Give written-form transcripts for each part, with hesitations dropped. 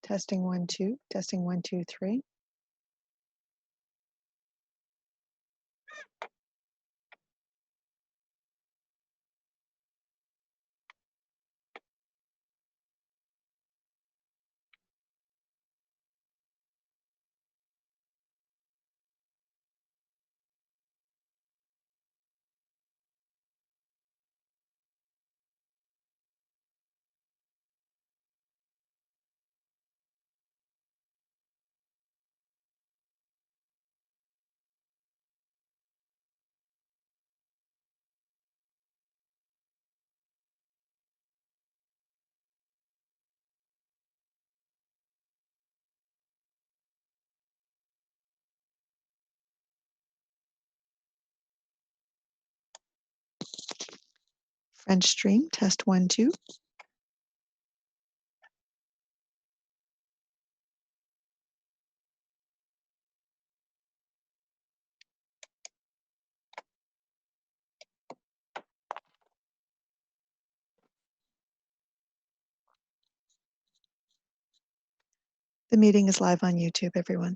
Testing 1, 2. Testing 1, 2, 3. French stream, test 1, 2. The meeting is live on YouTube, everyone.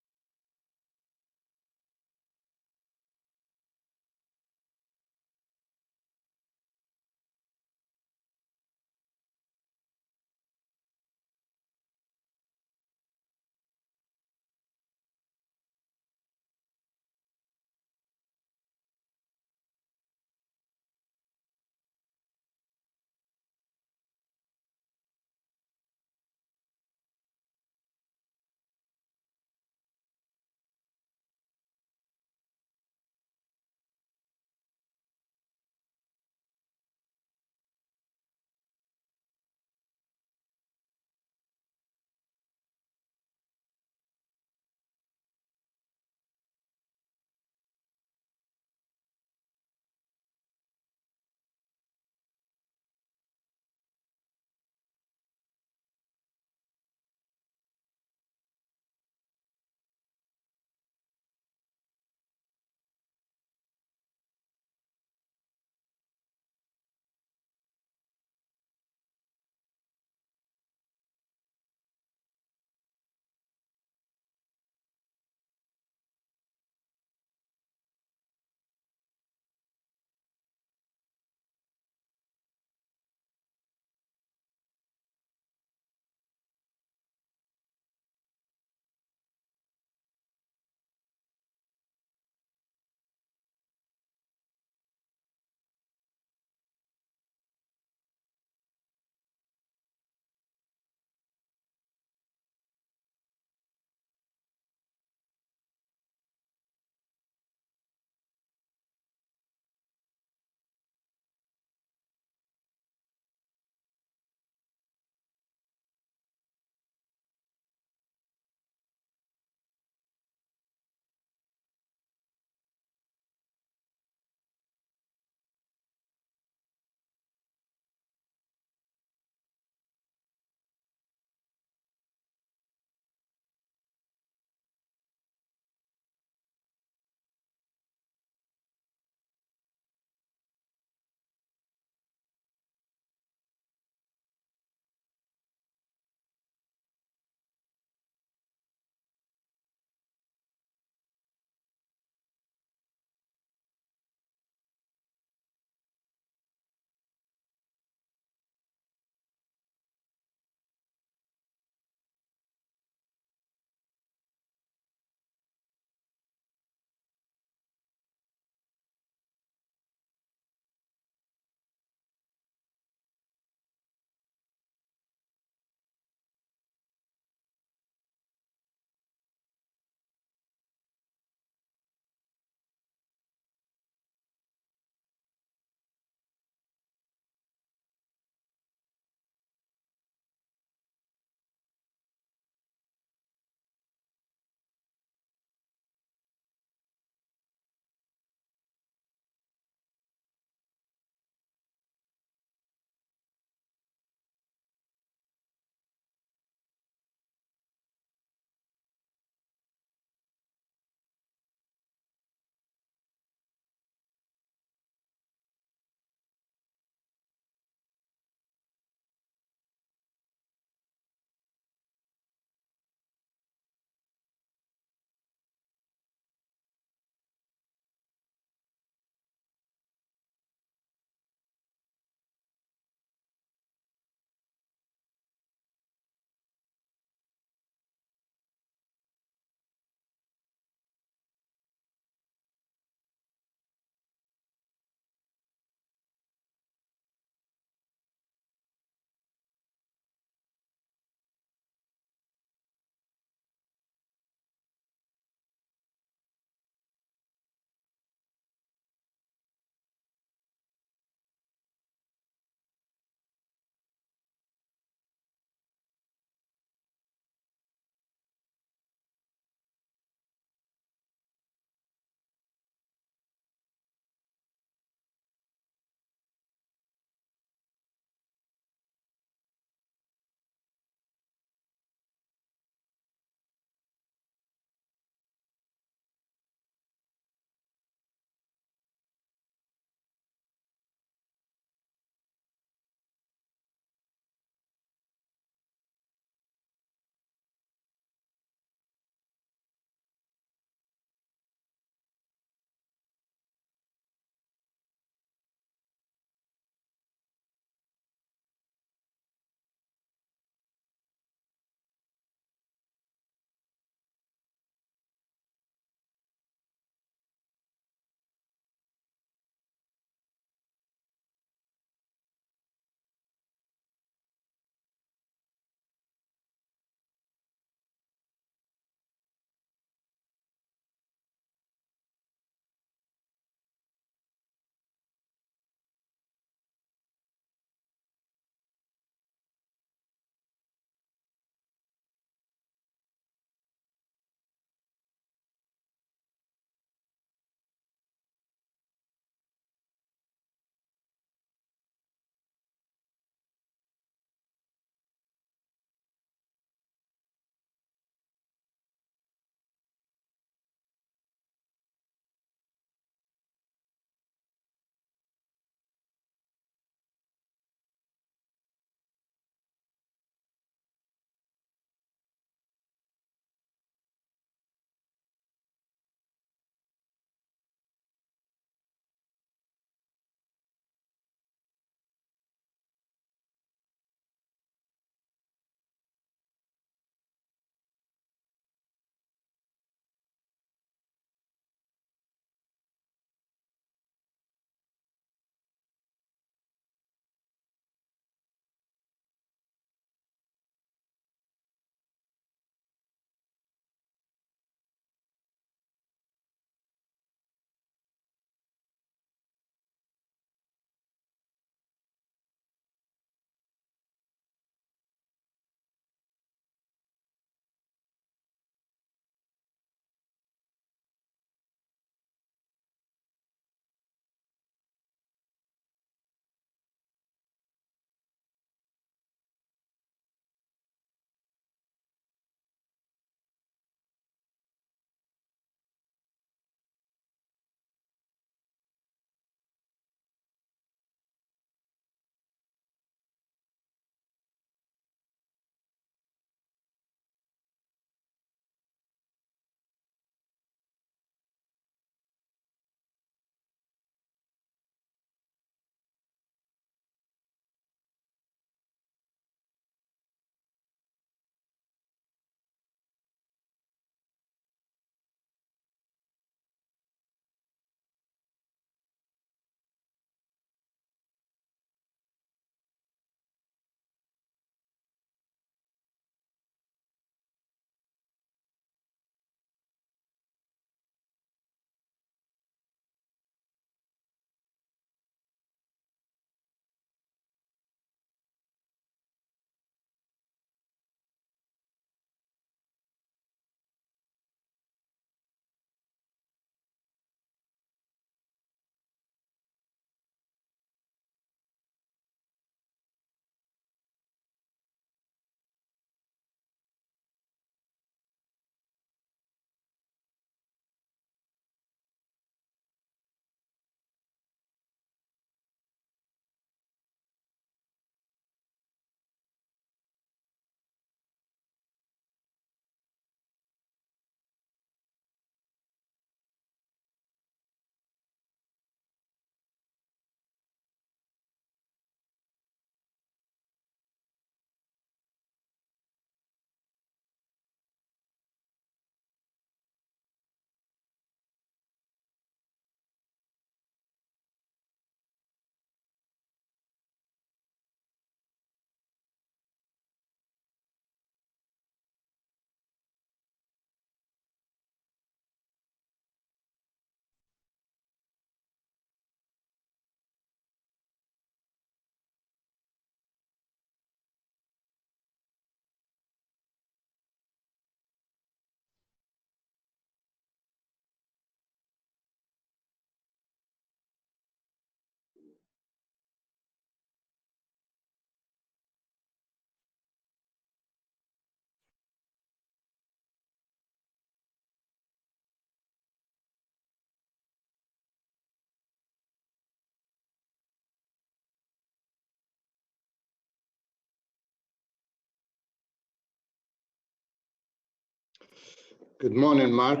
Good morning, Mark.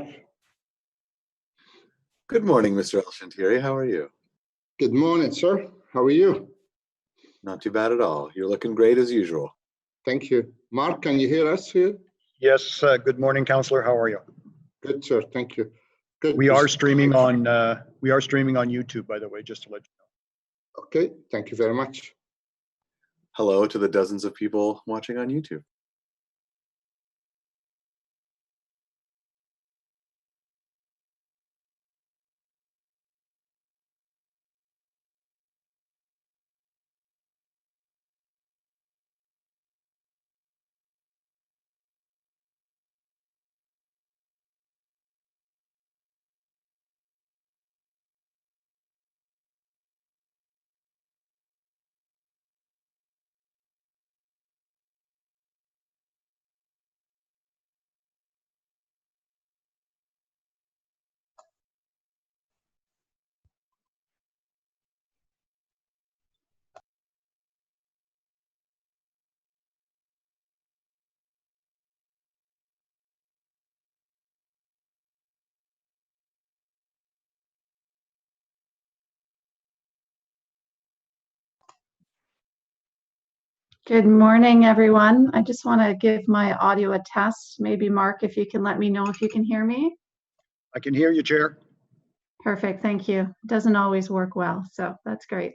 Good morning, Mr. El-Shantieri. How are you? Good morning, sir. How are you? Not too bad at all. You're looking great as usual. Thank you. Mark, can you hear us here? Yes. Good morning, Councillor. How are you? Good, sir. Thank you. Good. We are streaming on YouTube, by the way, just to let you know. Okay. Thank you very much. Hello to the dozens of people watching on YouTube. Good morning, everyone. I just want to give my audio a test. Maybe Mark, if you can let me know if you can hear me. I can hear you, Chair. Perfect, thank you. It doesn't always work well, so that's great.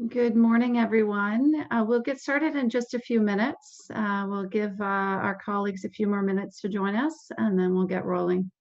Good morning, everyone. We'll get started in just a few minutes. We'll give our colleagues a few more minutes to join us, and then we'll get rolling.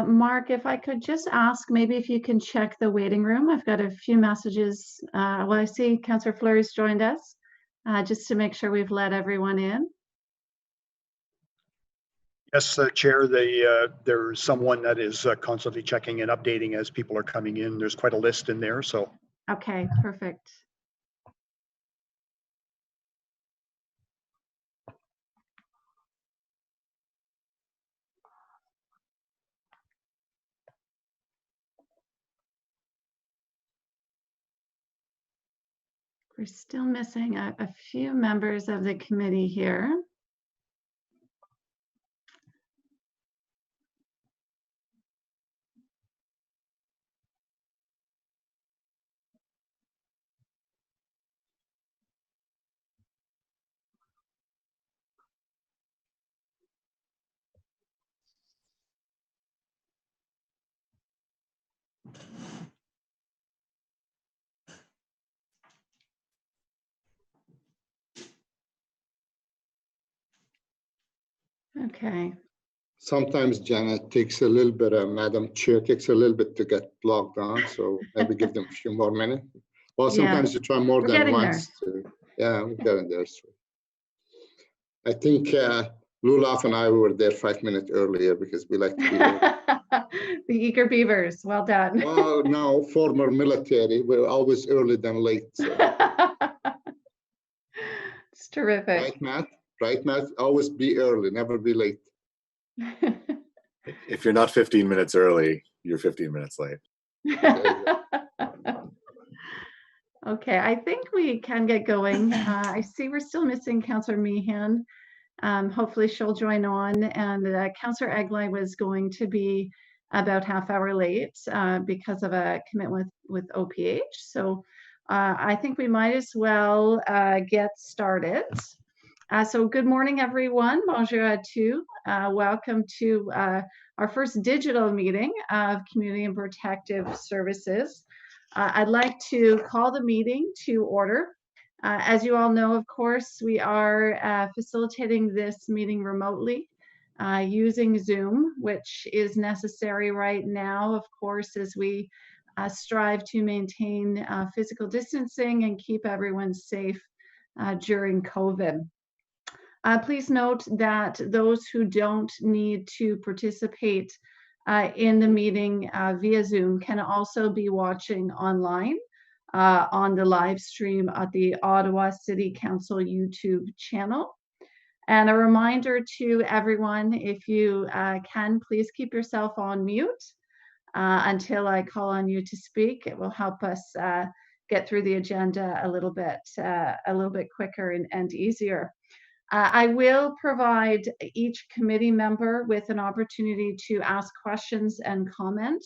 Mark, if I could just ask, maybe if you can check the waiting room. I've got a few messages. Well, I see Councillor Fleury's joined us, just to make sure we've let everyone in. Yes, Chair, there's someone that is constantly checking and updating as people are coming in. There's quite a list in there, so. Okay, perfect. We're still missing a few members of the committee here. Okay. Sometimes Janet takes a little bit, Madam Chair takes a little bit to get logged on, so maybe give them a few more minutes. Well, sometimes Yeah, you try more we're than getting once. Yeah, we're getting there. So I think Lulaf and I were there 5 minutes earlier because we like to be early. The eager beavers, well done. Well, now former military, we're always early than late. So. It's terrific. Right, Matt? Right, Matt? Always be early, never be late. If you're not 15 minutes early, you're 15 minutes late. Okay, I think we can get going. I see we're still missing Councillor Meehan. Hopefully she'll join on, and Councillor Egley was going to be about half hour late because of a commitment with OPH. So I think we might as well get started. So good morning, everyone. Bonjour à tous. Welcome to our first digital meeting of Community and Protective Services. I'd like to call the meeting to order. As you all know, of course, we are facilitating this meeting remotely using Zoom, which is necessary right now, of course, as we strive to maintain physical distancing and keep everyone safe during COVID. Please note that those who don't need to participate in the meeting via Zoom can also be watching online on the live stream at the Ottawa City Council YouTube channel. And a reminder to everyone, if you can, please keep yourself on mute until I call on you to speak. It will help us get through the agenda a little bit quicker and easier. I will provide each committee member with an opportunity to ask questions and comment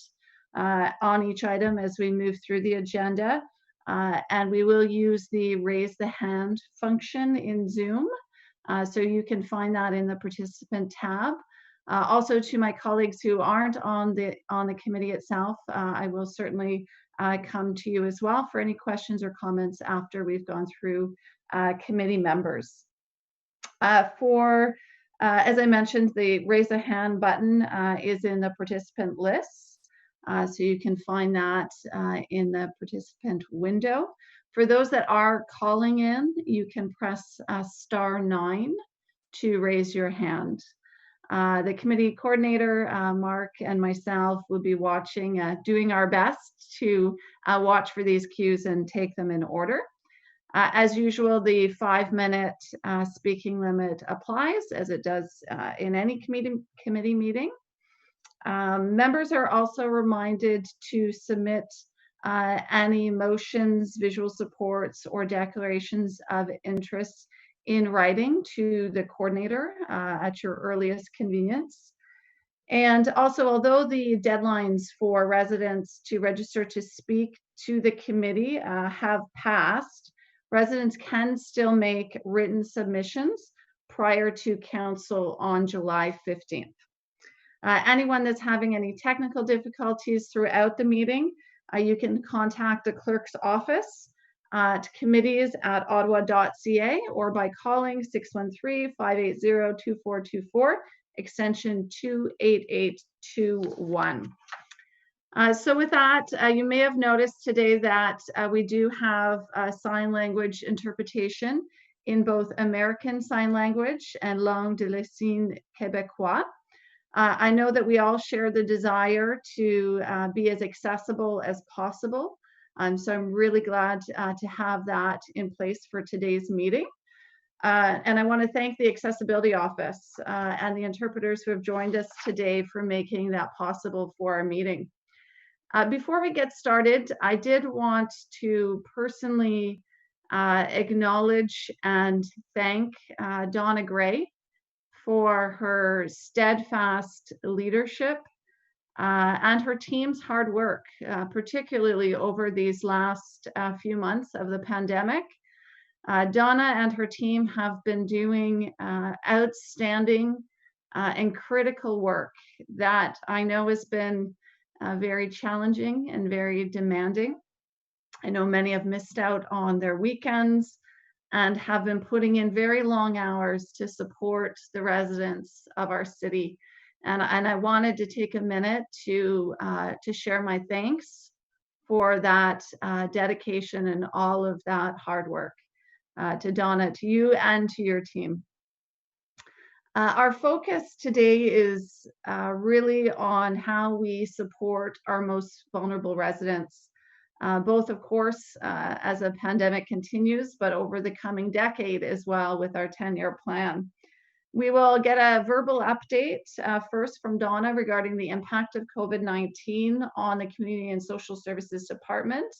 on each item as we move through the agenda. And we will use the raise the hand function in Zoom. So you can find that in the participant tab. Also to my colleagues who aren't on the committee itself, I will certainly come to you as well for any questions or comments after we've gone through committee members. As I mentioned, the raise a hand button is in the participant list. So you can find that in the participant window. For those that are calling in, you can press *9 to raise your hand. The committee coordinator, Mark, and myself will be watching, doing our best to watch for these cues and take them in order. As usual, the 5-minute speaking limit applies, as it does in any committee meeting. Members are also reminded to submit any motions, visual supports, or declarations of interest in writing to the coordinator at your earliest convenience. And also, although the deadlines for residents to register to speak to the committee have passed, residents can still make written submissions prior to council on July 15th. Anyone that's having any technical difficulties throughout the meeting, you can contact the clerk's office at committees@ottawa.ca or by calling 613-580-2424, extension 288 321. So with that, you may have noticed today that we do have sign language interpretation in both American Sign Language and Langue de la Signe Québécois. I know that we all share the desire to be as accessible as possible. So I'm really glad to have that in place for today's meeting. And I want to thank the Accessibility Office and the interpreters who have joined us today for making that possible for our meeting. Before we get started, I did want to personally acknowledge and thank Donna Gray for her steadfast leadership and her team's hard work, particularly over these last few months of the pandemic. Donna and her team have been doing outstanding and critical work that I know has been very challenging and very demanding. I know many have missed out on their weekends and have been putting in very long hours to support the residents of our city. And I wanted to take a minute to share my thanks for that dedication and all of that hard work. To Donna, to you, and to your team. Our focus today is really on how we support our most vulnerable residents, both, of course, as a pandemic continues, but over the coming decade as well with our 10-year plan. We will get a verbal update first from Donna regarding the impact of COVID-19 on the Community and Social Services Department,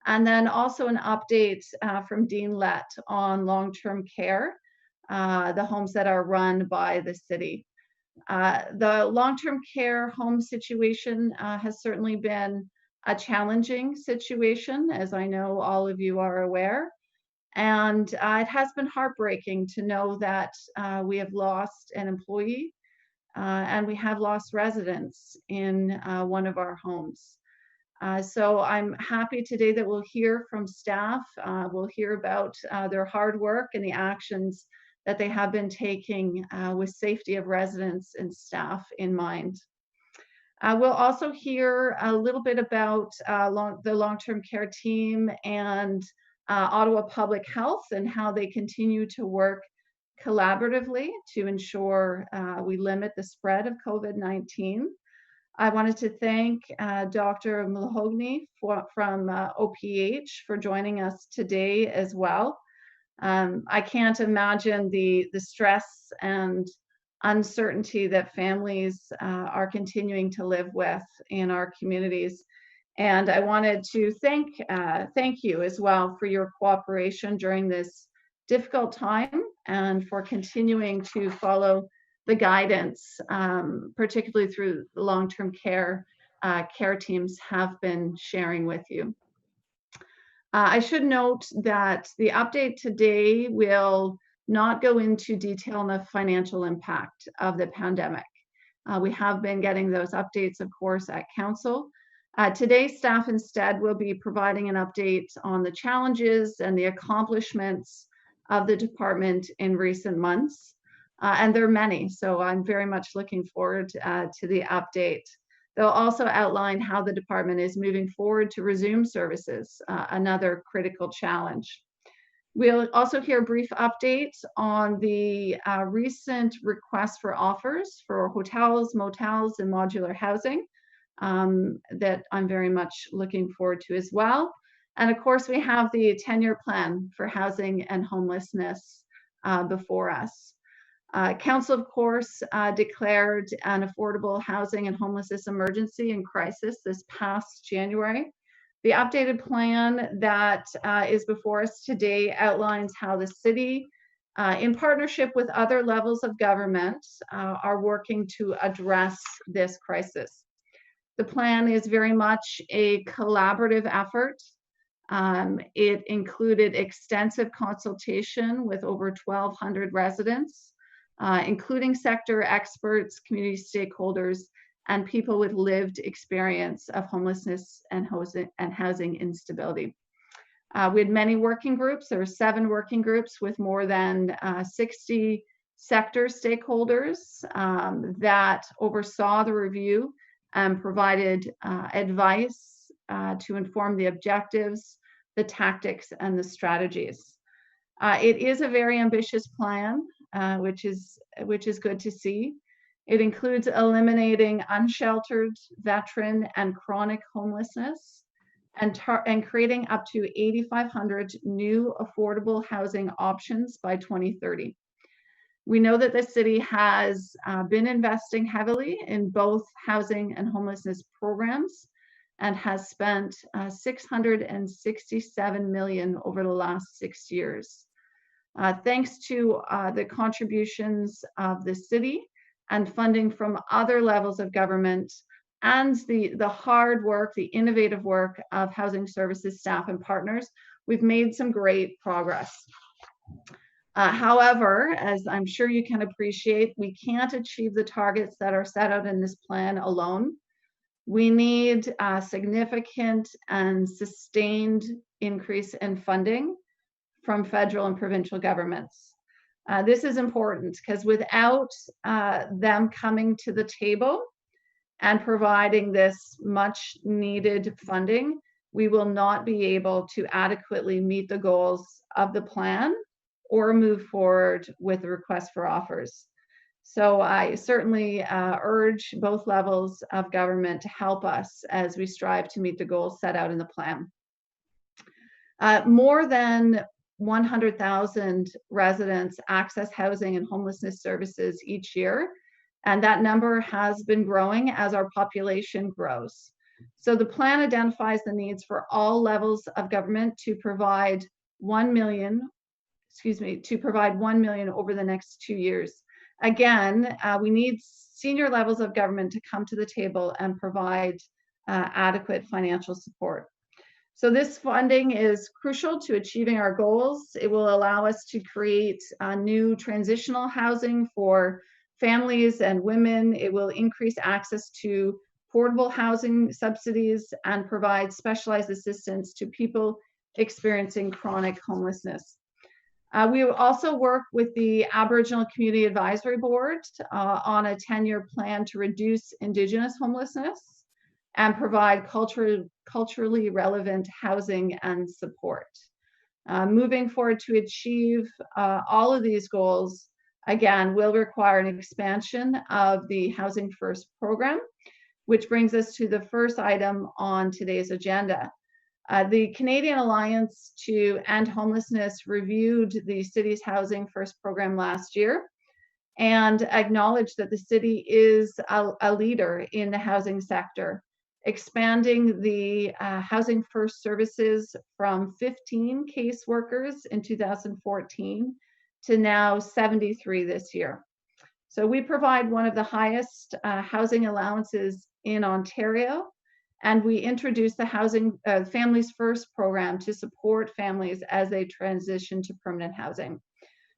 and then also an update from Dean Lett on long-term care, the homes that are run by the city. The long-term care home situation has certainly been a challenging situation, as I know all of you are aware. And it has been heartbreaking to know that we have lost an employee and we have lost residents in one of our homes. So I'm happy today that we'll hear from staff. We'll hear about their hard work and the actions that they have been taking with safety of residents and staff in mind. We'll also hear a little bit about the long-term care team and Ottawa Public Health and how they continue to work collaboratively to ensure we limit the spread of COVID-19. I wanted to thank Dr. Mulhogny from OPH for joining us today as well. I can't imagine the stress and uncertainty that families are continuing to live with in our communities. And I wanted to thank you as well for your cooperation during this difficult time and for continuing to follow the guidance, particularly through the long-term care teams have been sharing with you. I should note that the update today will not go into detail on the financial impact of the pandemic. We have been getting those updates, of course, at Council. Today, staff instead will be providing an update on the challenges and the accomplishments of the department in recent months. And there are many, so I'm very much looking forward to the update. They'll also outline how the department is moving forward to resume services, another critical challenge. We'll also hear a brief update on the recent request for offers for hotels, motels, and modular housing that I'm very much looking forward to as well. And of course, we have the 10-year plan for housing and homelessness before us. Council, of course, declared an affordable housing and homelessness emergency and crisis this past January. The updated plan that is before us today outlines how the city, in partnership with other levels of government, are working to address this crisis. The plan is very much a collaborative effort. It included extensive consultation with over 1,200 residents, including sector experts, community stakeholders, and people with lived experience of homelessness and housing instability. We had many working groups. There were 7 working groups with more than 60 sector stakeholders that oversaw the review and provided advice to inform the objectives, the tactics, and the strategies. It is a very ambitious plan, which is good to see. It includes eliminating unsheltered, veteran, and chronic homelessness, and creating up to 8,500 new affordable housing options by 2030. We know that the city has been investing heavily in both housing and homelessness programs and has spent $667 million over the last 6 years. Thanks to the contributions of the city and funding from other levels of government, and the hard work, the innovative work of housing services staff and partners, we've made some great progress. However, as I'm sure you can appreciate, we can't achieve the targets that are set out in this plan alone. We need a significant and sustained increase in funding from federal and provincial governments. This is important because without them coming to the table and providing this much needed funding, we will not be able to adequately meet the goals of the plan or move forward with the request for offers. So I certainly urge both levels of government to help us as we strive to meet the goals set out in the plan. More than 100,000 residents access housing and homelessness services each year, and that number has been growing as our population grows. So the plan identifies the needs for all levels of government to provide 1 million over the next 2 years. Again, we need senior levels of government to come to the table and provide adequate financial support. So this funding is crucial to achieving our goals. It will allow us to create new transitional housing for families and women. It will increase access to portable housing subsidies and provide specialized assistance to people experiencing chronic homelessness. We will also work with the Aboriginal Community Advisory Board on a 10-year plan to reduce Indigenous homelessness and provide culturally relevant housing and support. Moving forward to achieve all of these goals, again, will require an expansion of the Housing First program, which brings us to the first item on today's agenda. The Canadian Alliance to End Homelessness reviewed the city's Housing First program last year and acknowledged that the city is a leader in the housing sector, expanding the Housing First services from 15 caseworkers in 2014 to now 73 this year. So we provide one of the highest housing allowances in Ontario, and we introduced the Families First program to support families as they transition to permanent housing.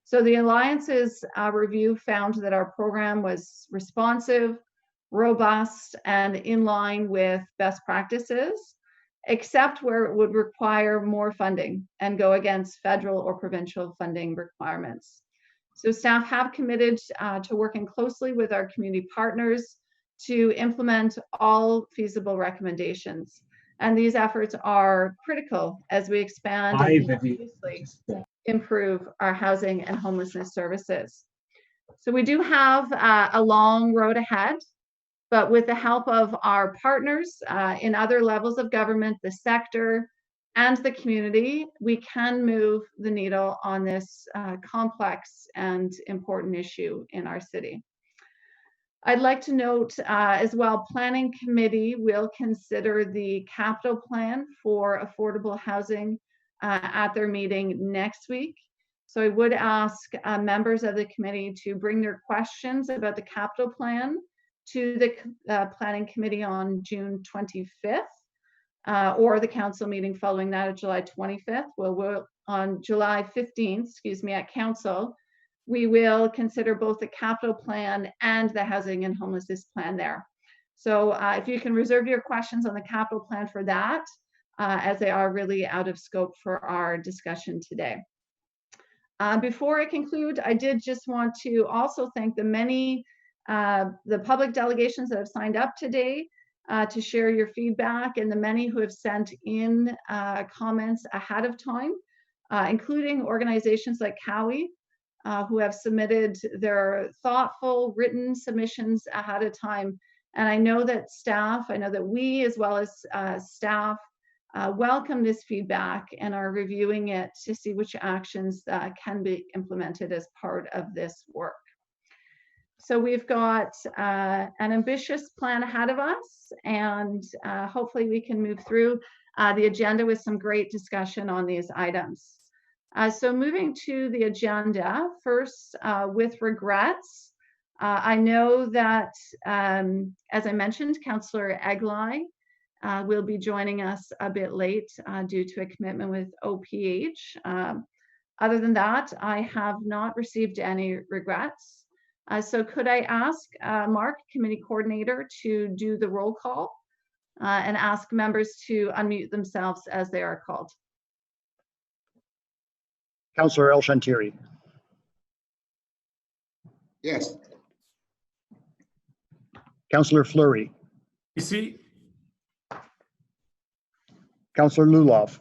So the Alliance's review found that our program was responsive, robust, and in line with best practices, except where it would require more funding and go against federal or provincial funding requirements. So staff have committed to working closely with our community partners to implement all feasible recommendations. And these efforts are critical as we expand and continuously improve our housing and homelessness services. So we do have a long road ahead, but with the help of our partners in other levels of government, the sector, and the community, we can move the needle on this complex and important issue in our city. I'd like to note as well, Planning Committee will consider the capital plan for affordable housing at their meeting next week. So I would ask members of the committee to bring their questions about the capital plan to the Planning Committee on June 25th or the council meeting following that of July 25th. We'll on July 15th, at council, we will consider both the capital plan and the housing and homelessness plan there. So if you can reserve your questions on the capital plan for that, as they are really out of scope for our discussion today. Before I conclude, I did just want to also thank the public delegations that have signed up today to share your feedback, and the many who have sent in comments ahead of time, including organizations like Cowie, who have submitted their thoughtful written submissions ahead of time. And I know that we, as well as staff, welcome this feedback and are reviewing it to see which actions can be implemented as part of this work. So we've got an ambitious plan ahead of us, and hopefully we can move through the agenda with some great discussion on these items. So moving to the agenda, first with regrets. I know that, as I mentioned, Councillor Eglai will be joining us a bit late due to a commitment with OPH. Other than that, I have not received any regrets. So could I ask Mark, Committee Coordinator, to do the roll call and ask members to unmute themselves as they are called. Councillor El Shantiri, Yes. Councillor Fleury, Ici. Councillor Lulov,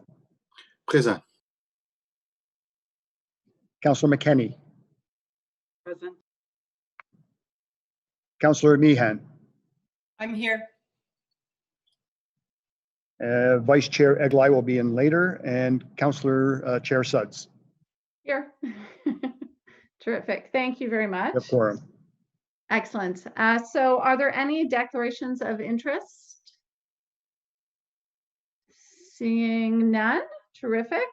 Présent. Councillor McKenney, Present. Councillor Meehan, I'm here. Vice Chair Eglai will be in later, and Councillor Chair Suds. Here. Terrific. Thank you very much. The quorum. Excellent. So are there any declarations of interest? Seeing none. Terrific.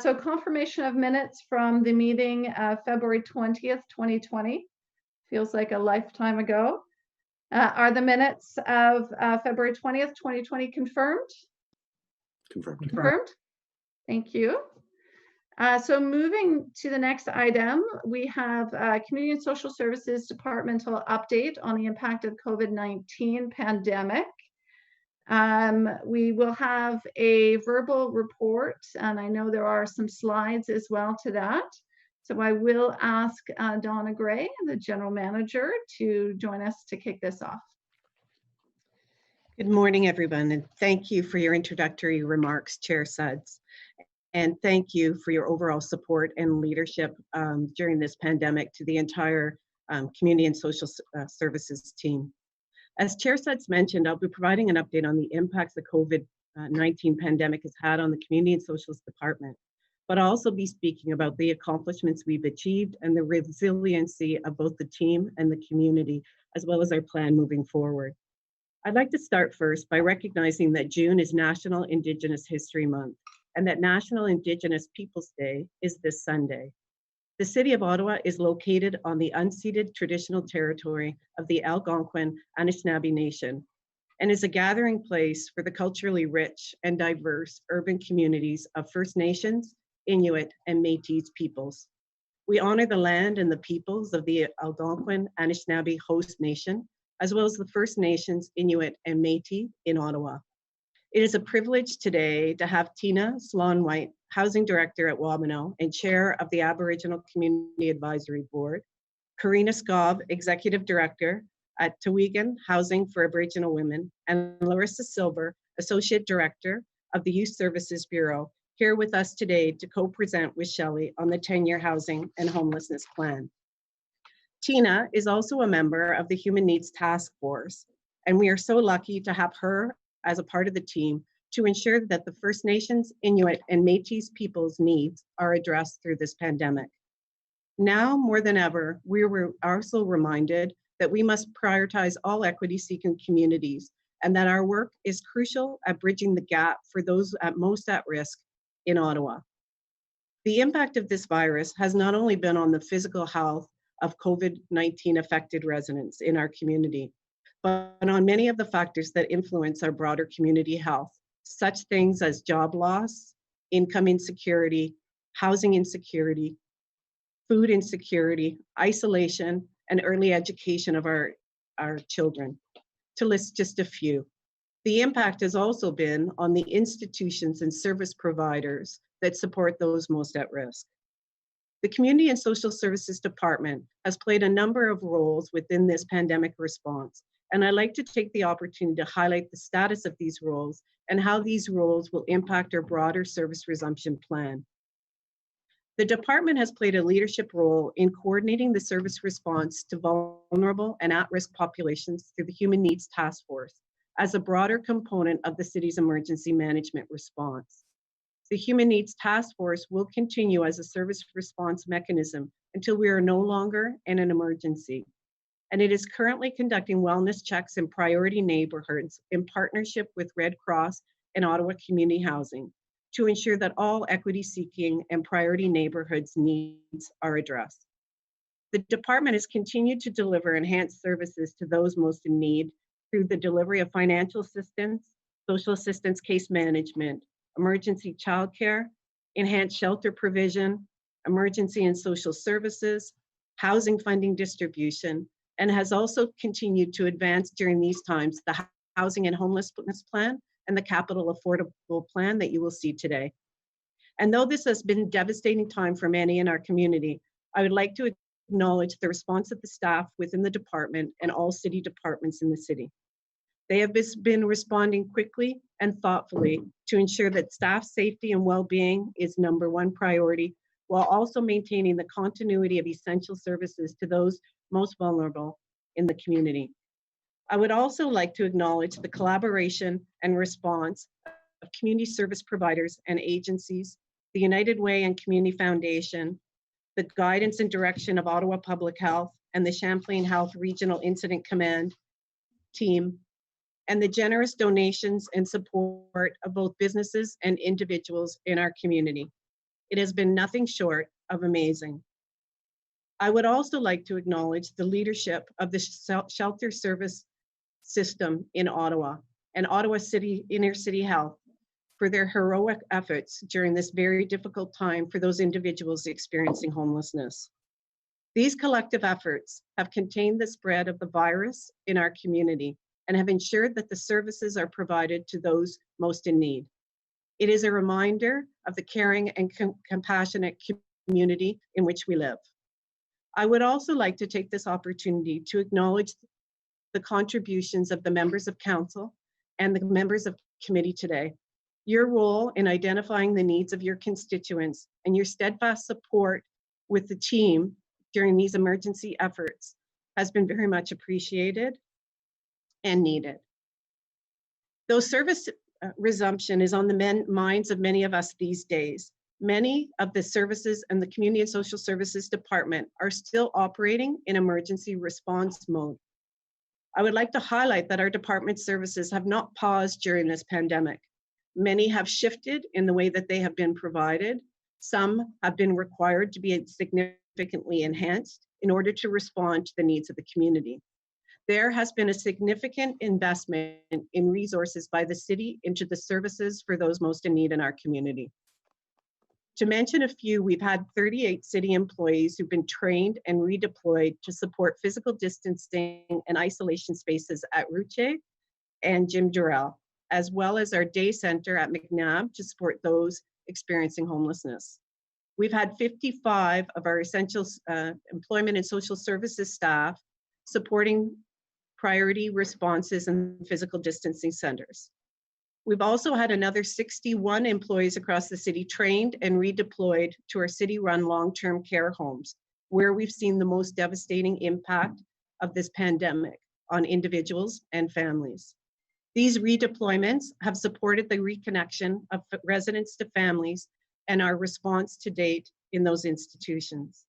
So confirmation of minutes from the meeting February 20th, 2020. Feels like a lifetime ago. Are the minutes of February 20th, 2020 confirmed? Confirmed. Confirmed. Thank you. So moving to the next item, we have Community and Social Services Departmental update on the impact of COVID-19 pandemic. We will have a verbal report, and I know there are some slides as well to that. So I will ask Donna Gray, the General Manager, to join us to kick this off. Good morning, everyone, and thank you for your introductory remarks, Chair Suds. And thank you for your overall support and leadership during this pandemic to the entire Community and Social Services team. As Chair Suds mentioned, I'll be providing an update on the impacts the COVID-19 pandemic has had on the Community and Social Department, but I'll also be speaking about the accomplishments we've achieved and the resiliency of both the team and the community, as well as our plan moving forward. I'd like to start first by recognizing that June is National Indigenous History Month, and that National Indigenous Peoples Day is this Sunday. The City of Ottawa is located on the unceded traditional territory of the Algonquin Anishinaabe Nation and is a gathering place for the culturally rich and diverse urban communities of First Nations, Inuit, and Métis peoples. We honor the land and the peoples of the Algonquin Anishinaabe host nation, as well as the First Nations, Inuit, and Métis in Ottawa. It is a privilege today to have Tina Sloan-White, Housing Director at Wabano and Chair of the Aboriginal Community Advisory Board, Karina Skov, Executive Director at Tawegan Housing for Aboriginal Women, and Larissa Silver, Associate Director of the Youth Services Bureau, here with us today to co-present with Shelley on the 10-year Housing and Homelessness Plan. Tina is also a member of the Human Needs Task Force, and we are so lucky to have her as a part of the team to ensure that the First Nations, Inuit, and Métis people's needs are addressed through this pandemic. Now more than ever, we were also reminded that we must prioritize all equity-seeking communities and that our work is crucial at bridging the gap for those most at risk in Ottawa. The impact of this virus has not only been on the physical health of COVID-19 affected residents in our community, but on many of the factors that influence our broader community health, such things as job loss, income insecurity, housing insecurity, food insecurity, isolation, and early education of our children, to list just a few. The impact has also been on the institutions and service providers that support those most at risk. The Community and Social Services Department has played a number of roles within this pandemic response, and I'd like to take the opportunity to highlight the status of these roles and how these roles will impact our broader service resumption plan. The department has played a leadership role in coordinating the service response to vulnerable and at-risk populations through the Human Needs Task Force as a broader component of the city's emergency management response. The Human Needs Task Force will continue as a service response mechanism until we are no longer in an emergency. And it is currently conducting wellness checks in priority neighborhoods in partnership with Red Cross and Ottawa Community Housing to ensure that all equity-seeking and priority neighborhoods needs are addressed. The department has continued to deliver enhanced services to those most in need through the delivery of financial assistance, social assistance case management, emergency childcare, enhanced shelter provision, emergency and social services, housing funding distribution, and has also continued to advance during these times the housing and homelessness plan and the capital affordable plan that you will see today. And though this has been a devastating time for many in our community, I would like to acknowledge the response of the staff within the department and all city departments in the city. They have been responding quickly and thoughtfully to ensure that staff safety and well-being is #1 priority, while also maintaining the continuity of essential services to those most vulnerable in the community. I would also like to acknowledge the collaboration and response of community service providers and agencies, the United Way and Community Foundation, the guidance and direction of Ottawa Public Health and the Champlain Health Regional Incident Command team, and the generous donations and support of both businesses and individuals in our community. It has been nothing short of amazing. I would also like to acknowledge the leadership of the shelter service system in Ottawa and Ottawa City Inner City Health for their heroic efforts during this very difficult time for those individuals experiencing homelessness. These collective efforts have contained the spread of the virus in our community and have ensured that the services are provided to those most in need. It is a reminder of the caring and compassionate community in which we live. I would also like to take this opportunity to acknowledge the contributions of the members of council and the members of committee today. Your role in identifying the needs of your constituents and your steadfast support with the team during these emergency efforts has been very much appreciated and needed. Though service resumption is on the minds of many of us these days, many of the services and the Community and Social Services Department are still operating in emergency response mode. I would like to highlight that our department services have not paused during this pandemic. Many have shifted in the way that they have been provided. Some have been required to be significantly enhanced in order to respond to the needs of the community. There has been a significant investment in resources by the city into the services for those most in need in our community. To mention a few, we've had 38 city employees who've been trained and redeployed to support physical distancing and isolation spaces at Ruche and Jim Durrell, as well as our day center at McNabb to support those experiencing homelessness. We've had 55 of our essential employment and social services staff supporting priority responses and physical distancing centers. We've also had another 61 employees across the city trained and redeployed to our city-run long-term care homes, where we've seen the most devastating impact of this pandemic on individuals and families. These redeployments have supported the reconnection of residents to families and our response to date in those institutions.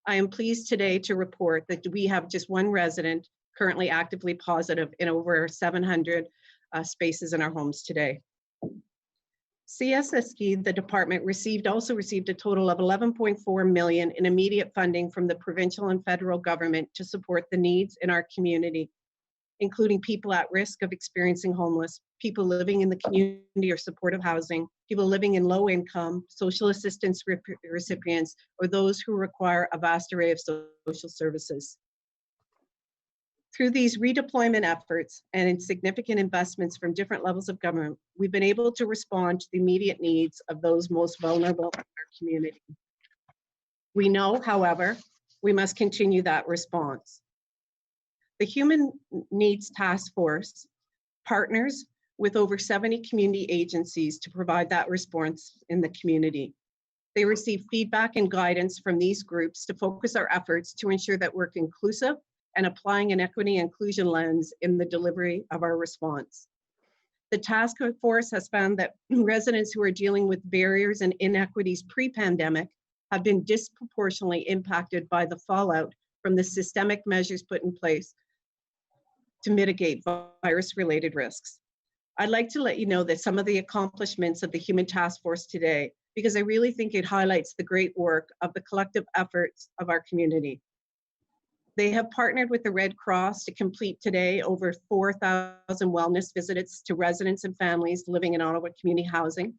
I am pleased today to report that we have just one resident currently actively positive in over 700 spaces in our homes today. CSSD, the department, also received a total of $11.4 million in immediate funding from the provincial and federal government to support the needs in our community, including people at risk of experiencing homeless, people living in the community or supportive housing, people living in low income, social assistance recipients, or those who require a vast array of social services. Through these redeployment efforts and in significant investments from different levels of government, we've been able to respond to the immediate needs of those most vulnerable in our community. We know, however, we must continue that response. The Human Needs Task Force partners with over 70 community agencies to provide that response in the community. They receive feedback and guidance from these groups to focus our efforts to ensure that we're inclusive and applying an equity and inclusion lens in the delivery of our response. The task force has found that residents who are dealing with barriers and inequities pre-pandemic have been disproportionately impacted by the fallout from the systemic measures put in place to mitigate virus-related risks. I'd like to let you know that some of the accomplishments of the Human Task Force today, because I really think it highlights the great work of the collective efforts of our community. They have partnered with the Red Cross to complete today over 4,000 wellness visits to residents and families living in Ottawa community housing.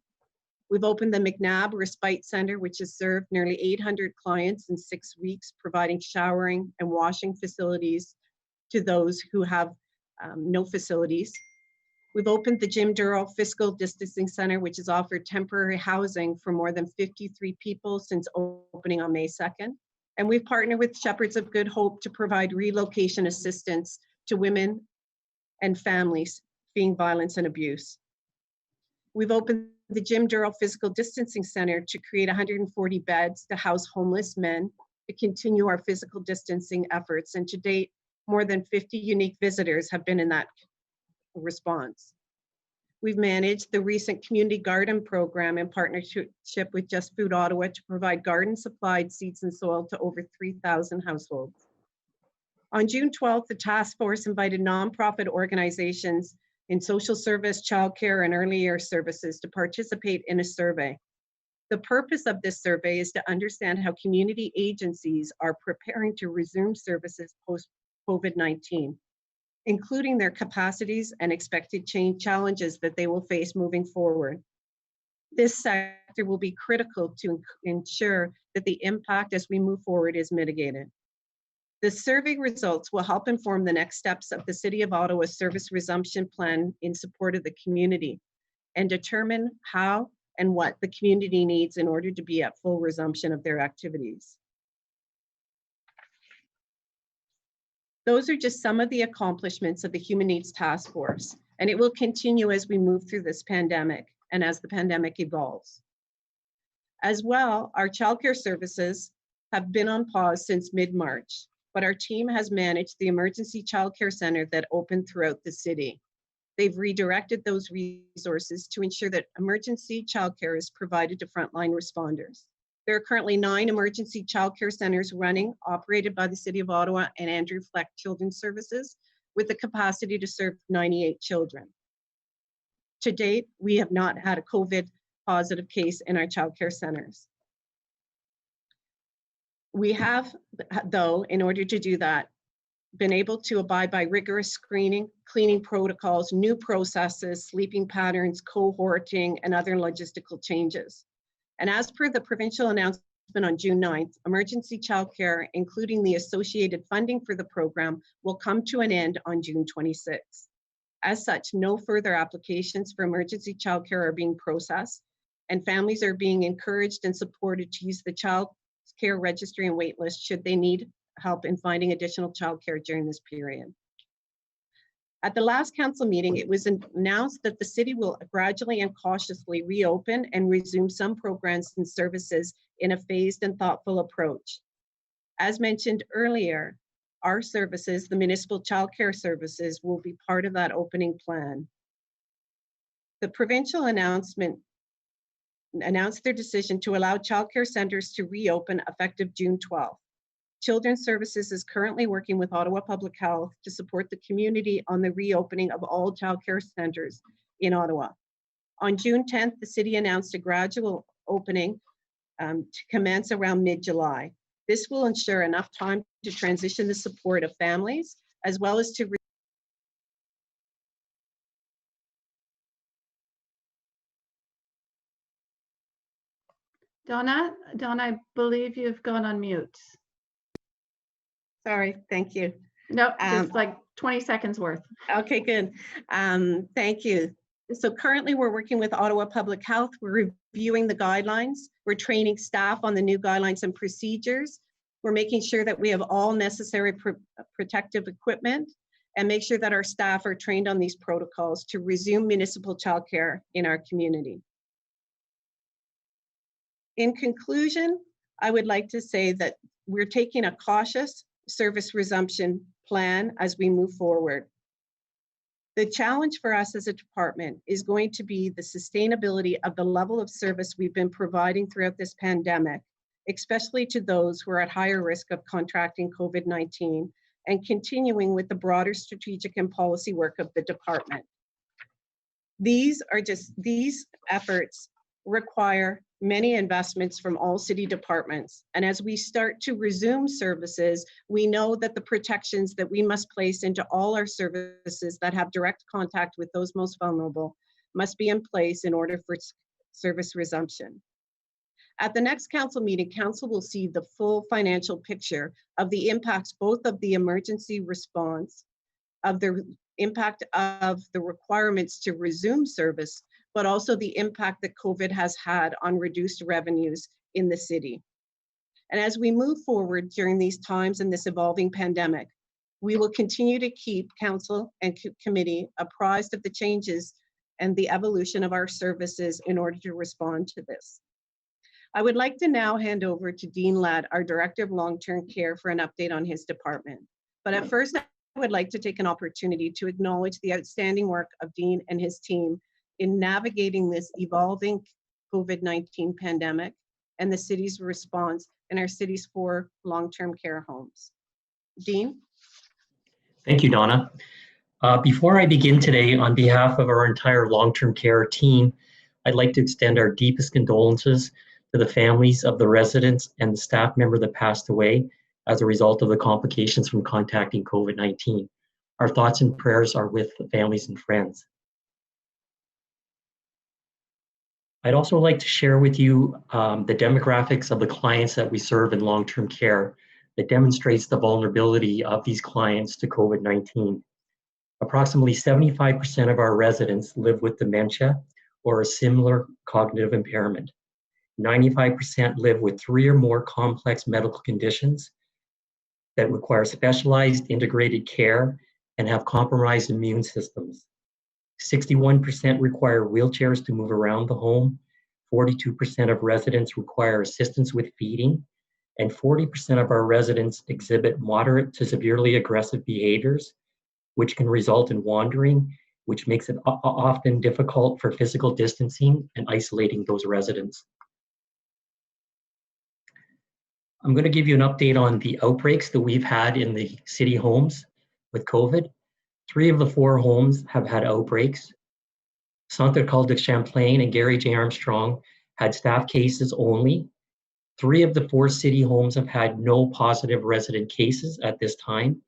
We've opened the McNabb Respite Center, which has served nearly 800 clients in 6 weeks, providing showering and washing facilities to those who have no facilities. We've opened the Jim Durrell Physical Distancing Center, which has offered temporary housing for more than 53 people since opening on May 2nd. And we've partnered with Shepherds of Good Hope to provide relocation assistance to women and families fleeing violence and abuse. We've opened the Jim Durrell Physical Distancing Center to create 140 beds to house homeless men to continue our physical distancing efforts. And to date, more than 50 unique visitors have been in that response. We've managed the recent community garden program in partnership with Just Food Ottawa to provide garden supplied seeds and soil to over 3,000 households. On June 12th, the task force invited nonprofit organizations in social service, childcare, and early year services to participate in a survey. The purpose of this survey is to understand how community agencies are preparing to resume services post-COVID-19, including their capacities and expected change challenges that they will face moving forward. This sector will be critical to ensure that the impact as we move forward is mitigated. The survey results will help inform the next steps of the City of Ottawa's service resumption plan in support of the community and determine how and what the community needs in order to be at full resumption of their activities. Those are just some of the accomplishments of the Human Needs Task Force, and it will continue as we move through this pandemic and as the pandemic evolves. As well, our childcare services have been on pause since mid-March, but our team has managed the emergency childcare center that opened throughout the city. They've redirected those resources to ensure that emergency childcare is provided to frontline responders. There are currently 9 emergency childcare centers running, operated by the City of Ottawa and Andrew Fleck Children's Services, with the capacity to serve 98 children. To date, we have not had a COVID positive case in our childcare centers. We have, though, in order to do that, been able to abide by rigorous screening, cleaning protocols, new processes, sleeping patterns, cohorting, and other logistical changes. And as per the provincial announcement on June 9th, emergency childcare, including the associated funding for the program, will come to an end on June 26th. As such, no further applications for emergency childcare are being processed, and families are being encouraged and supported to use the child care registry and waitlist should they need help in finding additional childcare during this period. At the last council meeting, it was announced that the city will gradually and cautiously reopen and resume some programs and services in a phased and thoughtful approach. As mentioned earlier, our services, the municipal childcare services, will be part of that opening plan. The provincial announcement announced their decision to allow childcare centers to reopen effective June 12th. Children's Services is currently working with Ottawa Public Health to support the community on the reopening of all childcare centers in Ottawa. On June 10th, the city announced a gradual opening to commence around mid-July. This will ensure enough time to transition the support of families, as well as to Donna, I believe you've gone on mute. Sorry, thank you. No, just like 20 seconds worth. Okay, good. Thank you. So currently we're working with Ottawa Public Health. We're reviewing the guidelines. We're training staff on the new guidelines and procedures. We're making sure that we have all necessary protective equipment and make sure that our staff are trained on these protocols to resume municipal childcare in our community. In conclusion, I would like to say that we're taking a cautious service resumption plan as we move forward. The challenge for us as a department is going to be the sustainability of the level of service we've been providing throughout this pandemic, especially to those who are at higher risk of contracting COVID-19, and continuing with the broader strategic and policy work of the department. These efforts require many investments from all city departments. And as we start to resume services, we know that the protections that we must place into all our services that have direct contact with those most vulnerable must be in place in order for service resumption. At the next council meeting, council will see the full financial picture of the impacts both of the emergency response, of the impact of the requirements to resume service, but also the impact that COVID has had on reduced revenues in the city. And as we move forward during these times in this evolving pandemic, we will continue to keep council and committee apprised of the changes and the evolution of our services in order to respond to this. I would like to now hand over to Dean Ladd, our Director of Long-Term Care, for an update on his department. But at first, I would like to take an opportunity to acknowledge the outstanding work of Dean and his team in navigating this evolving COVID-19 pandemic and the city's response in our city's 4 long-term care homes. Dean? Thank you, Donna. Before I begin today, on behalf of our entire long-term care team, I'd like to extend our deepest condolences to the families of the residents and the staff member that passed away as a result of the complications from contacting COVID-19. Our thoughts and prayers are with the families and friends. I'd also like to share with you the demographics of the clients that we serve in long-term care that demonstrates the vulnerability of these clients to COVID-19. Approximately 75% of our residents live with dementia or a similar cognitive impairment. 95% live with 3 or more complex medical conditions that require specialized integrated care and have compromised immune systems. 61% require wheelchairs to move around the home. 42% of residents require assistance with feeding, and 40% of our residents exhibit moderate to severely aggressive behaviors, which can result in wandering, which makes it often difficult for physical distancing and isolating those residents. I'm going to give you an update on the outbreaks that we've had in the city homes with COVID. 3 of the 4 homes have had outbreaks. Centre Cul de Champlain and Gary J. Armstrong had staff cases only. 3 of the 4 city homes have had no positive resident cases at this time,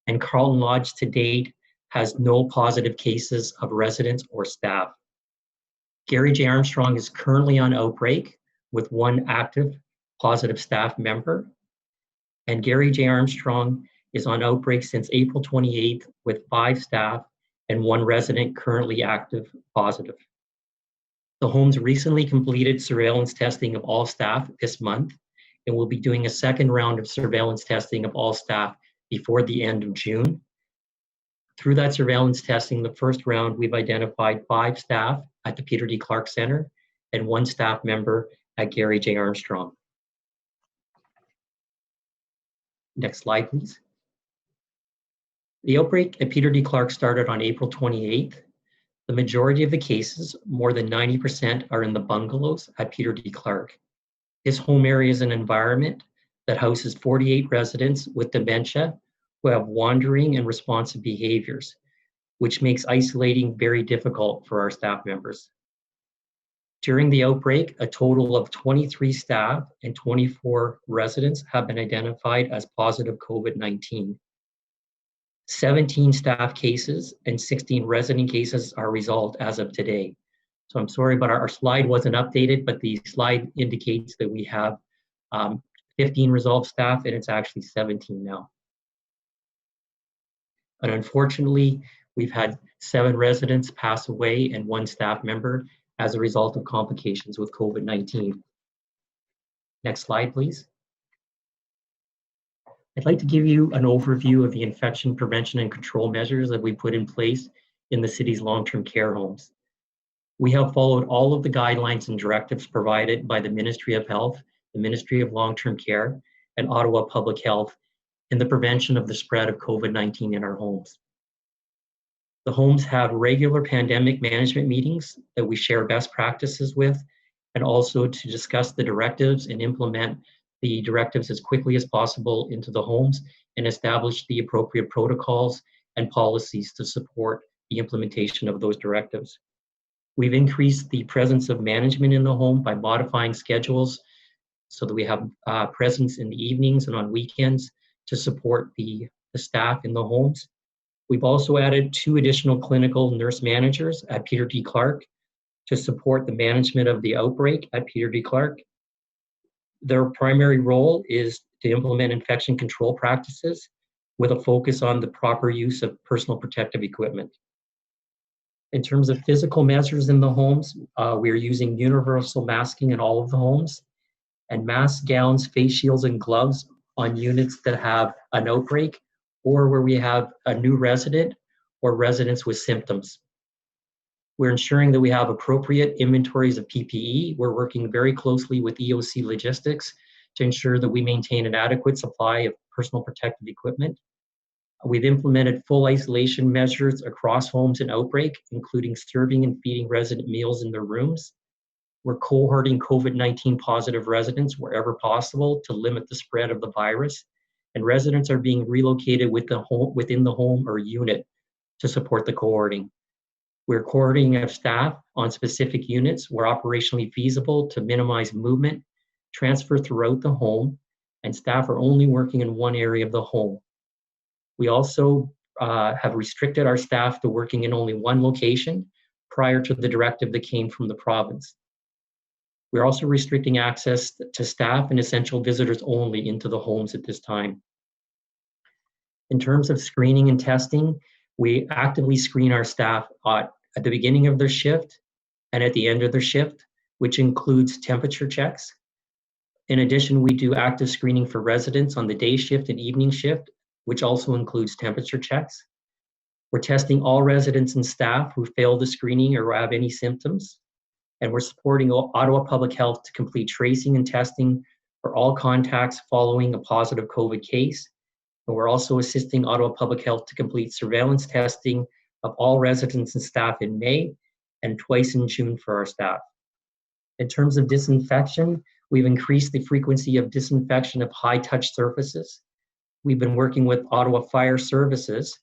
and Carlton Lodge to date has no positive cases of residents or staff. Gary J. Armstrong is currently on outbreak with 1 active positive staff member, and Gary J. Armstrong is on outbreak since April 28th with 5 staff and 1 resident currently active positive. The homes recently completed surveillance testing of all staff this month, and will be doing a second round of surveillance testing of all staff before the end of June. Through that surveillance testing, the first round, we've identified 5 staff at the Peter D. Clark Center and 1 staff member at Gary J. Armstrong. Next slide, please. The outbreak at Peter D. Clark started on April 28th. The majority of the cases, more than 90%, are in the bungalows at Peter D. Clark. This home area is an environment that houses 48 residents with dementia who have wandering and responsive behaviors, which makes isolating very difficult for our staff members. During the outbreak, a total of 23 staff and 24 residents have been identified as positive COVID-19. 17 staff cases and 16 resident cases are resolved as of today. So I'm sorry, but our slide wasn't updated, but the slide indicates that we have 15 resolved staff, and it's actually 17 now. And unfortunately, We've had 7 residents pass away and 1 staff member as a result of complications with COVID-19. Next slide, please. I'd like to give you an overview of the infection prevention and control measures that we put in place in the city's long-term care homes. We have followed all of the guidelines and directives provided by the Ministry of Health, the Ministry of Long-Term Care, and Ottawa Public Health in the prevention of the spread of COVID-19 in our homes. The homes have regular pandemic management meetings that we share best practices with, and also to discuss the directives and implement the directives as quickly as possible into the homes and establish the appropriate protocols and policies to support the implementation of those directives. We've increased the presence of management in the home by modifying schedules so that we have presence in the evenings and on weekends to support the staff in the homes. We've also added 2 additional clinical nurse managers at Peter D. Clark to support the management of the outbreak at Peter D. Clark. Their primary role is to implement infection control practices with a focus on the proper use of personal protective equipment. In terms of physical measures in the homes, we are using universal masking in all of the homes, and masks, gowns, face shields, and gloves on units that have an outbreak or where we have a new resident or residents with symptoms. We're ensuring that we have appropriate inventories of PPE. We're working very closely with EOC Logistics to ensure that we maintain an adequate supply of personal protective equipment. We've implemented full isolation measures across homes in outbreak, including serving and feeding resident meals in their rooms. We're cohorting COVID-19 positive residents wherever possible to limit the spread of the virus, and residents are being relocated within the home or unit to support the cohorting. We're cohorting of staff on specific units where operationally feasible to minimize movement, transfer throughout the home, and staff are only working in one area of the home. We also have restricted our staff to working in only one location prior to the directive that came from the province. We're also restricting access to staff and essential visitors only into the homes at this time. In terms of screening and testing, we actively screen our staff at the beginning of their shift and at the end of their shift, which includes temperature checks. In addition, we do active screening for residents on the day shift and evening shift, which also includes temperature checks. We're testing all residents and staff who fail the screening or have any symptoms. And we're supporting Ottawa Public Health to complete tracing and testing for all contacts following a positive COVID case. And we're also assisting Ottawa Public Health to complete surveillance testing of all residents and staff in May and twice in June for our staff. In terms of disinfection, we've increased the frequency of disinfection of high-touch surfaces. We've been working with Ottawa Fire Services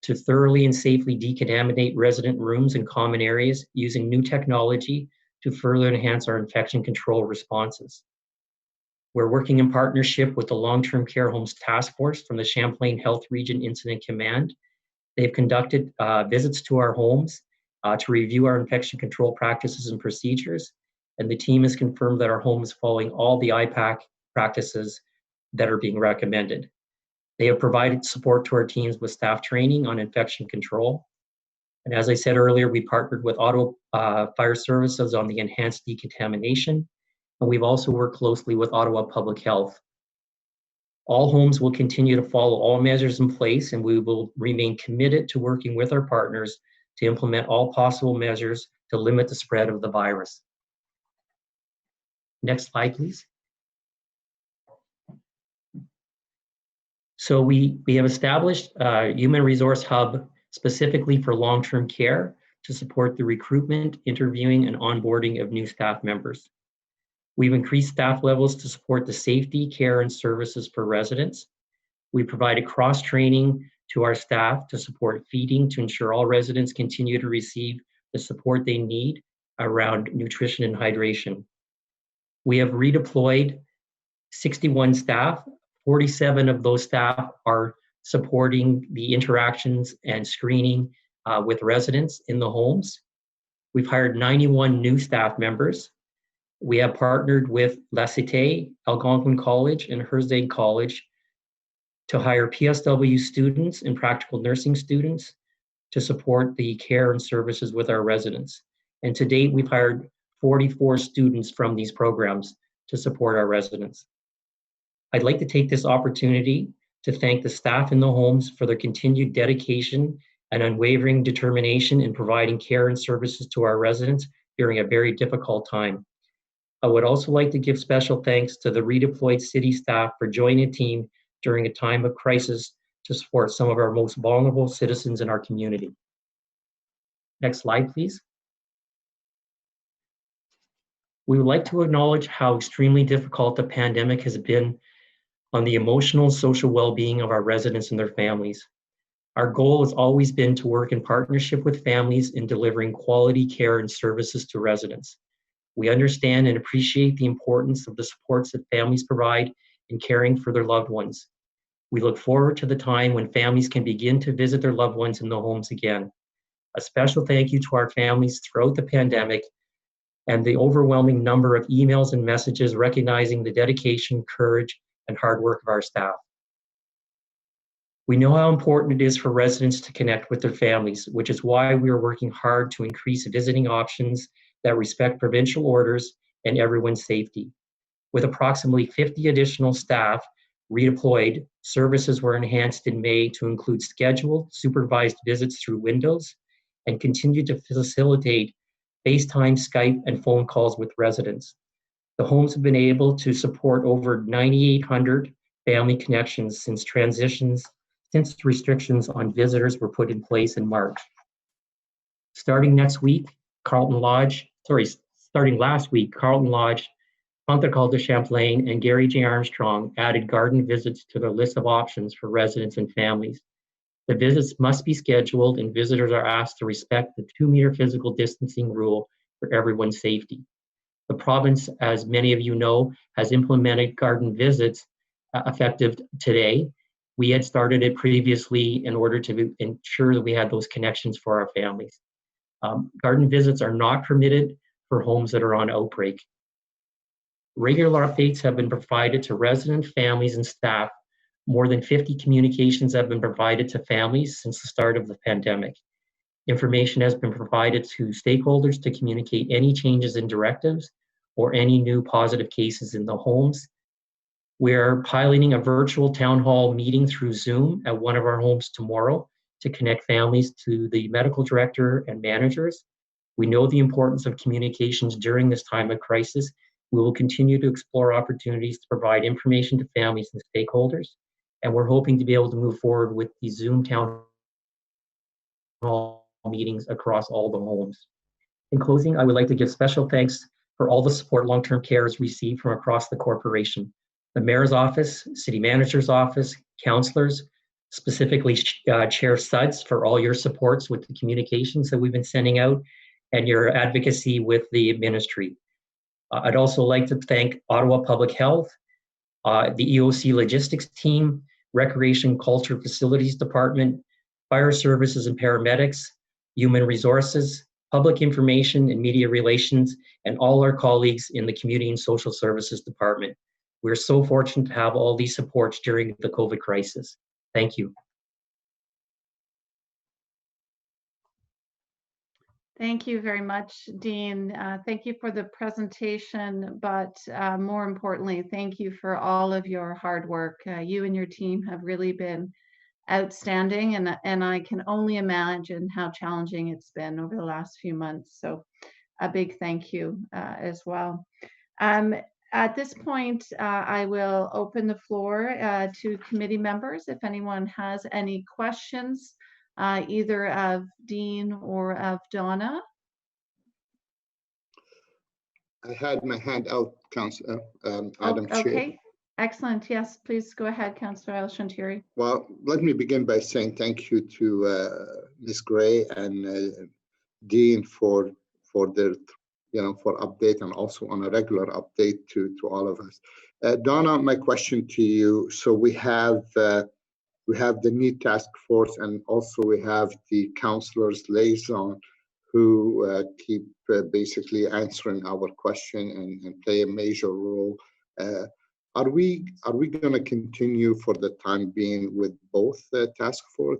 to thoroughly and safely decontaminate resident rooms and common areas using new technology to further enhance our infection control responses. We're working in partnership with the Long-Term Care Homes Task Force from the Champlain Health Region Incident Command. They've conducted visits to our homes to review our infection control practices and procedures, and the team has confirmed that our home is following all the IPAC practices that are being recommended. They have provided support to our teams with staff training on infection control. And as I said earlier, we partnered with Ottawa Fire Services on the enhanced decontamination, and we've also worked closely with Ottawa Public Health. All homes will continue to follow all measures in place, and we will remain committed to working with our partners to implement all possible measures to limit the spread of the virus. Next slide, please. So we have established a human resource hub specifically for long-term care to support the recruitment, interviewing, and onboarding of new staff members. We've increased staff levels to support the safety, care, and services for residents. We provided cross-training to our staff to support feeding to ensure all residents continue to receive the support they need around nutrition and hydration. We have redeployed 61 staff. 47 of those staff are supporting the interactions and screening with residents in the homes. We've hired 91 new staff members. We have partnered with La Cité, Algonquin College, and Herzog College to hire PSW students and practical nursing students to support the care and services with our residents. And to date, we've hired 44 students from these programs to support our residents. I'd like to take this opportunity to thank the staff in the homes for their continued dedication and unwavering determination in providing care and services to our residents during a very difficult time. I would also like to give special thanks to the redeployed city staff for joining a team during a time of crisis to support some of our most vulnerable citizens in our community. Next slide, please. We would like to acknowledge how extremely difficult the pandemic has been on the emotional and social well-being of our residents and their families. Our goal has always been to work in partnership with families in delivering quality care and services to residents. We understand and appreciate the importance of the supports that families provide in caring for their loved ones. We look forward to the time when families can begin to visit their loved ones in the homes again. A special thank you to our families throughout the pandemic and the overwhelming number of emails and messages recognizing the dedication, courage, and hard work of our staff. We know how important it is for residents to connect with their families, which is why we are working hard to increase visiting options that respect provincial orders and everyone's safety. With approximately 50 additional staff redeployed, services were enhanced in May to include scheduled, supervised visits through windows and continue to facilitate FaceTime, Skype, and phone calls with residents. The homes have been able to support over 9,800 family connections since restrictions on visitors were put in place in March. Starting last week, Carlton Lodge, Untitled Champlain, and Gary J. Armstrong added garden visits to their list of options for residents and families. The visits must be scheduled and visitors are asked to respect the 2-meter physical distancing rule for everyone's safety. The province, as many of you know, has implemented garden visits effective today. We had started it previously in order to ensure that we had those connections for our families. Garden visits are not permitted for homes that are on outbreak. Regular updates have been provided to residents, families, and staff. More than 50 communications have been provided to families since the start of the pandemic. Information has been provided to stakeholders to communicate any changes in directives or any new positive cases in the homes. We're piloting a virtual town hall meeting through Zoom at one of our homes tomorrow to connect families to the medical director and managers. We know the importance of communications during this time of crisis. We will continue to explore opportunities to provide information to families and stakeholders, and we're hoping to be able to move forward with the Zoom town hall meetings across all the homes. In closing, I would like to give special thanks for all the support long-term care has received from across the corporation. The Mayor's Office, City Manager's Office, councillors, specifically Chair Suds, for all your supports with the communications that we've been sending out and your advocacy with the ministry. I'd also like to thank Ottawa Public Health, the EOC Logistics Team, Recreation Culture Facilities Department, Fire Services and Paramedics, Human Resources, Public Information and Media Relations, and all our colleagues in the Community and Social Services Department. We're so fortunate to have all these supports during the COVID crisis. Thank you. Thank you very much, Dean. Thank you for the presentation, but more importantly, thank you for all of your hard work. You and your team have really been outstanding, and I can only imagine how challenging it's been over the last few months. So a big thank you as well. At this point, I will open the floor to committee members. If anyone has any questions, either of Dean or of Donna. I had my hand out, Councillor Madam Chair. Okay, excellent. Yes, please go ahead, Councillor El-Shantiri. Well, let me begin by saying thank you to Ms. Gray and Dean for their, for update, and also on a regular update to all of us. Donna, my question to you. So we have the NEED task force, and also we have the councillors liaison who keep basically answering our question and play a major role. Are we going to continue for the time being with both the task force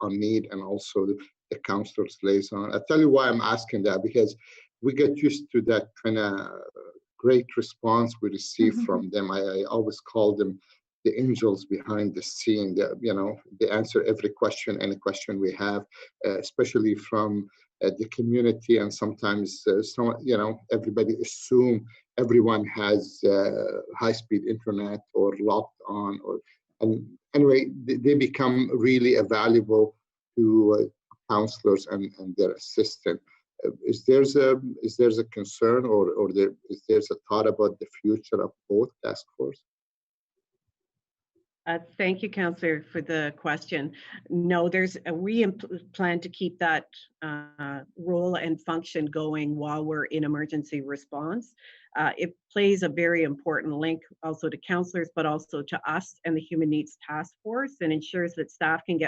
on need and also the counselors liaison? I'll tell you why I'm asking that, because we get used to that kind of great response we receive from them. I always call them the angels behind the scene. They answer every question, any question we have, especially from the community. And sometimes everybody assume everyone has high-speed internet or locked on, and anyway, they become really valuable to counselors and their assistant. Is there a concern or is there a thought about the future of both task force? Thank you, Councillor, for the question. No, we plan to keep that role and function going while we're in emergency response. It plays a very important link also to counselors, but also to us and the Human Needs Task Force, and ensures that staff can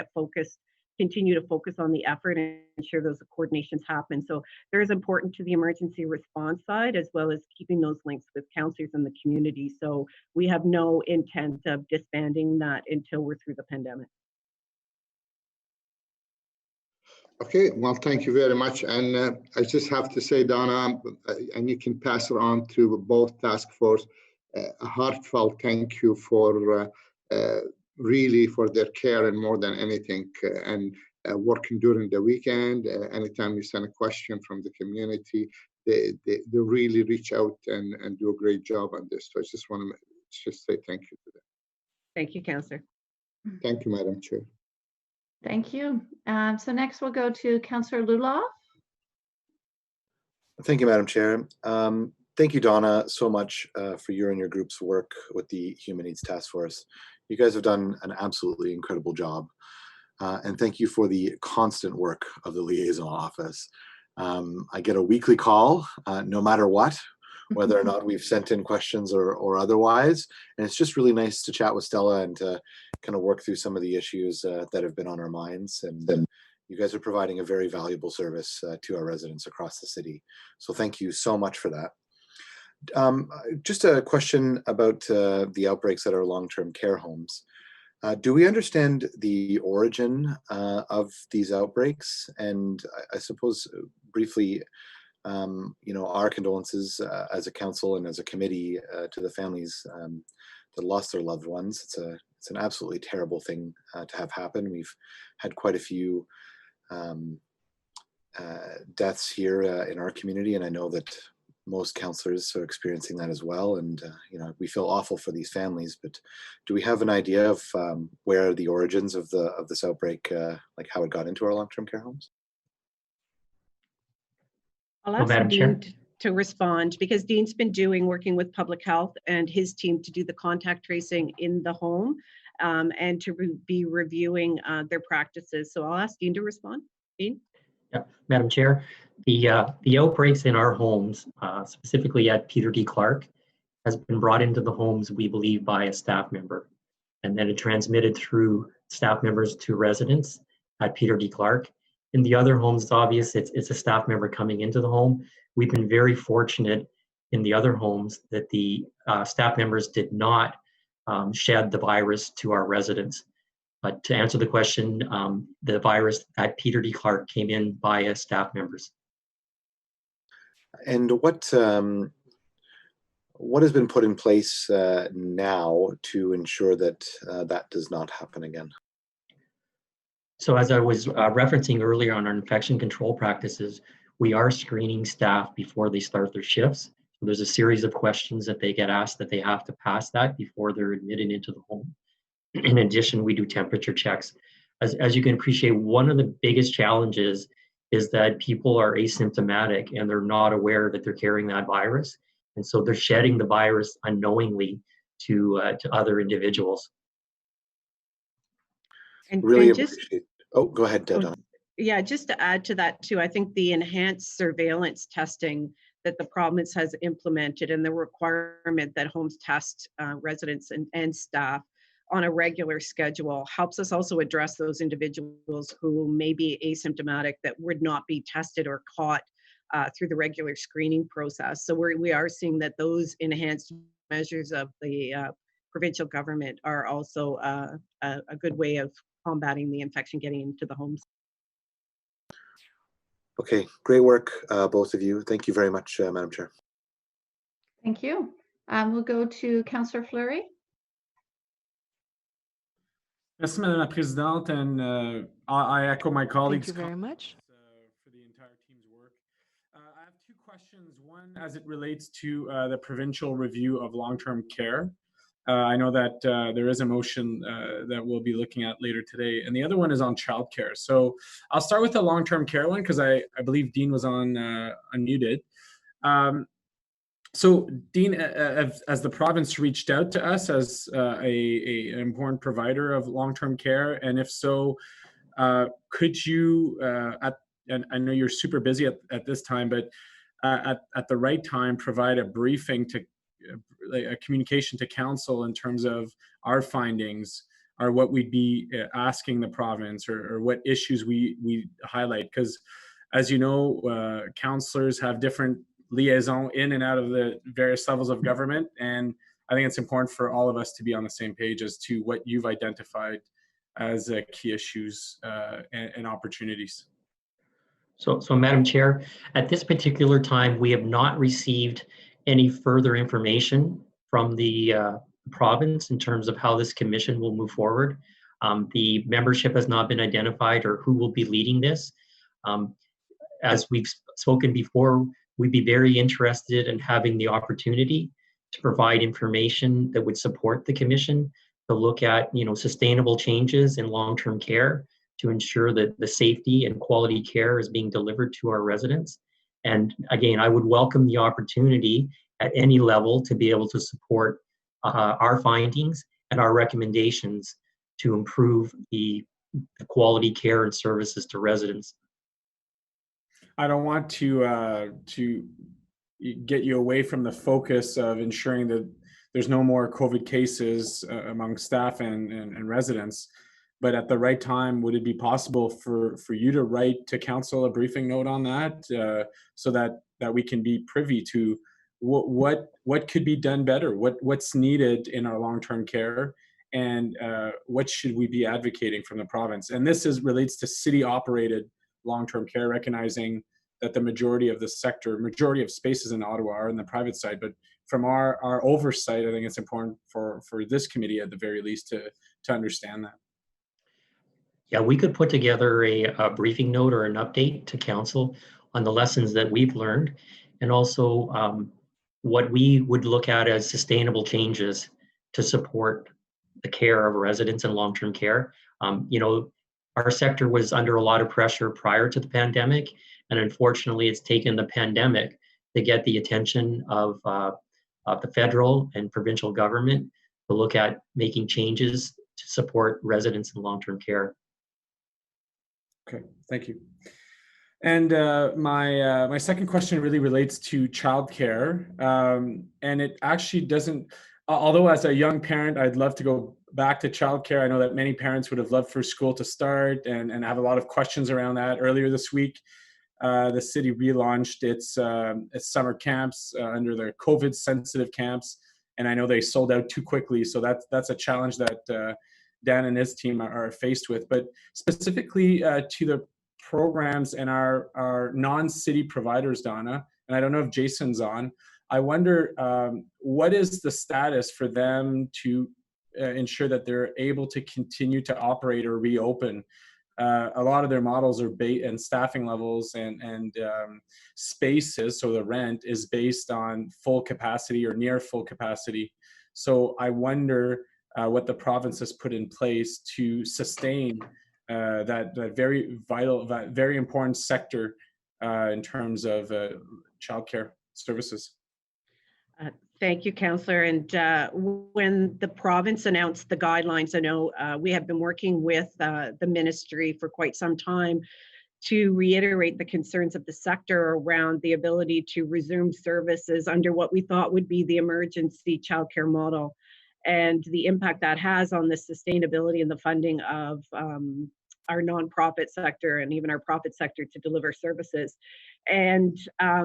continue to focus on the effort and ensure those coordinations happen. So they're as important to the emergency response side as well as keeping those links with counselors in the community. So we have no intent of disbanding that until we're through the pandemic. Okay, well, thank you very much. And I just have to say, Donna, and you can pass it on to both task force, a heartfelt thank you for really for their care and more than anything, and working during the weekend. Anytime you send a question from the community, they really reach out and do a great job on this. So I just want to say thank you to them. Thank you, Councillor. Thank you, Madam Chair. Thank you. So next we'll go to Councillor Luloff. Thank you, Madam Chair. Thank you, Donna, so much for your and your group's work with the Human Needs Task Force. You guys have done an absolutely incredible job. And thank you for the constant work of the liaison office. I get a weekly call, no matter what, whether or not we've sent in questions or otherwise. And it's just really nice to chat with Stella and to kind of work through some of the issues that have been on our minds. And then you guys are providing a very valuable service to our residents across the city. So thank you so much for that. Just a question about the outbreaks at our long-term care homes. Do we understand the origin of these outbreaks? And I suppose briefly, our condolences as a council and as a committee to the families that lost their loved ones. It's an absolutely terrible thing to have happen. We've had quite a few deaths here in our community, and I know that most councillors are experiencing that as well. And we feel awful for these families, but do we have an idea of where the origins of this outbreak, like how it got into our long-term care homes? I'll ask Dean to respond, because Dean's been working with public health and his team to do the contact tracing in the home and to be reviewing their practices. So I'll ask Dean to respond. Dean? Yeah, Madam Chair, the outbreaks in our homes, specifically at Peter D. Clark, has been brought into the homes, we believe, by a staff member. And then it transmitted through staff members to residents at Peter D. Clark. In the other homes, it's obvious it's a staff member coming into the home. We've been very fortunate in the other homes that the staff members did not shed the virus to our residents. But to answer the question, the virus at Peter D. Clark came in via staff members. And what has been put in place now to ensure that that does not happen again? So as I was referencing earlier on our infection control practices, we are screening staff before they start their shifts. So there's a series of questions that they get asked that they have to pass that before they're admitted into the home. In addition, we do temperature checks. As you can appreciate, one of the biggest challenges is that people are asymptomatic and they're not aware that they're carrying that virus. And so they're shedding the virus unknowingly to other individuals. And really just, appreciate. Oh, go ahead, Donna. Yeah, just to add to that too, I think the enhanced surveillance testing that the province has implemented and the requirement that homes test residents and staff on a regular schedule helps us also address those individuals who may be asymptomatic that would not be tested or caught through the regular screening process. So we are seeing that those enhanced measures of the provincial government are also a good way of combating the infection getting into the homes. Okay, great work, both of you. Thank you very much, Madam Chair. Thank you. We'll go to Councillor Fleury. Merci, Madame la Présidente, and I echo my colleagues' Thank you very much. for the entire team's work. I have two questions. One, as it relates to the provincial review of long-term care. I know that there is a motion that we'll be looking at later today, and the other one is on childcare. So I'll start with the long-term care one because I believe Dean was on unmuted. So, Dean, as the province reached out to us as an important provider of long-term care, and if so, could you, and I know you're super busy at this time, but at the right time, provide a briefing to a communication to council in terms of our findings, or what we'd be asking the province, or what issues we highlight, because as you know, councillors have different liaison in and out of the various levels of government, and I think it's important for all of us to be on the same page as to what you've identified as key issues and opportunities. So, Madam Chair, at this particular time, we have not received any further information from the province in terms of how this commission will move forward. The membership has not been identified or who will be leading this. As we've spoken before, we'd be very interested in having the opportunity to provide information that would support the commission to look at, sustainable changes in long-term care to ensure that the safety and quality care is being delivered to our residents. And again, I would welcome the opportunity at any level to be able to support our findings and our recommendations to improve the quality care and services to residents. I don't want to get you away from the focus of ensuring that there's no more COVID cases among staff and residents. But at the right time, would it be possible for you to write to council a briefing note on that, so that we can be privy to what could be done better, what's needed in our long-term care, and what should we be advocating from the province? And this relates to city-operated long-term care, recognizing that the majority of the sector, majority of spaces in Ottawa are in the private side. But from our oversight, I think it's important for this committee at the very least to understand that. Yeah, we could put together a briefing note or an update to council on the lessons that we've learned, and also what we would look at as sustainable changes to support the care of residents in long-term care. Our sector was under a lot of pressure prior to the pandemic, and unfortunately, it's taken the pandemic to get the attention of the federal and provincial government to look at making changes to support residents in long-term care. Okay, thank you. And my second question really relates to childcare, and it actually doesn't. Although as a young parent, I'd love to go back to childcare. I know that many parents would have loved for school to start, and have a lot of questions around that. Earlier this week, the city relaunched its summer camps under the COVID-sensitive camps, and I know they sold out too quickly. So that's a challenge that Dan and his team are faced with. But specifically to the programs and our non-city providers, Donna, and I don't know if Jason's on, I wonder what is the status for them to ensure that they're able to continue to operate or reopen. A lot of their models are and staffing levels and spaces, so the rent is based on full capacity or near full capacity. So I wonder what the province has put in place to sustain that very vital, that very important sector in terms of childcare services. Thank you, Councillor. And when the province announced the guidelines, I know we have been working with the ministry for quite some time to reiterate the concerns of the sector around the ability to resume services under what we thought would be the emergency childcare model, and the impact that has on the sustainability and the funding of our nonprofit sector and even our profit sector to deliver services. And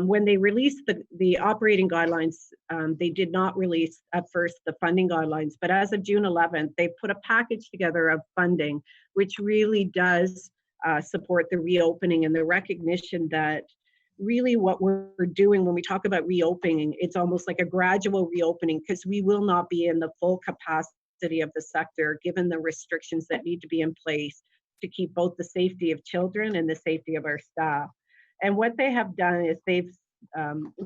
when they released the operating guidelines, they did not release at first the funding guidelines, but as of June 11th, they put a package together of funding, which really does support the reopening and the recognition that really what we're doing when we talk about reopening, it's almost like a gradual reopening, because we will not be in the full capacity of the sector given the restrictions that need to be in place to keep both the safety of children and the safety of our staff. And what they have done is they've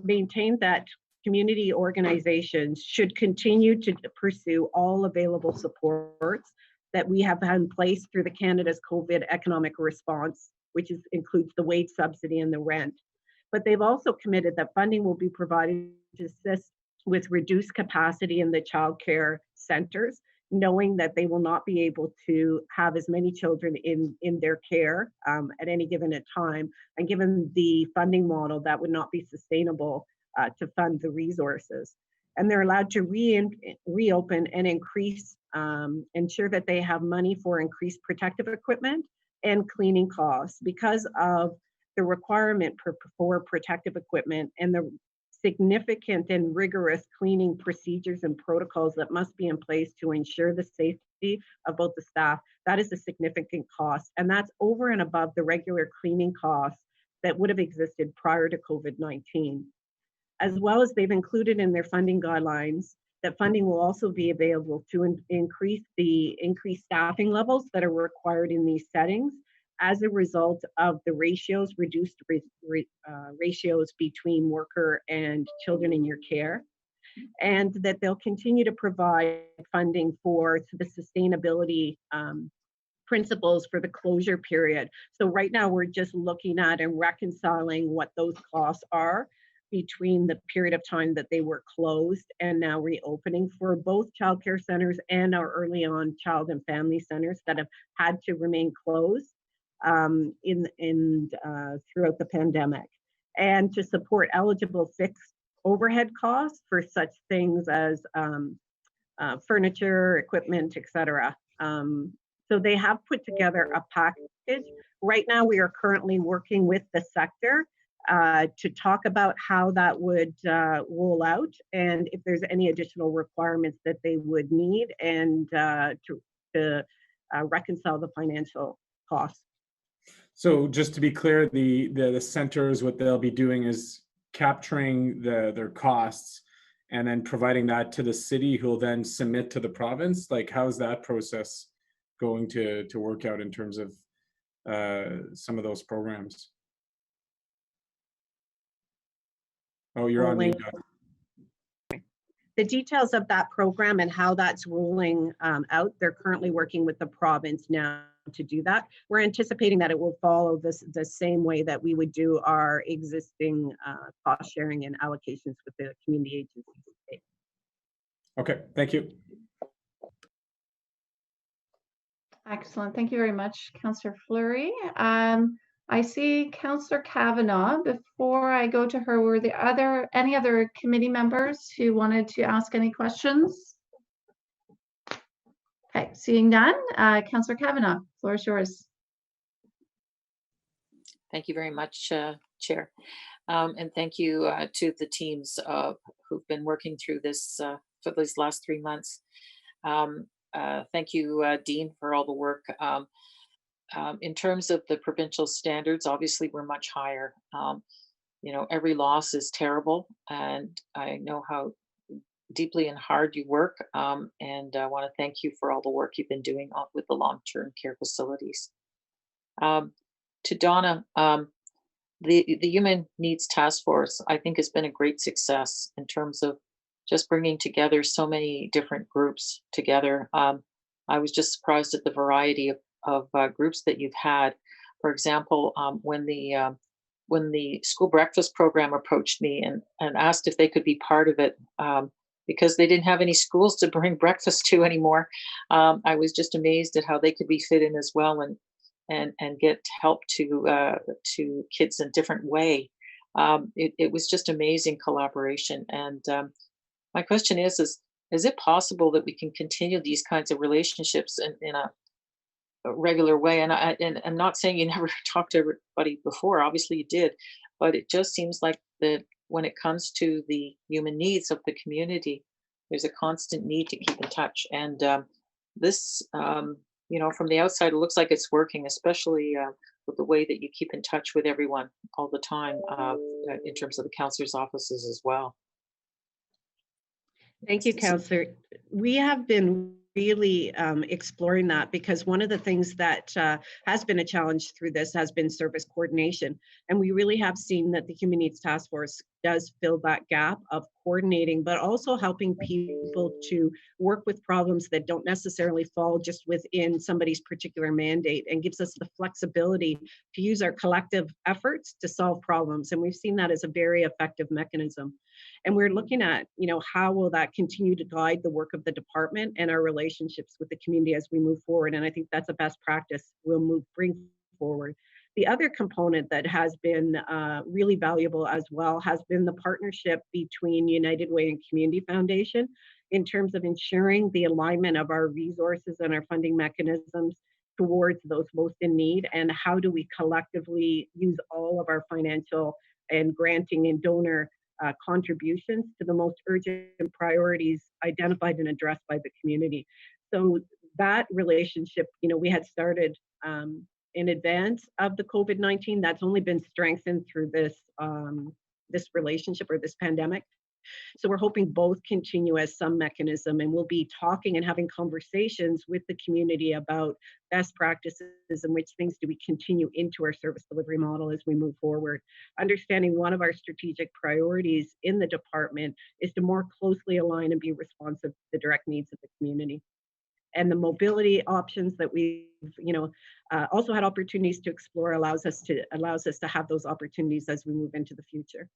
maintained that community organizations should continue to pursue all available supports that we have in place through the Canada's COVID economic response, which includes the wage subsidy and the rent. But they've also committed that funding will be provided to assist with reduced capacity in the childcare centers, knowing that they will not be able to have as many children in their care at any given time. And given the funding model, that would not be sustainable to fund the resources. And they're allowed to reopen and ensure that they have money for increased protective equipment and cleaning costs because of the requirement for protective equipment and the significant and rigorous cleaning procedures and protocols that must be in place to ensure the safety of both the staff. That is a significant cost, and that's over and above the regular cleaning costs that would have existed prior to COVID-19. As well as they've included in their funding guidelines that funding will also be available to increase staffing levels that are required in these settings as a result of the reduced ratios between worker and children in your care, and that they'll continue to provide funding for the sustainability principles for the closure period. So right now we're just looking at and reconciling what those costs are between the period of time that they were closed and now reopening for both childcare centers and our early on child and family centers that have had to remain closed throughout the pandemic, and to support eligible fixed overhead costs for such things as furniture, equipment, etc. So they have put together a package. Right now, we are currently working with the sector to talk about how that would roll out and if there's any additional requirements that they would need, and to reconcile the financial costs. So just to be clear, the centers, what they'll be doing is capturing their costs and then providing that to the city, who will then submit to the province. Like, how's that process going to work out in terms of some of those programs? Oh, you're on mute. The details of that program and how that's rolling out, they're currently working with the province now to do that. We're anticipating that it will follow the same way that we would do our existing cost sharing and allocations with the community agencies. Okay, thank you. Excellent. Thank you very much, Councillor Fleury. I see Councillor Kavanagh. Before I go to her, were there any other committee members who wanted to ask any questions? Okay, seeing none, Councillor Kavanagh, floor is yours. Thank you very much, Chair. And thank you to the teams who've been working through this for these last 3 months. Thank you, Dean, for all the work. In terms of the provincial standards, obviously we're much higher. You know, every loss is terrible, and I know how deeply and hard you work, and I want to thank you for all the work you've been doing with the long-term care facilities. To Donna, the Human Needs Task Force, I think, has been a great success in terms of just bringing together so many different groups together. I was just surprised at the variety of groups that you've had. For example, when the school breakfast program approached me and asked if they could be part of it, because they didn't have any schools to bring breakfast to anymore, I was just amazed at how they could be fit in as well and get help to kids in a different way. It was just amazing collaboration. And my question is it possible that we can continue these kinds of relationships in a regular way? And I'm not saying you never talked to everybody before, obviously you did, but it just seems like that when it comes to the human needs of the community, there's a constant need to keep in touch. And this, from the outside, it looks like it's working, especially with the way that you keep in touch with everyone all the time in terms of the counselor's offices as well. Thank you, Counselor. We have been really exploring that, because one of the things that has been a challenge through this has been service coordination. And we really have seen that the Human Needs Task Force does fill that gap of coordinating, but also helping people to work with problems that don't necessarily fall just within somebody's particular mandate, and gives us the flexibility to use our collective efforts to solve problems. And we've seen that as a very effective mechanism. And we're looking at, how will that continue to guide the work of the department and our relationships with the community as we move forward. And I think that's a best practice we'll bring forward. The other component that has been really valuable as well has been the partnership between United Way and Community Foundation in terms of ensuring the alignment of our resources and our funding mechanisms towards those most in need, and how do we collectively use all of our financial and granting and donor contributions to the most urgent priorities identified and addressed by the community. So that relationship, we had started in advance of the COVID-19. That's only been strengthened through this relationship or this pandemic. So we're hoping both continue as some mechanism, and we'll be talking and having conversations with the community about best practices and which things do we continue into our service delivery model as we move forward. Understanding one of our strategic priorities in the department is to more closely align and be responsive to the direct needs of the community. And the mobility options that we've also had opportunities to explore allows us to have those opportunities as we move into the future.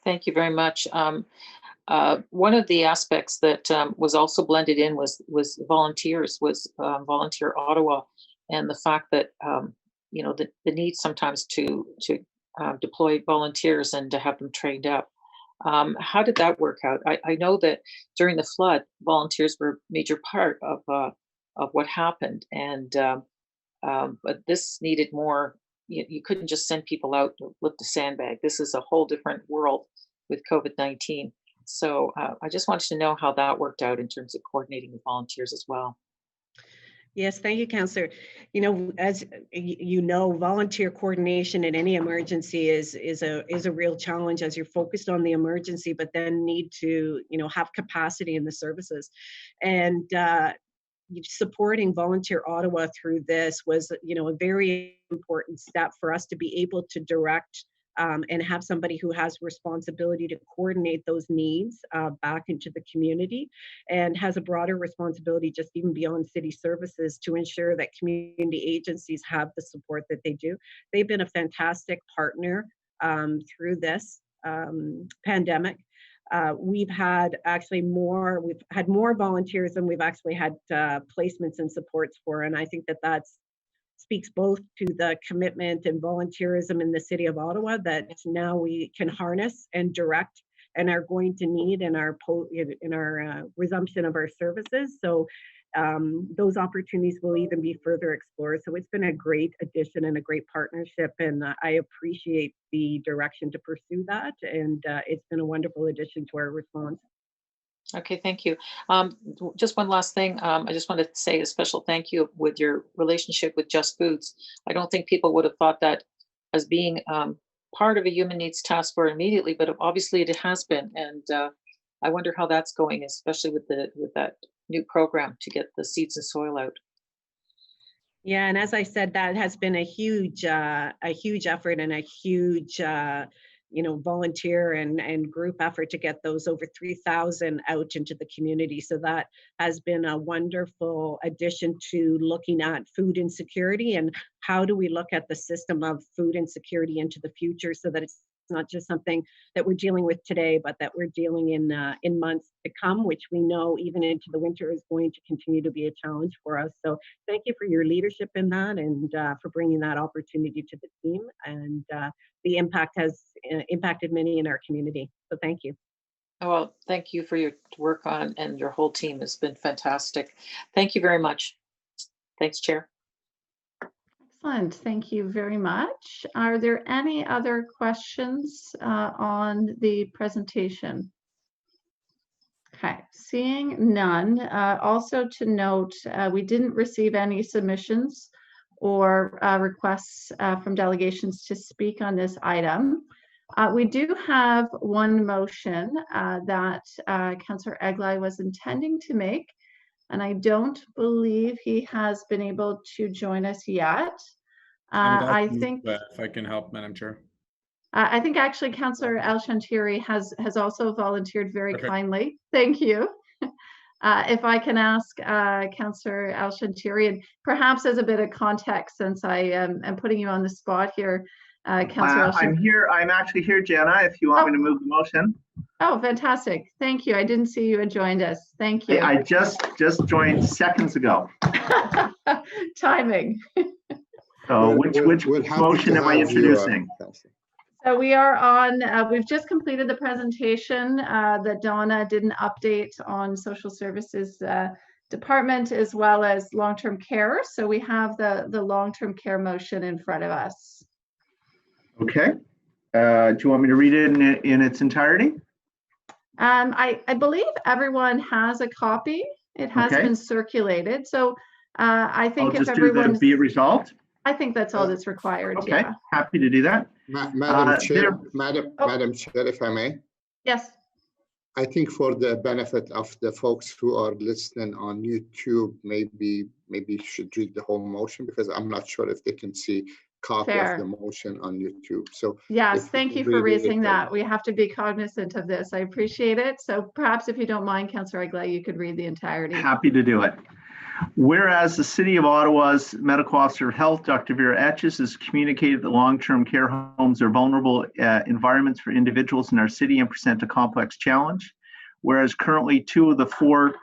Thank you very much. One of the aspects that was also blended in was volunteers, Volunteer Ottawa, and the fact that the need sometimes to deploy volunteers and to have them trained up. How did that work out? I know that during the flood, volunteers were a major part of what happened, and but this needed more. You couldn't just send people out to lift a sandbag. This is a whole different world with COVID-19. So I just wanted to know how that worked out in terms of coordinating with volunteers as well. Yes, thank you, Councillor. As volunteer coordination in any emergency is a real challenge, as you're focused on the emergency, but then need to have capacity in the services. And supporting Volunteer Ottawa through this was a very important step for us to be able to direct and have somebody who has responsibility to coordinate those needs back into the community, and has a broader responsibility just even beyond city services to ensure that community agencies have the support that they do. They've been a fantastic partner through this pandemic. We've had more volunteers than we've actually had placements and supports for, and I think that speaks both to the commitment and volunteerism in the city of Ottawa that now we can harness and direct and are going to need in our resumption of our services. So those opportunities will even be further explored. So it's been a great addition and a great partnership, and I appreciate the direction to pursue that. And it's been a wonderful addition to our response. Okay, thank you. Just one last thing. I just wanted to say a special thank you with your relationship with Just Foods. I don't think people would have thought that as being part of a human needs task force immediately, but obviously it has been. And I wonder how that's going, especially with that new program to get the seeds and soil out. Yeah, and as I said, that has been a huge effort and a huge volunteer and group effort to get those over 3,000 out into the community. So that has been a wonderful addition to looking at food insecurity and how do we look at the system of food insecurity into the future, so that it's not just something that we're dealing with today, but that we're dealing in months to come, which we know even into the winter is going to continue to be a challenge for us. So thank you for your leadership in that, and for bringing that opportunity to the team. And the impact has impacted many in our community. So thank you. Well, thank you for your work on, and your whole team has been fantastic. Thank you very much. Thanks, Chair. Excellent. Thank you very much. Are there any other questions on the presentation? Okay, seeing none. Also to note, we didn't receive any submissions or requests from delegations to speak on this item. We do have one motion that Councillor Eglai was intending to make, and I don't believe he has been able to join us yet. I think if I can help, Madam Chair. I think actually Councillor El-Shantiri has also volunteered very Perfect. kindly. Thank you. If I can ask Councillor El-Shantiri, and perhaps as a bit of context, since I am putting you on the spot here, Councillor I'm here. I'm actually here, Jenna, if you want me to move the motion. Oh, fantastic. Thank you. I didn't see you had joined us. Thank you. I just joined seconds ago. Timing. So which motion am I introducing? So we are on, we've just completed the presentation that Donna did an update on social services department as well as long-term care. So we have the long-term care motion in front of us. Okay. Do you want me to read it in its entirety? I believe everyone has a copy. It has been circulated. So I think I'll if just everyone do the be it resolved. I think that's all that's required. Okay, Yeah. happy to do that. Madam Chair, Madam Chair, if I may. Yes. I think for the benefit of the folks who are listening on YouTube, maybe you should read the whole motion, because I'm not sure if they can see copy of the motion on YouTube. So yes, thank you for raising that. We have to be cognizant of this. I appreciate it. So perhaps if you don't mind, Councillor Eglai, you could read the entirety. Happy to do it. Whereas the City of Ottawa's Medical Officer of Health, Dr. Vera Etches, has communicated that long-term care homes are vulnerable environments for individuals in our city and present a complex challenge. Whereas currently 2 of the 4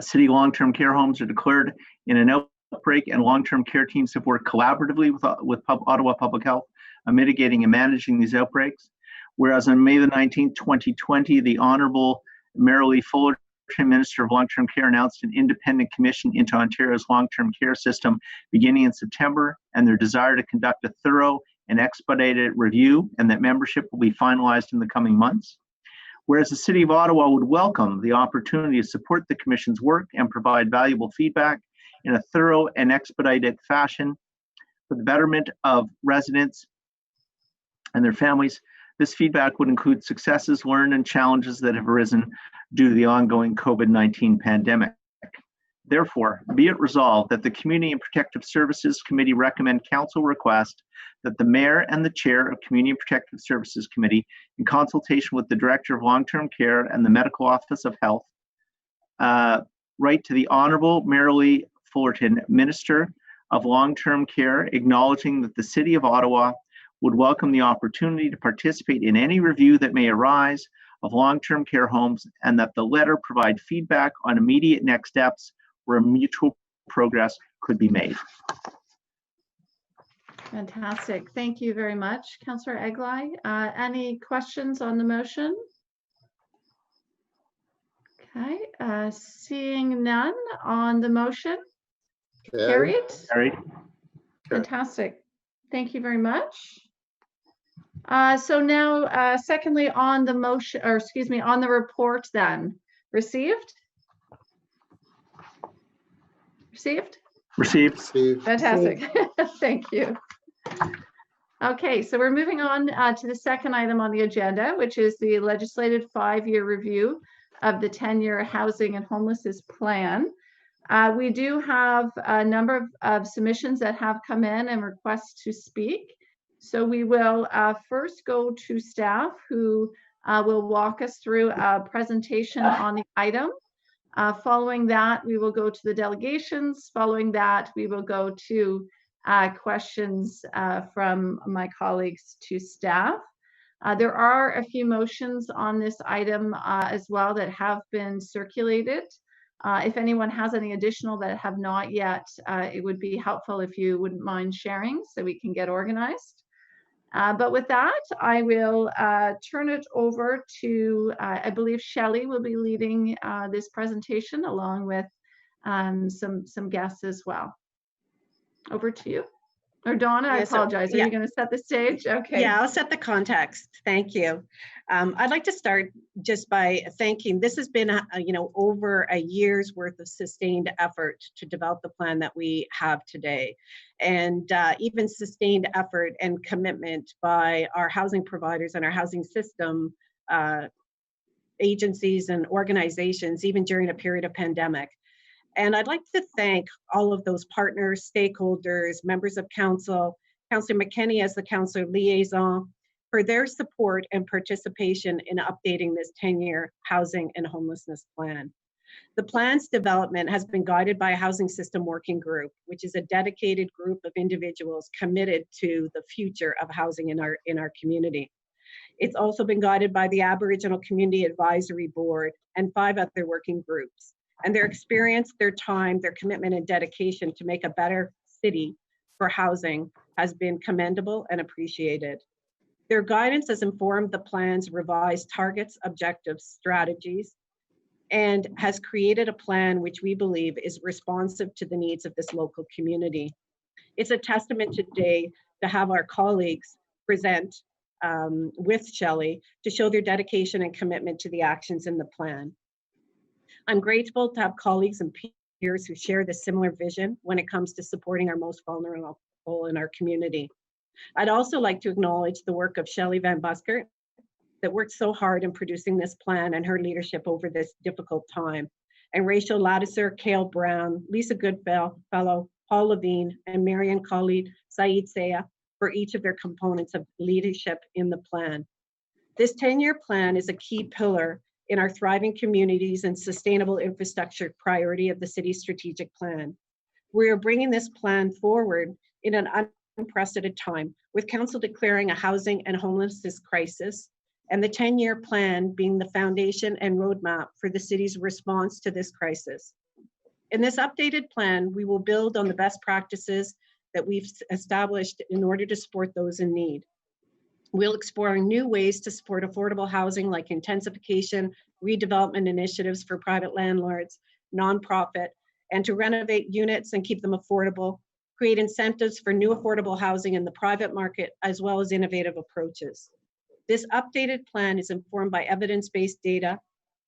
city long-term care homes are declared in an outbreak, and long-term care teams have worked collaboratively with Ottawa Public Health on mitigating and managing these outbreaks. Whereas on May the 19th, 2020, the Honourable Marilee Fullerton, Minister of Long-Term Care, announced an independent commission into Ontario's long-term care system beginning in September, and their desire to conduct a thorough and expedited review, and that membership will be finalized in the coming months. Whereas the City of Ottawa would welcome the opportunity to support the Commission's work and provide valuable feedback in a thorough and expedited fashion for the betterment of residents and their families. This feedback would include successes learned and challenges that have arisen due to the ongoing COVID-19 pandemic. Therefore, be it resolved that the Community and Protective Services Committee recommend Council request that the Mayor and the Chair of Community and Protective Services Committee, in consultation with the Director of Long-Term Care and the Medical Office of Health, write to the Honourable Marilee Fullerton, Minister of Long-Term Care, acknowledging that the City of Ottawa would welcome the opportunity to participate in any review that may arise of long-term care homes, and that the letter provide feedback on immediate next steps where mutual progress could be made. Fantastic. Thank you very much, Councillor Eglai. Any questions on the motion? Okay, seeing none on the motion. Carried. Fantastic. Thank you very much. So now, secondly, on the motion, or excuse me, on the report then, received? Received? Received. Fantastic. Thank you. Okay, so we're moving on to the second item on the agenda, which is the legislated 5-year review of the 10-year housing and homelessness plan. We do have a number of submissions that have come in and requests to speak. So we will first go to staff, who will walk us through a presentation on the item. Following that, we will go to the delegations. Following that, we will go to questions from my colleagues to staff. There are a few motions on this item as well that have been circulated. If anyone has any additional that have not yet, it would be helpful if you wouldn't mind sharing so we can get organized. But with that, I will turn it over to, I believe Shelley will be leading this presentation along with some guests as well. over to you. Or Donna, I Yeah, so- apologize. Are yeah. you going to set the stage? Okay. Yeah, I'll set the context. Thank you. I'd like to start just by thanking, this has been, over a year's worth of sustained effort to develop the plan that we have today. And even sustained effort and commitment by our housing providers and our housing system agencies and organizations, even during a period of pandemic. And I'd like to thank all of those partners, stakeholders, members of council, Councillor McKenney as the council liaison, for their support and participation in updating this 10-year housing and homelessness plan. The plan's development has been guided by a housing system working group, which is a dedicated group of individuals committed to the future of housing in our community. It's also been guided by the Aboriginal Community Advisory Board and 5 other working groups. And their experience, their time, their commitment and dedication to make a better city for housing has been commendable and appreciated. Their guidance has informed the plan's revised targets, objectives, strategies, and has created a plan which we believe is responsive to the needs of this local community. It's a testament today to have our colleagues present with Shelley to show their dedication and commitment to the actions in the plan. I'm grateful to have colleagues and peers who share this similar vision when it comes to supporting our most vulnerable in our community. I'd also like to acknowledge the work of Shelley Van Buskert that worked so hard in producing this plan and her leadership over this difficult time. And Rachel Ladisser, Cale Brown, Lisa Goodfellow, Paul Levine, and Marian Khalid Saeed Saya for each of their components of leadership in the plan. This 10-year plan is a key pillar in our thriving communities and sustainable infrastructure priority of the city's strategic plan. We are bringing this plan forward in an unprecedented time, with council declaring a housing and homelessness crisis, and the 10-year plan being the foundation and roadmap for the city's response to this crisis. In this updated plan, we will build on the best practices that we've established in order to support those in need. We'll explore new ways to support affordable housing like intensification, redevelopment initiatives for private landlords, nonprofit, and to renovate units and keep them affordable, create incentives for new affordable housing in the private market, as well as innovative approaches. This updated plan is informed by evidence-based data.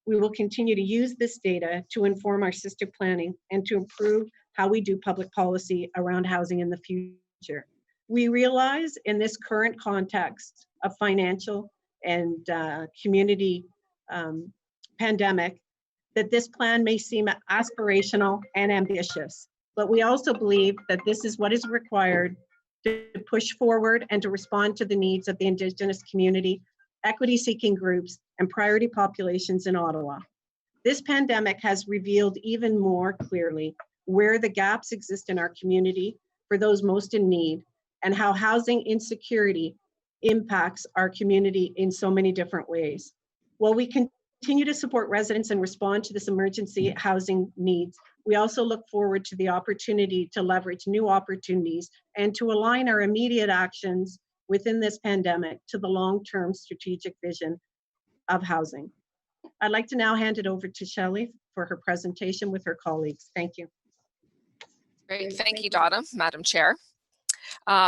We will continue to use this data to inform our sister planning and to improve how we do public policy around housing in the future. We realize in this current context of financial and community pandemic that this plan may seem aspirational and ambitious, but we also believe that this is what is required to push forward and to respond to the needs of the Indigenous community, equity-seeking groups, and priority populations in Ottawa. This pandemic has revealed even more clearly where the gaps exist in our community for those most in need, and how housing insecurity impacts our community in so many different ways. While we continue to support residents and respond to this emergency housing needs, we also look forward to the opportunity to leverage new opportunities and to align our immediate actions within this pandemic to the long-term strategic vision of housing. I'd like to now hand it over to Shelley for her presentation with her colleagues. Thank you. Great, thank you, Donna, Madam Chair.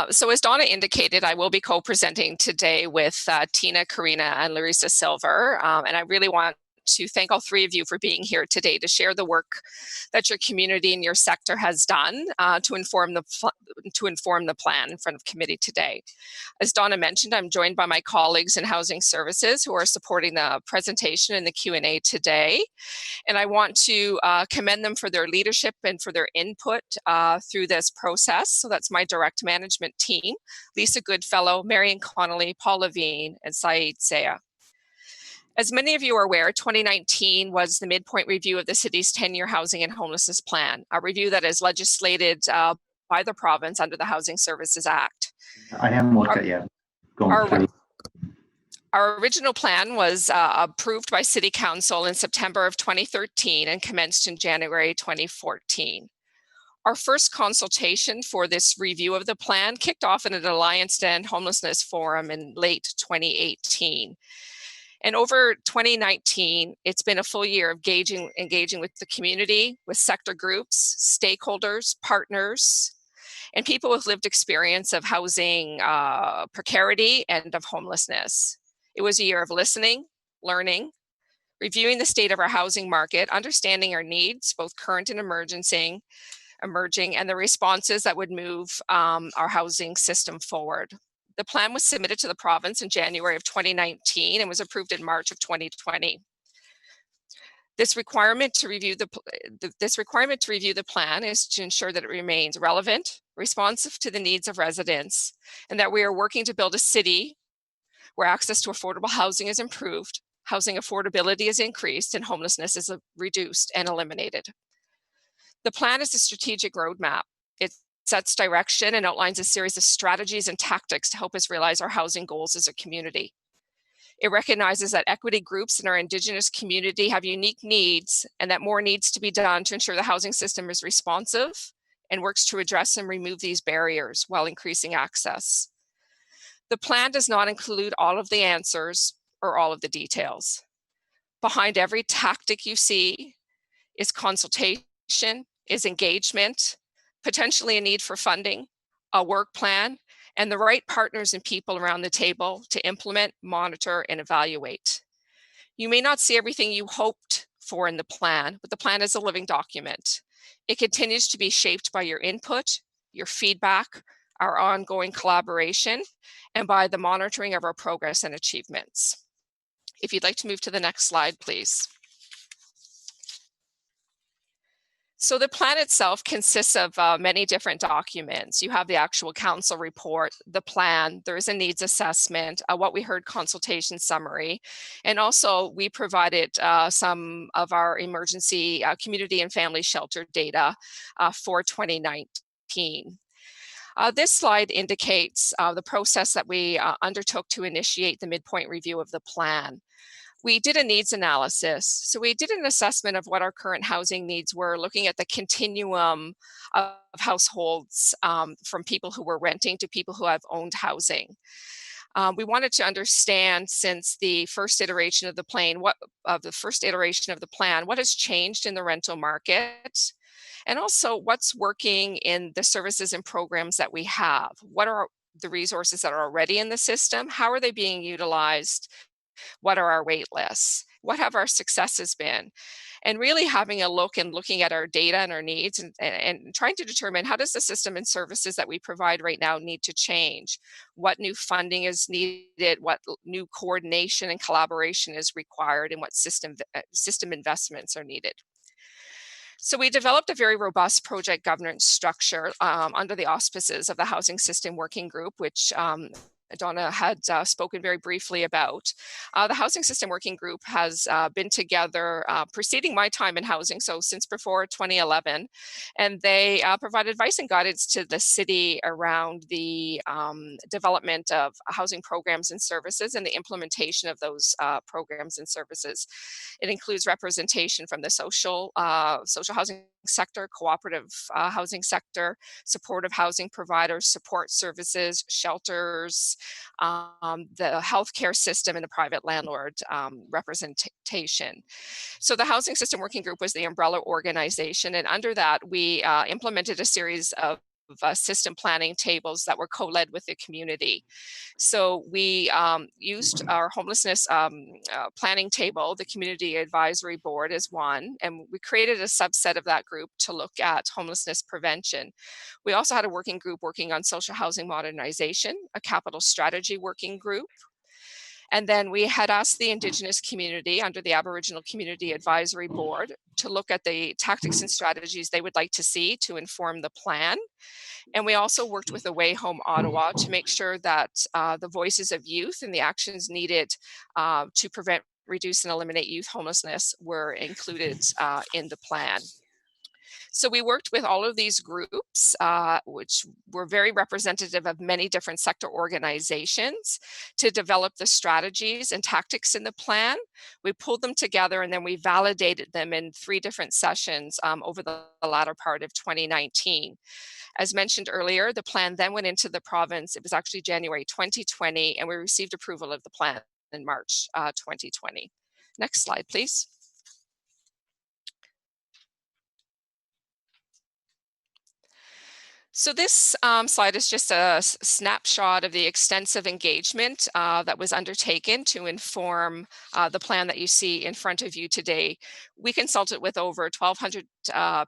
So as Donna indicated, I will be co-presenting today with Tina, Karina, and Larissa Silver. And I really want to thank all 3 of you for being here today to share the work that your community and your sector has done to inform the plan in front of committee today. As Donna mentioned, I'm joined by my colleagues in Housing Services who are supporting the presentation and the Q&A today. And I want to commend them for their leadership and for their input through this process. So that's my direct management team, Lisa Goodfellow, Marian Connolly, Paul Levine, and Saeed Saya. As many of you are aware, 2019 was the midpoint review of the city's 10-year housing and homelessness plan, a review that is legislated by the province under the Housing Services Act. I haven't looked at yet. Go on, please. Our original plan was approved by City Council in September of 2013 and commenced in January 2014. Our first consultation for this review of the plan kicked off in an Alliance to End Homelessness Forum in late 2018. And over 2019, it's been a full year of engaging with the community, with sector groups, stakeholders, partners, and people with lived experience of housing precarity and of homelessness. It was a year of listening, learning, reviewing the state of our housing market, understanding our needs, both current and emerging, and the responses that would move our housing system forward. The plan was submitted to the province in January of 2019 and was approved in March of 2020. This requirement to review the plan is to ensure that it remains relevant, responsive to the needs of residents, and that we are working to build a city where access to affordable housing is improved, housing affordability is increased, and homelessness is reduced and eliminated. The plan is a strategic roadmap. It sets direction and outlines a series of strategies and tactics to help us realize our housing goals as a community. It recognizes that equity groups in our Indigenous community have unique needs and that more needs to be done to ensure the housing system is responsive and works to address and remove these barriers while increasing access. The plan does not include all of the answers or all of the details. Behind every tactic you see is consultation, is engagement, potentially a need for funding, a work plan, and the right partners and people around the table to implement, monitor, and evaluate. You may not see everything you hoped for in the plan, but the plan is a living document. It continues to be shaped by your input, your feedback, our ongoing collaboration, and by the monitoring of our progress and achievements. If you'd like to move to the next slide, please. So the plan itself consists of many different documents. You have the actual council report, the plan, there is a needs assessment, what we heard consultation summary, and also we provided some of our emergency community and family shelter data for 2019. This slide indicates the process that we undertook to initiate the midpoint review of the plan. We did a needs analysis. So we did an assessment of what our current housing needs were, looking at the continuum of households from people who were renting to people who have owned housing. We wanted to understand, since the first iteration of the plan, what has changed in the rental market, and also what's working in the services and programs that we have. What are the resources that are already in the system? How are they being utilized? What are our wait lists? What have our successes been? And really having a look and looking at our data and our needs and trying to determine, how does the system and services that we provide right now need to change? What new funding is needed? What new coordination and collaboration is required? And what system investments are needed? So we developed a very robust project governance structure under the auspices of the Housing System Working Group, which Donna had spoken very briefly about. The Housing System Working Group has been together preceding my time in housing, so since before 2011, and they provide advice and guidance to the city around the development of housing programs and services and the implementation of those programs and services. It includes representation from the social housing sector, cooperative housing sector, supportive housing providers, support services, shelters, the healthcare system, and the private landlord representation. So the Housing System Working Group was the umbrella organization, and under that we implemented a series of system planning tables that were co-led with the community. So we used our homelessness planning table, the Community Advisory Board as one, and we created a subset of that group to look at homelessness prevention. We also had a working group working on social housing modernization, a capital strategy working group. And then we had asked the Indigenous community under the Aboriginal Community Advisory Board to look at the tactics and strategies they would like to see to inform the plan. And we also worked with Away Home Ottawa to make sure that the voices of youth and the actions needed to prevent, reduce, and eliminate youth homelessness were included in the plan. So we worked with all of these groups, which were very representative of many different sector organizations, to develop the strategies and tactics in the plan. We pulled them together and then we validated them in 3 different sessions over the latter part of 2019. As mentioned earlier, the plan then went into the province. It was actually January 2020, and we received approval of the plan in March 2020. Next slide, please. So this slide is just a snapshot of the extensive engagement that was undertaken to inform the plan that you see in front of you today. We consulted with over 1,200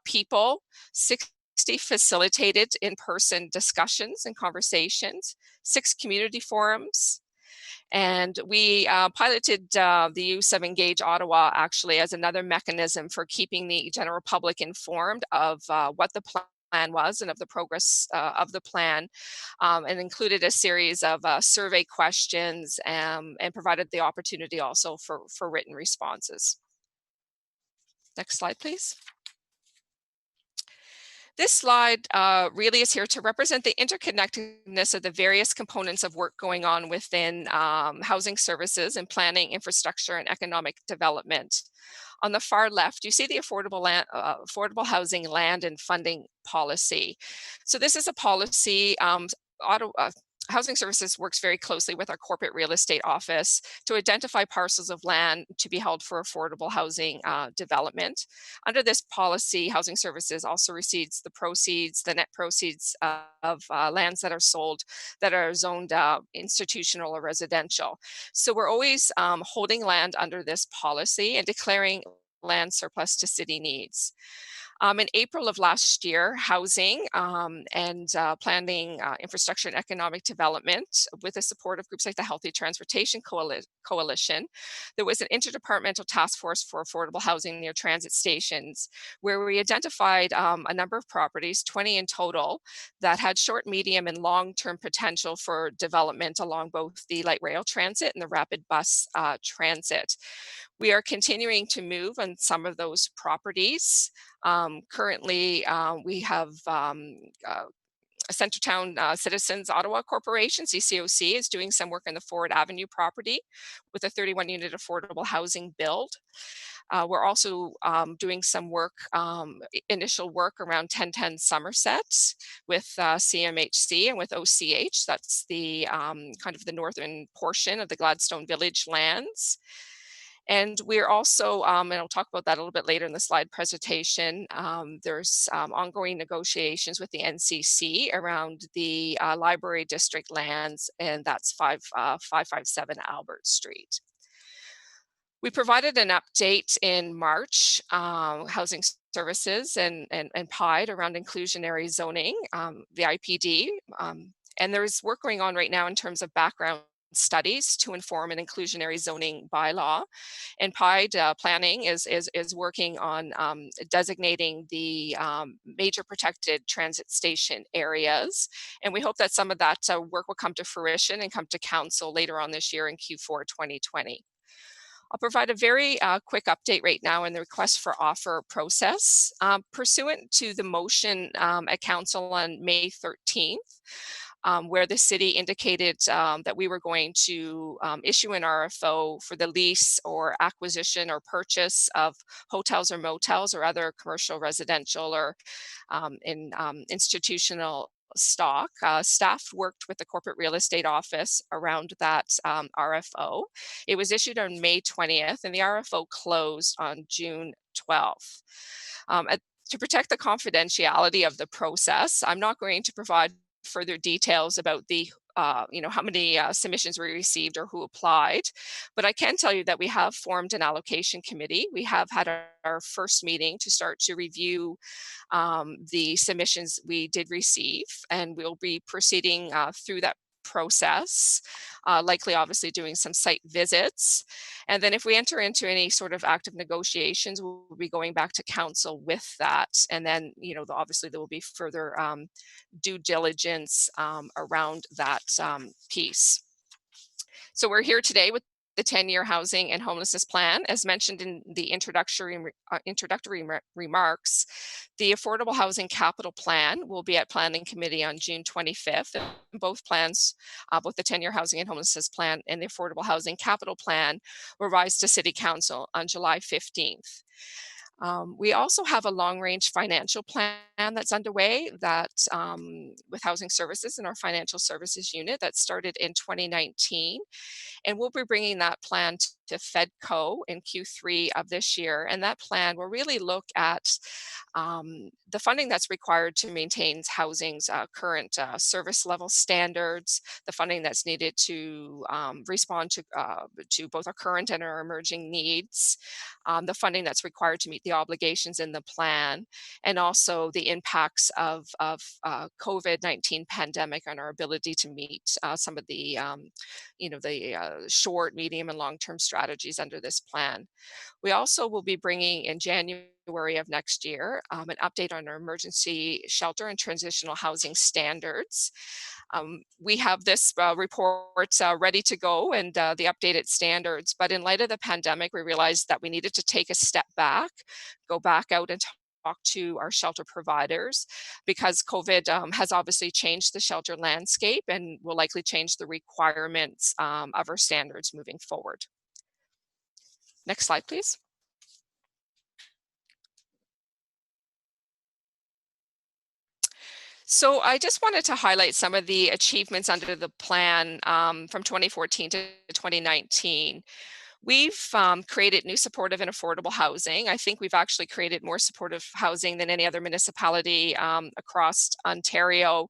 people, 60 facilitated in-person discussions and conversations, 6 community forums, and we piloted the use of Engage Ottawa actually as another mechanism for keeping the general public informed of what the plan was and of the progress of the plan, and included a series of survey questions and provided the opportunity also for written responses. Next slide, please. This slide really is here to represent the interconnectedness of the various components of work going on within housing services and planning, infrastructure, and economic development. On the far left, you see the affordable housing land and funding policy. So this is a policy, Housing Services works very closely with our corporate real estate office to identify parcels of land to be held for affordable housing development. Under this policy, Housing Services also receives the net proceeds of lands that are sold that are zoned institutional or residential. So we're always holding land under this policy and declaring land surplus to city needs. In April of last year, Housing and Planning, Infrastructure and Economic Development, with the support of groups like the Healthy Transportation Coalition, there was an interdepartmental task force for affordable housing near transit stations, where we identified a number of properties, 20 in total, that had short, medium, and long-term potential for development along both the light rail transit and the rapid bus transit. We are continuing to move on some of those properties. Currently, we have Centertown Citizens Ottawa Corporation, CCOC, is doing some work on the Forward Avenue property with a 31-unit affordable housing build. We're also doing some work, initial work around 1010 Somerset with CMHC and with OCH. That's the kind of the northern portion of the Gladstone Village lands. And we're also, and I'll talk about that a little bit later in the slide presentation, there's ongoing negotiations with the NCC around the Library District lands, and that's 557 Albert Street. We provided an update in March, Housing Services and PIDE around inclusionary zoning, the IPD, and there's work going on right now in terms of background studies to inform an inclusionary zoning bylaw. And PIDE planning is working on designating the major protected transit station areas. And we hope that some of that work will come to fruition and come to council later on this year in Q4 2020. I'll provide a very quick update right now in the request for offer process. Pursuant to the motion at council on May 13th, where the city indicated that we were going to issue an RFO for the lease or acquisition or purchase of hotels or motels or other commercial, residential, or institutional stock. Staff worked with the corporate real estate office around that RFO. It was issued on May 20th and the RFO closed on June 12th. To protect the confidentiality of the process, I'm not going to provide further details about the how many submissions we received or who applied, but I can tell you that we have formed an allocation committee. We have had our first meeting to start to review the submissions we did receive, and we'll be proceeding through that process, likely obviously doing some site visits. And then if we enter into any sort of active negotiations, we'll be going back to council with that. And then, obviously there will be further due diligence around that piece. So we're here today with the 10-year housing and homelessness plan. As mentioned in the introductory remarks, the Affordable Housing Capital Plan will be at Planning Committee on June 25th. And both plans, both the 10-year housing and homelessness plan and the Affordable Housing Capital Plan, were revised to City Council on July 15th. We also have a long-range financial plan that's underway that with housing services in our financial services unit that started in 2019. And we'll be bringing that plan to FedCo in Q3 of this year. And that plan will really look at the funding that's required to maintain housing's current service level standards, the funding that's needed to respond to both our current and our emerging needs, the funding that's required to meet the obligations in the plan, and also the impacts of COVID-19 pandemic on our ability to meet some of the short, medium, and long-term strategies under this plan. We also will be bringing in January of next year an update on our emergency shelter and transitional housing standards. We have this report ready to go and the updated standards, but in light of the pandemic, we realized that we needed to take a step back, go back out and talk to our shelter providers, because COVID has obviously changed the shelter landscape and will likely change the requirements of our standards moving forward. Next slide, please. So I just wanted to highlight some of the achievements under the plan from 2014 to 2019. We've created new supportive and affordable housing. I think we've actually created more supportive housing than any other municipality across Ontario.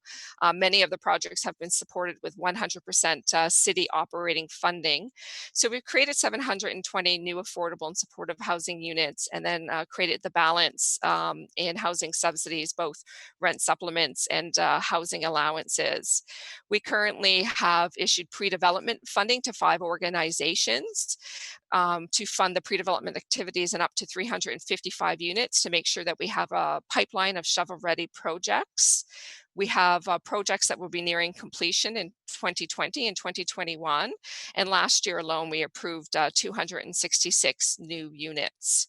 Many of the projects have been supported with 100% city operating funding. So we've created 720 new affordable and supportive housing units, and then created the balance in housing subsidies, both rent supplements and housing allowances. We currently have issued pre-development funding to 5 organizations to fund the pre-development activities and up to 355 units to make sure that we have a pipeline of shovel-ready projects. We have projects that will be nearing completion in 2020 and 2021. And last year alone, we approved 266 new units.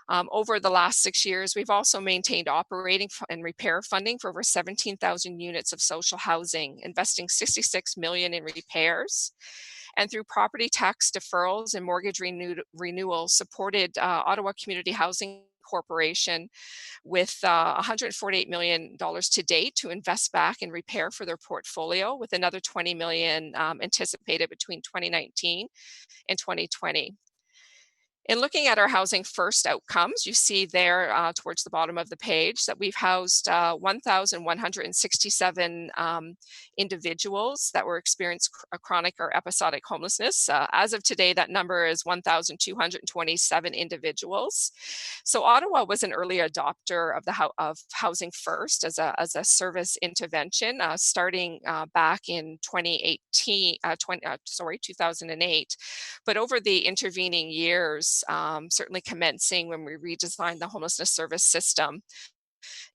Over the last 6 years, we've also maintained operating and repair funding for over 17,000 units of social housing, investing $66 million in repairs. And through property tax deferrals and mortgage renewals, supported Ottawa Community Housing Corporation with $148 million to date to invest back and repair for their portfolio, with another $20 million anticipated between 2019 and 2020. In looking at our Housing First outcomes, you see there towards the bottom of the page that we've housed 1,167 individuals that were experiencing chronic or episodic homelessness. As of today, that number is 1,227 individuals. So Ottawa was an early adopter of Housing First as a service intervention, starting back in 2008. But over the intervening years, certainly commencing when we redesigned the homelessness service system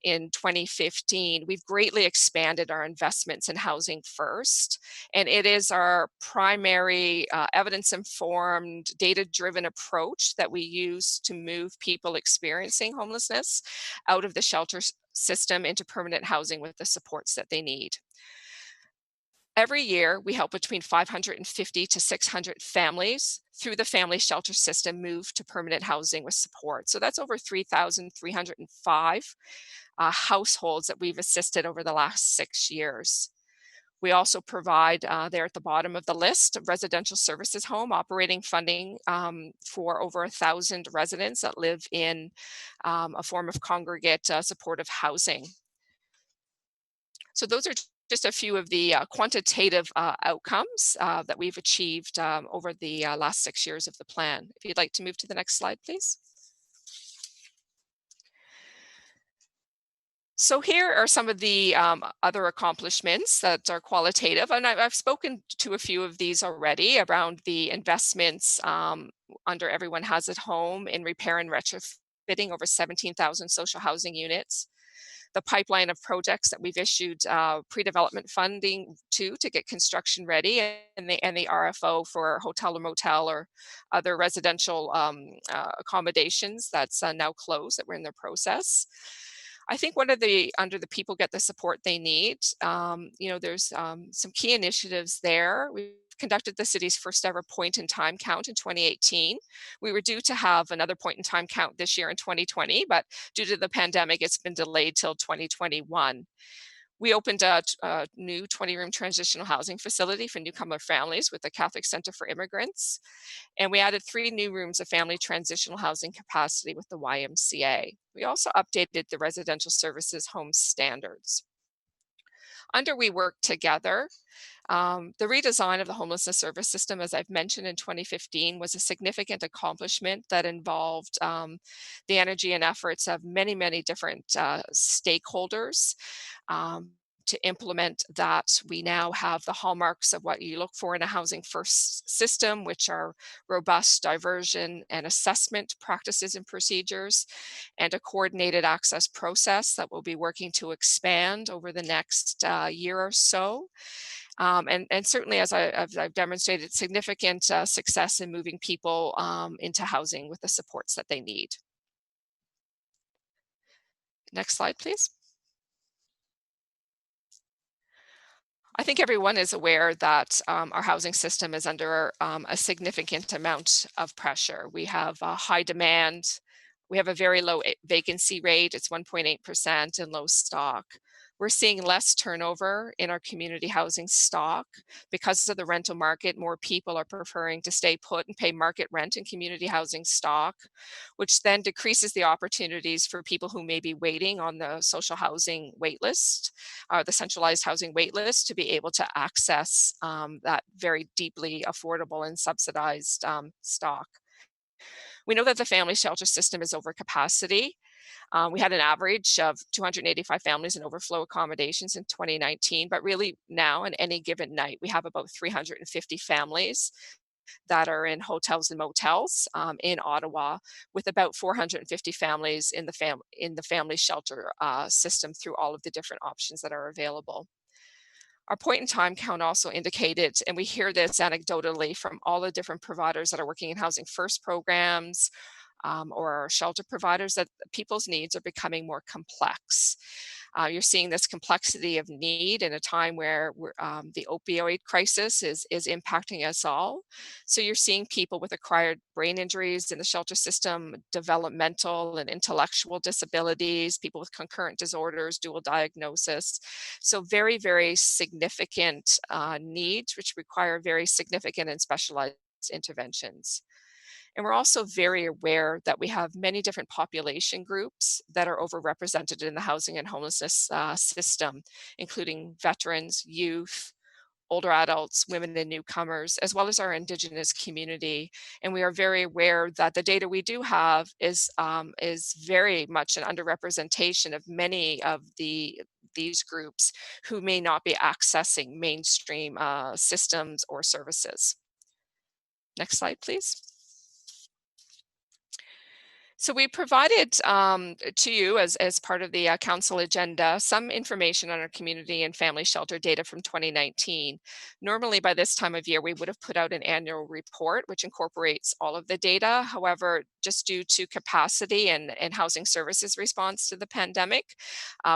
in 2015, we've greatly expanded our investments in Housing First. And it is our primary evidence-informed, data-driven approach that we use to move people experiencing homelessness out of the shelter system into permanent housing with the supports that they need. Every year, we help between 550 to 600 families through the family shelter system move to permanent housing with support. So that's over 3,305 households that we've assisted over the last 6 years. We also provide, there at the bottom of the list, residential services home operating funding for over 1,000 residents that live in a form of congregate supportive housing. So those are just a few of the quantitative outcomes that we've achieved over the last 6 years of the plan. If you'd like to move to the next slide, please. So here are some of the other accomplishments that are qualitative, and I've spoken to a few of these already around the investments under Everyone Has a Home in repair and retrofitting over 17,000 social housing units. The pipeline of projects that we've issued pre-development funding to get construction ready, and the RFO for hotel or motel or other residential accommodations that's now closed, that we're in the process. I think under the people get the support they need. There's some key initiatives there. We've conducted the city's first ever point-in-time count in 2018. We were due to have another point-in-time count this year in 2020, but due to the pandemic, it's been delayed till 2021. We opened a new 20-room transitional housing facility for newcomer families with the Catholic Center for Immigrants. And we added 3 new rooms of family transitional housing capacity with the YMCA. We also updated the residential services home standards. Under We Work Together, the redesign of the homelessness service system, as I've mentioned in 2015, was a significant accomplishment that involved the energy and efforts of many, many different stakeholders. To implement that, we now have the hallmarks of what you look for in a housing first system, which are robust diversion and assessment practices and procedures, and a coordinated access process that we'll be working to expand over the next year or so. And certainly, as I've demonstrated, significant success in moving people into housing with the supports that they need. Next slide, please. I think everyone is aware that our housing system is under a significant amount of pressure. We have a high demand. We have a very low vacancy rate. It's 1.8% and low stock. We're seeing less turnover in our community housing stock. Because of the rental market, more people are preferring to stay put and pay market rent in community housing stock, which then decreases the opportunities for people who may be waiting on the social housing waitlist, the centralized housing waitlist, to be able to access that very deeply affordable and subsidized stock. We know that the family shelter system is over capacity. We had an average of 285 families in overflow accommodations in 2019, but really now, in any given night, we have about 350 families that are in hotels and motels in Ottawa, with about 450 families in the family shelter system through all of the different options that are available. Our point-in-time count also indicated, and we hear this anecdotally from all the different providers that are working in housing first programs, or shelter providers, that people's needs are becoming more complex. You're seeing this complexity of need in a time where the opioid crisis is impacting us all. So you're seeing people with acquired brain injuries in the shelter system, developmental and intellectual disabilities, people with concurrent disorders, dual diagnosis. So very, very significant needs, which require very significant and specialized interventions. And we're also very aware that we have many different population groups that are overrepresented in the housing and homelessness system, including veterans, youth, older adults, women and newcomers, as well as our Indigenous community. And we are very aware that the data we do have is very much an underrepresentation of many of these groups who may not be accessing mainstream systems or services. Next slide, please. So we provided to you as part of the council agenda some information on our community and family shelter data from 2019. Normally by this time of year, we would have put out an annual report which incorporates all of the data. However, just due to capacity and housing services response to the pandemic,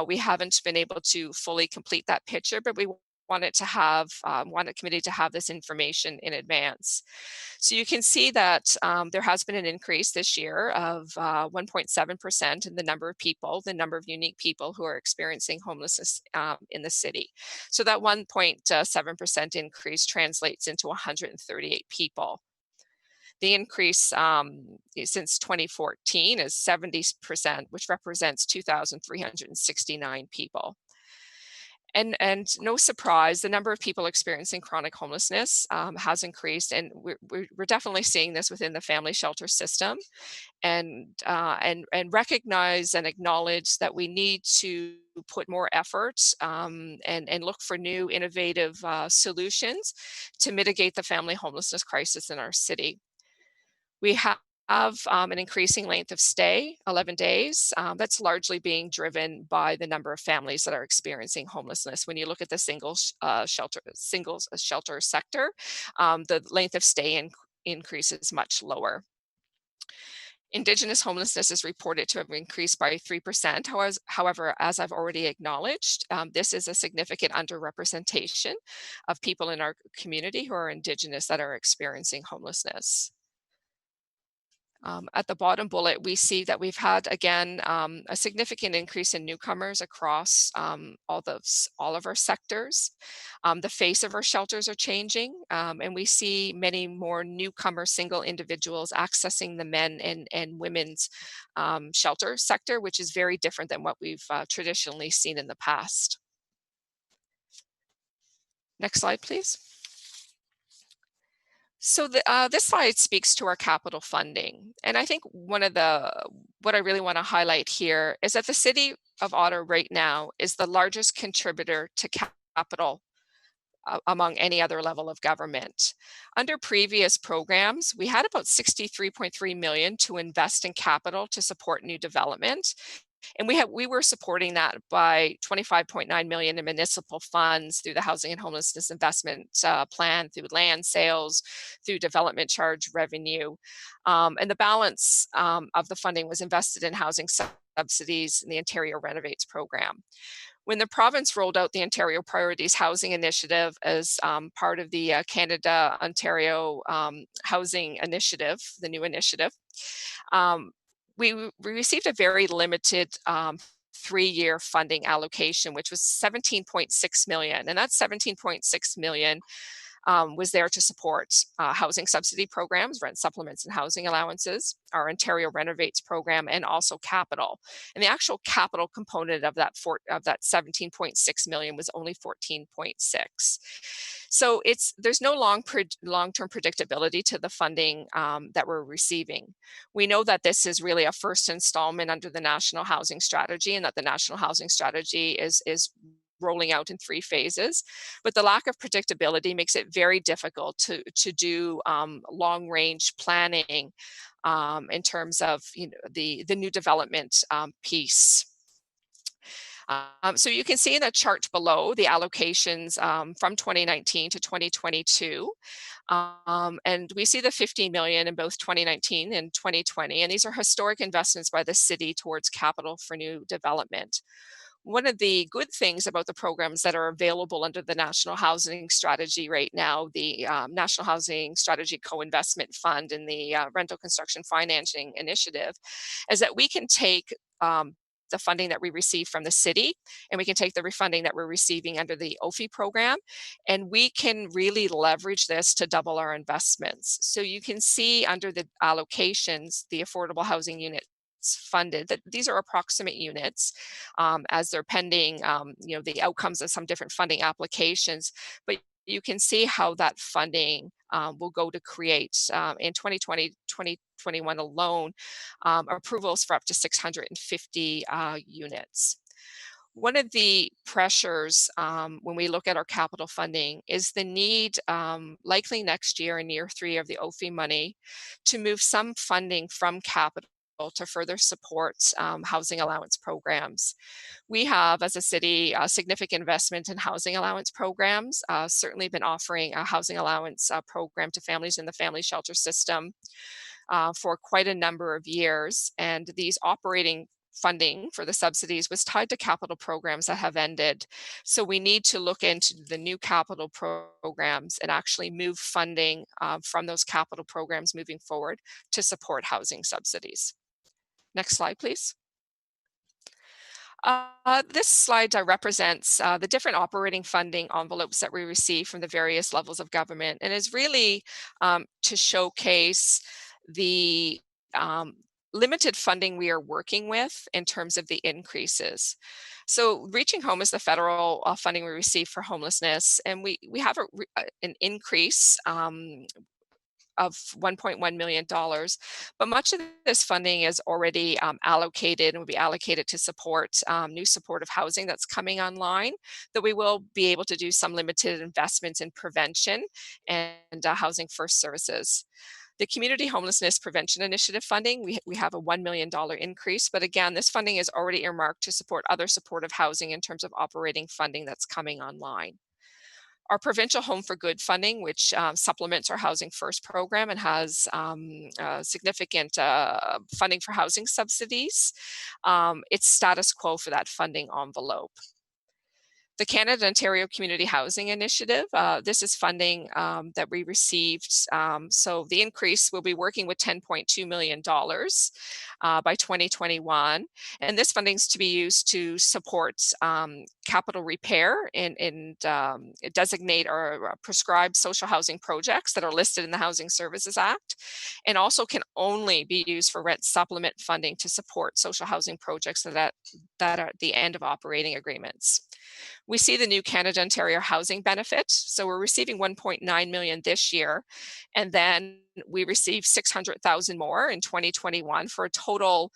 we haven't been able to fully complete that picture, but we wanted the committee to have this information in advance. So you can see that there has been an increase this year of 1.7% in the number of people, the number of unique people who are experiencing homelessness in the city. So that 1.7% increase translates into 138 people. The increase since 2014 is 70%, which represents 2,369 people. And no surprise, the number of people experiencing chronic homelessness has increased, and we're definitely seeing this within the family shelter system, and recognize and acknowledge that we need to put more effort and look for new innovative solutions to mitigate the family homelessness crisis in our city. We have an increasing length of stay, 11 days. That's largely being driven by the number of families that are experiencing homelessness. When you look at the single shelter sector, the length of stay increase is much lower. Indigenous homelessness is reported to have increased by 3%. However, as I've already acknowledged, this is a significant underrepresentation of people in our community who are Indigenous that are experiencing homelessness. At the bottom bullet, we see that we've had, again, a significant increase in newcomers across all of our sectors. The face of our shelters are changing, and we see many more newcomer single individuals accessing the men and women's shelter sector, which is very different than what we've traditionally seen in the past. Next slide, please. So this slide speaks to our capital funding. And I think what I really want to highlight here is that the City of Ottawa right now is the largest contributor to capital among any other level of government. Under previous programs, we had about 63.3 million to invest in capital to support new development. And we were supporting that by 25.9 million in municipal funds through the Housing and Homelessness Investment Plan, through land sales, through development charge revenue. And the balance of the funding was invested in housing subsidies in the Ontario Renovates program. When the province rolled out the Ontario Priorities Housing Initiative as part of the Canada-Ontario Housing Initiative, the new initiative, we received a very limited 3-year funding allocation, which was 17.6 million. And that 17.6 million was there to support housing subsidy programs, rent supplements and housing allowances, our Ontario Renovates program, and also capital. And the actual capital component of that 17.6 million was only 14.6. So there's no long-term predictability to the funding that we're receiving. We know that this is really a first installment under the National Housing Strategy, and that the National Housing Strategy is rolling out in 3 phases, but the lack of predictability makes it very difficult to do long-range planning in terms of the new development piece. So you can see in the chart below the allocations from 2019 to 2022. And we see the 15 million in both 2019 and 2020. And these are historic investments by the city towards capital for new development. One of the good things about the programs that are available under the National Housing Strategy right now, the National Housing Strategy Co-Investment Fund and the Rental Construction Financing Initiative, is that we can take the funding that we receive from the city, and we can take the refunding that we're receiving under the OFI program, and we can really leverage this to double our investments. So you can see under the allocations, the affordable housing unit funded, that these are approximate units as they're pending the outcomes of some different funding applications, but you can see how that funding will go to create in 2020, 2021 alone, approvals for up to 650 units. One of the pressures when we look at our capital funding is the need, likely next year in year 3 of the OFI money, to move some funding from capital to further support housing allowance programs. We have, as a city, a significant investment in housing allowance programs, certainly been offering a housing allowance program to families in the family shelter system for quite a number of years. And these operating funding for the subsidies was tied to capital programs that have ended. So we need to look into the new capital programs and actually move funding from those capital programs moving forward to support housing subsidies. Next slide, please. This slide represents the different operating funding envelopes that we receive from the various levels of government, and is really to showcase the limited funding we are working with in terms of the increases. So Reaching Home is the federal funding we receive for homelessness, and we have an increase of $1.1 million, but much of this funding is already allocated and will be allocated to support new supportive housing that's coming online, though we will be able to do some limited investments in prevention and housing first services. The Community Homelessness Prevention Initiative funding, we have a $1 million increase, but again, this funding is already earmarked to support other supportive housing in terms of operating funding that's coming online. Our Provincial Home for Good funding, which supplements our Housing First program and has significant funding for housing subsidies. It's status quo for that funding envelope. The Canada-Ontario Community Housing Initiative, this is funding that we received. So the increase, will be working with $10.2 million by 2021. And this funding is to be used to support capital repair and designate or prescribe social housing projects that are listed in the Housing Services Act, and also can only be used for rent supplement funding to support social housing projects that are at the end of operating agreements. We see the new Canada-Ontario housing benefit. So we're receiving 1.9 million this year, and then we received 600,000 more in 2021 for a total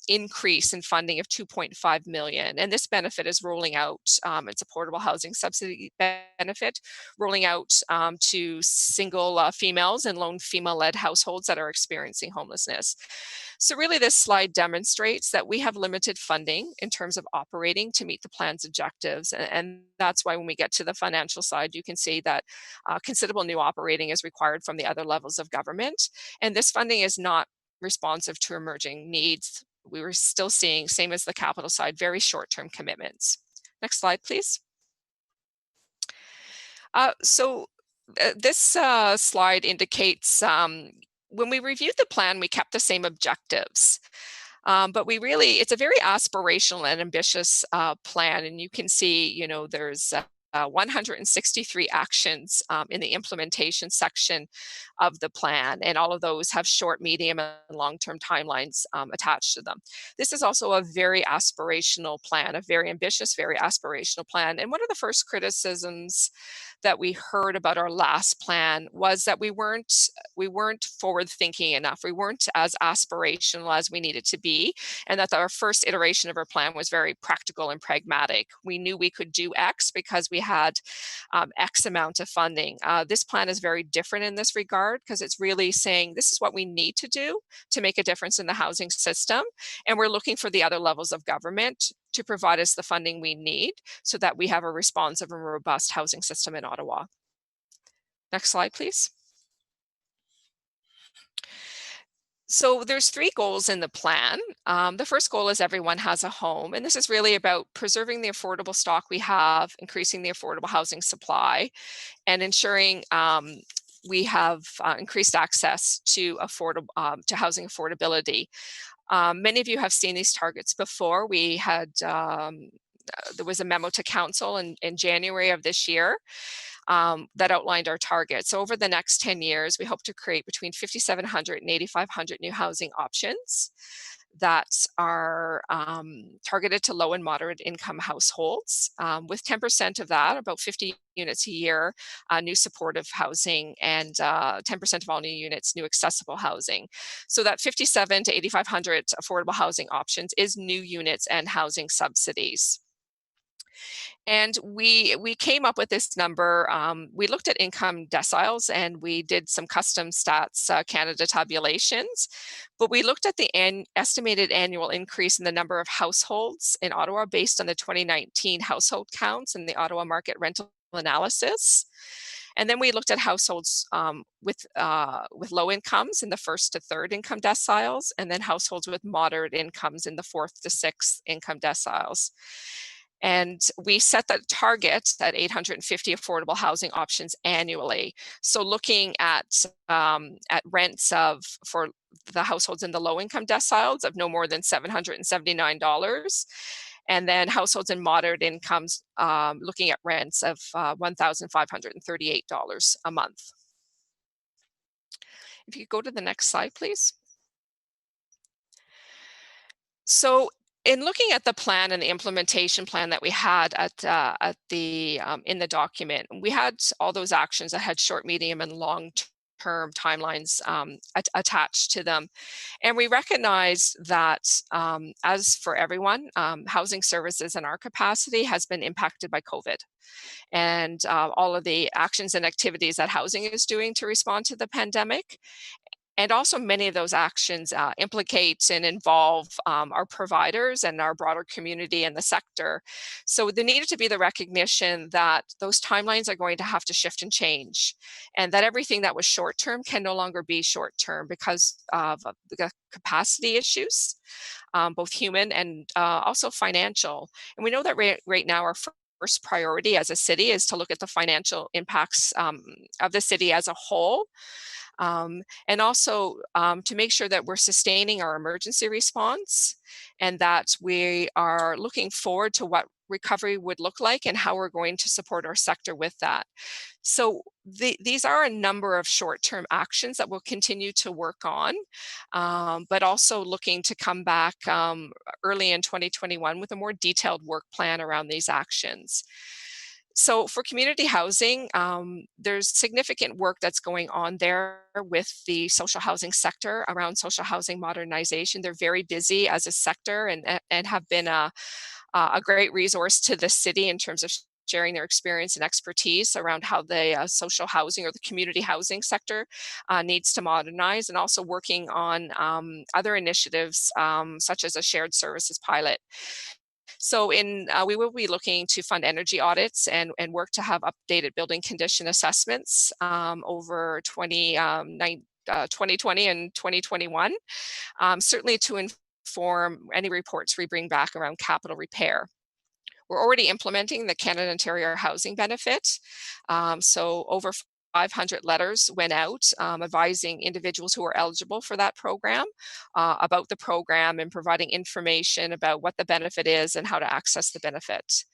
increase in funding of 2.5 million. And this benefit is rolling out, it's a portable housing subsidy benefit, rolling out to single females and lone female-led households that are experiencing homelessness. So really this slide demonstrates that we have limited funding in terms of operating to meet the plan's objectives. And that's why when we get to the financial side, you can see that considerable new operating is required from the other levels of government. And this funding is not responsive to emerging needs. We were still seeing, same as the capital side, very short-term commitments. Next slide, please. This slide indicates when we reviewed the plan, we kept the same objectives. But it's a very aspirational and ambitious plan. And you can see, you know, there's 163 actions in the implementation section of the plan, and all of those have short, medium, and long-term timelines attached to them. This is also a very aspirational plan, a very ambitious, very aspirational plan. And one of the first criticisms that we heard about our last plan was that we weren't forward-thinking enough. We weren't as aspirational as we needed to be, and that our first iteration of our plan was very practical and pragmatic. We knew we could do X because we had X amount of funding. This plan is very different in this regard because it's really saying this is what we need to do to make a difference in the housing system, and we're looking for the other levels of government to provide us the funding we need so that we have a responsive and robust housing system in Ottawa. Next slide, please. So there's 3 goals in the plan. The first goal is everyone has a home, and this is really about preserving the affordable stock we have, increasing the affordable housing supply, and ensuring we have increased access to housing affordability. Many of you have seen these targets before. We had there was a memo to council in January of this year that outlined our targets. So over the next 10 years, we hope to create between 5,700 and 8,500 new housing options that are targeted to low and moderate income households, with 10% of that, about 50 units a year, new supportive housing, and 10% of all new units, new accessible housing. So that 57 to 8,500 affordable housing options is new units and housing subsidies. And we came up with this number. We looked at income deciles and we did some custom stats Canada tabulations, but we looked at the estimated annual increase in the number of households in Ottawa based on the 2019 household counts and the Ottawa market rental analysis. And then we looked at households with low incomes in the 1st to 3rd income deciles, and then households with moderate incomes in the 4th to 6th income deciles. And we set that target at 850 affordable housing options annually. So looking at rents for the households in the low income deciles of no more than $779. And then households in moderate incomes looking at rents of $1,538 a month. If you go to the next slide, please. So in looking at the plan and the implementation plan that we had in the document, we had all those actions that had short, medium, and long-term timelines attached to them. And we recognize that, as for everyone, housing services and our capacity has been impacted by COVID. And all of the actions and activities that housing is doing to respond to the pandemic. And also many of those actions implicate and involve our providers and our broader community and the sector. So there needed to be the recognition that those timelines are going to have to shift and change, and that everything that was short-term can no longer be short-term because of the capacity issues, both human and also financial. And we know that right now our first priority as a city is to look at the financial impacts of the city as a whole, and also to make sure that we're sustaining our emergency response and that we are looking forward to what recovery would look like and how we're going to support our sector with that. So these are a number of short-term actions that we'll continue to work on, but also looking to come back early in 2021 with a more detailed work plan around these actions. So for community housing, there's significant work that's going on there with the social housing sector around social housing modernization. They're very busy as a sector and have been a great resource to the city in terms of sharing their experience and expertise around how the social housing or the community housing sector needs to modernize, and also working on other initiatives such as a shared services pilot. So we will be looking to fund energy audits and work to have updated building condition assessments over 2020 and 2021, certainly to inform any reports we bring back around capital repair. We're already implementing the Canada Ontario Housing Benefit. So over 500 letters went out advising individuals who are eligible for that program about the program and providing information about what the benefit is and how to access the benefit.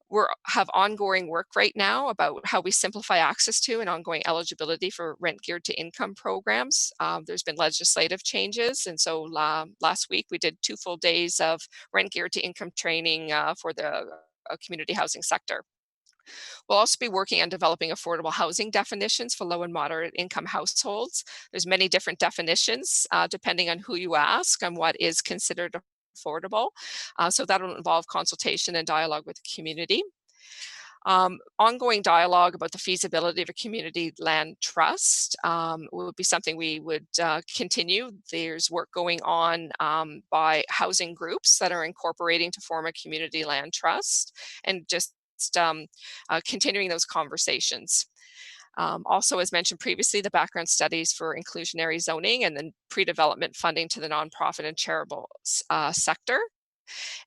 We have ongoing work right now about how we simplify access to and ongoing eligibility for rent geared to income programs. There's been legislative changes, and so last week we did 2 full days of rent geared to income training for the community housing sector. We'll also be working on developing affordable housing definitions for low and moderate income households. There's many different definitions depending on who you ask on what is considered affordable. So that'll involve consultation and dialogue with the community. Ongoing dialogue about the feasibility of a community land trust would be something we would continue. There's work going on by housing groups that are incorporating to form a community land trust, and just continuing those conversations. Also, as mentioned previously, the background studies for inclusionary zoning and then pre-development funding to the nonprofit and charitable sector.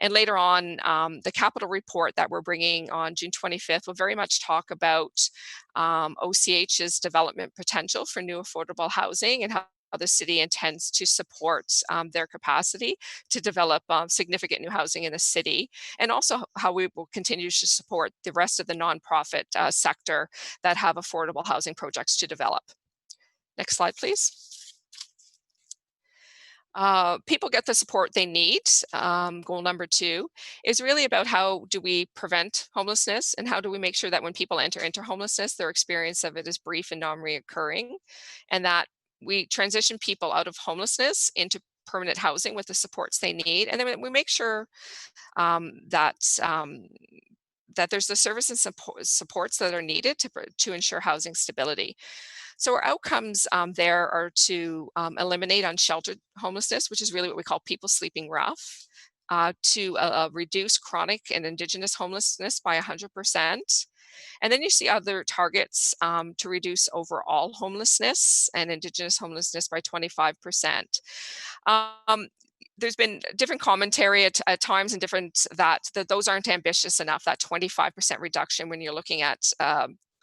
And later on, the capital report that we're bringing on June 25th will very much talk about OCH's development potential for new affordable housing and how the city intends to support their capacity to develop significant new housing in the city, and also how we will continue to support the rest of the nonprofit sector that have affordable housing projects to develop. Next slide, please. People get the support they need. Goal number 2 is really about how do we prevent homelessness, and how do we make sure that when people enter into homelessness, their experience of it is brief and non-reoccurring, and that we transition people out of homelessness into permanent housing with the supports they need. And then we make sure that there's the services and supports that are needed to ensure housing stability. So our outcomes there are to eliminate unsheltered homelessness, which is really what we call people sleeping rough, to reduce chronic and Indigenous homelessness by 100%. And then you see other targets to reduce overall homelessness and Indigenous homelessness by 25%. There's been different commentary at times and that those aren't ambitious enough, that 25% reduction when you're looking at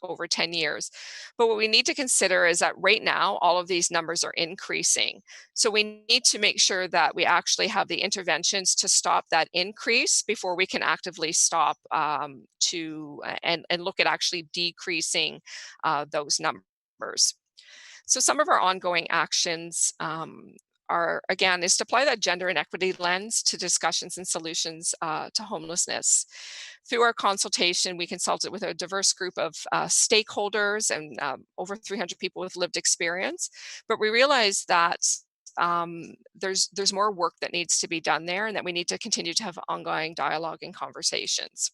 over 10 years. But what we need to consider is that right now, all of these numbers are increasing. So we need to make sure that we actually have the interventions to stop that increase before we can actively stop and look at actually decreasing those numbers. So some of our ongoing actions is to apply that gender and equity lens to discussions and solutions to homelessness. Through our consultation, we consulted with a diverse group of stakeholders and over 300 people with lived experience, but we realized that there's more work that needs to be done there, and that we need to continue to have ongoing dialogue and conversations.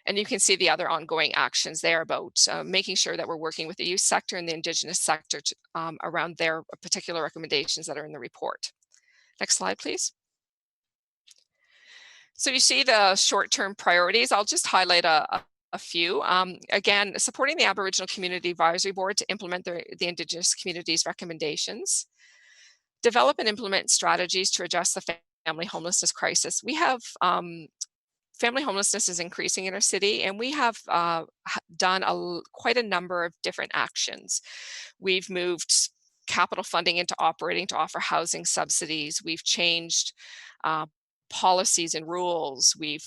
And you can see the other ongoing actions there about making sure that we're working with the youth sector and the Indigenous sector to, around their particular recommendations that are in the report. Next slide, please. So you see the short-term priorities. I'll just highlight a few. Again, supporting the Aboriginal Community Advisory Board to implement the Indigenous community's recommendations. Develop and implement strategies to address the family homelessness crisis. We have family homelessness is increasing in our city, and we have done quite a number of different actions. We've moved capital funding into operating to offer housing subsidies. We've changed policies and rules. We've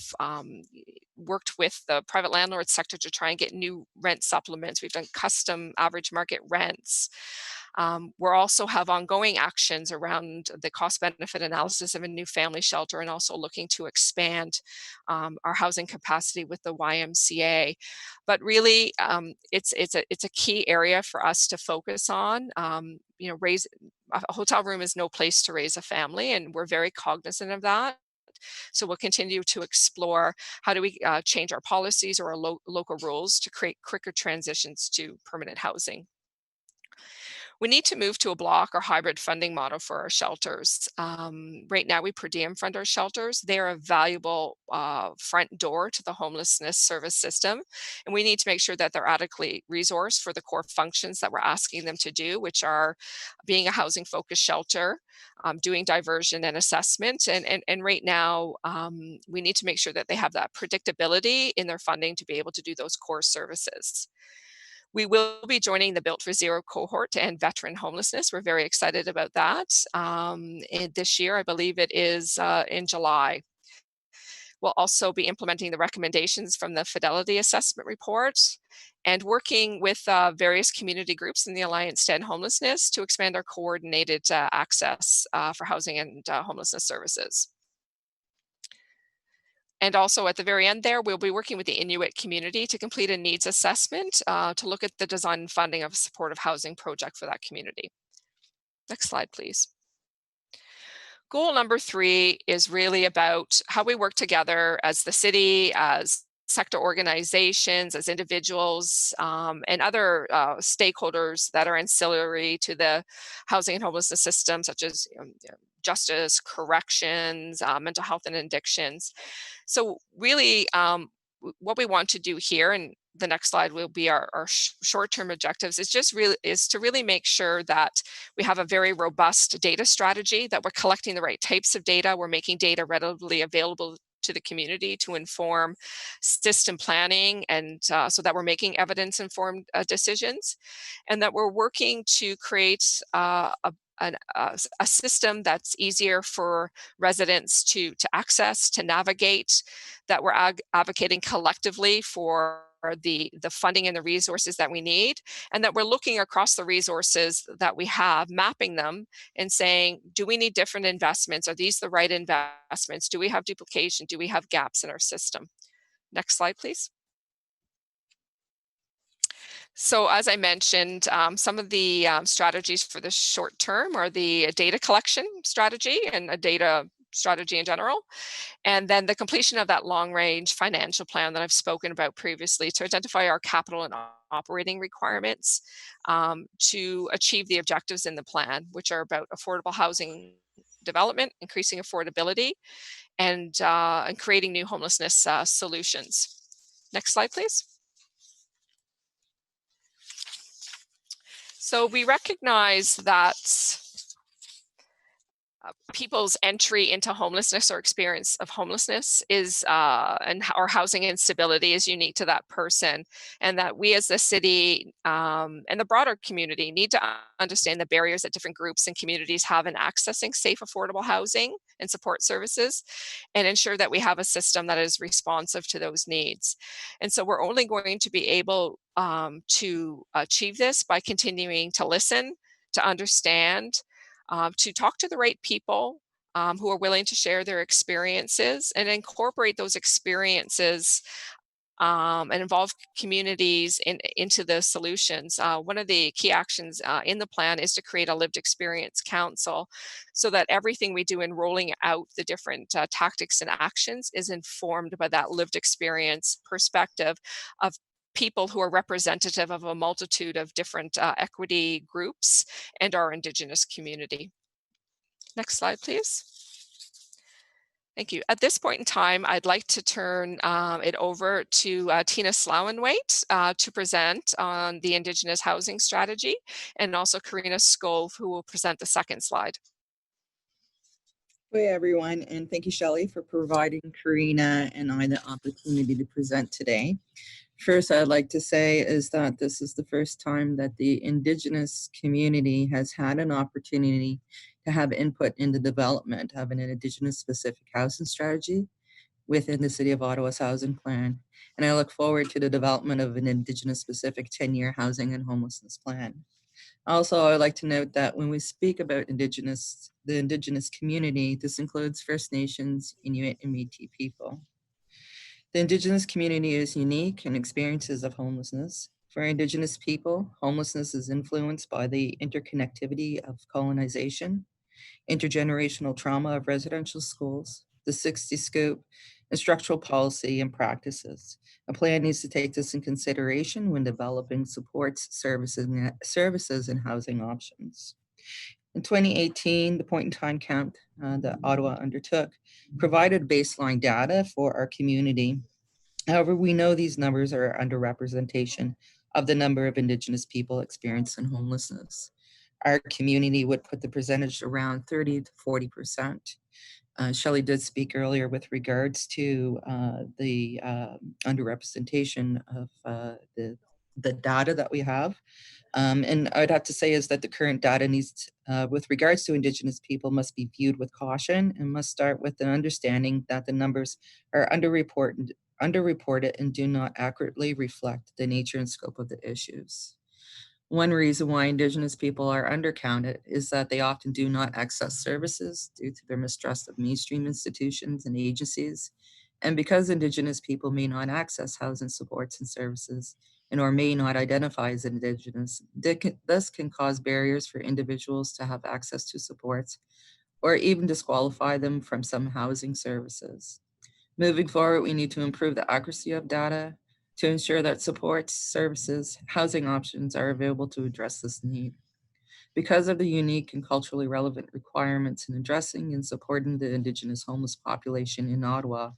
worked with the private landlord sector to try and get new rent supplements. We've done custom average market rents. We're also have ongoing actions around the cost benefit analysis of a new family shelter, and also looking to expand our housing capacity with the YMCA. But really, it's a key area for us to focus on. You know, a hotel room is no place to raise a family, and we're very cognizant of that. So we'll continue to explore how do we change our policies or our local rules to create quicker transitions to permanent housing. We need to move to a block or hybrid funding model for our shelters. Right now, we per diem fund our shelters. They're a valuable front door to the homelessness service system. And we need to make sure that they're adequately resourced for the core functions that we're asking them to do, which are being a housing focused shelter, doing diversion and assessment. And right now, we need to make sure that they have that predictability in their funding to be able to do those core services. We will be joining the Built for Zero cohort to end veteran homelessness. We're very excited about that. This year, I believe it is in July. We'll also be implementing the recommendations from the Fidelity Assessment Report and working with various community groups in the Alliance to End Homelessness to expand our coordinated access for housing and homelessness services. And also at the very end there, we'll be working with the Inuit community to complete a needs assessment to look at the design and funding of a supportive housing project for that community. Next slide, please. Goal number 3 is really about how we work together as the city, as sector organizations, as individuals, and other stakeholders that are ancillary to the housing and homelessness system, such as justice, corrections, mental health and addictions. So really, what we want to do here, and the next slide will be our short-term objectives, is to really make sure that we have a very robust data strategy, that we're collecting the right types of data, we're making data readily available to the community to inform system planning, and so that we're making evidence-informed decisions, and that we're working to create a system that's easier for residents to access, to navigate, that we're advocating collectively for the funding and the resources that we need, and that we're looking across the resources that we have, mapping them and saying, do we need different investments? Are these the right investments? Do we have duplication? Do we have gaps in our system? Next slide, please. So as I mentioned, some of the strategies for the short term are the data collection strategy and a data strategy in general, and then the completion of that long-range financial plan that I've spoken about previously to identify our capital and operating requirements to achieve the objectives in the plan, which are about affordable housing development, increasing affordability, and creating new homelessness solutions. Next slide, please. So we recognize that people's entry into homelessness or experience of homelessness is or housing instability is unique to that person, and that we as the city and the broader community need to understand the barriers that different groups and communities have in accessing safe, affordable housing and support services, and ensure that we have a system that is responsive to those needs. And so we're only going to be able to achieve this by continuing to listen, to understand, to talk to the right people who are willing to share their experiences and incorporate those experiences and involve communities into the solutions. One of the key actions in the plan is to create a lived experience council so that everything we do in rolling out the different tactics and actions is informed by that lived experience perspective of people who are representative of a multitude of different equity groups and our Indigenous community. Next slide, please. Thank you. At this point in time, I'd like to turn it over to Tina Slowenwaite to present on the Indigenous housing strategy, and also Karina Skov, who will present the second slide. Hey everyone, and thank you, Shelley, for providing Karina and I the opportunity to present today. First, I'd like to say is that this is the first time that the Indigenous community has had an opportunity to have input in the development of an Indigenous specific housing strategy within the City of Ottawa's housing plan. And I look forward to the development of an Indigenous specific 10-year housing and homelessness plan. Also, I would like to note that when we speak about the Indigenous community, this includes First Nations, Inuit, and Métis people. The Indigenous community is unique in experiences of homelessness. For Indigenous people, homelessness is influenced by the interconnectivity of colonization, intergenerational trauma of residential schools, the 60 scoop, and structural policy and practices. A plan needs to take this in consideration when developing supports, services and housing options. In 2018, the point-in-time count that Ottawa undertook provided baseline data for our community. However, we know these numbers are underrepresentation of the number of Indigenous people experiencing homelessness. Our community would put the percentage around 30 to 40%. Shelley did speak earlier with regards to the underrepresentation of the data that we have. And I'd have to say is that the current data needs, with regards to Indigenous people, must be viewed with caution and must start with an understanding that the numbers are underreported and do not accurately reflect the nature and scope of the issues. One reason why Indigenous people are undercounted is that they often do not access services due to their mistrust of mainstream institutions and agencies. And because Indigenous people may not access housing supports and services, and or may not identify as Indigenous, this can cause barriers for individuals to have access to supports or even disqualify them from some housing services. Moving forward, we need to improve the accuracy of data to ensure that supports, services, housing options are available to address this need. Because of the unique and culturally relevant requirements in addressing and supporting the Indigenous homeless population in Ottawa,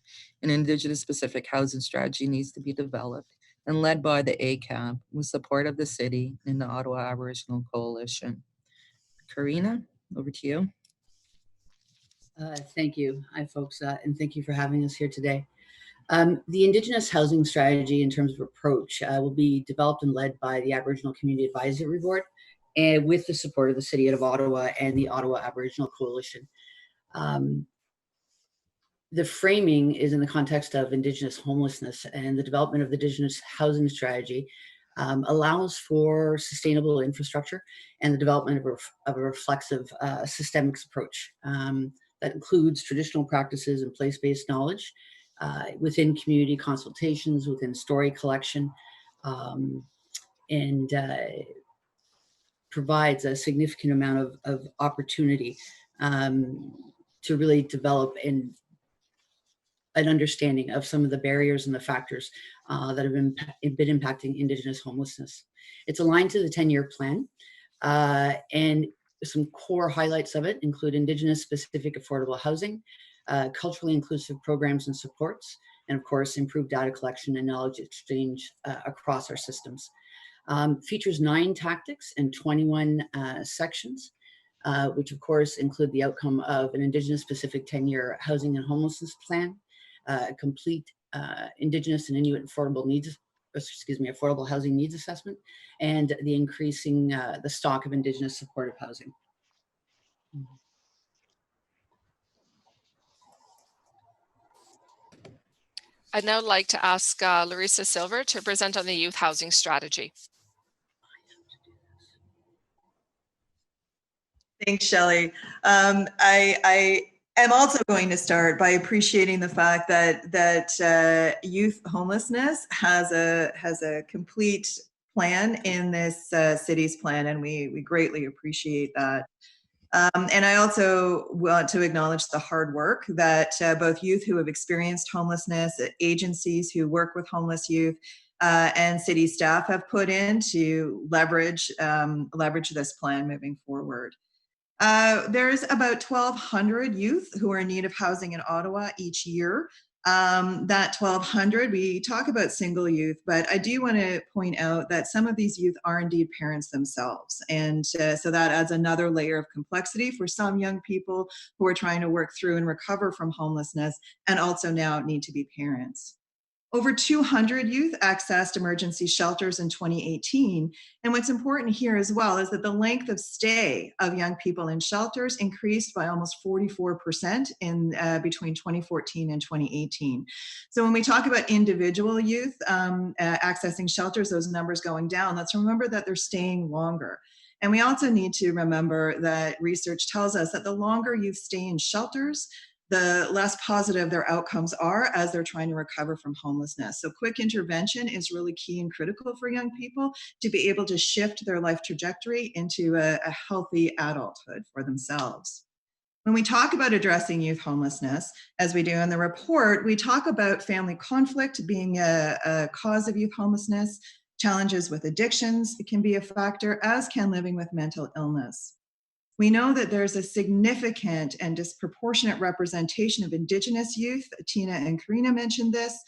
an Indigenous specific housing strategy needs to be developed and led by the ACAB with support of the city and the Ottawa Aboriginal Coalition. Karina, over to you. Thank you. Hi, folks, and thank you for having us here today. The Indigenous housing strategy in terms of approach will be developed and led by the Aboriginal Community Advisory Board and with the support of the City of Ottawa and the Ottawa Aboriginal Coalition. The framing is in the context of Indigenous homelessness, and the development of the Indigenous housing strategy allows for sustainable infrastructure and the development of a reflexive systemics approach that includes traditional practices and place-based knowledge within community consultations, within story collection, and provides a significant amount of opportunity to really develop an understanding of some of the barriers and the factors that have been impacting Indigenous homelessness. It's aligned to the 10-year plan, and some core highlights of it include Indigenous specific affordable housing, culturally inclusive programs and supports, and of course, improved data collection and knowledge exchange across our systems. Features 9 tactics and 21 sections, which of course include the outcome of an Indigenous specific 10-year housing and homelessness plan, complete Indigenous and Inuit affordable housing needs assessment, and the increasing the stock of Indigenous supportive housing. I'd now like to ask Larissa Silver to present on the youth housing strategy. Thanks, Shelley. I I'm also going to start by appreciating the fact that youth homelessness has a complete plan in this city's plan, and we greatly appreciate that. And I also want to acknowledge the hard work that both youth who have experienced homelessness, agencies who work with homeless youth, and city staff have put in to leverage this plan moving forward. There's about 1,200 youth who are in need of housing in Ottawa each year. That 1,200, we talk about single youth, but I do want to point out that some of these youth are indeed parents themselves. And so that adds another layer of complexity for some young people who are trying to work through and recover from homelessness and also now need to be parents. Over 200 youth accessed emergency shelters in 2018. And what's important here as well is that the length of stay of young people in shelters increased by almost 44% in between 2014 and 2018. So when we talk about individual youth accessing shelters, those numbers going down, let's remember that they're staying longer. And we also need to remember that research tells us that the longer youth stay in shelters, the less positive their outcomes are as they're trying to recover from homelessness. So quick intervention is really key and critical for young people to be able to shift their life trajectory into a healthy adulthood for themselves. When we talk about addressing youth homelessness, as we do in the report, we talk about family conflict being a cause of youth homelessness, challenges with addictions can be a factor, as can living with mental illness. We know that there's a significant and disproportionate representation of Indigenous youth. Tina and Karina mentioned this.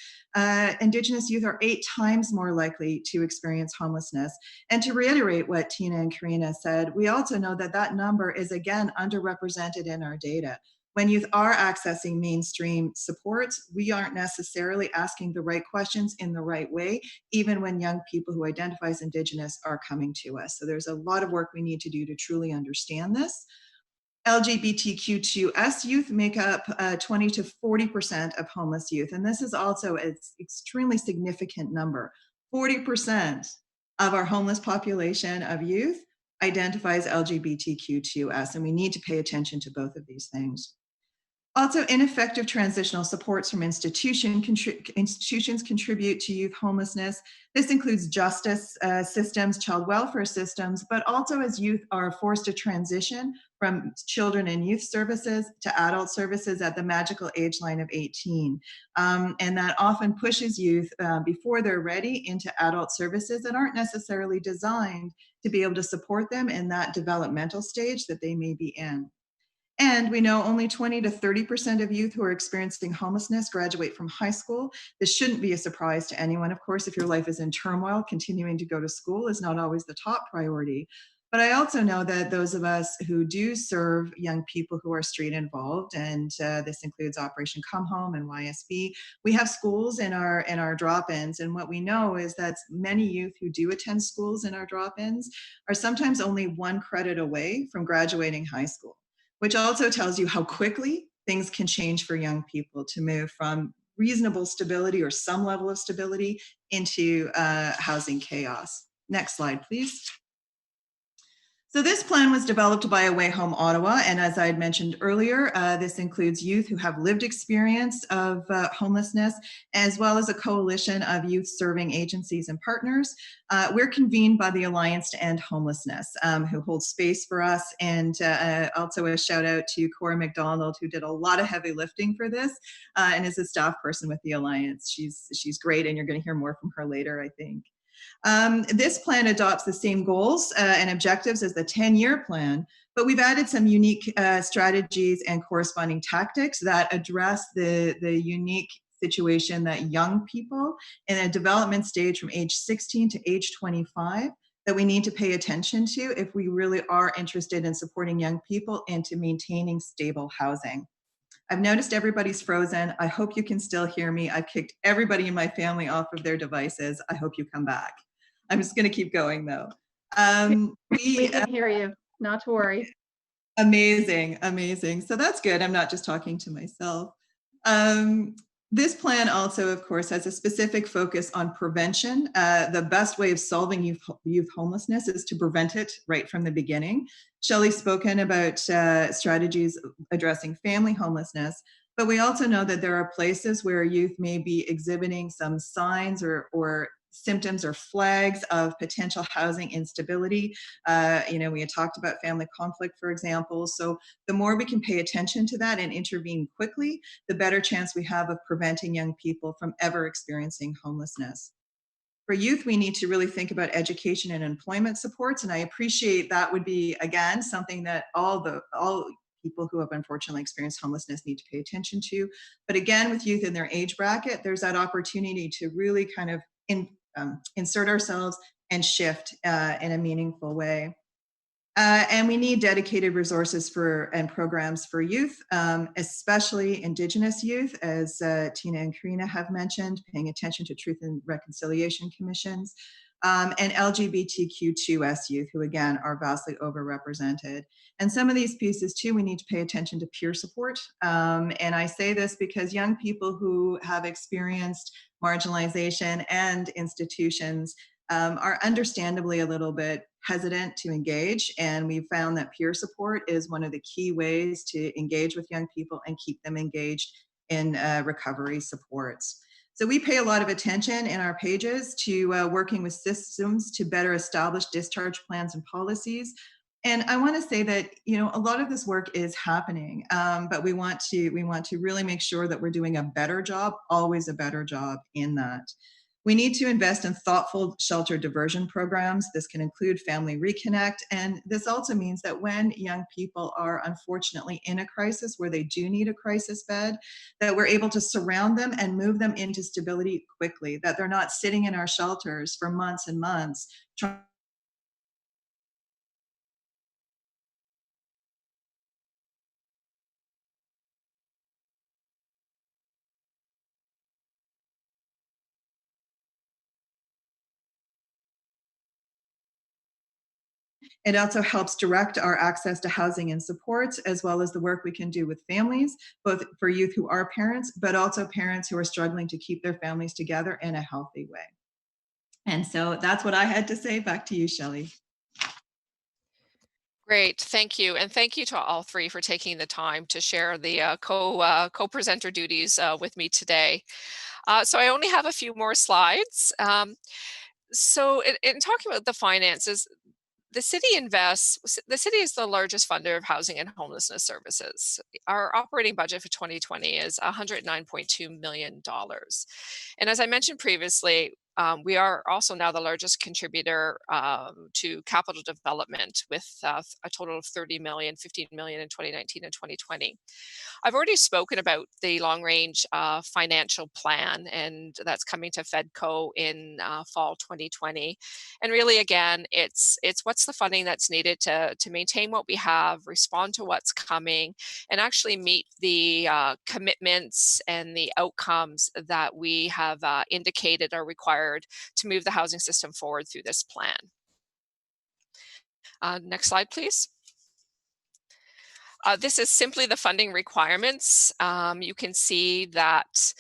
Indigenous youth are 8 times more likely to experience homelessness. And to reiterate what Tina and Karina said, we also know that that number is again underrepresented in our data. When youth are accessing mainstream supports, we aren't necessarily asking the right questions in the right way, even when young people who identify as Indigenous are coming to us. So there's a lot of work we need to do to truly understand this. LGBTQ2S youth make up 20 to 40% of homeless youth. And this is also an extremely significant number. 40% of our homeless population of youth identifies LGBTQ2S, and we need to pay attention to both of these things. Also, ineffective transitional supports from institutions contribute to youth homelessness. This includes justice systems, child welfare systems, but also as youth are forced to transition from children and youth services to adult services at the magical age line of 18. And that often pushes youth before they're ready into adult services that aren't necessarily designed to be able to support them in that developmental stage that they may be in. And we know only 20 to 30% of youth who are experiencing homelessness graduate from high school. This shouldn't be a surprise to anyone. Of course, if your life is in turmoil, continuing to go to school is not always the top priority. But I also know that those of us who do serve young people who are street involved, and this includes Operation Come Home and YSB, we have schools in our drop-ins. And what we know is that many youth who do attend schools in our drop-ins are sometimes only 1 credit away from graduating high school, which also tells you how quickly things can change for young people to move from reasonable stability or some level of stability into housing chaos. Next slide, please. So this plan was developed by Away Home Ottawa, and as I had mentioned earlier, this includes youth who have lived experience of homelessness, as well as a coalition of youth serving agencies and partners. We're convened by the Alliance to End Homelessness, who holds space for us, and also a shout out to Cora McDonald, who did a lot of heavy lifting for this, and is a staff person with the Alliance. She's great, and you're going to hear more from her later, I think. This plan adopts the same goals and objectives as the 10-year plan, but we've added some unique strategies and corresponding tactics that address the unique situation that young people in a development stage from age 16 to age 25 that we need to pay attention to if we really are interested in supporting young people into maintaining stable housing. I've noticed everybody's frozen. I hope you can still hear me. I've kicked everybody in my family off of their devices. I hope you come back. I'm just going to keep going though. We can hear you, not to worry. Amazing, amazing. So that's good. I'm not just talking to myself. This plan also, of course, has a specific focus on prevention. The best way of solving youth homelessness is to prevent it right from the beginning. Shelley's spoken about strategies addressing family homelessness, but we also know that there are places where youth may be exhibiting some signs or symptoms or flags of potential housing instability. We had talked about family conflict, for example. So the more we can pay attention to that and intervene quickly, the better chance we have of preventing young people from ever experiencing homelessness. For youth, we need to really think about education and employment supports. And I appreciate that would be, again, something that all people who have unfortunately experienced homelessness need to pay attention to. But again, with youth in their age bracket, there's that opportunity to really kind of insert ourselves and shift in a meaningful way. And we need dedicated resources and programs for youth, especially Indigenous youth, as Tina and Karina have mentioned, paying attention to Truth and Reconciliation Commissions, and LGBTQ2S youth, who again are vastly overrepresented. And some of these pieces too, we need to pay attention to peer support. And I say this because young people who have experienced marginalization and institutions are understandably a little bit hesitant to engage. And we've found that peer support is one of the key ways to engage with young people and keep them engaged in recovery supports. So we pay a lot of attention in our pages to working with systems to better establish discharge plans and policies. And I want to say that, a lot of this work is happening, but we want to really make sure that we're doing a better job, always a better job in that. We need to invest in thoughtful shelter diversion programs. This can include family reconnect. And this also means that when young people are unfortunately in a crisis where they do need a crisis bed, that we're able to surround them and move them into stability quickly, that they're not sitting in our shelters for months and months trying. It also helps direct our access to housing and supports, as well as the work we can do with families, both for youth who are parents, but also parents who are struggling to keep their families together in a healthy way. And so that's what I had to say. Back to you, Shelley. Great, thank you. And thank you to all three for taking the time to share the co-presenter duties with me today. So I only have a few more slides. So in talking about the finances, the city is the largest funder of housing and homelessness services. Our operating budget for 2020 is $109.2 million. And as I mentioned previously, we are also now the largest contributor to capital development with a total of 30 million, 15 million in 2019 and 2020. I've already spoken about the long range financial plan, and that's coming to FEDCO in fall 2020. And really, again, it's what's the funding that's needed to maintain what we have, respond to what's coming, and actually meet the commitments and the outcomes that we have indicated are required to move the housing system forward through this plan. Next slide, please. This is simply the funding requirements. You can see that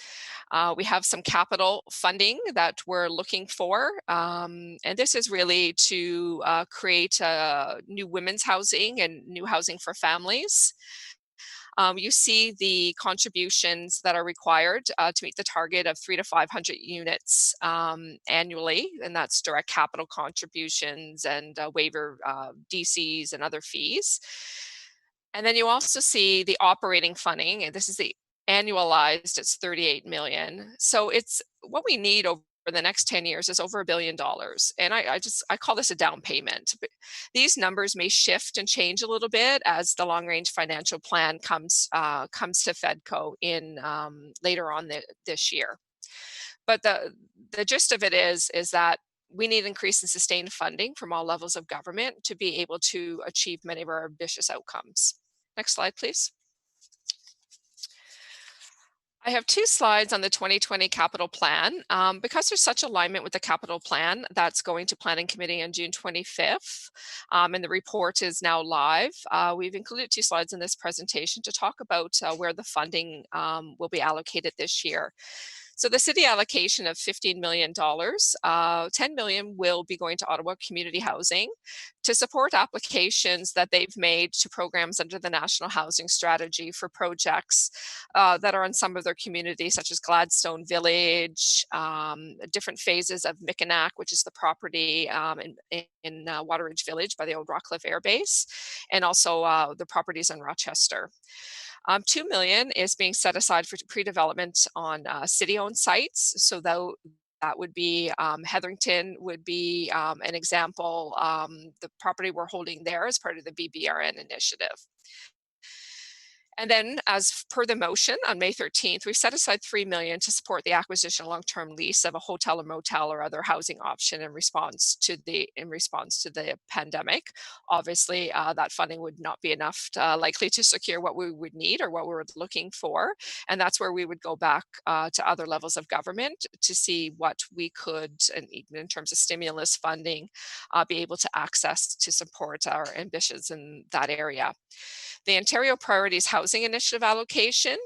we have some capital funding that we're looking for. And this is really to create new women's housing and new housing for families. You see the contributions that are required to meet the target of 300 to 500 units annually, and that's direct capital contributions and waiver DCs and other fees. And then you also see the operating funding, and this is the annualized, it's 38 million. So it's what we need over the next 10 years is over $1 billion. And I call this a down payment. But these numbers may shift and change a little bit as the long range financial plan comes to FEDCO in later on this year. But the gist of it is that we need increase in sustained funding from all levels of government to be able to achieve many of our ambitious outcomes. Next slide, please. I have two slides on the 2020 capital plan. Because there's such alignment with the capital plan that's going to Planning Committee on June 25th, and the report is now live, we've included two slides in this presentation to talk about where the funding will be allocated this year. So the city allocation of $15 million, $10 million will be going to Ottawa Community Housing to support applications that they've made to programs under the National Housing Strategy for projects that are in some of their communities, such as Gladstone Village, different phases of Mikinak, which is the property in Waterridge Village by the old Rockcliffe Air Base, and also the properties in Rochester. $2 million is being set aside for pre-development on city-owned sites. So that would be Heatherington would be an example. The property we're holding there is part of the BBRN initiative. And then, as per the motion on May 13th, we've set aside $3 million to support the acquisition of long-term lease of a hotel or motel or other housing option in response to the pandemic. Obviously, that funding would not be enough likely to secure what we would need or what we're looking for, and that's where we would go back to other levels of government to see what we could, and even in terms of stimulus funding, be able to access to support our ambitions in that area. The Ontario Priorities Housing Initiative allocation.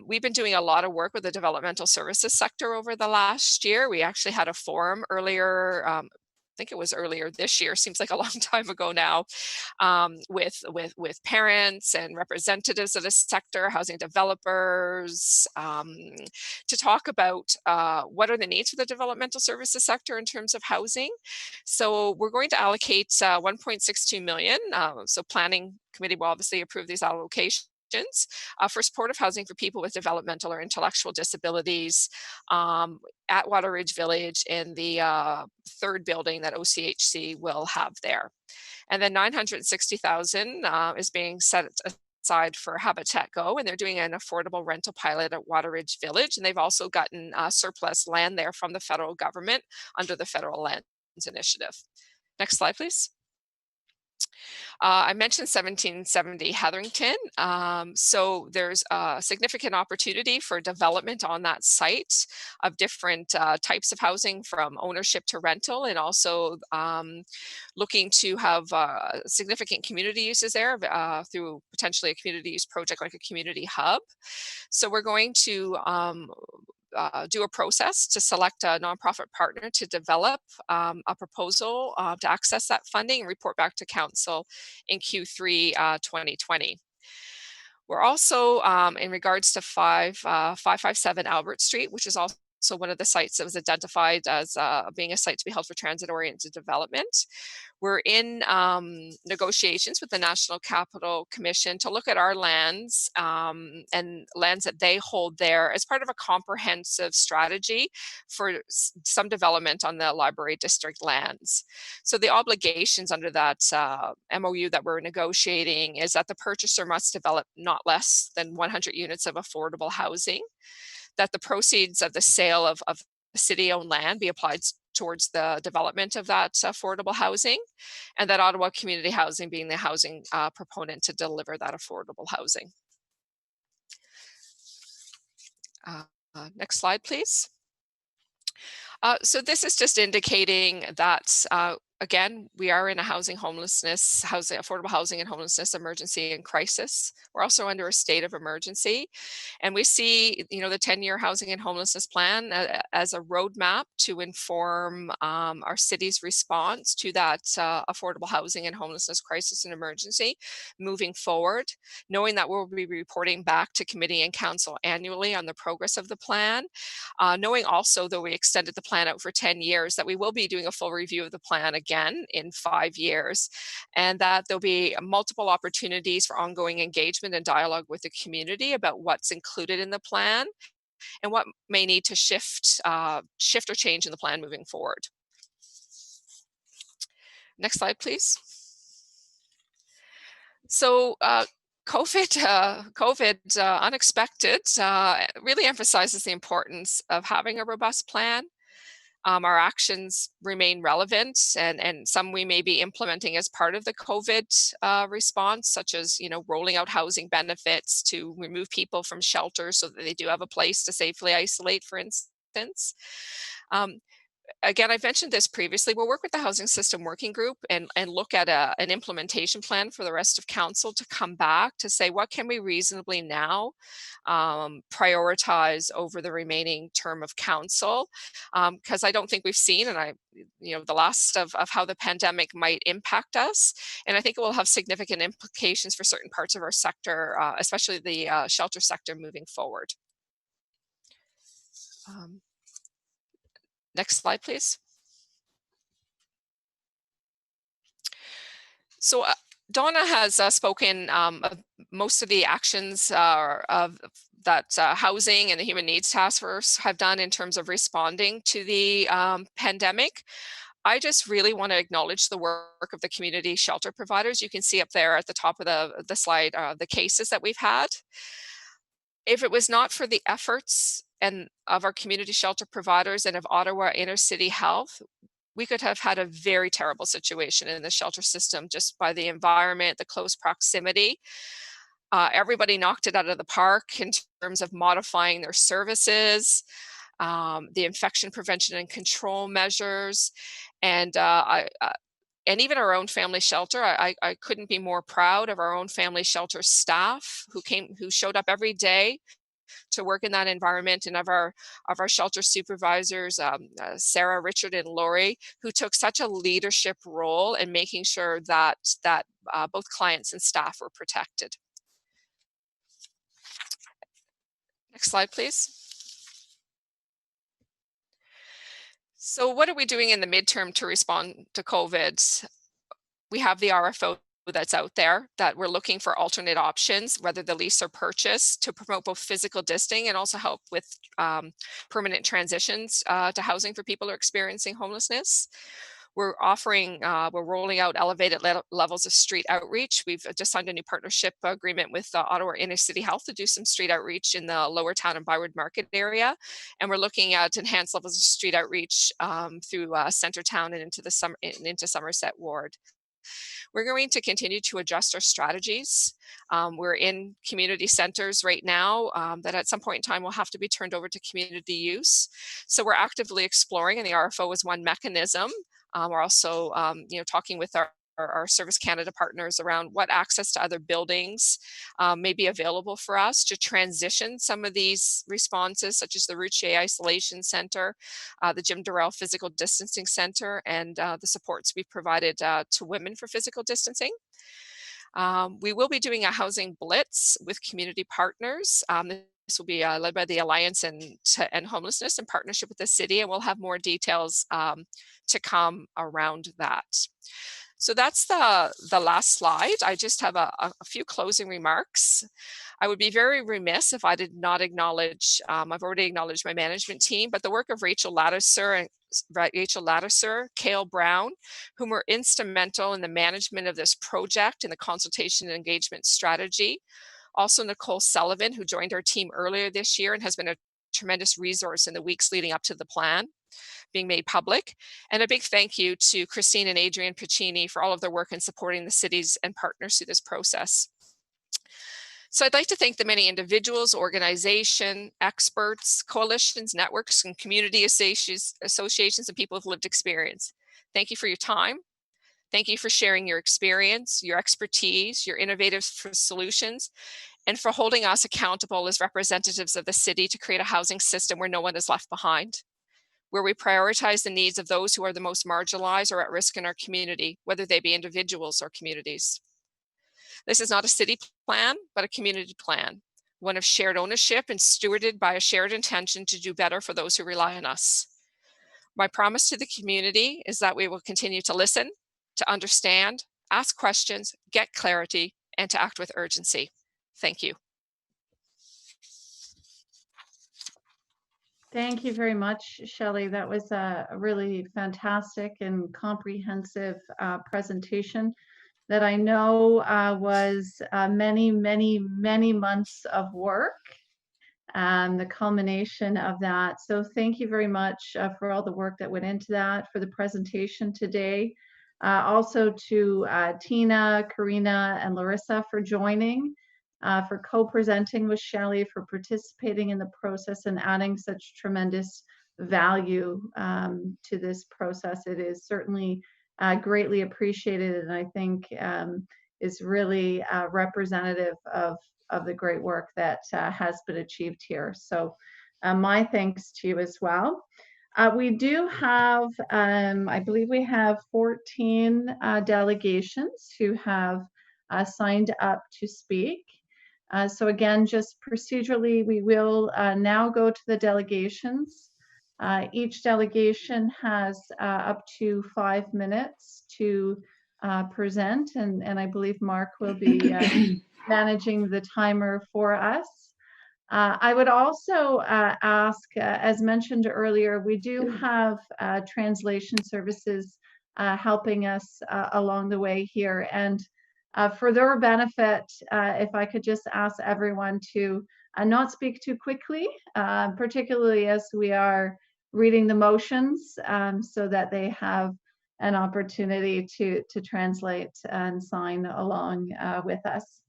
We've been doing a lot of work with the developmental services sector over the last year. We actually had a forum earlier, I think it was earlier this year, seems like a long time ago now, with parents and representatives of the sector, housing developers, to talk about what are the needs for the developmental services sector in terms of housing. So we're going to allocate $1.62 million. So Planning Committee will obviously approve these allocations. For supportive housing for people with developmental or intellectual disabilities at Waterridge Village in the third building that OCHC will have there. And then $960,000 is being set aside for Habitat Go, and they're doing an affordable rental pilot at Waterridge Village, and they've also gotten surplus land there from the federal government under the Federal Lands Initiative. Next slide, please. I mentioned 1770 Heatherington. So there's a significant opportunity for development on that site of different types of housing, from ownership to rental, and also looking to have significant community uses there through potentially a community use project like a community hub. So we're going to do a process to select a nonprofit partner to develop a proposal to access that funding and report back to council in Q3 2020. We're also, in regards to 557 Albert Street, which is also one of the sites that was identified as being a site to be held for transit-oriented development. We're in negotiations with the National Capital Commission to look at our lands and lands that they hold there as part of a comprehensive strategy for some development on the Library District lands. So the obligations under that MOU that we're negotiating is that the purchaser must develop not less than 100 units of affordable housing, that the proceeds of the sale of city-owned land be applied towards the development of that affordable housing, and that Ottawa Community Housing being the housing proponent to deliver that affordable housing. Next slide, please. So this is just indicating that, again, we are in a affordable housing and homelessness emergency and crisis. We're also under a state of emergency. And we see, the 10-year housing and homelessness plan as a roadmap to inform our city's response to that affordable housing and homelessness crisis and emergency moving forward, knowing that we'll be reporting back to committee and council annually on the progress of the plan, knowing also, though we extended the plan out for 10 years, that we will be doing a full review of the plan again in 5 years, and that there'll be multiple opportunities for ongoing engagement and dialogue with the community about what's included in the plan and what may need to shift or change in the plan moving forward. Next slide, please. So COVID unexpected really emphasizes the importance of having a robust plan. Our actions remain relevant, and some we may be implementing as part of the COVID response, such as, rolling out housing benefits to remove people from shelters so that they do have a place to safely isolate, for instance. Again, I've mentioned this previously. We'll work with the Housing System Working Group and look at an implementation plan for the rest of council to come back to say, what can we reasonably now prioritize over the remaining term of council? Because I don't think we've seen, the last of how the pandemic might impact us. And I think it will have significant implications for certain parts of our sector, especially the shelter sector moving forward. Next slide, please. So Donna has spoken of most of the actions that Housing and the Human Needs Task Force have done in terms of responding to the pandemic. I just really want to acknowledge the work of the community shelter providers. You can see up there at the top of the slide the cases that we've had. If it was not for the efforts of our community shelter providers and of Ottawa Inner City Health, we could have had a very terrible situation in the shelter system just by the environment, the close proximity. Everybody knocked it out of the park in terms of modifying their services, the infection prevention and control measures, and even our own family shelter. I couldn't be more proud of our own family shelter staff who showed up every day to work in that environment, and of our shelter supervisors, Sarah, Richard, and Lori, who took such a leadership role in making sure that both clients and staff were protected. Next slide, please. So what are we doing in the midterm to respond to COVID? We have the RFO that's out there that we're looking for alternate options, whether the lease or purchase, to promote both physical distancing and also help with permanent transitions to housing for people who are experiencing homelessness. We're rolling out elevated levels of street outreach. We've just signed a new partnership agreement with Ottawa Inner City Health to do some street outreach in the Lower Town and Byward Market area. And we're looking at enhanced levels of street outreach through Centertown and into Somerset Ward. We're going to continue to adjust our strategies. We're in community centers right now that at some point in time will have to be turned over to community use. So we're actively exploring, and the RFO is one mechanism. We're also talking with our Service Canada partners around what access to other buildings may be available for us to transition some of these responses, such as the Routier Isolation Center, the Jim Durrell Physical Distancing Center, and the supports we've provided to women for physical distancing. We will be doing a housing blitz with community partners. This will be led by the Alliance and Homelessness in partnership with the city, and we'll have more details to come around that. So that's the last slide. I just have a few closing remarks. I would be very remiss if I did not acknowledge, I've already acknowledged my management team, but the work of Rachel Ladouceur, Cale Brown, whom were instrumental in the management of this project and the consultation and engagement strategy. Also Nicole Sullivan, who joined our team earlier this year and has been a tremendous resource in the weeks leading up to the plan being made public. And a big thank you to Christine and Adrian Piccini for all of their work in supporting the cities and partners through this process. So I'd like to thank the many individuals, organizations, experts, coalitions, networks, and community associations and people with lived experience. Thank you for your time. Thank you for sharing your experience, your expertise, your innovative solutions, and for holding us accountable as representatives of the city to create a housing system where no one is left behind, where we prioritize the needs of those who are the most marginalized or at risk in our community, whether they be individuals or communities. This is not a city plan, but a community plan, one of shared ownership and stewarded by a shared intention to do better for those who rely on us. My promise to the community is that we will continue to listen, to understand, ask questions, get clarity, and to act with urgency. Thank you. Thank you very much, Shelley. That was a really fantastic and comprehensive presentation that I know was many, many, many months of work the culmination of that. So thank you very much for all the work that went into that, for the presentation today. Also to Tina, Karina, and Larissa for joining, for co-presenting with Shelley, for participating in the process and adding such tremendous value to this process. It is certainly greatly appreciated, and I think is really representative of the great work that has been achieved here. So my thanks to you as well. We do have, I believe we have 14 delegations who have signed up to speak. So again, just procedurally, we will now go to the delegations. Each delegation has up to 5 minutes to present, and I believe Mark will be managing the timer for us. I would also ask, as mentioned earlier, we do have translation services helping us along the way here. And for their benefit, if I could just ask everyone to not speak too quickly, particularly as we are reading the motions, so that they have an opportunity to translate and sign along with us.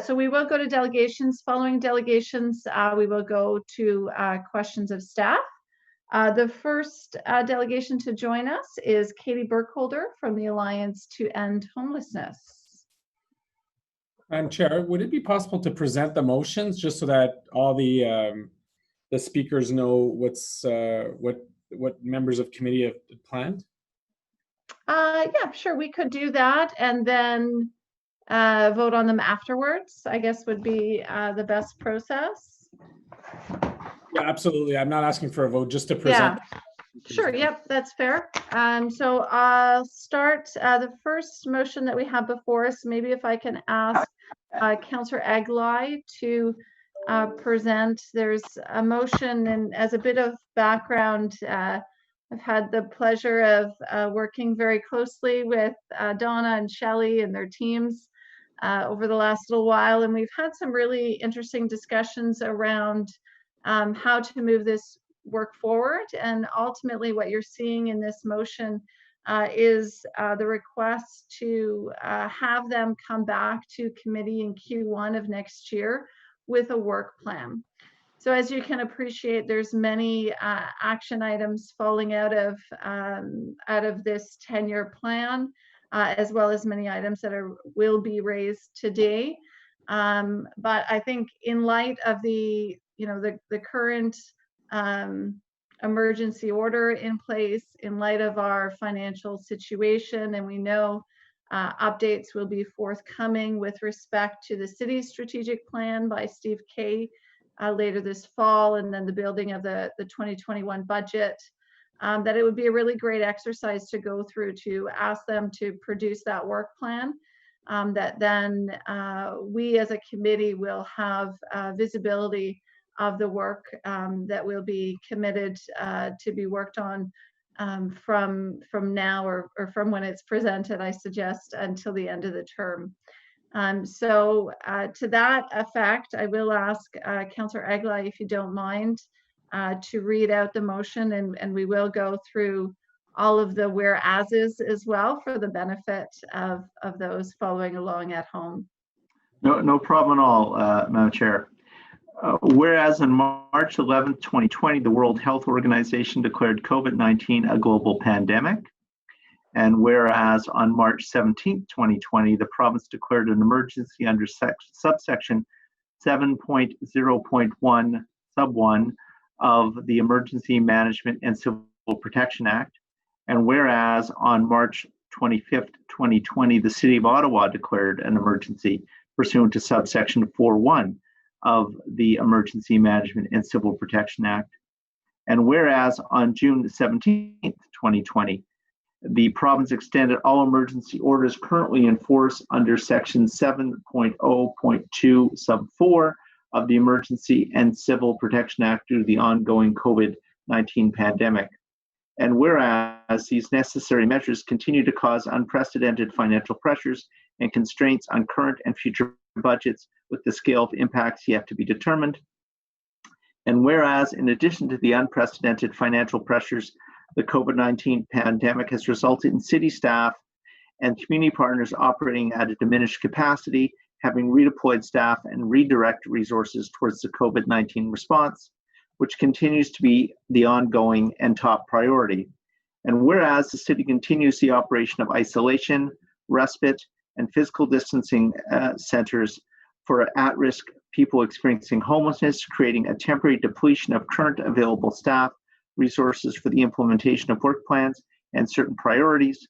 So we will go to delegations. Following delegations, we will go to questions of staff. The first delegation to join us is Katie Burkholder from the Alliance to End Homelessness. Madam Chair, would it be possible to present the motions just so that all the speakers know what members of committee have planned? Yeah, sure, we could do that, and then vote on them afterwards, I guess would be the best process. Yeah, absolutely. I'm not asking for a vote, just to present. Yeah, sure, yep, that's fair. So I'll start the first motion that we have before us. Maybe if I can ask Councillor Aglai to present. There's a motion, and as a bit of background, I've had the pleasure of working very closely with Donna and Shelley and their teams over the last little while, and we've had some really interesting discussions around how to move this work forward. And ultimately what you're seeing in this motion is the request to have them come back to committee in Q1 of next year with a work plan. So as you can appreciate, there's many action items falling out of this 10-year plan, as well as many items that will be raised today. But I think in light of the current emergency order in place, in light of our financial situation, and we know updates will be forthcoming with respect to the city's strategic plan by Steve Kay later this fall, and then the building of the 2021 budget, that it would be a really great exercise to go through to ask them to produce that work plan, that then we as a committee will have visibility of the work that will be committed to be worked on from now or from when it's presented, I suggest, until the end of the term. So to that effect, I will ask Councillor Aglai, if you don't mind, to read out the motion, and we will go through all of the whereases as well for the benefit of those following along at home. No problem at all, Madam Chair. Whereas on March 11th, 2020, the World Health Organization declared COVID-19 a global pandemic. And whereas on March 17th, 2020, the province declared an emergency under subsection 7.0.1 sub 1 of the Emergency Management and Civil Protection Act. And whereas on March 25th, 2020, the City of Ottawa declared an emergency pursuant to subsection 4.1 of the Emergency Management and Civil Protection Act. And whereas on June 17th, 2020, the province extended all emergency orders currently in force under section 7.0.2 sub 4 of the Emergency and Civil Protection Act due to the ongoing COVID-19 pandemic. And whereas these necessary measures continue to cause unprecedented financial pressures and constraints on current and future budgets with the scale of impacts yet to be determined. And whereas, in addition to the unprecedented financial pressures, the COVID-19 pandemic has resulted in city staff and community partners operating at a diminished capacity, having redeployed staff and redirected resources towards the COVID-19 response, which continues to be the ongoing and top priority. And whereas the city continues the operation of isolation, respite, and physical distancing centers for at-risk people experiencing homelessness, creating a temporary depletion of current available staff, resources for the implementation of work plans and certain priorities.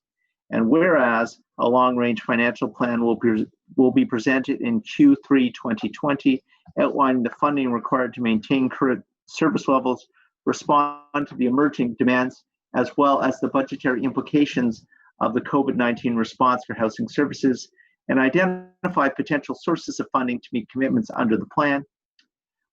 And whereas a long-range financial plan will be presented in Q3 2020, outlining the funding required to maintain current service levels, respond to the emerging demands, as well as the budgetary implications of the COVID-19 response for housing services, and identify potential sources of funding to meet commitments under the plan.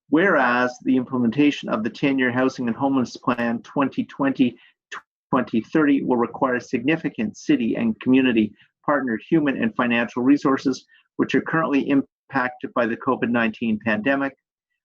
Whereas the implementation of the 10-year Housing and Homeless Plan 2020-2030 will require significant city and community partnered human and financial resources, which are currently impacted by the COVID-19 pandemic.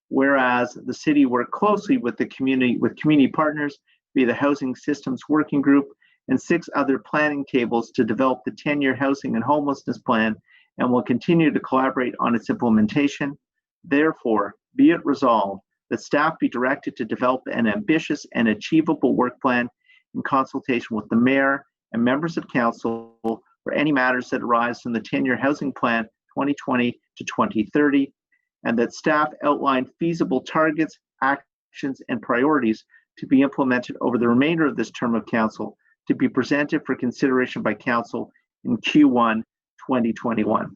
Whereas the city worked closely with community partners via the Housing Systems Working Group and 6 other planning tables to develop the 10-year Housing and Homelessness Plan, and will continue to collaborate on its implementation. Therefore, be it resolved that staff be directed to develop an ambitious and achievable work plan in consultation with the mayor and members of council for any matters that arise from the 10-year Housing Plan 2020 to 2030, and that staff outline feasible targets, actions, and priorities to be implemented over the remainder of this term of council, to be presented for consideration by council in Q1 2021.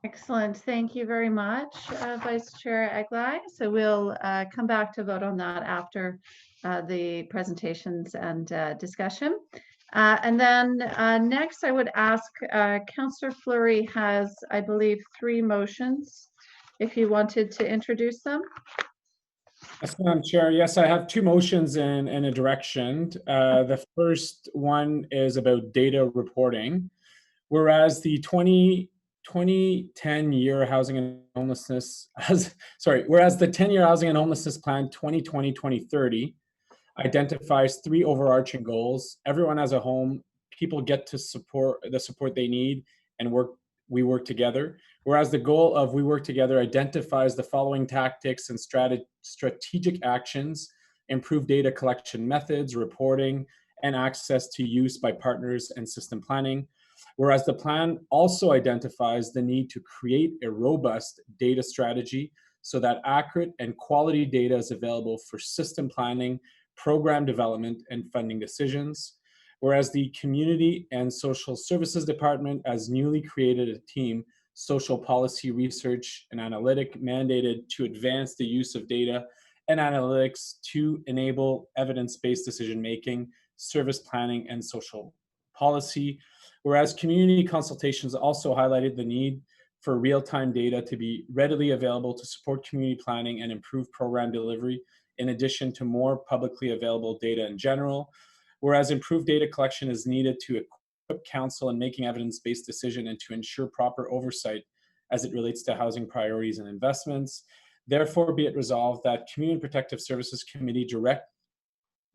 Excellent. Thank you very much, Vice Chair Eglai. So we'll come back to vote on that after the presentations and discussion. And then next, I would ask Councillor Fleury has, I believe, 3 motions, if you wanted to introduce them. Yes, Madam Chair. Yes, I have 2 motions in a direction. The first one is about data reporting. Whereas the 10-year Housing and Homelessness, whereas the 10-year Housing and Homelessness Plan 2020-2030 identifies 3 overarching goals. Everyone has a home, people get to the support they need, and we work together. Whereas the goal of We Work Together identifies the following tactics and strategic actions: improve data collection methods, reporting, and access to use by partners and system planning. Whereas the plan also identifies the need to create a robust data strategy so that accurate and quality data is available for system planning, program development, and funding decisions. Whereas the Community and Social Services Department, as newly created a team, Social Policy Research and Analytic, mandated to advance the use of data and analytics to enable evidence-based decision-making, service planning, and social policy. Whereas community consultations also highlighted the need for real-time data to be readily available to support community planning and improve program delivery, in addition to more publicly available data in general. Whereas improved data collection is needed to equip council in making evidence-based decision and to ensure proper oversight as it relates to housing priorities and investments. Therefore, be it resolved that Community Protective Services Committee direct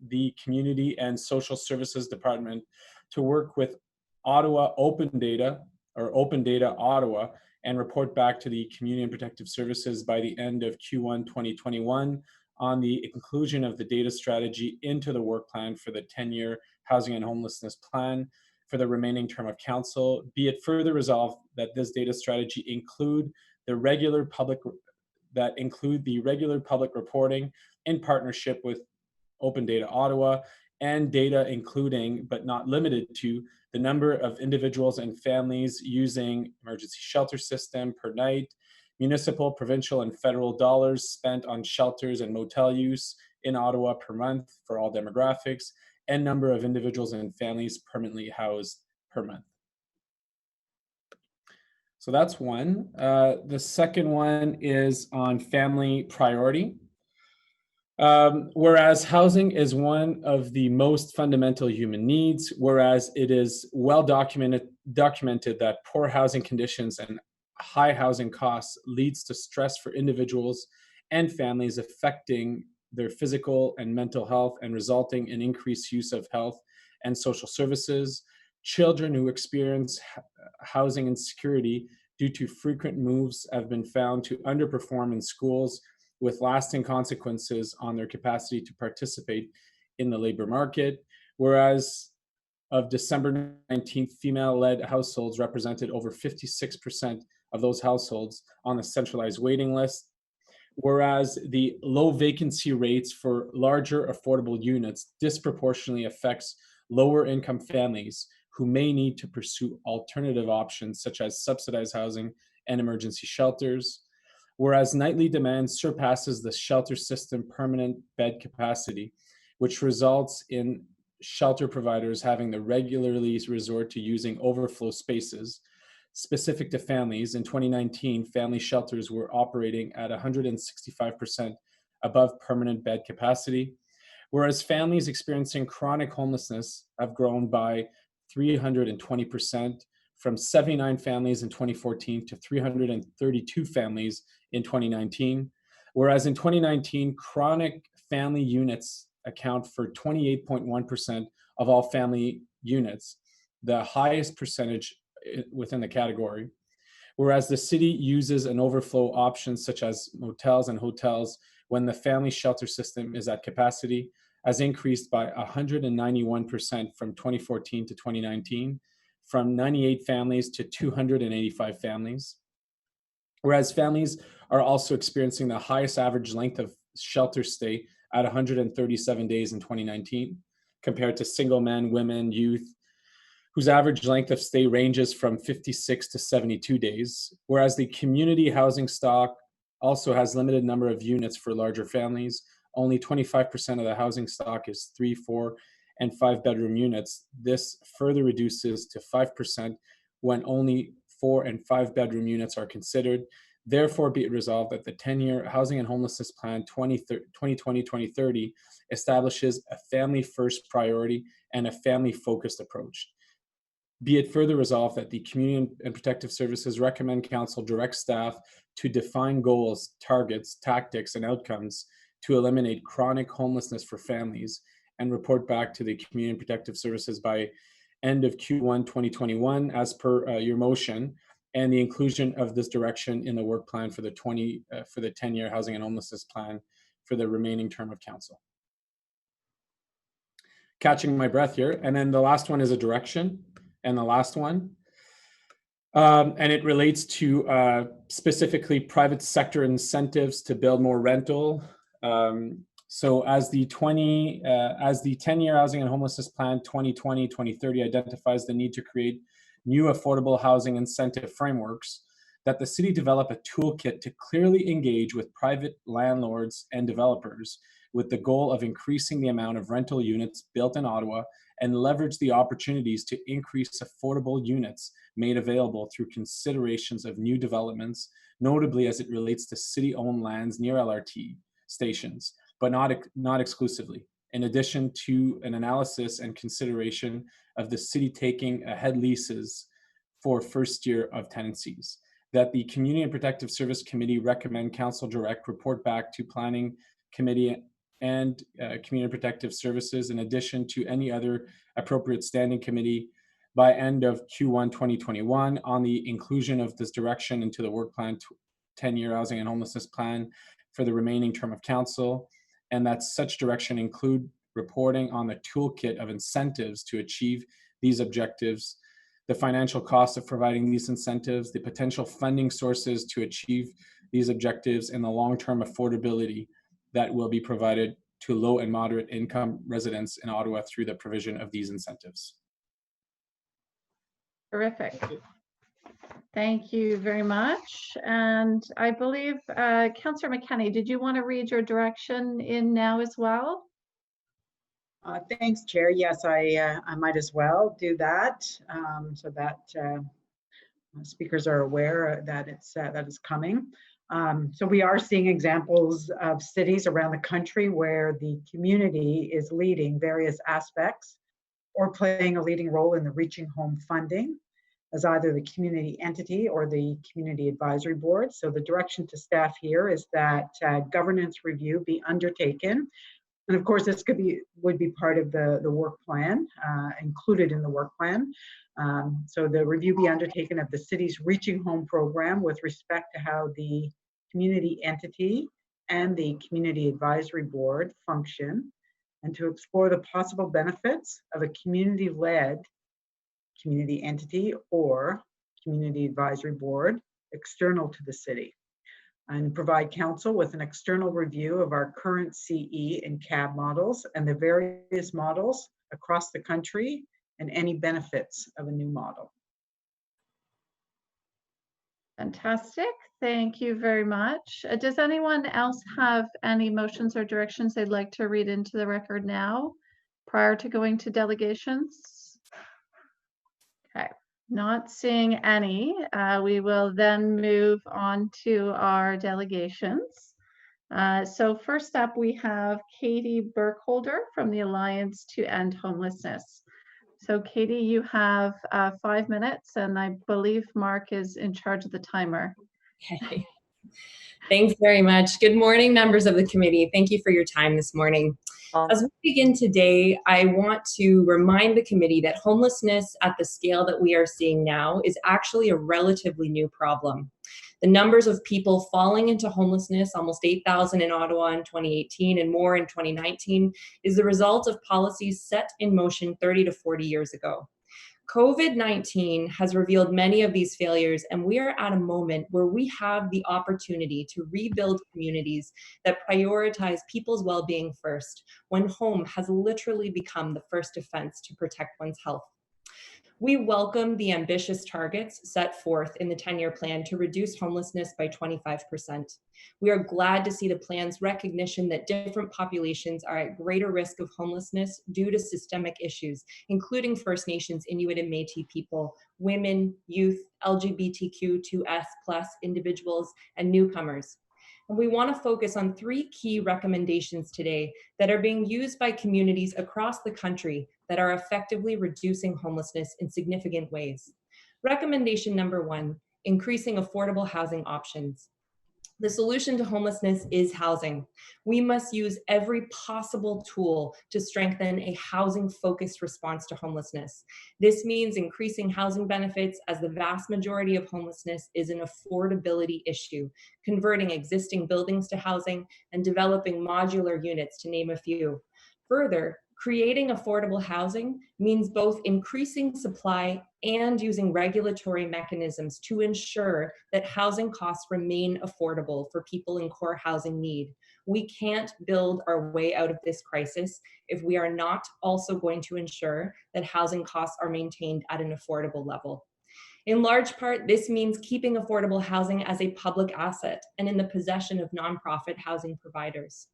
the Community and Social Services Department to work with Ottawa Open Data Ottawa and report back to the Community and Protective Services by the end of Q1 2021 on the inclusion of the data strategy into the work plan for the 10-year Housing and Homelessness Plan for the remaining term of council. Be it further resolved that this data strategy include the regular public reporting in partnership with Open Data Ottawa, and data including but not limited to the number of individuals and families using emergency shelter system per night, municipal, provincial, and federal dollars spent on shelters and motel use in Ottawa per month for all demographics, and number of individuals and families permanently housed per month. So that's one. The second one is on family priority. Whereas housing is one of the most fundamental human needs, whereas it is well documented that poor housing conditions and high housing costs leads to stress for individuals and families, affecting their physical and mental health and resulting in increased use of health and social services. Children who experience housing insecurity due to frequent moves have been found to underperform in schools, with lasting consequences on their capacity to participate in the labor market. Whereas of December 19th, female-led households represented over 56% of those households on the centralized waiting list. Whereas the low vacancy rates for larger affordable units disproportionately affects lower income families who may need to pursue alternative options such as subsidized housing and emergency shelters. Whereas nightly demand surpasses the shelter system permanent bed capacity, which results in shelter providers having to regularly resort to using overflow spaces specific to families. In 2019, family shelters were operating at 165% above permanent bed capacity, whereas families experiencing chronic homelessness have grown by 320%, from 79 families in 2014 to 332 families in 2019. Whereas in 2019, chronic family units account for 28.1% of all family units, the highest percentage within the category. Whereas the city uses an overflow option such as motels and hotels when the family shelter system is at capacity, has increased by 191% from 2014 to 2019, from 98 families to 285 families. Whereas families are also experiencing the highest average length of shelter stay at 137 days in 2019, compared to single men, women, youth, whose average length of stay ranges from 56 to 72 days. Whereas the community housing stock also has limited number of units for larger families. Only 25% of the housing stock is 3, 4, and 5 bedroom units. This further reduces to 5% when only 4 and 5 bedroom units are considered. Therefore, be it resolved that the 10-year Housing and Homelessness Plan 2020-2030 establishes a family-first priority and a family-focused approach. Be it further resolved that the Community and Protective Services recommend Council direct staff to define goals, targets, tactics, and outcomes to eliminate chronic homelessness for families, and report back to the Community and Protective Services by end of Q1 2021 as per your motion, and the inclusion of this direction in the work plan for the 10-year Housing and Homelessness Plan for the remaining term of Council. Catching my breath here. And then the last one is a direction, and the last one. And it relates to specifically private sector incentives to build more rental. So as the 10-year Housing and Homelessness Plan 2020-2030 identifies the need to create new affordable housing incentive frameworks, that the city develop a toolkit to clearly engage with private landlords and developers with the goal of increasing the amount of rental units built in Ottawa and leverage the opportunities to increase affordable units made available through considerations of new developments, notably as it relates to city-owned lands near LRT stations, but not exclusively. In addition to an analysis and consideration of the city taking ahead leases for first year of tenancies, that the Community and Protective Service Committee recommend Council direct report back to Planning Committee and Community and Protective Services, in addition to any other appropriate standing committee by end of Q1 2021 on the inclusion of this direction into the work plan 10-year Housing and Homelessness Plan for the remaining term of Council, and that such direction include reporting on the toolkit of incentives to achieve these objectives, the financial cost of providing these incentives, the potential funding sources to achieve these objectives, and the long-term affordability that will be provided to low and moderate income residents in Ottawa through the provision of these incentives. Terrific. Thank you very much. And I believe Councillor McKenney, did you want to read your direction in now as well? Thanks, Chair. Yes, I might as well do that, so that speakers are aware that that is coming. So we are seeing examples of cities around the country where the community is leading various aspects or playing a leading role in the Reaching Home funding. as either the community entity or the community advisory board. So the direction to staff here is that governance review be undertaken. And of course, this would be part of the work plan, included in the work plan. So the review be undertaken of the city's Reaching Home program with respect to how the community entity and the community advisory board function, and to explore the possible benefits of a community-led community entity or community advisory board external to the city, and provide council with an external review of our current CE and CAB models and the various models across the country and any benefits of a new model. Fantastic. Thank you very much. Does anyone else have any motions or directions they'd like to read into the record now prior to going to delegations? Okay, not seeing any. We will then move on to our delegations. So first up, we have Katie Burkholder from the Alliance to End Homelessness. So Katie, you have 5 minutes, and I believe Mark is in charge of the timer. Okay. Thanks very much. Good morning, members of the committee. Thank you for your time this morning. As we begin today, I want to remind the committee that homelessness at the scale that we are seeing now is actually a relatively new problem. The numbers of people falling into homelessness, almost 8,000 in Ottawa in 2018 and more in 2019, is the result of policies set in motion 30 to 40 years ago. COVID-19 has revealed many of these failures, and we are at a moment where we have the opportunity to rebuild communities that prioritize people's well-being first, when home has literally become the first defense to protect one's health. We welcome the ambitious targets set forth in the 10-year plan to reduce homelessness by 25%. We are glad to see the plan's recognition that different populations are at greater risk of homelessness due to systemic issues, including First Nations, Inuit, and Métis people, women, youth, LGBTQ2S+ individuals, and newcomers. And we want to focus on 3 key recommendations today that are being used by communities across the country that are effectively reducing homelessness in significant ways. Recommendation number 1, increasing affordable housing options. The solution to homelessness is housing. We must use every possible tool to strengthen a housing-focused response to homelessness. This means increasing housing benefits, as the vast majority of homelessness is an affordability issue, converting existing buildings to housing, and developing modular units, to name a few. Further, creating affordable housing means both increasing supply and using regulatory mechanisms to ensure that housing costs remain affordable for people in core housing need. We can't build our way out of this crisis if we are not also going to ensure that housing costs are maintained at an affordable level. In large part, this means keeping affordable housing as a public asset and in the possession of nonprofit housing providers.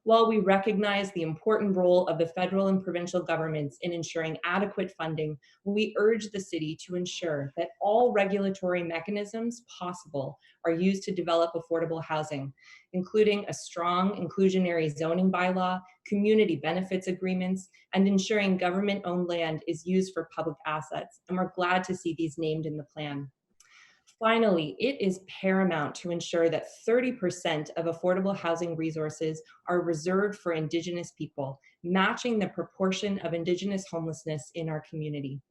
While we recognize the important role of the federal and provincial governments in ensuring adequate funding, we urge the city to ensure that all regulatory mechanisms possible are used to develop affordable housing, including a strong inclusionary zoning bylaw, community benefits agreements, and ensuring government-owned land is used for public assets. And we're glad to see these named in the plan. Finally, it is paramount to ensure that 30% of affordable housing resources are reserved for Indigenous people, matching the proportion of Indigenous homelessness in our community.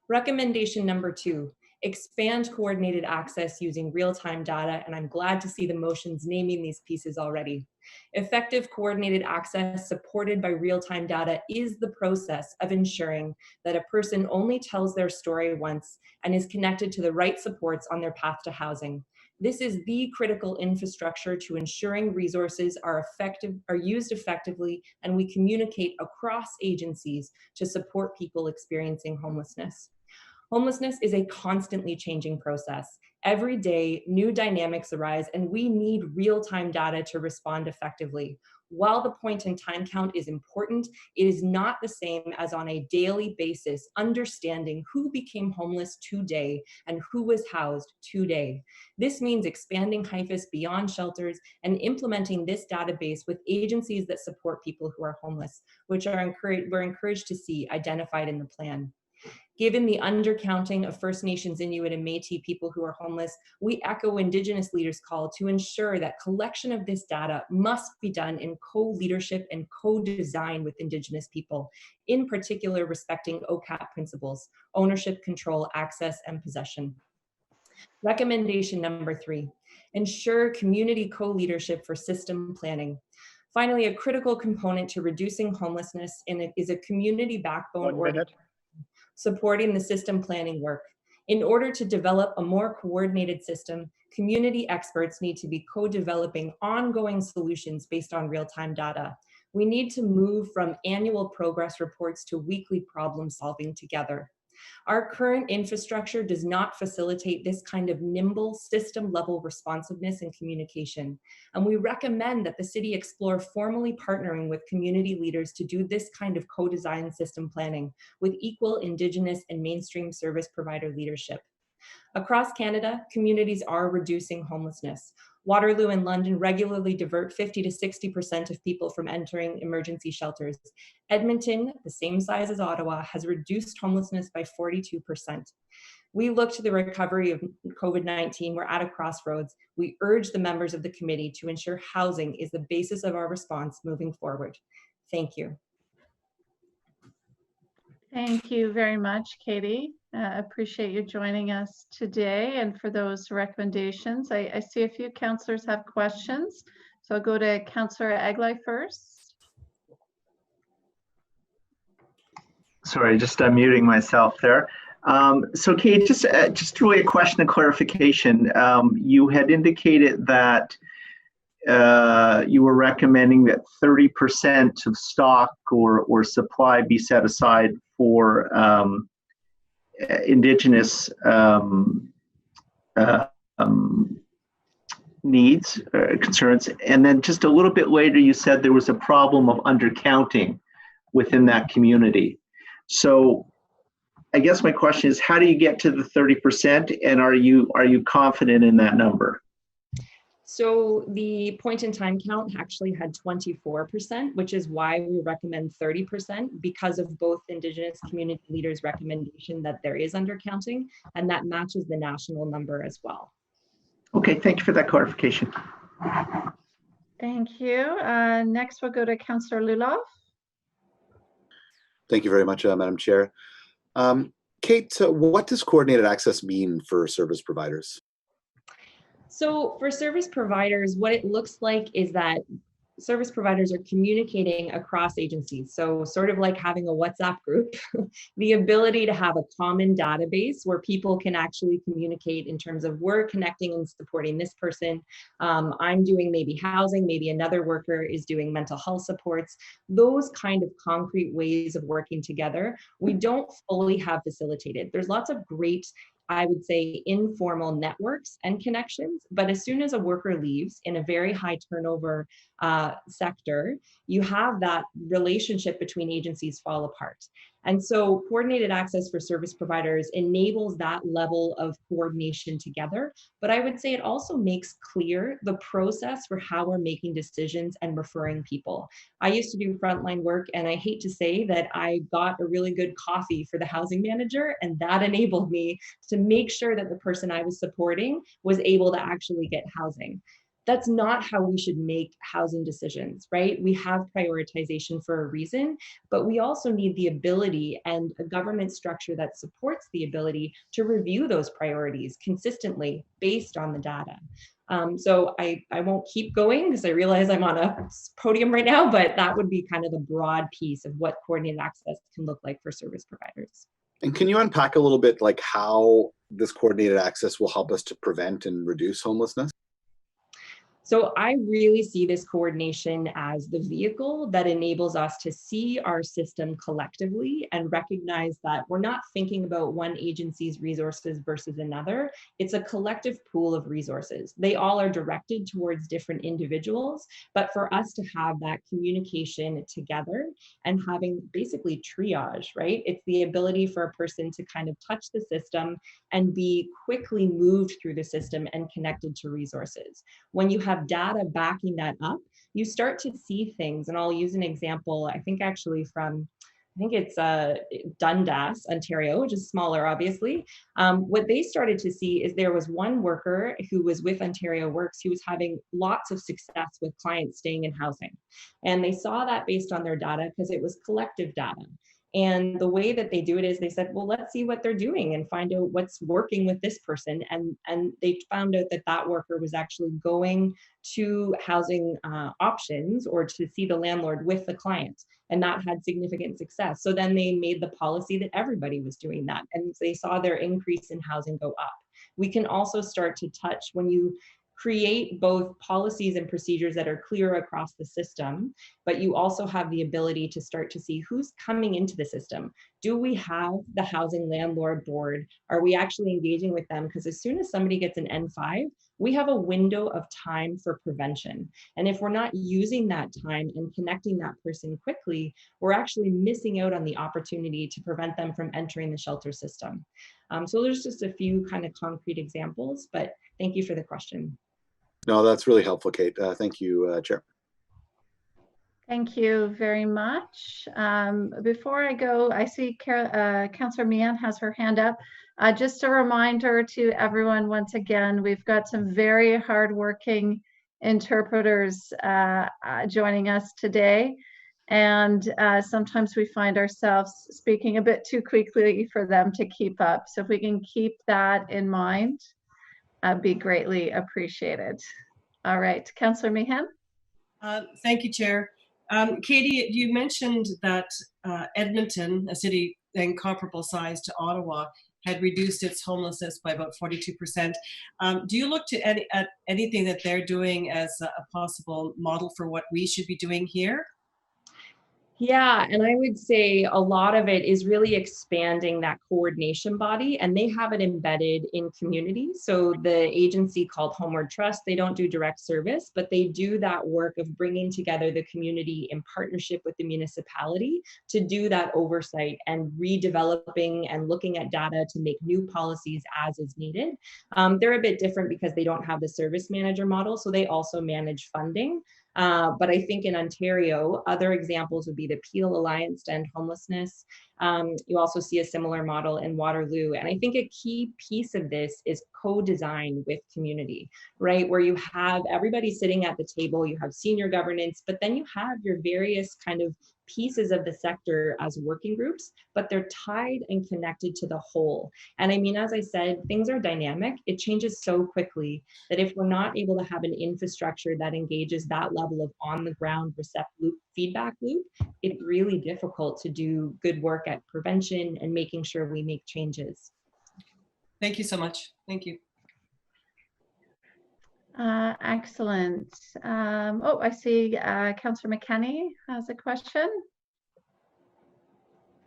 Recommendation number 2, expand coordinated access using real-time data, and I'm glad to see the motions naming these pieces already. Effective coordinated access supported by real-time data is the process of ensuring that a person only tells their story once and is connected to the right supports on their path to housing. This is the critical infrastructure to ensuring resources are used effectively, and we communicate across agencies to support people experiencing homelessness. Homelessness is a constantly changing process. Every day, new dynamics arise, and we need real-time data to respond effectively. While the point-in-time count is important, it is not the same as on a daily basis, understanding who became homeless today and who was housed today. This means expanding HIFIS beyond shelters and implementing this database with agencies that support people who are homeless, which we're encouraged to see identified in the plan. Given the undercounting of First Nations, Inuit, and Métis people who are homeless, we echo Indigenous leaders' call to ensure that collection of this data must be done in co-leadership and co-design with Indigenous people, in particular respecting OCAP principles: ownership, control, access, and possession. Recommendation number 3, ensure community co-leadership for system planning. Finally, a critical component to reducing homelessness is a community backbone supporting the system planning work. In order to develop a more coordinated system, community experts need to be co-developing ongoing solutions based on real-time data. We need to move from annual progress reports to weekly problem solving together. Our current infrastructure does not facilitate this kind of nimble system-level responsiveness and communication, and we recommend that the city explore formally partnering with community leaders to do this kind of co-design system planning with equal Indigenous and mainstream service provider leadership. Across Canada, communities are reducing homelessness. Waterloo and London regularly divert 50 to 60% of people from entering emergency shelters. Edmonton, the same size as Ottawa, has reduced homelessness by 42%. We look to the recovery of COVID-19. We're at a crossroads. We urge the members of the committee to ensure housing is the basis of our response moving forward. Thank you. Thank you very much, Katie. Appreciate you joining us today and for those recommendations. I see a few councillors have questions. So I'll go to Councillor Egley first. Sorry, just muting myself there. So Kate, just really a question of clarification. You had indicated that you were recommending that 30% of stock or supply be set aside for Indigenous needs, concerns. And then just a little bit later, you said there was a problem of undercounting within that community. So I guess my question is, how do you get to the 30%, and are you confident in that number? So the point in time count actually had 24%, which is why we recommend 30%, because of both Indigenous community leaders' recommendation that there is undercounting, and that matches the national number as well. Okay, thank you for that clarification. Thank you. Next, we'll go to Councillor Luloff. Thank you very much, Madam Chair. Kate, what does coordinated access mean for service providers? So for service providers, what it looks like is that service providers are communicating across agencies. So sort of like having a WhatsApp group, the ability to have a common database where people can actually communicate in terms of we're connecting and supporting this person. I'm doing maybe housing, maybe another worker is doing mental health supports. Those kind of concrete ways of working together, we don't fully have facilitated. There's lots of great, I would say, informal networks and connections, but as soon as a worker leaves in a very high turnover sector, you have that relationship between agencies fall apart. And so coordinated access for service providers enables that level of coordination together. But I would say it also makes clear the process for how we're making decisions and referring people. I used to do frontline work, and I hate to say that I got a really good coffee for the housing manager, and that enabled me to make sure that the person I was supporting was able to actually get housing. That's not how we should make housing decisions, right? We have prioritization for a reason, but we also need the ability and a governance structure that supports the ability to review those priorities consistently based on the data. So I won't keep going because I realize I'm on a podium right now, but that would be kind of the broad piece of what coordinated access can look like for service providers. And can you unpack a little bit like how this coordinated access will help us to prevent and reduce homelessness? So I really see this coordination as the vehicle that enables us to see our system collectively and recognize that we're not thinking about one agency's resources versus another. It's a collective pool of resources. They all are directed towards different individuals, but for us to have that communication together and having basically triage, right? It's the ability for a person to kind of touch the system and be quickly moved through the system and connected to resources. When you have data backing that up, you start to see things. And I'll use an example, I think actually from I think it's Dundas, Ontario, which is smaller, obviously. What they started to see is there was one worker who was with Ontario Works who was having lots of success with clients staying in housing. And they saw that based on their data because it was collective data. And the way that they do it is they said, well, let's see what they're doing and find out what's working with this person. And they found out that that worker was actually going to housing options or to see the landlord with the client. And that had significant success. So then they made the policy that everybody was doing that. And they saw their increase in housing go up. We can also start to touch when you create both policies and procedures that are clear across the system, but you also have the ability to start to see who's coming into the system. Do we have the housing landlord board? Are we actually engaging with them? Because as soon as somebody gets an N5, we have a window of time for prevention. And if we're not using that time and connecting that person quickly, we're actually missing out on the opportunity to prevent them from entering the shelter system. So there's just a few kind of concrete examples, but thank you for the question. No, that's really helpful, Kate. Thank you, Chair. Thank you very much. Before I go, I see Councillor Meehan has her hand up. Just a reminder to everyone, once again, we've got some very hardworking interpreters joining us today. And sometimes we find ourselves speaking a bit too quickly for them to keep up. So if we can keep that in mind, be greatly appreciated. All right, Councillor Meehan. Thank you, Chair. Katie, you mentioned that Edmonton, a city in comparable size to Ottawa, had reduced its homelessness by about 42%. Do you look to at anything that they're doing as a possible model for what we should be doing here? Yeah, and I would say a lot of it is really expanding that coordination body, and they have it embedded in communities. So the agency called Homeward Trust, they don't do direct service, but they do that work of bringing together the community in partnership with the municipality to do that oversight and redeveloping and looking at data to make new policies as is needed. They're a bit different because they don't have the service manager model, so they also manage funding. But I think in Ontario, other examples would be the Peel Alliance to End Homelessness. You also see a similar model in Waterloo. And I think a key piece of this is co-design with community, right? Where you have everybody sitting at the table, you have senior governance, but then you have your various kind of pieces of the sector as working groups, but they're tied and connected to the whole. And I mean, as I said, things are dynamic. It changes so quickly that if we're not able to have an infrastructure that engages that level of on the ground feedback loop, it's really difficult to do good work at prevention and making sure we make changes. Thank you so much. Thank you. Excellent. Oh, I see Councillor McKenney has a question.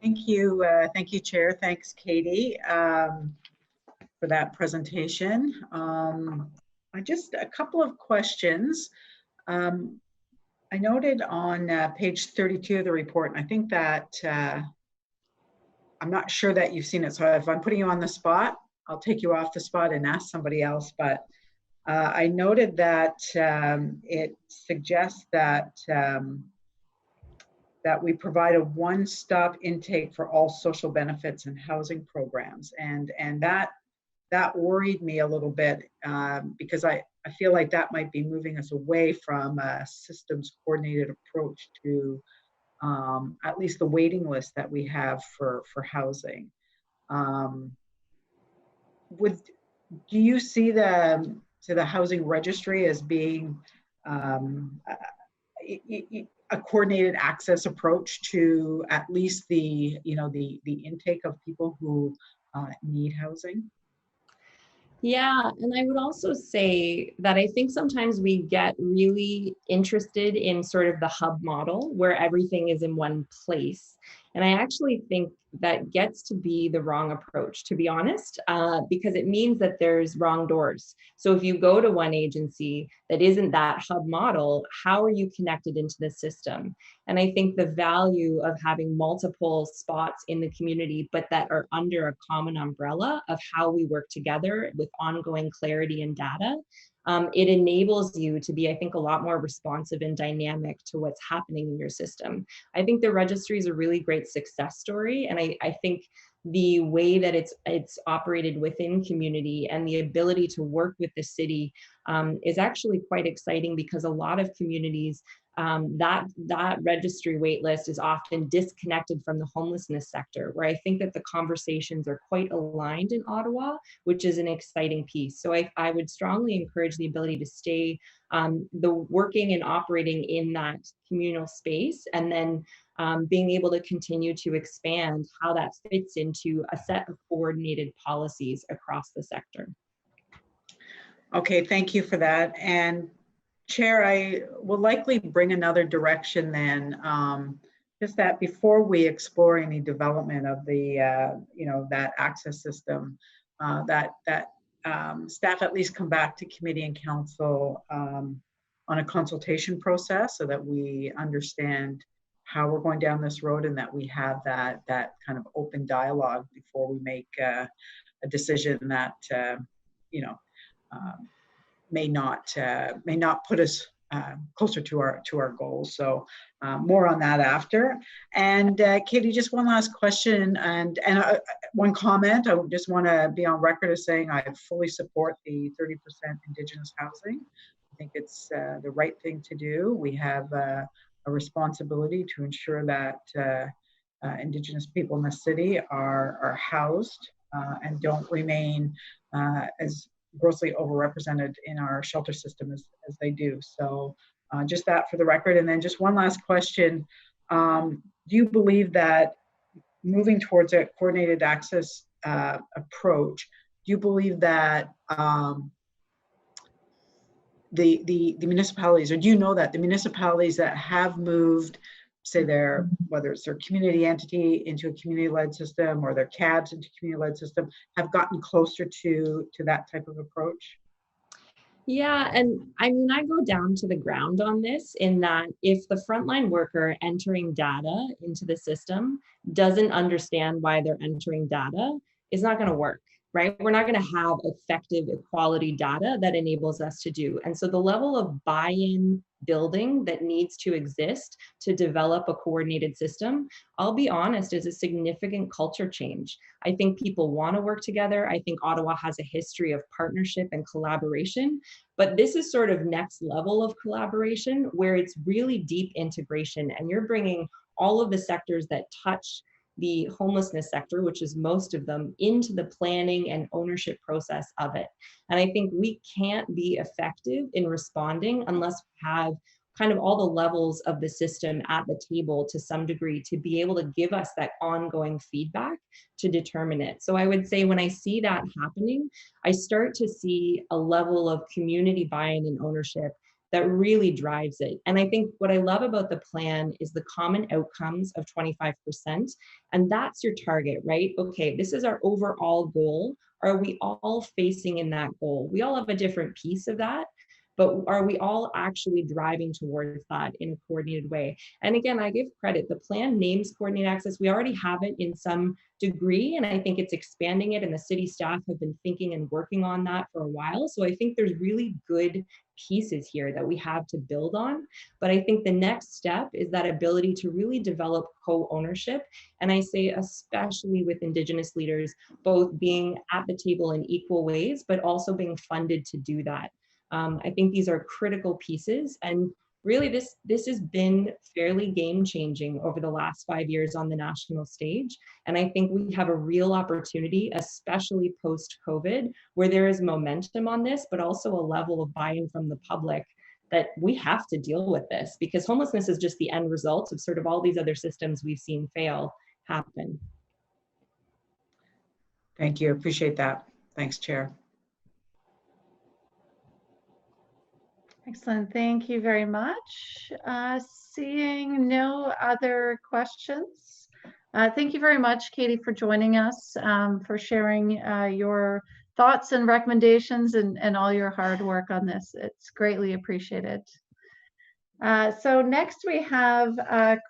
Thank you, Chair. Thanks, Katie, for that presentation. Just a couple of questions. I noted on page 32 of the report, and I think that I'm not sure that you've seen it, so if I'm putting you on the spot, I'll take you off the spot and ask somebody else, but I noted that it suggests that that we provide a one-stop intake for all social benefits and housing programs, and that worried me a little bit because I feel like that might be moving us away from a systems coordinated approach to at least the waiting list that we have for housing. Do you see the housing registry as being a coordinated access approach to at least the intake of people who need housing? Yeah, and I would also say that I think sometimes we get really interested in sort of the hub model where everything is in one place. And I actually think that gets to be the wrong approach, to be honest, because it means that there's wrong doors. So if you go to one agency that isn't that hub model, how are you connected into the system? And I think the value of having multiple spots in the community, but that are under a common umbrella of how we work together with ongoing clarity and data, it enables you to be, I think, a lot more responsive and dynamic to what's happening in your system. I think the registry is a really great success story. And I think the way that it's operated within community and the ability to work with the city is actually quite exciting, because a lot of communities, that registry wait list is often disconnected from the homelessness sector, where I think that the conversations are quite aligned in Ottawa, which is an exciting piece. So I would strongly encourage the ability to stay the working and operating in that communal space, and then being able to continue to expand how that fits into a set of coordinated policies across the sector. Okay, thank you for that. And Chair, I will likely bring another direction then, just that before we explore any development of the, that access system, that staff at least come back to committee and council on a consultation process, so that we understand how we're going down this road, and that we have that kind of open dialogue before we make a decision that, may not put us closer to our goals. So more on that after. And Katie, just one last question and one comment. I just want to be on record as saying I fully support the 30% Indigenous housing. I think it's the right thing to do. We have a responsibility to ensure that Indigenous people in the city are housed and don't remain as grossly overrepresented in our shelter system as they do. So just that for the record. And then just one last question. Do you believe that moving towards a coordinated access approach, do you believe that the municipalities, or do you know that the municipalities that have moved, say whether it's their community entity into a community-led system, or their cabs into community-led system, have gotten closer to that type of approach? Yeah, and I mean, I go down to the ground on this, in that if the frontline worker entering data into the system doesn't understand why they're entering data, it's not going to work, right? We're not going to have effective equality data that enables us to do. And so the level of buy-in building that needs to exist to develop a coordinated system, I'll be honest, is a significant culture change. I think people want to work together. I think Ottawa has a history of partnership and collaboration, but this is sort of next level of collaboration, where it's really deep integration, and you're bringing all of the sectors that touch the homelessness sector, which is most of them, into the planning and ownership process of it. And I think we can't be effective in responding unless we have kind of all the levels of the system at the table to some degree, to be able to give us that ongoing feedback to determine it. So I would say when I see that happening, I start to see a level of community buy-in and ownership that really drives it. And I think what I love about the plan is the common outcomes of 25%. And that's your target, right? Okay, this is our overall goal. Are we all facing in that goal? We all have a different piece of that, but are we all actually driving towards that in a coordinated way? And again, I give credit, the plan names coordinated access. We already have it in some degree, and I think it's expanding it, and the city staff have been thinking and working on that for a while. So I think there's really good pieces here that we have to build on. But I think the next step is that ability to really develop co-ownership. And I say, especially with Indigenous leaders, both being at the table in equal ways, but also being funded to do that. I think these are critical pieces, and really this has been fairly game changing over the last 5 years on the national stage. And I think we have a real opportunity, especially post-COVID, where there is momentum on this, but also a level of buy-in from the public that we have to deal with this, because homelessness is just the end result of sort of all these other systems we've seen fail happen. Thank you, appreciate that. Thanks, Chair. Excellent, thank you very much. Seeing no other questions. Thank you very much, Katie, for joining us, for sharing your thoughts and recommendations and all your hard work on this. It's greatly appreciated. So next we have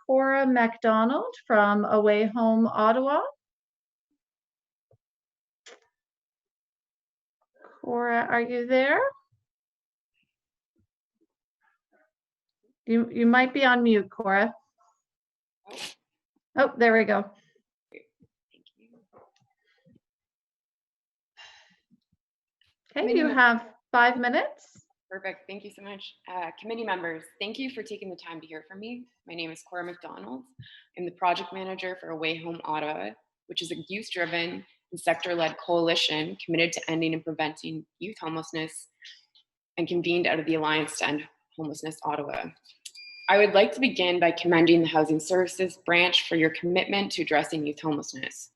Cora MacDonald from Away Home Ottawa. Cora, are you there? You might be on mute, Cora. Oh, there we go. Okay, you have 5 minutes. Perfect. Thank you so much. Committee members, thank you for taking the time to hear from me. My name is Cora McDonald. I'm the project manager for Away Home Ottawa, which is a youth-driven and sector-led coalition committed to ending and preventing youth homelessness and convened out of the Alliance to End Homelessness Ottawa. I would like to begin by commending the Housing Services branch for your commitment to addressing youth homelessness.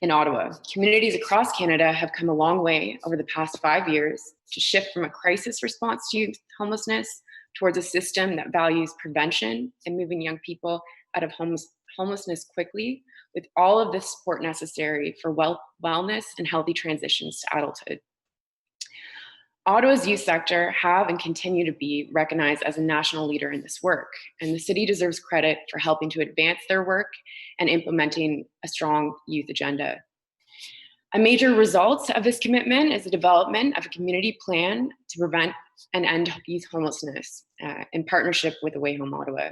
In Ottawa, communities across Canada have come a long way over the past 5 years to shift from a crisis response to youth homelessness towards a system that values prevention and moving young people out of homelessness quickly with all of the support necessary for wellness and healthy transitions to adulthood. Ottawa's youth sector have and continue to be recognized as a national leader in this work, and the city deserves credit for helping to advance their work and implementing a strong youth agenda. A major result of this commitment is the development of a community plan to prevent and end youth homelessness in partnership with Away Home Ottawa.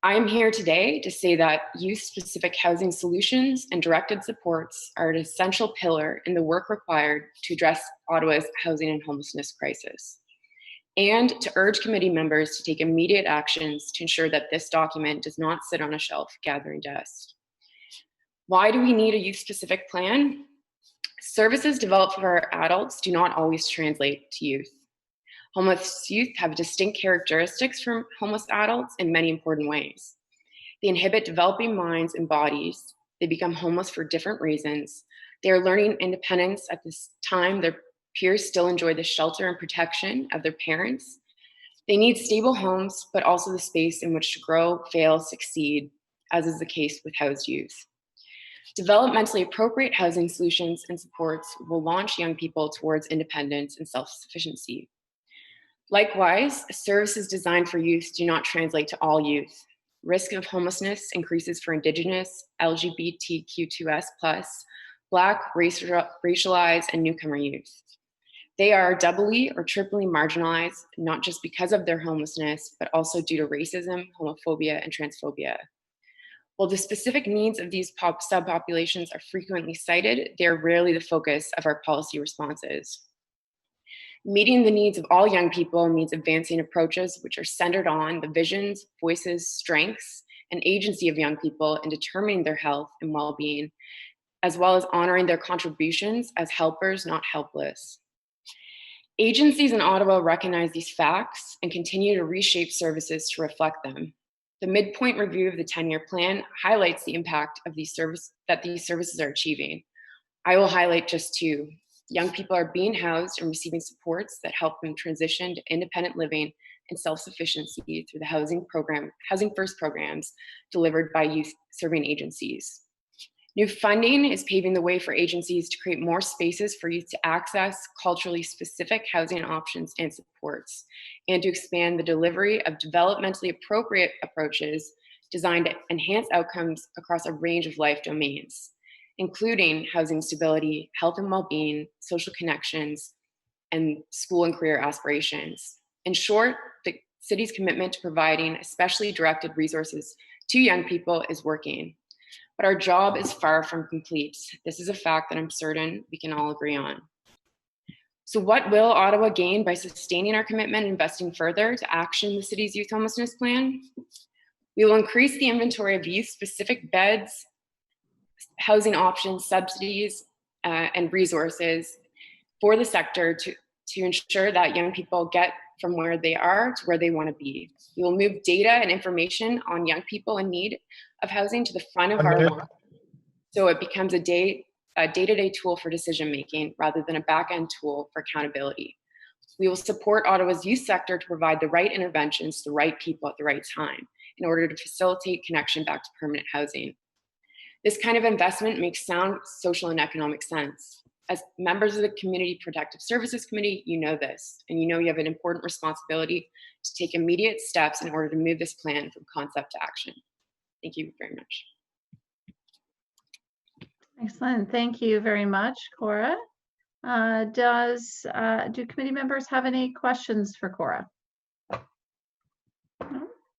I am here today to say that youth-specific housing solutions and directed supports are an essential pillar in the work required to address Ottawa's housing and homelessness crisis, and to urge committee members to take immediate actions to ensure that this document does not sit on a shelf gathering dust. Why do we need a youth-specific plan? Services developed for adults do not always translate to youth. Homeless youth have distinct characteristics from homeless adults in many important ways. They inhibit developing minds and bodies. They become homeless for different reasons. They are learning independence at this time their peers still enjoy the shelter and protection of their parents. They need stable homes, but also the space in which to grow, fail, succeed, as is the case with housed youth. Developmentally appropriate housing solutions and supports will launch young people towards independence and self-sufficiency. Likewise, services designed for youth do not translate to all youth. Risk of homelessness increases for Indigenous, LGBTQ2S+, Black, racialized, and newcomer youth. They are doubly or triply marginalized, not just because of their homelessness, but also due to racism, homophobia, and transphobia. While the specific needs of these subpopulations are frequently cited, they are rarely the focus of our policy responses. Meeting the needs of all young people means advancing approaches which are centered on the visions, voices, strengths, and agency of young people in determining their health and well-being, as well as honoring their contributions as helpers, not helpless. Agencies in Ottawa recognize these facts and continue to reshape services to reflect them. The midpoint review of the 10-year plan highlights the impact of these services are achieving. I will highlight just two. Young people are being housed and receiving supports that help them transition to independent living and self-sufficiency through the Housing First programs delivered by youth serving agencies. New funding is paving the way for agencies to create more spaces for youth to access culturally specific housing options and supports, and to expand the delivery of developmentally appropriate approaches designed to enhance outcomes across a range of life domains, including housing stability, health and well-being, social connections, and school and career aspirations. In short, the city's commitment to providing especially directed resources to young people is working. But our job is far from complete. This is a fact that I'm certain we can all agree on. So what will Ottawa gain by sustaining our commitment and investing further to action the city's youth homelessness plan? We will increase the inventory of youth-specific beds, housing options, subsidies, and resources for the sector to ensure that young people get from where they are to where they want to be. We will move data and information on young people in need of housing to the front of our law, so it becomes a day-to-day tool for decision-making rather than a back-end tool for accountability. We will support Ottawa's youth sector to provide the right interventions to the right people at the right time in order to facilitate connection back to permanent housing. This kind of investment makes sound social and economic sense. As members of the Community Protective Services Committee, you know this, and you know you have an important responsibility to take immediate steps in order to move this plan from concept to action. Thank you very much. Excellent. Thank you very much, Cora. Do committee members have any questions for Cora?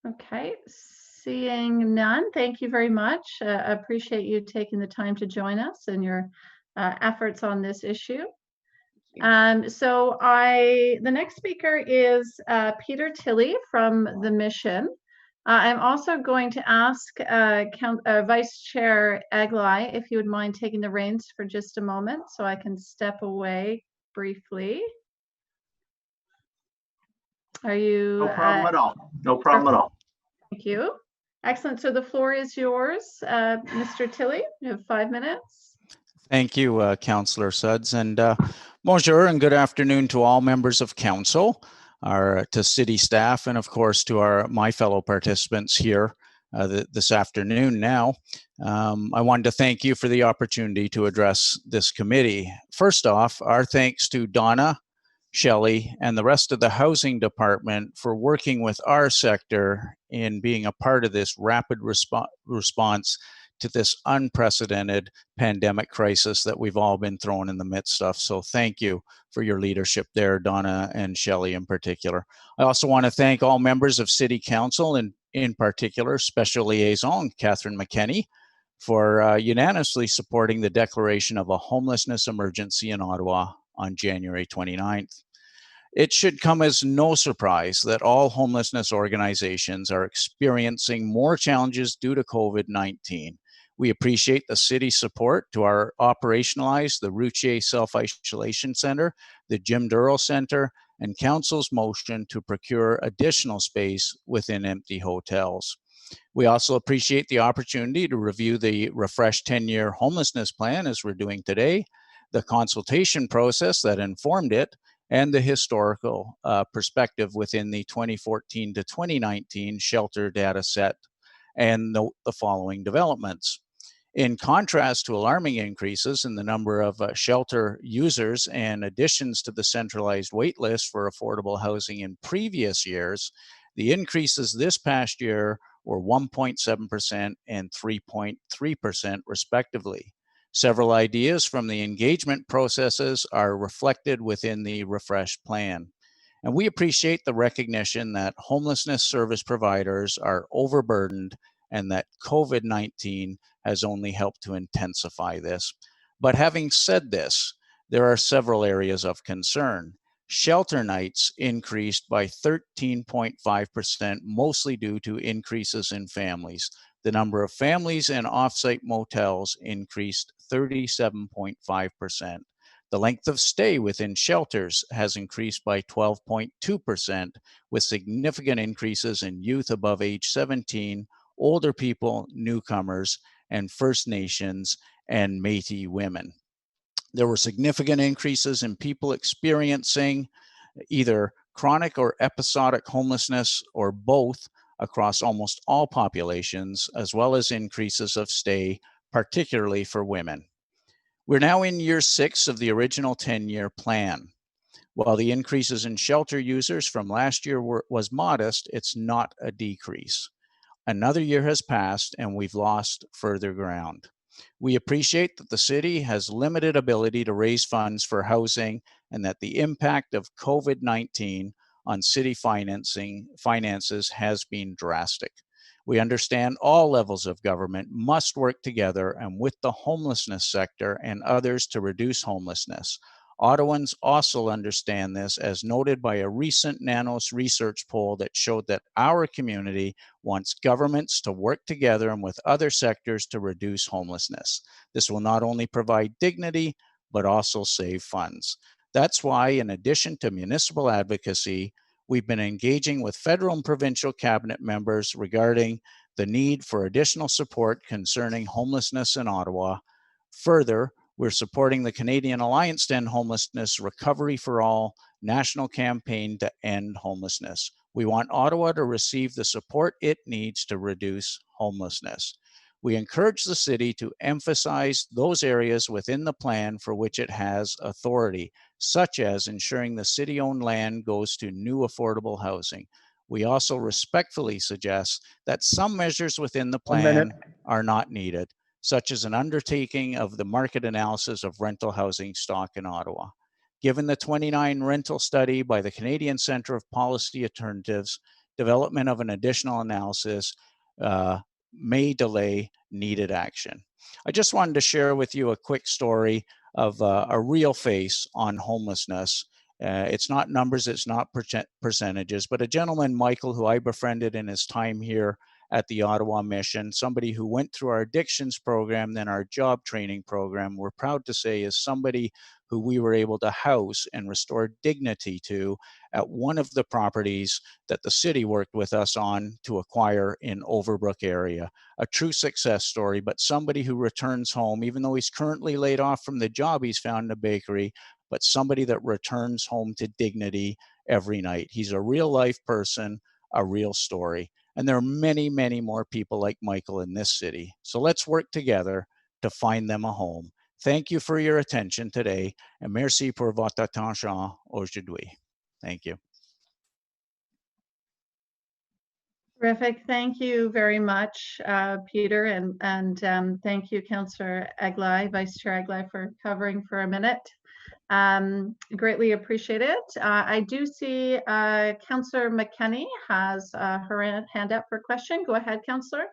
Okay, seeing none, thank you very much. Appreciate you taking the time to join us and your efforts on this issue. The next speaker is Peter Tilley from the Mission. I'm also going to ask Vice Chair Aglai if you would mind taking the reins for just a moment so I can step away briefly. Are you? No problem at all. No problem at all. Thank you. Excellent. So the floor is yours, Mr. Tilley. You have 5 minutes. Thank you, Councillor Suds, and bonjour and good afternoon to all members of council, to city staff, and of course to my fellow participants here this afternoon now. I wanted to thank you for the opportunity to address this committee. First off, our thanks to Donna, Shelley, and the rest of the housing department for working with our sector in being a part of this rapid response to this unprecedented pandemic crisis that we've all been thrown in the midst of. So thank you for your leadership there, Donna and Shelley in particular. I also want to thank all members of City Council, and in particular, Special Liaison Catherine McKenney, for unanimously supporting the declaration of a homelessness emergency in Ottawa on January 29th. It should come as no surprise that all homelessness organizations are experiencing more challenges due to COVID-19. We appreciate the city's support to operationalize the Routier Self-Isolation Center, the Jim Durrell Center, and Council's motion to procure additional space within empty hotels. We also appreciate the opportunity to review the refreshed 10-year homelessness plan, as we're doing today, the consultation process that informed it, and the historical perspective within the 2014 to 2019 shelter data set, and note the following developments. In contrast to alarming increases in the number of shelter users and additions to the centralized wait list for affordable housing in previous years, the increases this past year were 1.7% and 3.3% respectively. Several ideas from the engagement processes are reflected within the refreshed plan. And we appreciate the recognition that homelessness service providers are overburdened and that COVID-19 has only helped to intensify this. But having said this, there are several areas of concern. Shelter nights increased by 13.5%, mostly due to increases in families. The number of families in off-site motels increased 37.5%. The length of stay within shelters has increased by 12.2%, with significant increases in youth above age 17, older people, newcomers, and First Nations and Métis women. There were significant increases in people experiencing either chronic or episodic homelessness or both across almost all populations, as well as increases of stay, particularly for women. We're now in year 6 of the original 10-year plan. While the increases in shelter users from last year was modest, it's not a decrease. Another year has passed and we've lost further ground. We appreciate that the city has limited ability to raise funds for housing and that the impact of COVID-19 on city finances has been drastic. We understand all levels of government must work together and with the homelessness sector and others to reduce homelessness. Ottawans also understand this, as noted by a recent Nanos research poll that showed that our community wants governments to work together and with other sectors to reduce homelessness. This will not only provide dignity, but also save funds. That's why, in addition to municipal advocacy, we've been engaging with federal and provincial cabinet members regarding the need for additional support concerning homelessness in Ottawa. Further, we're supporting the Canadian Alliance to End Homelessness Recovery for All national campaign to end homelessness. We want Ottawa to receive the support it needs to reduce homelessness. We encourage the city to emphasize those areas within the plan for which it has authority, such as ensuring the city-owned land goes to new affordable housing. We also respectfully suggest that some measures within the plan are not needed, such as an undertaking of the market analysis of rental housing stock in Ottawa. Given the 29 rental study by the Canadian Centre of Policy Alternatives development of an additional analysis may delay needed action. I just wanted to share with you a quick story of a real face on homelessness. It's not numbers, it's not percentages, but a gentleman, Michael, who I befriended in his time here at the Ottawa Mission, somebody who went through our addictions program, then our job training program, we're proud to say is somebody who we were able to house and restore dignity to at one of the properties that the city worked with us on to acquire in Overbrook area. A true success story, but somebody who returns home, even though he's currently laid off from the job he's found in a bakery, but somebody that returns home to dignity every night. He's a real life person, a real story. And there are many, many more people like Michael in this city. So let's work together to find them a home. Thank you for your attention today, and merci pour votre attention aujourd'hui. Thank you. Terrific. Thank you very much, Peter, and thank you, Councillor Eglai, Vice Chair Eglai, for covering for a minute. Greatly appreciate it. I do see Councillor McKenney has her hand up for a question. Go ahead, Councillor.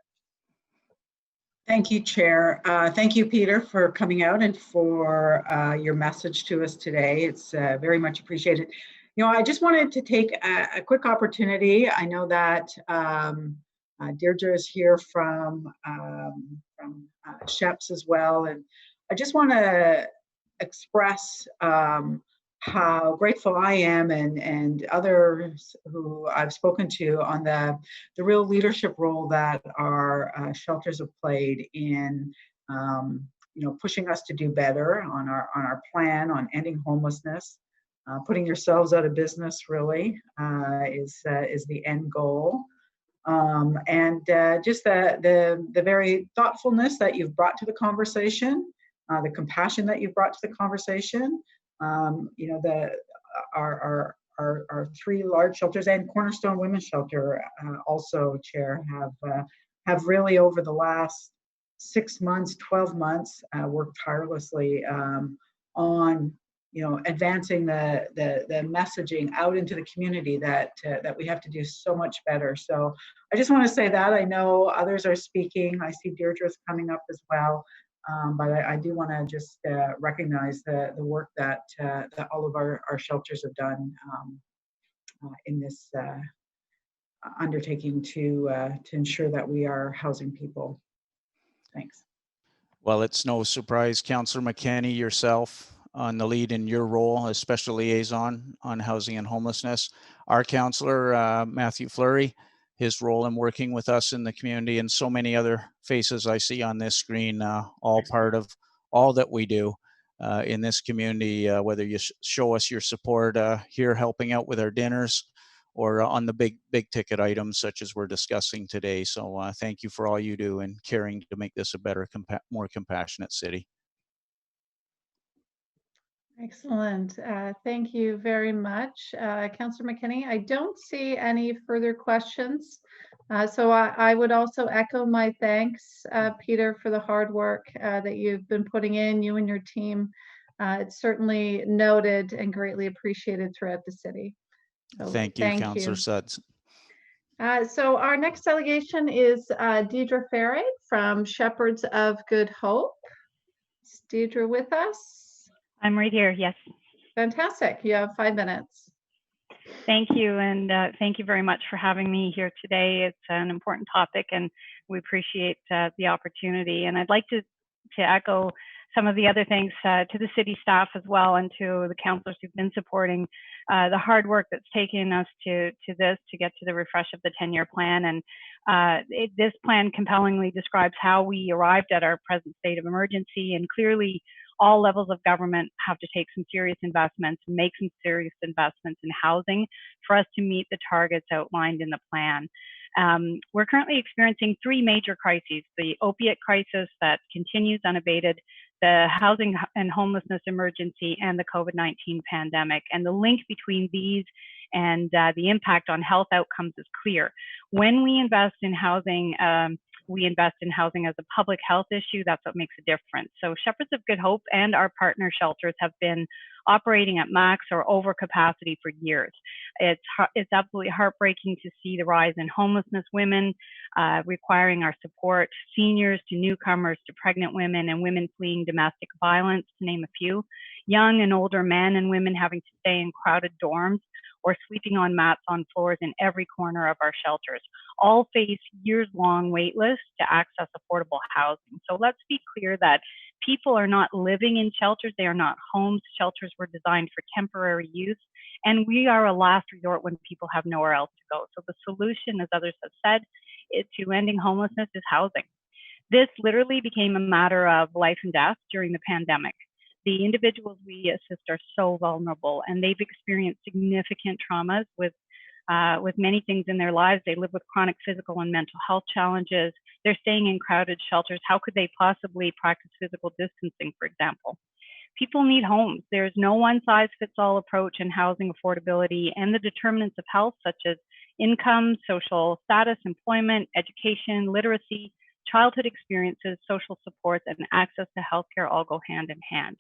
Thank you, Chair. Thank you, Peter, for coming out and for your message to us today. It's very much appreciated. You know, I just wanted to take a quick opportunity. I know that Deirdre is here from Sheps as well, and I just want to express how grateful I am and others who I've spoken to on the real leadership role that our shelters have played in pushing us to do better on our plan on ending homelessness. Putting yourselves out of business really is the end goal. And just the very thoughtfulness that you've brought to the conversation, the compassion that you've brought to the conversation. Our three large shelters and Cornerstone Women's Shelter also, Chair, have really over the last 6 months, 12 months worked tirelessly on advancing the messaging out into the community that we have to do so much better. So I just want to say that I know others are speaking. I see Deirdre's coming up as well. But I do want to just recognize the work that all of our shelters have done in this undertaking to ensure that we are housing people. Thanks. Well, it's no surprise, Councillor McKenney, yourself on the lead in your role as special liaison on housing and homelessness. Our councillor, Matthew Fleury, his role in working with us in the community, and so many other faces I see on this screen, all part of all that we do in this community, whether you show us your support here helping out with our dinners or on the big ticket items such as we're discussing today. So thank you for all you do in caring to make this a better, more compassionate city. Excellent. Thank you very much, Councillor McKenney. I don't see any further questions. So I would also echo my thanks, Peter, for the hard work that you've been putting in, you and your team. It's certainly noted and greatly appreciated throughout the city. So thank you, Councillor Suds. So our next delegation is Deirdre Ferry from Shepherds of Good Hope. Is Deirdre with us? I'm right here, yes. Fantastic. You have 5 minutes. Thank you, and thank you very much for having me here today. It's an important topic, and we appreciate the opportunity. And I'd like to echo some of the other things to the city staff as well, and to the councillors who've been supporting the hard work that's taken us to this, to get to the refresh of the 10-year plan. And this plan compellingly describes how we arrived at our present state of emergency, and clearly all levels of government have to take some serious investments and make some serious investments in housing for us to meet the targets outlined in the plan. We're currently experiencing 3 major crises: the opiate crisis that continues unabated, the housing and homelessness emergency, and the COVID-19 pandemic. And the link between these and the impact on health outcomes is clear. When we invest in housing, we invest in housing as a public health issue. That's what makes a difference. So Shepherds of Good Hope and our partner shelters have been operating at max or over capacity for years. It's absolutely heartbreaking to see the rise in homelessness women requiring our support, seniors to newcomers to pregnant women and women fleeing domestic violence, to name a few, young and older men and women having to stay in crowded dorms or sleeping on mats on floors in every corner of our shelters. All face years-long wait lists to access affordable housing. So let's be clear that people are not living in shelters. They are not homes. Shelters were designed for temporary use, and we are a last resort when people have nowhere else to go. So the solution, as others have said, to ending homelessness is housing. This literally became a matter of life and death during the pandemic. The individuals we assist are so vulnerable, and they've experienced significant traumas with many things in their lives. They live with chronic physical and mental health challenges. They're staying in crowded shelters. How could they possibly practice physical distancing, for example? People need homes. There's no one-size-fits-all approach in housing affordability, and the determinants of health, such as income, social status, employment, education, literacy, childhood experiences, social supports, and access to healthcare all go hand in hand.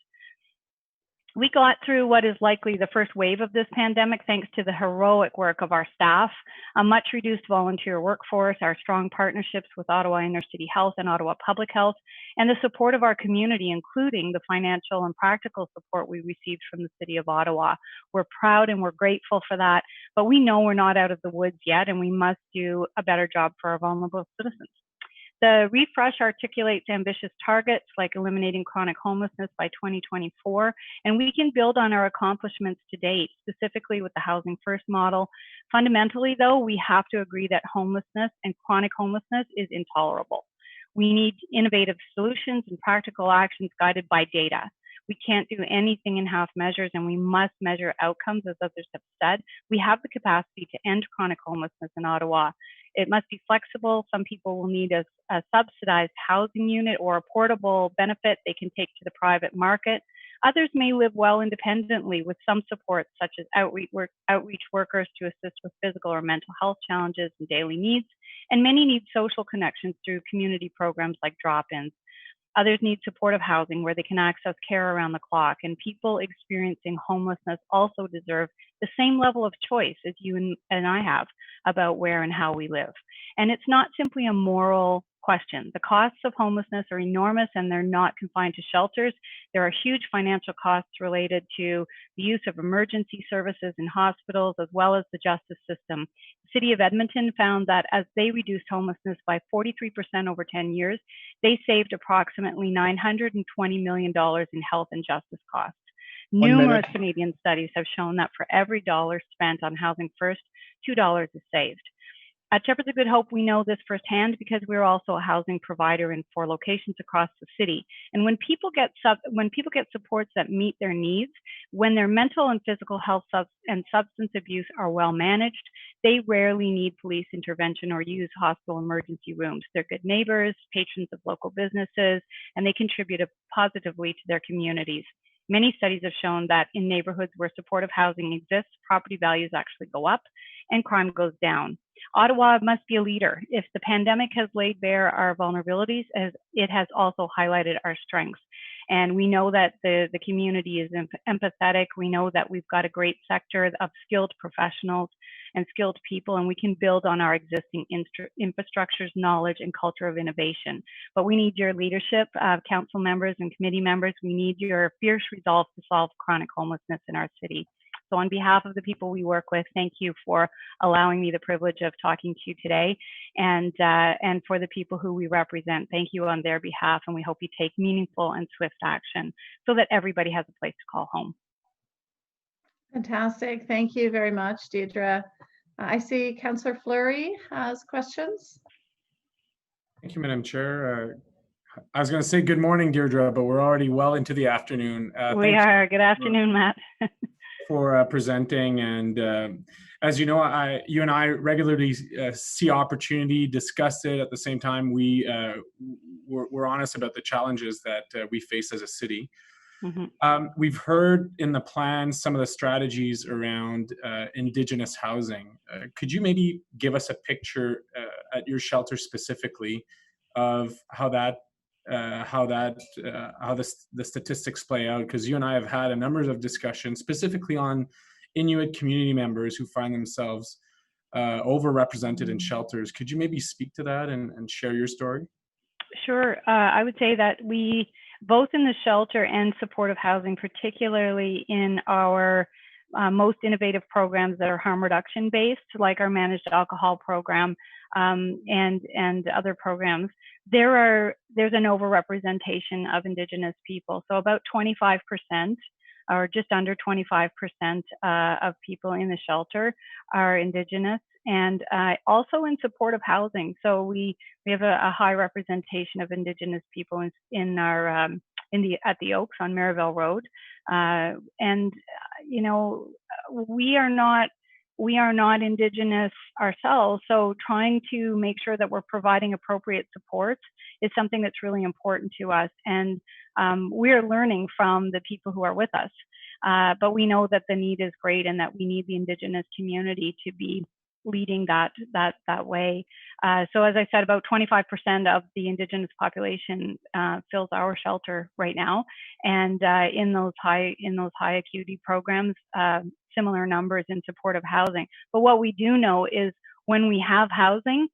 We got through what is likely the first wave of this pandemic thanks to the heroic work of our staff, a much reduced volunteer workforce, our strong partnerships with Ottawa Inner City Health and Ottawa Public Health, and the support of our community, including the financial and practical support we received from the City of Ottawa. We're proud and we're grateful for that, but we know we're not out of the woods yet, and we must do a better job for our vulnerable citizens. The refresh articulates ambitious targets like eliminating chronic homelessness by 2024, and we can build on our accomplishments to date, specifically with the Housing First model. Fundamentally, though, we have to agree that homelessness and chronic homelessness is intolerable. We need innovative solutions and practical actions guided by data. We can't do anything in half measures, and we must measure outcomes, as others have said. We have the capacity to end chronic homelessness in Ottawa. It must be flexible. Some people will need a subsidized housing unit or a portable benefit they can take to the private market. Others may live well independently with some support, such as outreach workers to assist with physical or mental health challenges and daily needs. And many need social connections through community programs like drop-ins. Others need supportive housing where they can access care around the clock, and people experiencing homelessness also deserve the same level of choice as you and I have about where and how we live. And it's not simply a moral question. The costs of homelessness are enormous, and they're not confined to shelters. There are huge financial costs related to the use of emergency services in hospitals, as well as the justice system. The City of Edmonton found that as they reduced homelessness by 43% over 10 years, they saved approximately $920 million in health and justice costs. Numerous Canadian studies have shown that for every dollar spent on Housing First, $2 is saved. At Shepherds of Good Hope, we know this firsthand because we're also a housing provider in 4 locations across the city. And when people get supports that meet their needs, when their mental and physical health and substance abuse are well managed, they rarely need police intervention or use hospital emergency rooms. They're good neighbors, patrons of local businesses, and they contribute positively to their communities. Many studies have shown that in neighborhoods where supportive housing exists, property values actually go up and crime goes down. Ottawa must be a leader. If the pandemic has laid bare our vulnerabilities, it has also highlighted our strengths. And we know that the community is empathetic. We know that we've got a great sector of skilled professionals and skilled people, and we can build on our existing infrastructures, knowledge, and culture of innovation. But we need your leadership, council members and committee members. We need your fierce resolve to solve chronic homelessness in our city. So on behalf of the people we work with, thank you for allowing me the privilege of talking to you today. And for the people who we represent, thank you on their behalf. And we hope you take meaningful and swift action so that everybody has a place to call home. Fantastic. Thank you very much, Deirdre. I see Councillor Fleury has questions. Thank you, Madam Chair. I was going to say good morning, Deirdre, but we're already well into the afternoon. We are. Good afternoon, Matt. For presenting, and as you know, you and I regularly see opportunity, discuss it. At the same time, we're honest about the challenges that we face as a city. Mm-hmm. We've heard in the plan some of the strategies around Indigenous housing. Could you maybe give us a picture at your shelter specifically of how the statistics play out, because you and I have had a number of discussions specifically on Inuit community members who find themselves overrepresented in shelters. Could you maybe speak to that and share your story? Sure. I would say that we, both in the shelter and supportive housing, particularly in our most innovative programs that are harm reduction based, like our managed alcohol program and other programs, there's an overrepresentation of Indigenous people. So about 25%, or just under 25% of people in the shelter are Indigenous, and also in supportive housing. So we have a high representation of Indigenous people in our at the Oaks on Maryville Road, and you know, we are not Indigenous ourselves, so trying to make sure that we're providing appropriate supports is something that's really important to us, and we're learning from the people who are with us, but we know that the need is great and that we need the Indigenous community to be leading that way. So as I said, about 25% of the Indigenous population fills our shelter right now, and in those high acuity programs, similar numbers in supportive housing. But what we do know is when we have housing,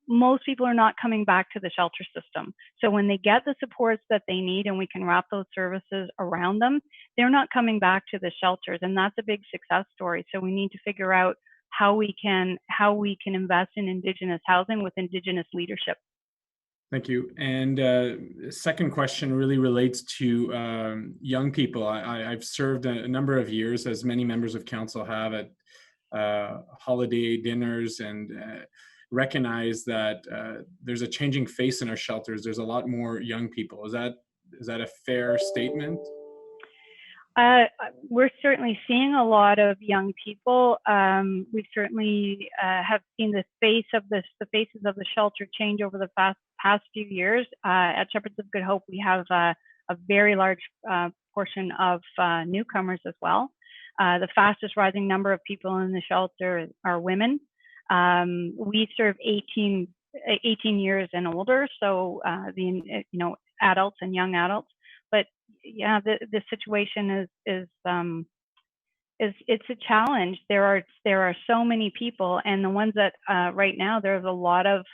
most people are not coming back to the shelter system. So when they get the supports that they need and we can wrap those services around them, they're not coming back to the shelters, and that's a big success story. So we need to figure out how we can invest in Indigenous housing with Indigenous leadership. Thank you. And second question really relates to young people. I've served a number of years, as many members of council have, at holiday dinners, and recognize that there's a changing face in our shelters. There's a lot more young people. Is that a fair statement? We're certainly seeing a lot of young people. We certainly have seen the faces of the shelter change over the past few years. At Shepherds of Good Hope, we have a very large portion of newcomers as well. The fastest rising number of people in the shelter are women. We serve 18 years and older, so adults and young adults. But yeah, the situation is it's a challenge. There are so many people, and the ones that right now, there's a lot of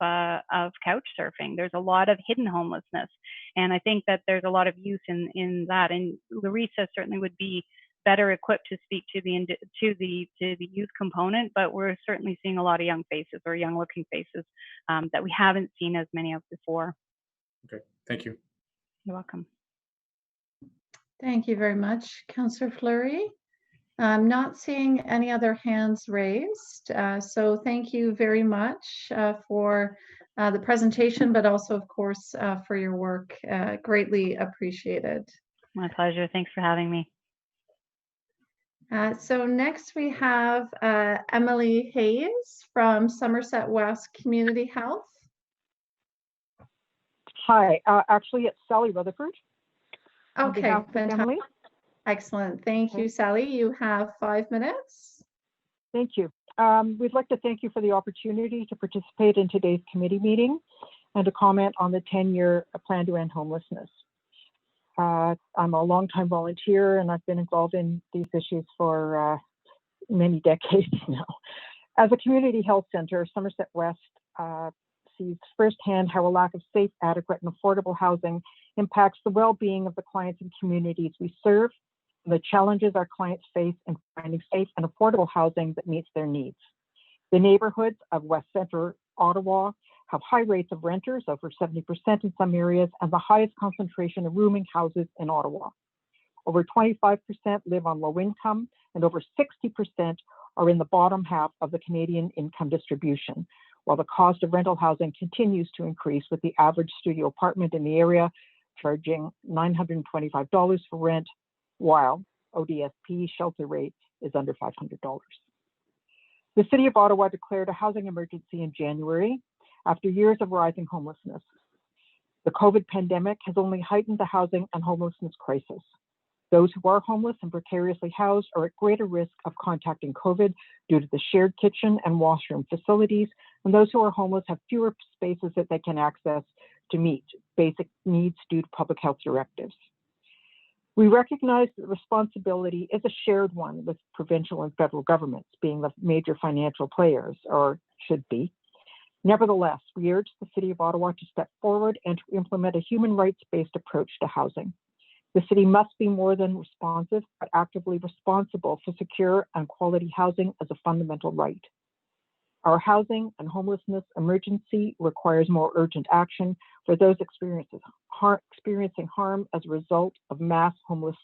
couch surfing. There's a lot of hidden homelessness, and I think that there's a lot of youth in that. And Larissa certainly would be better equipped to speak to the youth component, but we're certainly seeing a lot of young faces, or young looking faces, that we haven't seen as many of before. Okay, thank you. You're welcome. Thank you very much, Councillor Fleury. I'm not seeing any other hands raised, so thank you very much for the presentation, but also, of course, for your work. Greatly appreciated. My pleasure. Thanks for having me. So next we have Emily Hayes from Somerset West Community Health. Hi, actually it's Sally Rutherford. Okay, fantastic. Excellent. Thank you, Sally. You have 5 minutes. Thank you. We'd like to thank you for the opportunity to participate in today's committee meeting and to comment on the 10-year plan to end homelessness. I'm a longtime volunteer, and I've been involved in these issues for many decades now. As a community health center, Somerset West sees firsthand how a lack of safe, adequate, and affordable housing impacts the well-being of the clients and communities we serve, and the challenges our clients face in finding safe and affordable housing that meets their needs. The neighborhoods of West Centre, Ottawa, have high rates of renters, over 70% in some areas, and the highest concentration of rooming houses in Ottawa. Over 25% live on low income, and over 60% are in the bottom half of the Canadian income distribution, while the cost of rental housing continues to increase, with the average studio apartment in the area charging $925 for rent, while ODSP shelter rate is under $500. The City of Ottawa declared a housing emergency in January after years of rising homelessness. The COVID pandemic has only heightened the housing and homelessness crisis. Those who are homeless and precariously housed are at greater risk of contacting COVID due to the shared kitchen and washroom facilities and those who are homeless have fewer spaces that they can access to meet basic needs due to public health directives. We recognize that responsibility is a shared one with provincial and federal governments being the major financial players, or should be. Nevertheless, we urge the City of Ottawa to step forward and to implement a human rights-based approach to housing. The city must be more than responsive, but actively responsible for secure and quality housing as a fundamental right. Our housing and homelessness emergency requires more urgent action for those experiencing harm as a result of mass homelessness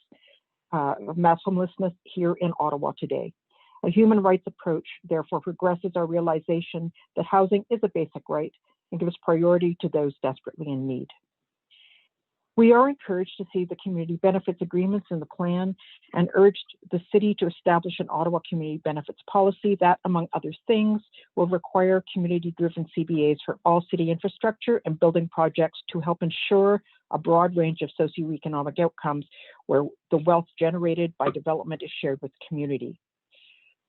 here in Ottawa today. A human rights approach therefore progresses our realization that housing is a basic right and gives priority to those desperately in need. We are encouraged to see the community benefits agreements in the plan and urged the city to establish an Ottawa community benefits policy that, among other things, will require community-driven CBAs for all city infrastructure and building projects to help ensure a broad range of socioeconomic outcomes where the wealth generated by development is shared with the community.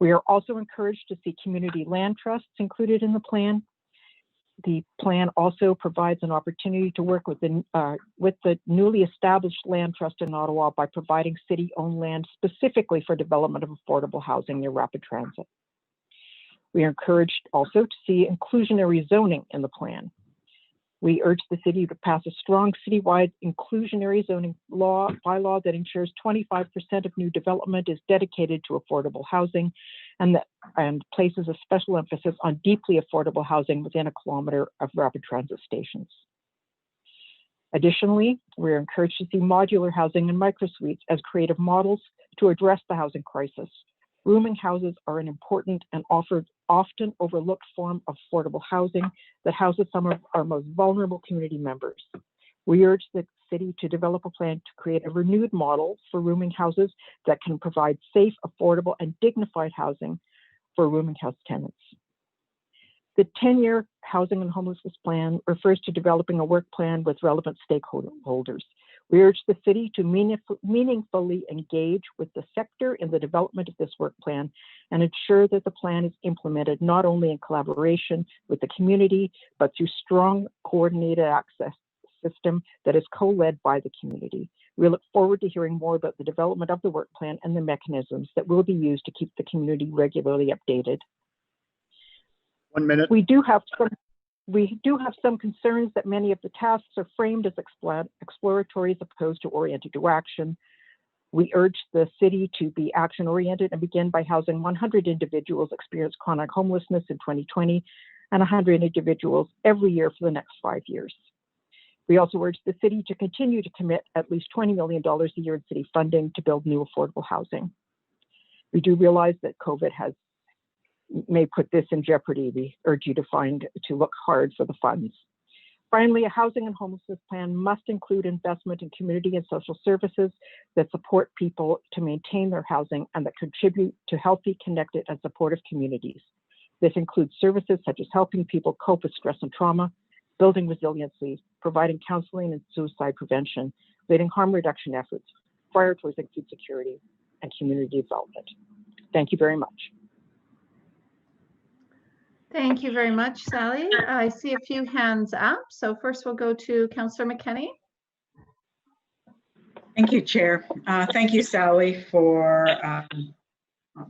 We are also encouraged to see community land trusts included in the plan. The plan also provides an opportunity to work with the newly established land trust in Ottawa by providing city-owned land specifically for development of affordable housing near rapid transit. We are encouraged also to see inclusionary zoning in the plan. We urge the city to pass a strong citywide inclusionary zoning bylaw that ensures 25% of new development is dedicated to affordable housing and places a special emphasis on deeply affordable housing within a kilometer of rapid transit stations. Additionally, we're encouraged to see modular housing and microsuites as creative models to address the housing crisis. Rooming houses are an important and often overlooked form of affordable housing that houses some of our most vulnerable community members. We urge the city to develop a plan to create a renewed model for rooming houses that can provide safe, affordable, and dignified housing for rooming house tenants. The 10-year Housing and Homelessness Plan refers to developing a work plan with relevant stakeholders. We urge the city to meaningfully engage with the sector in the development of this work plan and ensure that the plan is implemented not only in collaboration with the community, but through strong coordinated access system that is co-led by the community. We look forward to hearing more about the development of the work plan and the mechanisms that will be used to keep the community regularly updated. 1 minute. We do have some concerns that many of the tasks are framed as exploratory as opposed to oriented to action. We urge the city to be action-oriented and begin by housing 100 individuals experienced chronic homelessness in 2020 and 100 individuals every year for the next 5 years. We also urge the city to continue to commit at least $20 million a year in city funding to build new affordable housing. We do realize that COVID may put this in jeopardy. We urge you to look hard for the funds. Finally, a housing and homelessness plan must include investment in community and social services that support people to maintain their housing and that contribute to healthy, connected, and supportive communities. This includes services such as helping people cope with stress and trauma, building resiliency, providing counseling and suicide prevention, leading harm reduction efforts, prioritizing food security, and community development. Thank you very much. Thank you very much, Sally. I see a few hands up. So first we'll go to Councillor McKenney. Thank you, Chair. Thank you, Sally, for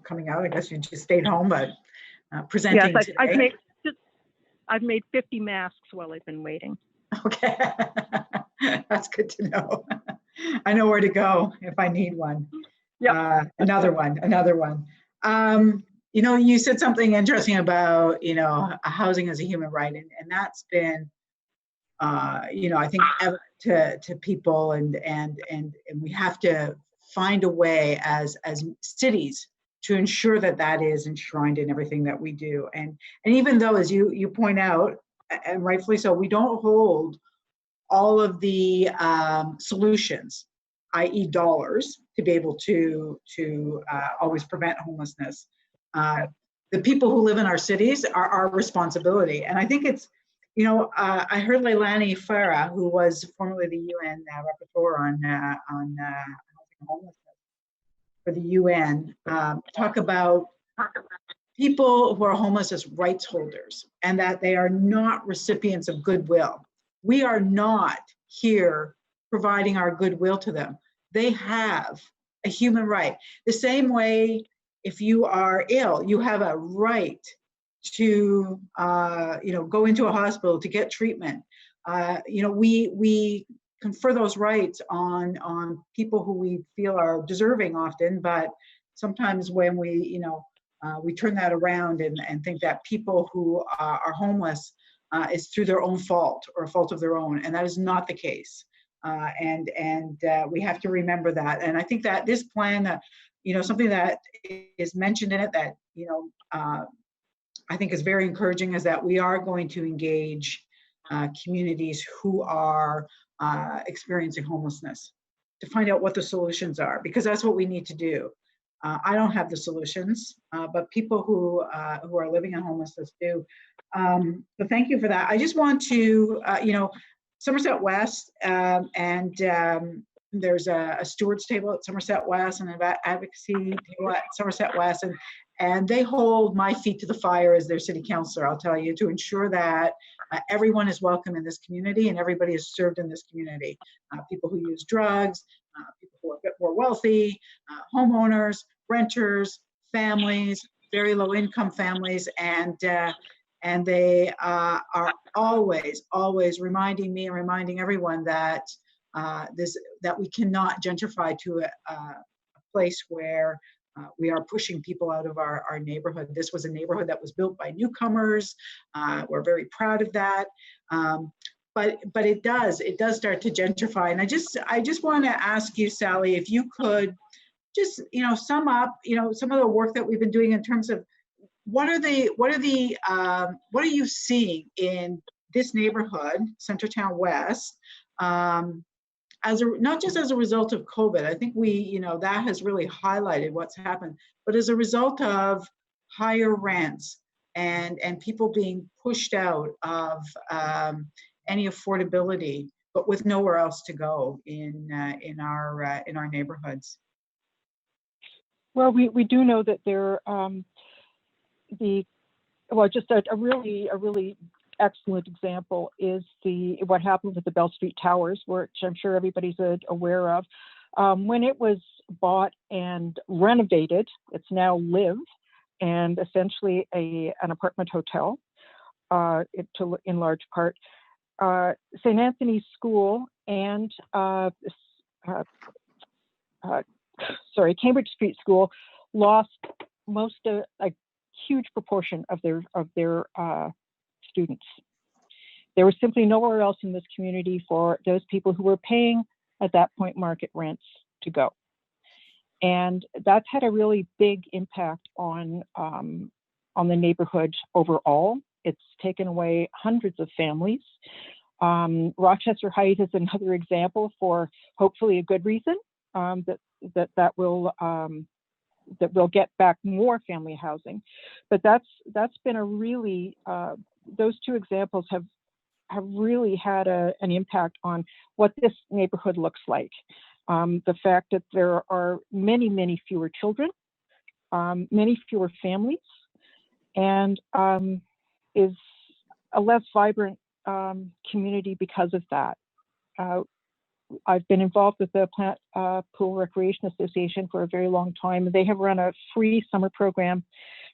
coming out. I guess you just stayed home, but presenting yes, today. I've made 50 masks while I've been waiting. Okay, that's good to know. I know where to go if I need one. Yeah, another one. You know, you said something interesting about, housing as a human right, and that's been, I think to people, and we have to find a way as cities to ensure that that is enshrined in everything that we do. And even though, as you point out, and rightfully so, we don't hold all of the solutions, i.e. dollars, to be able to always prevent homelessness. The people who live in our cities are our responsibility. And I think it's, I heard Leilani Farah, who was formerly the UN rapporteur on homelessness for the UN, talk about people who are homeless as rights holders and that they are not recipients of goodwill. We are not here providing our goodwill to them. They have a human right. The same way, if you are ill, you have a right to go into a hospital to get treatment. We confer those rights on people who we feel are deserving often, but sometimes when we turn that around and think that people who are homeless is through their own fault or a fault of their own, and that is not the case. And we have to remember that. And I think that this plan, something that is mentioned in it that I think is very encouraging is that we are going to engage communities who are experiencing homelessness to find out what the solutions are, because that's what we need to do. I don't have the solutions, but people who are living in homelessness do. But thank you for that. I just want to, Somerset West, and there's a stewards table at Somerset West and an advocacy table at Somerset West, and they hold my feet to the fire as their city councilor, I'll tell you, to ensure that everyone is welcome in this community and everybody is served in this community. People who use drugs, people who are a bit more wealthy, homeowners, renters, families, very low income families, and they are always reminding me and reminding everyone that that we cannot gentrify to a place where we are pushing people out of our neighborhood. This was a neighborhood that was built by newcomers. We're very proud of that. But it does start to gentrify. And I just want to ask you, Sally, if you could just sum up some of the work that we've been doing in terms of what are you seeing in this neighborhood, Centertown West, not just as a result of COVID. I think that has really highlighted what's happened, but as a result of higher rents and people being pushed out of any affordability, but with nowhere else to go in our neighborhoods. Well, we do know that there just a really excellent example is what happened with the Bell Street Towers, which I'm sure everybody's aware of. When it was bought and renovated, it's now Live, and essentially an apartment hotel, in large part. St. Anthony's School and Cambridge Street School lost a huge proportion of their students. There was simply nowhere else in this community for those people who were paying at that point market rents to go. And that's had a really big impact on the neighborhood overall. It's taken away hundreds of families. Rochester Heights is another example for hopefully a good reason that will get back more family housing. But that's been a really those two examples have really had an impact on what this neighborhood looks like. The fact that there are many fewer children, many fewer families, and is a less vibrant community because of that. I've been involved with the Plant Pool Recreation Association for a very long time. They have run a free summer program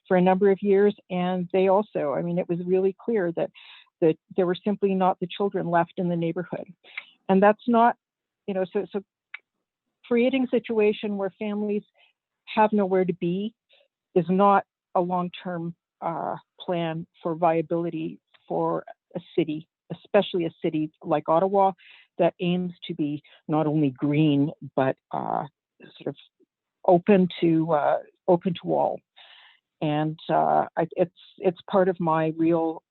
for a number of years, and they also, it was really clear that there were simply not the children left in the neighborhood. And that's not, so creating a situation where families have nowhere to be is not a long-term plan for viability for a city, especially a city like Ottawa that aims to be not only green but sort of open to all. And it's part of my real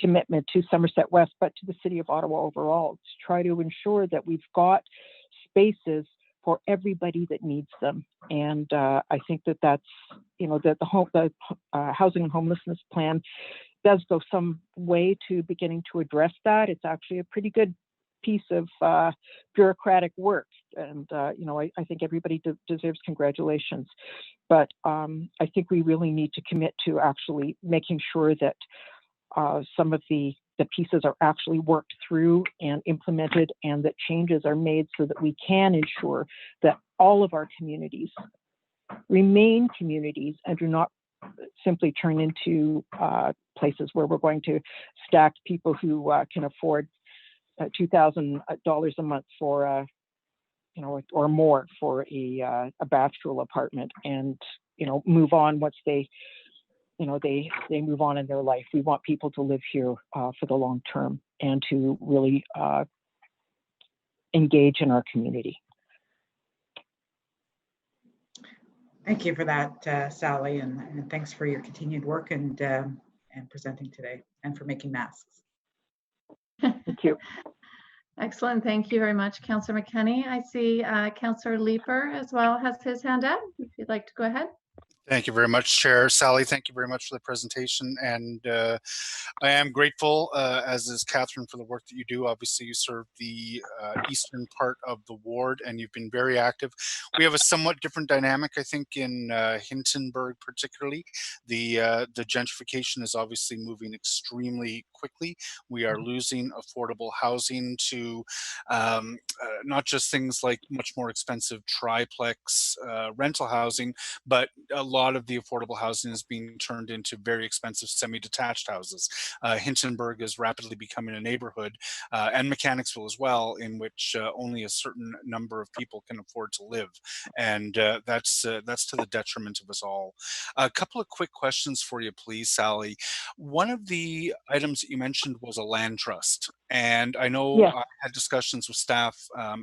commitment to Somerset West, but to the city of Ottawa overall, to try to ensure that we've got spaces for everybody that needs them. And I think that's that the housing and homelessness plan does go some way to beginning to address that. It's actually a pretty good piece of bureaucratic work, and you know, I think everybody deserves congratulations. But I think we really need to commit to actually making sure that some of the pieces are actually worked through and implemented, and that changes are made so that we can ensure that all of our communities remain communities and do not simply turn into places where we're going to stack people who can afford $2,000 a month for you know, or more for a bachelor apartment, and you know, move on once they, you know, they move on in their life. We want people to live here for the long term and to really engage in our community. Thank you for that, Sally, and thanks for your continued work and presenting today, and for making masks. Thank you. Excellent. Thank you very much, Councillor McKenney. I see Councillor Leeper as well has his hand up. If you'd like to go ahead. Thank you very much, Chair. Sally, thank you very much for the presentation. And I am grateful, as is Catherine, for the work that you do. Obviously, you serve the eastern part of the ward, and you've been very active. We have a somewhat different dynamic, I think, in Hintonburg particularly. The gentrification is obviously moving extremely quickly. We are losing affordable housing to not just things like much more expensive triplex rental housing, but a lot of the affordable housing is being turned into very expensive semi-detached houses. Hintonburg is rapidly becoming a neighborhood, and Mechanicsville as well, in which only a certain number of people can afford to live, and that's to the detriment of us all. A couple of quick questions for you, please, Sally. One of the items that you mentioned was a land trust, and I know I had discussions with staff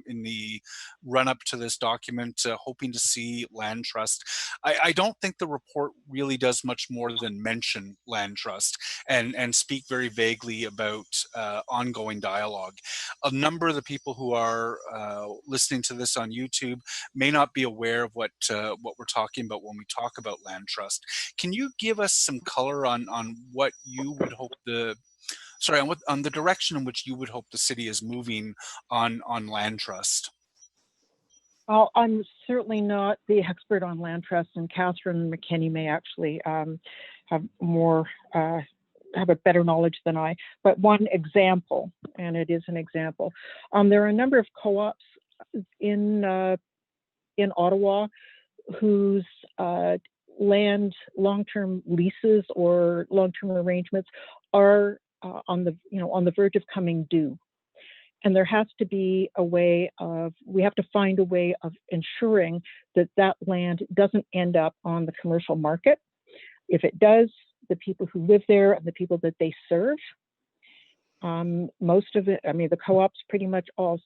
in the run-up to this document, hoping to see land trust. I don't think the report really does much more than mention land trust and speak very vaguely about ongoing dialogue. A number of the people who are listening to this on YouTube may not be aware of what we're talking about when we talk about land trust. Can you give us some color on what you would hope on the direction in which you would hope the city is moving on land trust? Well, I'm certainly not the expert on land trusts, and Catherine McKenney may actually have a better knowledge than I. But one example, and it is an example, there are a number of co-ops in Ottawa whose land long-term leases or long-term arrangements are on the verge of coming due. And there has to be we have to find a way of ensuring that that land doesn't end up on the commercial market. If it does, the people who live there and the people that they serve, most of it, I mean, the co-ops pretty much all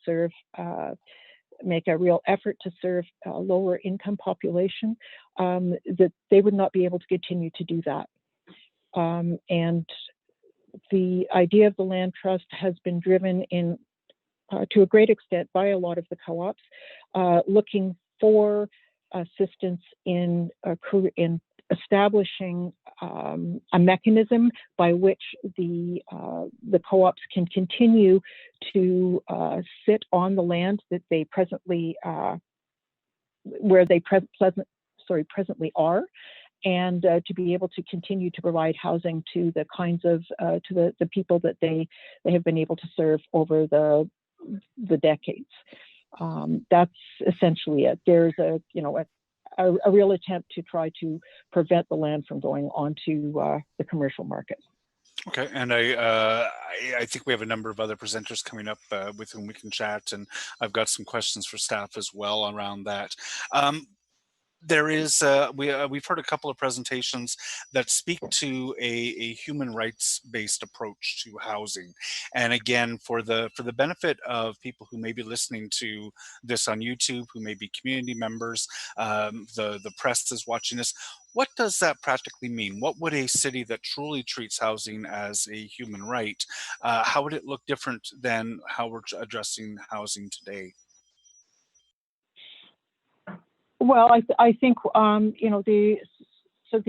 make a real effort to serve a lower income population, that they would not be able to continue to do that. And the idea of the land trust has been driven to a great extent by a lot of the co-ops, looking for assistance in establishing a mechanism by which the co-ops can continue to sit on the land that they presently presently are, and to be able to continue to provide housing to the kinds of to the people that they have been able to serve over the decades. That's essentially it. There's a real attempt to try to prevent the land from going onto the commercial market. Okay, and I think we have a number of other presenters coming up with whom we can chat, and I've got some questions for staff as well around that. There is we've heard a couple of presentations that speak to a human rights based approach to housing, and again, for the benefit of people who may be listening to this on YouTube, who may be community members, the press is watching this. What does that practically mean? What would a city that truly treats housing as a human right, how would it look different than how we're addressing housing today? Well, I think the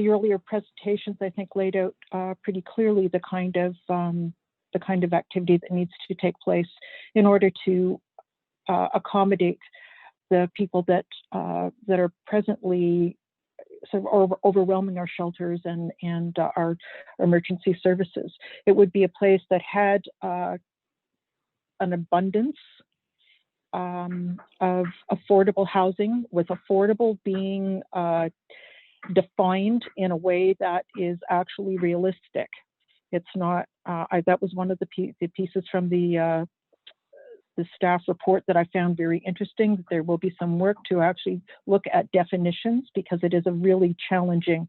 earlier presentations, I think, laid out pretty clearly the kind of the kind of activity that needs to take place in order to accommodate the people that are presently sort of overwhelming our shelters and our emergency services. It would be a place that had an abundance of affordable housing, with affordable being defined in a way that is actually realistic. It's not, that was one of the pieces from the staff report that I found very interesting, that there will be some work to actually look at definitions, because it is a really challenging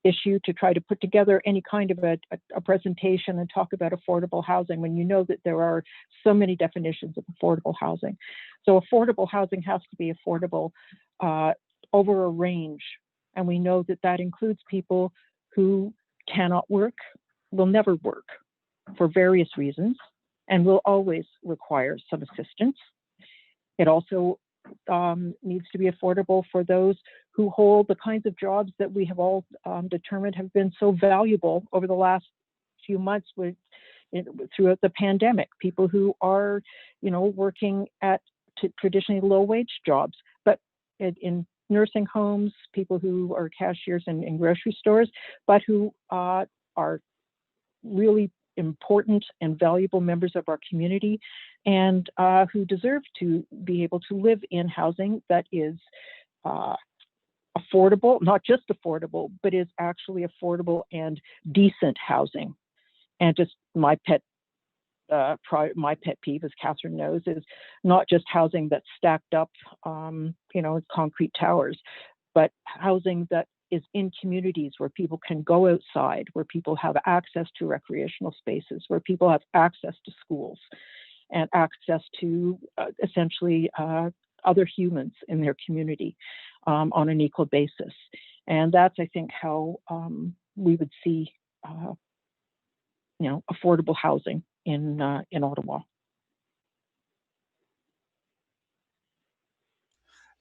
issue to try to put together any kind of a presentation and talk about affordable housing when you know that there are so many definitions of affordable housing. So affordable housing has to be affordable over a range. And we know that that includes people who cannot work, will never work for various reasons, and will always require some assistance. It also needs to be affordable for those who hold the kinds of jobs that we have all determined have been so valuable over the last few months throughout the pandemic. People who are, working at traditionally low-wage jobs, but in nursing homes, people who are cashiers in grocery stores, but who are really important and valuable members of our community, and who deserve to be able to live in housing that is affordable, not just affordable, but is actually affordable and decent housing. And just my pet peeve, as Catherine knows, is not just housing that's stacked up, concrete towers, but housing that is in communities where people can go outside, where people have access to recreational spaces, where people have access to schools and access to essentially other humans in their community on an equal basis. And that's, I think, how we would see, affordable housing in Ottawa.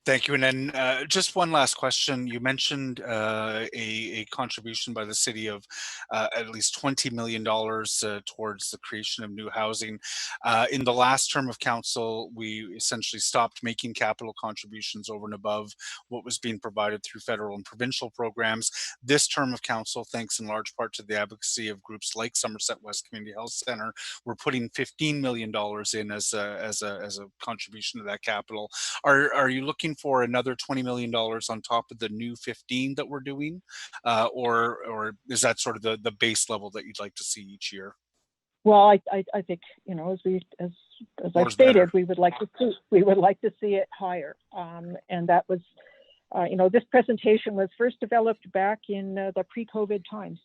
Thank you. And then just one last question. You mentioned a contribution by the city of at least $20 million towards the creation of new housing. In the last term of council, we essentially stopped making capital contributions over and above what was being provided through federal and provincial programs. This term of council, thanks in large part to the advocacy of groups like Somerset West Community Health Centre, we're putting $15 million in as a contribution to that capital. Are you looking for another $20 million on top of the new 15 that we're doing, or is that sort of the base level that you'd like to see each year? Well, I think, as I stated, we would like to see it higher, and that was, this presentation was first developed back in the pre-COVID times.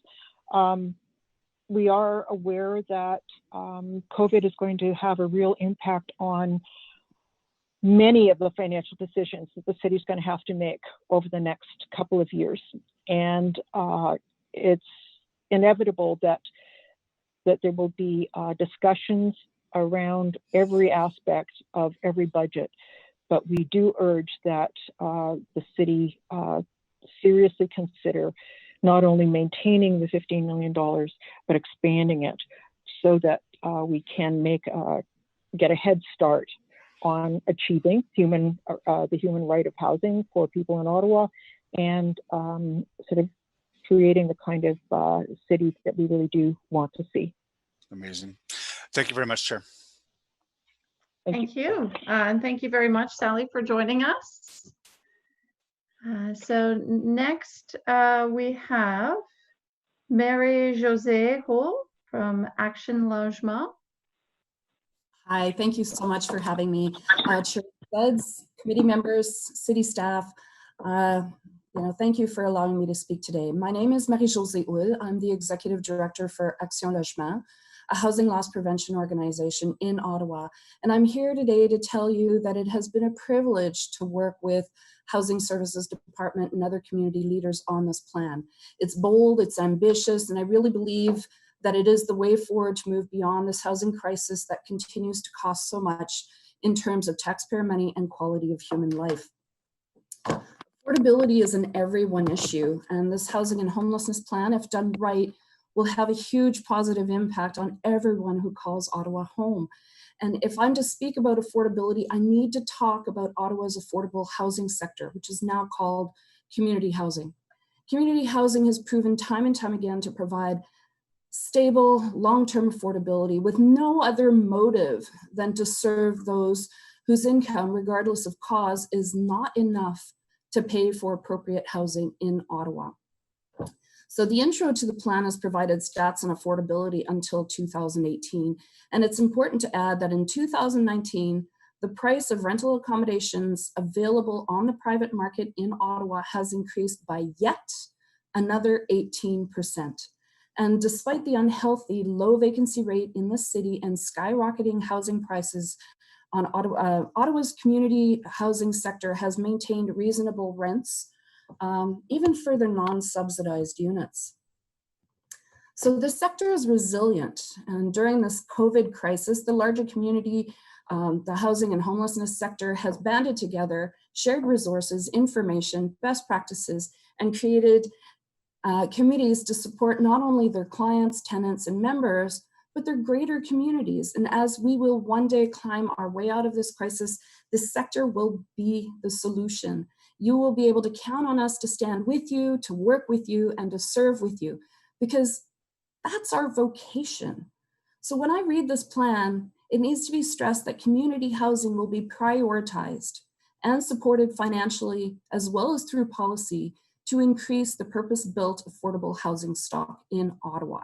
We are aware that COVID is going to have a real impact on many of the financial decisions that the city is going to have to make over the next couple of years. And it's inevitable that there will be discussions around every aspect of every budget. But we do urge that the city seriously consider not only maintaining the $15 million, but expanding it so that we can get a head start on achieving the human right of housing for people in Ottawa, and sort of creating the kind of city that we really do want to see. Amazing. Thank you very much, Chair. Thank you. And thank you very much, Sally, for joining us. So next we have Marie-Josée Hull from Action Logement. Hi, thank you so much for having me. Chair Suds, committee members, city staff, thank you for allowing me to speak today. My name is Marie-Josée Hull. I'm the Executive Director for Action Logement, a housing loss prevention organization in Ottawa. And I'm here today to tell you that it has been a privilege to work with Housing Services Department and other community leaders on this plan. It's bold, it's ambitious, and I really believe that it is the way forward to move beyond this housing crisis that continues to cost so much in terms of taxpayer money and quality of human life. Affordability is an everyone issue, and this housing and homelessness plan, if done right, will have a huge positive impact on everyone who calls Ottawa home. And if I'm to speak about affordability, I need to talk about Ottawa's affordable housing sector, which is now called community housing. Community housing has proven time and time again to provide stable, long-term affordability with no other motive than to serve those whose income, regardless of cause, is not enough to pay for appropriate housing in Ottawa. So the intro to the plan has provided stats on affordability until 2018. And it's important to add that in 2019, the price of rental accommodations available on the private market in Ottawa has increased by yet another 18%. And despite the unhealthy low vacancy rate in the city and skyrocketing housing prices on Ottawa's community housing sector has maintained reasonable rents, even for the non-subsidized units. So the sector is resilient, and during this COVID crisis, the larger community, the housing and homelessness sector has banded together, shared resources, information, best practices, and created committees to support not only their clients, tenants, and members, but their greater communities. And as we will one day climb our way out of this crisis, this sector will be the solution. You will be able to count on us to stand with you, to work with you, and to serve with you, because that's our vocation. So when I read this plan, it needs to be stressed that community housing will be prioritized and supported financially, as well as through policy, to increase the purpose-built affordable housing stock in Ottawa.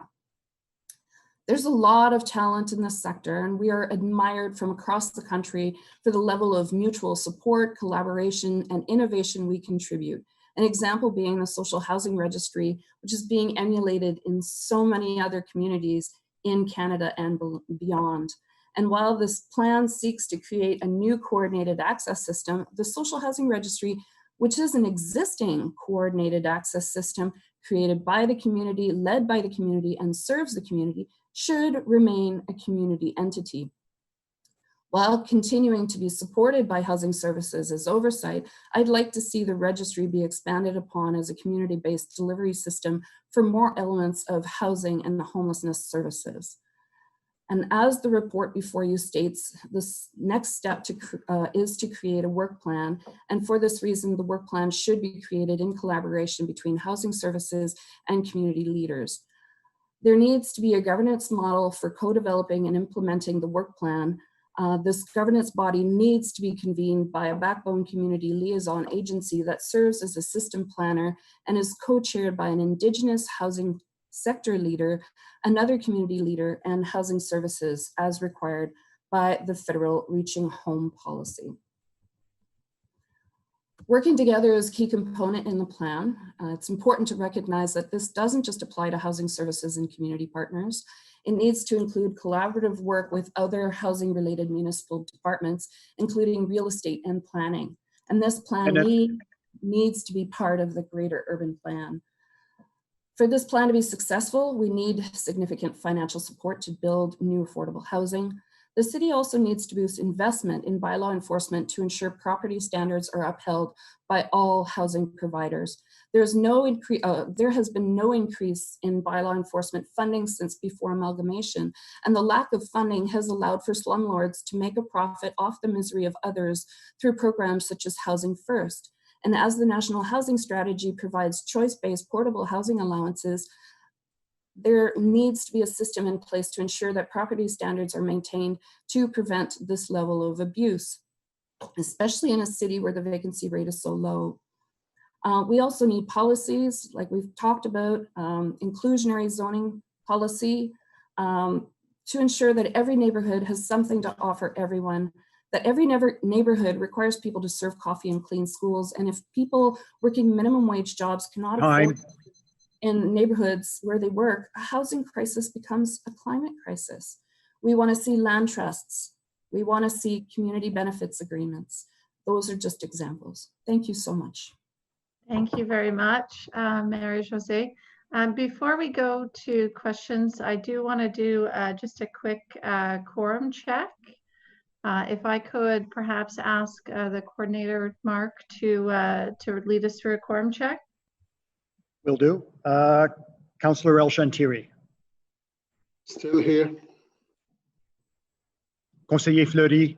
There's a lot of talent in this sector, and we are admired from across the country for the level of mutual support, collaboration, and innovation we contribute. An example being the Social Housing Registry, which is being emulated in so many other communities in Canada and beyond. And while this plan seeks to create a new coordinated access system, the Social Housing Registry, which is an existing coordinated access system created by the community, led by the community, and serves the community, should remain a community entity. While continuing to be supported by housing services as oversight, I'd like to see the registry be expanded upon as a community-based delivery system for more elements of housing and homelessness services. And as the report before you states, this next step is to create a work plan. And for this reason, the work plan should be created in collaboration between housing services and community leaders. There needs to be a governance model for co-developing and implementing the work plan. This governance body needs to be convened by a backbone community liaison agency that serves as a system planner and is co-chaired by an Indigenous housing sector leader, another community leader, and housing services as required by the federal Reaching Home policy. Working together is a key component in the plan. It's important to recognize that this doesn't just apply to housing services and community partners. It needs to include collaborative work with other housing-related municipal departments, including real estate and planning. And this plan needs to be part of the greater urban plan. For this plan to be successful, we need significant financial support to build new affordable housing. The city also needs to boost investment in bylaw enforcement to ensure property standards are upheld by all housing providers. There has been no increase in bylaw enforcement funding since before amalgamation, and the lack of funding has allowed for slumlords to make a profit off the misery of others through programs such as Housing First. And as the National Housing Strategy provides choice-based portable housing allowances, there needs to be a system in place to ensure that property standards are maintained to prevent this level of abuse, especially in a city where the vacancy rate is so low. We also need policies, like we've talked about, inclusionary zoning policy, to ensure that every neighborhood has something to offer everyone, that every neighborhood requires people to serve coffee and clean schools, and if people working minimum wage jobs cannot afford in neighborhoods where they work, a housing crisis becomes a climate crisis. We want to see land trusts. We want to see community benefits agreements. Those are just examples. Thank you so much. Thank you very much, Marie-Josée. Before we go to questions, I do want to do just a quick quorum check. If I could perhaps ask the coordinator, Mark, to lead us through a quorum check. Will do. Councillor El Shantiri. Still here. Conseiller Fleury.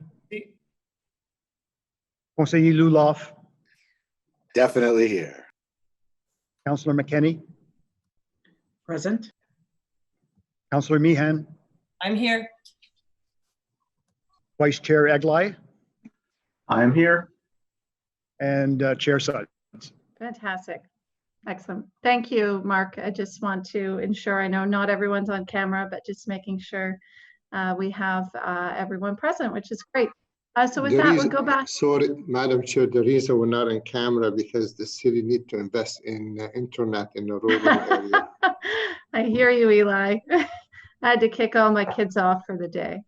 Conseiller Luloff. Definitely here. Councillor McKenney. Present. Councillor Meehan. I'm here. Vice Chair Eglai. I'm here. And Chair Suds. Fantastic. Excellent. Thank you, Mark. I just want to ensure, I know not everyone's on camera, but just making sure we have everyone present, which is great. So with that, we'll go back. Sorry, Madam Chair, the reason we're not on camera because the city need to invest in internet in the rural area. I hear you, Eli. I had to kick all my kids off for the day.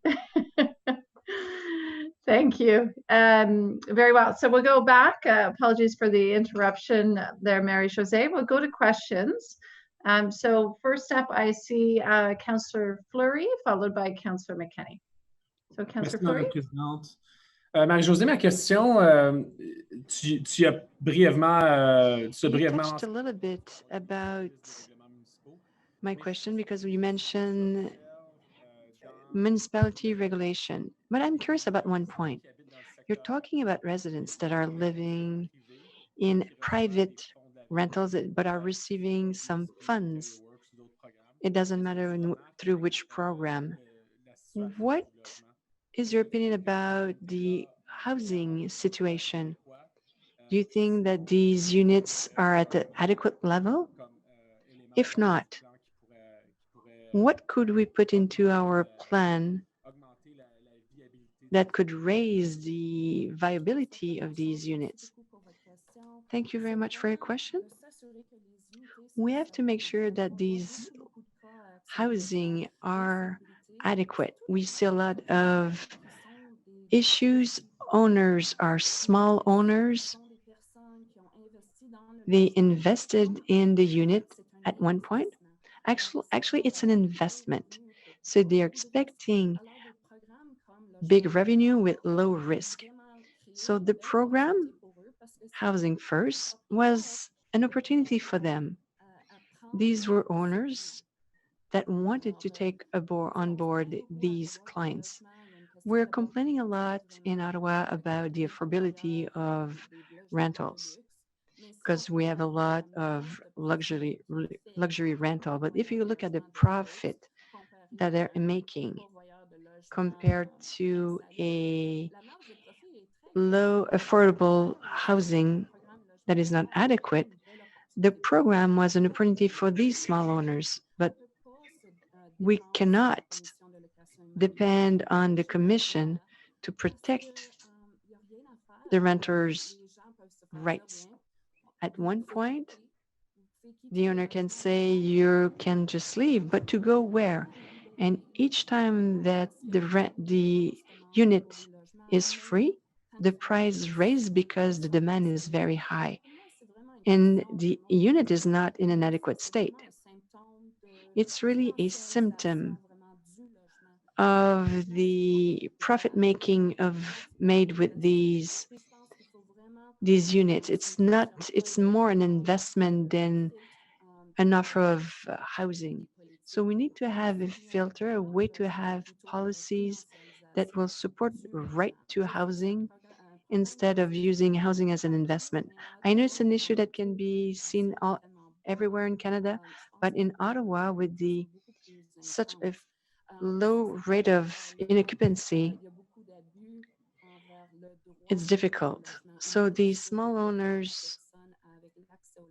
Thank you. Very well. So we'll go back. Apologies for the interruption there, Mary Jose. We'll go to questions. So first up, I see Councillor Fleury, followed by Councillor McKenney. So Councillor Fleury. Madame la Présidente. Marie-Josée, ma question, tu as brièvement... You touched a little bit about my question because you mentioned municipality regulation. But I'm curious about one point. You're talking about residents that are living in private rentals but are receiving some funds. It doesn't matter through which program. What is your opinion about the housing situation? Do you think that these units are at an adequate level? If not, what could we put into our plan that could raise the viability of these units? Thank you very much for your question. We have to make sure that these housing are adequate. We see a lot of issues. Owners are small owners. They invested in the unit at one point. Actually, it's an investment. So they're expecting big revenue with low risk. So the program, Housing First, was an opportunity for them. These were owners that wanted to take on board these clients. We're complaining a lot in Ottawa about the affordability of rentals because we have a lot of luxury rental. But if you look at the profit that they're making compared to a low affordable housing that is not adequate, the program was an opportunity for these small owners, but we cannot depend on the commission to protect the renters' rights. At one point, the owner can say you can just leave, but to go where? And each time that the unit is free, the price is raised because the demand is very high. And the unit is not in an adequate state. It's really a symptom of the profit making made with these units. It's more an investment than an offer of housing. So we need to have a filter, a way to have policies that will support right to housing instead of using housing as an investment. I know it's an issue that can be seen everywhere in Canada, but in Ottawa, with such a low rate of inoccupancy, it's difficult. So these small owners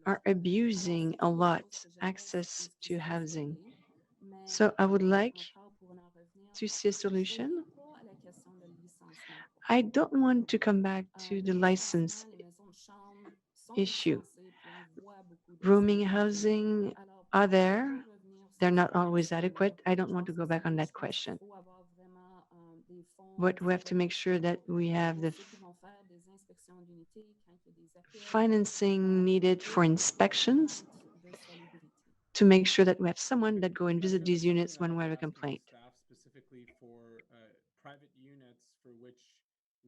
are abusing a lot access to housing. So I would like to see a solution. I don't want to come back to the license issue. Rooming housing are there. They're not always adequate. I don't want to go back on that question. But we have to make sure that we have the financing needed for inspections to make sure that we have someone that go and visit these units when we have a complaint. Specifically for private units for which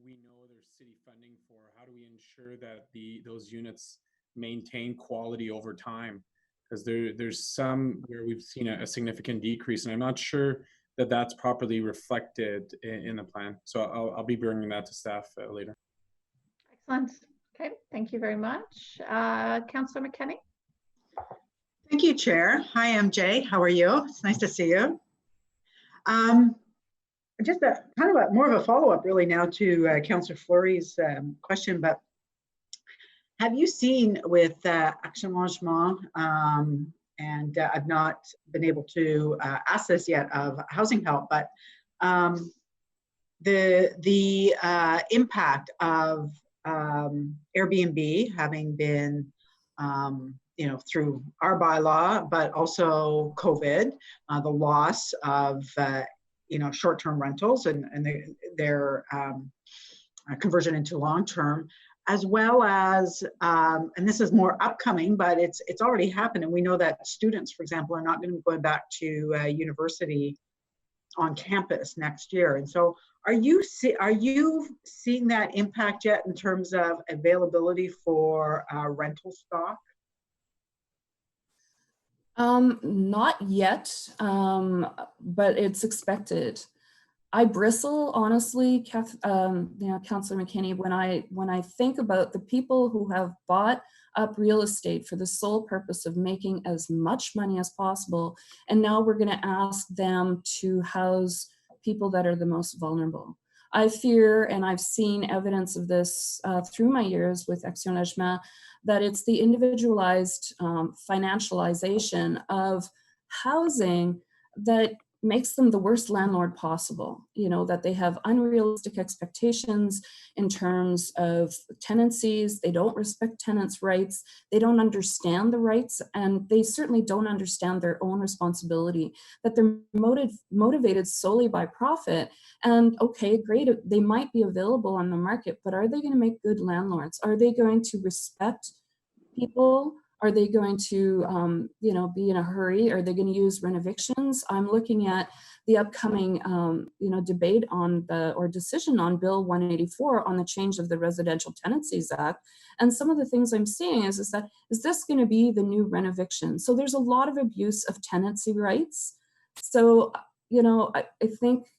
we know there's city funding for, how do we ensure that those units maintain quality over time? because there's some where we've seen a significant decrease, and I'm not sure that that's properly reflected in the plan. So I'll be bringing that to staff later. Excellent. Okay, thank you very much. Councillor McKenney. Thank you, Chair. Hi, MJ. How are you? It's nice to see you. Just more of a follow-up really now to Councillor Fleury's question, but have you seen with Action Logement, and I've not been able to ask this yet of Housing Help, but the impact of Airbnb having been, through our bylaw, but also COVID, the loss of, short-term rentals and their conversion into long-term, as well as, and this is more upcoming, but it's already happened. And we know that students, for example, are not going to be going back to university on campus next year. And so are you seeing that impact yet in terms of availability for rental stock? Not yet, but it's expected. I bristle, honestly, Councillor McKinney, when I think about the people who have bought up real estate for the sole purpose of making as much money as possible, and now we're going to ask them to house people that are the most vulnerable. I fear, and I've seen evidence of this through my years with Action Logement, that it's the individualized financialization of housing that makes them the worst landlord possible. That they have unrealistic expectations in terms of tenancies. They don't respect tenants' rights. They don't understand the rights, and they certainly don't understand their own responsibility, that they're motivated solely by profit. And okay, great, they might be available on the market, but are they going to make good landlords? Are they going to respect people? Are they going to, be in a hurry? Are they going to use renovictions? I'm looking at the upcoming, debate on decision on Bill 184 on the change of the Residential Tenancies Act. And some of the things I'm seeing is this going to be the new renoviction? So there's a lot of abuse of tenancy rights. So, I think,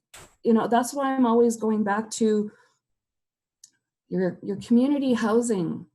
that's why I'm always going back to your community housing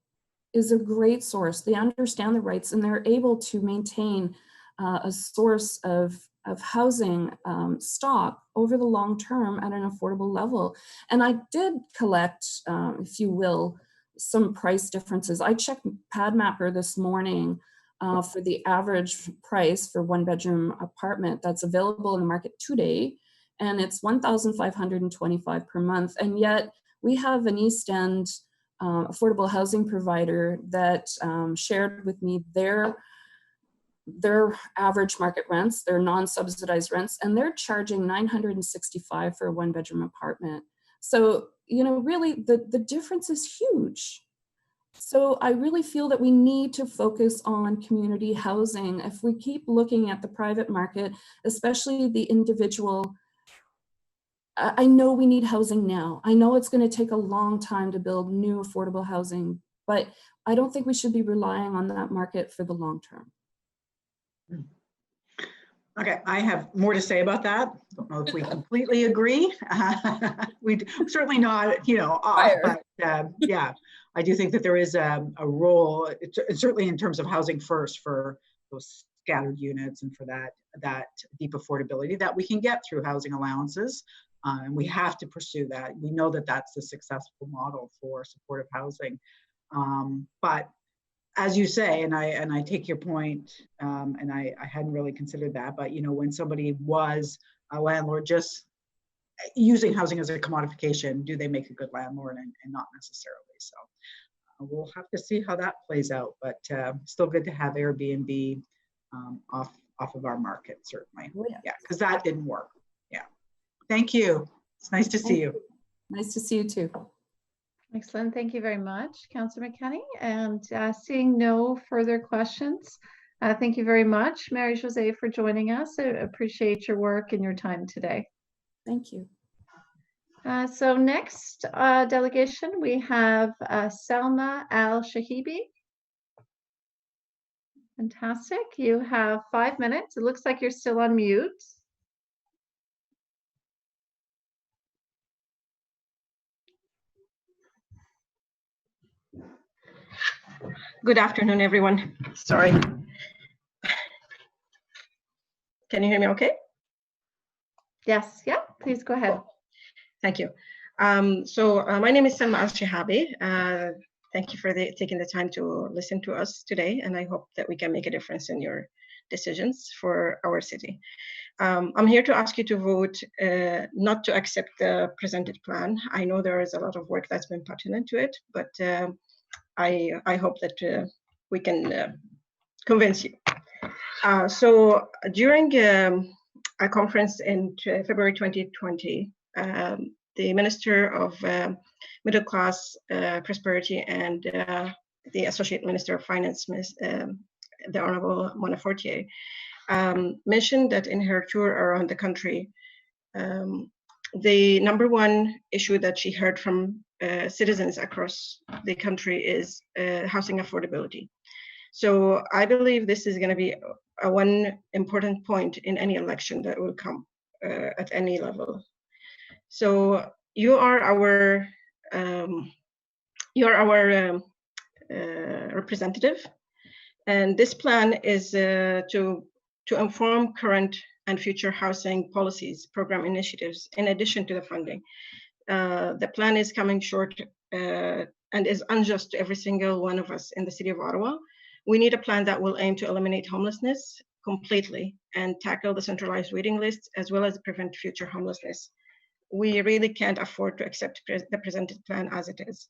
is a great source. They understand the rights and they're able to maintain a source of housing stock over the long term at an affordable level. And I did collect, if you will, some price differences. I checked PadMapper this morning for the average price for one-bedroom apartment that's available in the market today, and it's $1,525 per month. And yet we have an East End affordable housing provider that shared with me their average market rents, their non-subsidized rents, and they're charging $965 for a one-bedroom apartment. So, really the difference is huge. So I really feel that we need to focus on community housing. If we keep looking at the private market, especially the individual, I know we need housing now. I know it's going to take a long time to build new affordable housing, but I don't think we should be relying on that market for the long term. Okay, I have more to say about that. Don't know if we completely agree. We certainly not, off, but yeah, I do think that there is a role, certainly in terms of housing first for those scattered units and for that deep affordability that we can get through housing allowances. And we have to pursue that. We know that that's the successful model for supportive housing. But as you say, and I take your point, and I hadn't really considered that, but when somebody was a landlord just using housing as a commodification, do they make a good landlord? And not necessarily. So we'll have to see how that plays out, but still good to have Airbnb off of our market, certainly. Yeah, because that didn't work. Yeah. Thank you. It's nice to see you. Nice to see you too. Excellent. Thank you very much, Councillor McKenney. And seeing no further questions, thank you very much, Marie-Josée, for joining us. I appreciate your work and your time today. Thank you. So next delegation, we have Salma Al-Shahibi. Fantastic. You have 5 minutes. It looks like you're still on mute. Good afternoon, everyone. Sorry. Can you hear me okay? Yes, yeah, please go ahead. Thank you. My name is Salma Al-Shahabi. Thank you for taking the time to listen to us today, and I hope that we can make a difference in your decisions for our city. I'm here to ask you to vote not to accept the presented plan. I know there is a lot of work that's been put into it, but I hope that we can convince you. During a conference in February 2020, the Minister of Middle Class Prosperity and the Associate Minister of Finance, the Honorable Mona Fortier, mentioned that in her tour around the country, the number one issue that she heard from citizens across the country is housing affordability. So I believe this is going to be one important point in any election that will come at any level. So you are our representative, and this plan is to inform current and future housing policies, program initiatives, in addition to the funding. The plan is coming short and is unjust to every single one of us in the city of Ottawa. We need a plan that will aim to eliminate homelessness completely and tackle the centralized waiting list, as well as prevent future homelessness. We really can't afford to accept the presented plan as it is.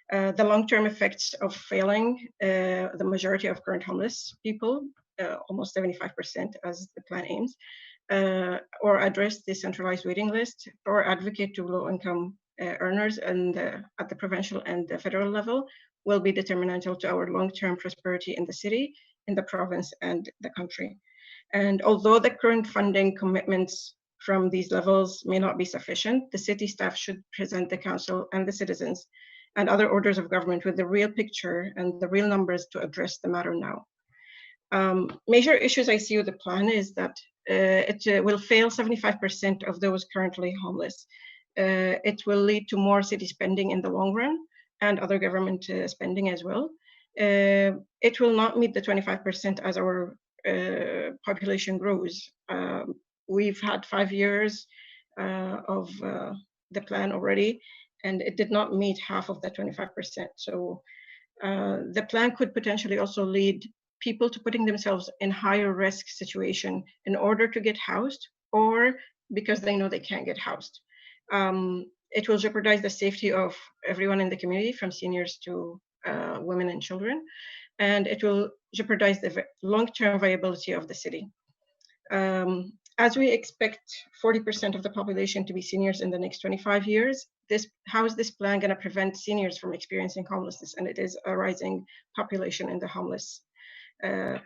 The long-term effects of failing the majority of current homeless people, almost 75% as the plan aims, or address the centralized waiting list, or advocate to low-income earners and at the provincial and the federal level, will be detrimental to our long-term prosperity in the city, in the province, and the country. And although the current funding commitments from these levels may not be sufficient, the city staff should present the council and the citizens and other orders of government with the real picture and the real numbers to address the matter now. Major issues I see with the plan is that it will fail 75% of those currently homeless. It will lead to more city spending in the long run and other government spending as well. It will not meet the 25% as our population grows. We've had 5 years of the plan already, and it did not meet half of the 25%. So the plan could potentially also lead people to putting themselves in higher risk situation in order to get housed, or because they know they can't get housed. It will jeopardize the safety of everyone in the community, from seniors to women and children, and it will jeopardize the long-term viability of the city. As we expect 40% of the population to be seniors in the next 25 years, how is this plan going to prevent seniors from experiencing homelessness? And it is a rising population in the homeless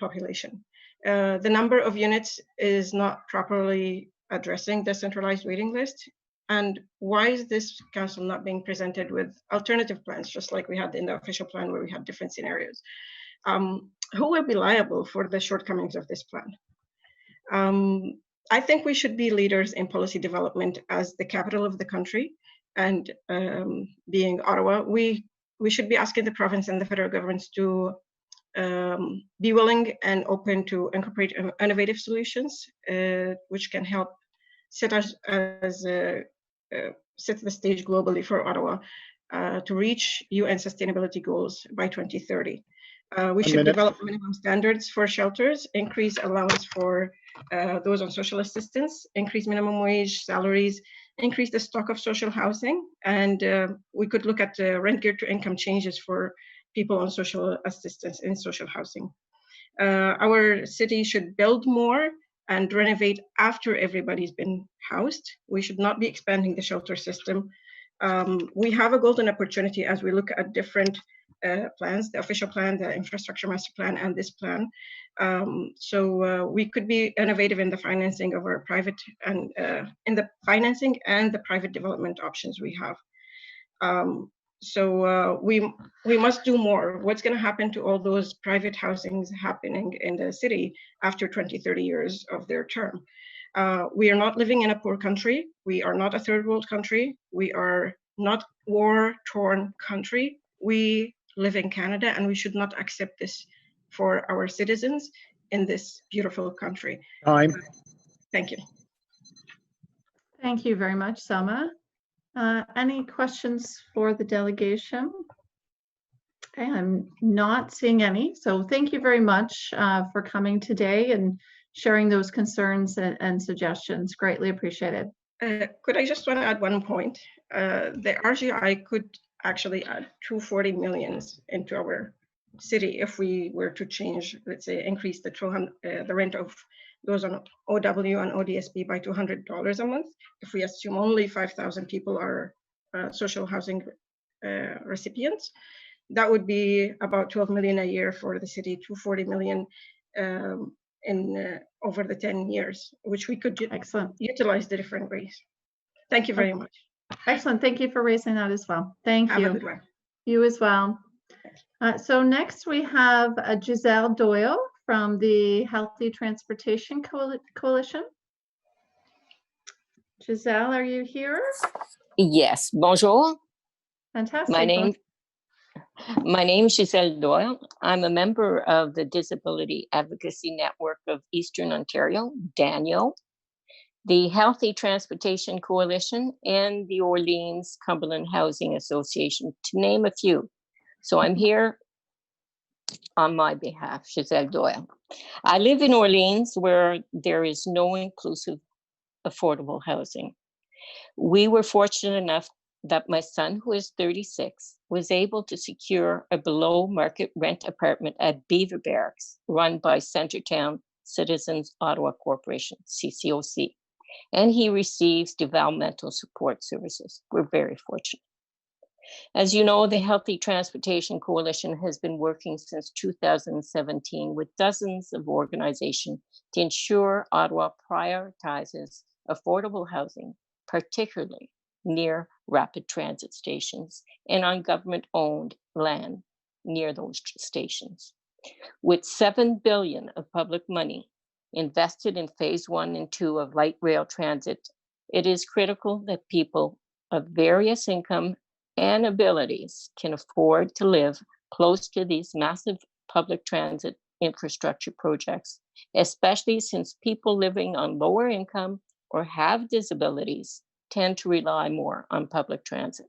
population. The number of units is not properly addressing the centralized waiting list. And why is this council not being presented with alternative plans, just like we had in the official plan where we had different scenarios? Who will be liable for the shortcomings of this plan? I think we should be leaders in policy development as the capital of the country, and being Ottawa, we should be asking the province and the federal governments to be willing and open to incorporate innovative solutions, which can help set the stage globally for Ottawa to reach UN sustainability goals by 2030. We should develop minimum standards for shelters, increase allowance for those on social assistance, increase minimum wage, salaries, increase the stock of social housing, and we could look at rent geared to income changes for people on social assistance in social housing. Our city should build more and renovate after everybody's been housed. We should not be expanding the shelter system. We have a golden opportunity as we look at different plans, the official plan, the infrastructure master plan, and this plan. So we could be innovative in the financing of our private and in the financing and the private development options we have. So we must do more. What's going to happen to all those private housings happening in the city after 20, 30 years of their term? We are not living in a poor country. We are not a third world country. We are not war-torn country. We live in Canada, and we should not accept this for our citizens in this beautiful country. Time. Thank you. Thank you very much, Selma. Any questions for the delegation? Okay, I'm not seeing any. So thank you very much for coming today and sharing those concerns and suggestions. Greatly appreciated. Could I just want to add one point? The RGI could actually add 240 millions into our city if we were to change, let's say, increase the rent of those on OW and ODSP by $200 a month. If we assume only 5,000 people are social housing recipients, that would be about 12 million a year for the city, 240 million in over the 10 years, which we could utilize the different ways. Thank you very much. Excellent. Thank you for raising that as well. Thank you. Have a good one. You as well. So next we have Giselle Doyle from the Healthy Transportation Coalition. Giselle, are you here? Yes, bonjour. Fantastic. My name is Giselle Doyle. I'm a member of the Disability Advocacy Network of Eastern Ontario, DANYO, the Healthy Transportation Coalition, and the Orleans Cumberland Housing Association, to name a few. So I'm here on my behalf, Giselle Doyle. I live in Orleans, where there is no inclusive, affordable housing. We were fortunate enough that my son, who is 36, was able to secure a below market rent apartment at Beaver Barracks, run by Centertown Citizens Ottawa Corporation, CCOC. And he receives developmental support services. We're very fortunate. As you know, the Healthy Transportation Coalition has been working since 2017 with dozens of organizations to ensure Ottawa prioritizes affordable housing, particularly near rapid transit stations and on government-owned land near those stations. With $7 billion of public money invested in phase 1 and 2 of light rail transit, it is critical that people of various income and abilities can afford to live close to these massive public transit infrastructure projects, especially since people living on lower income or have disabilities tend to rely more on public transit.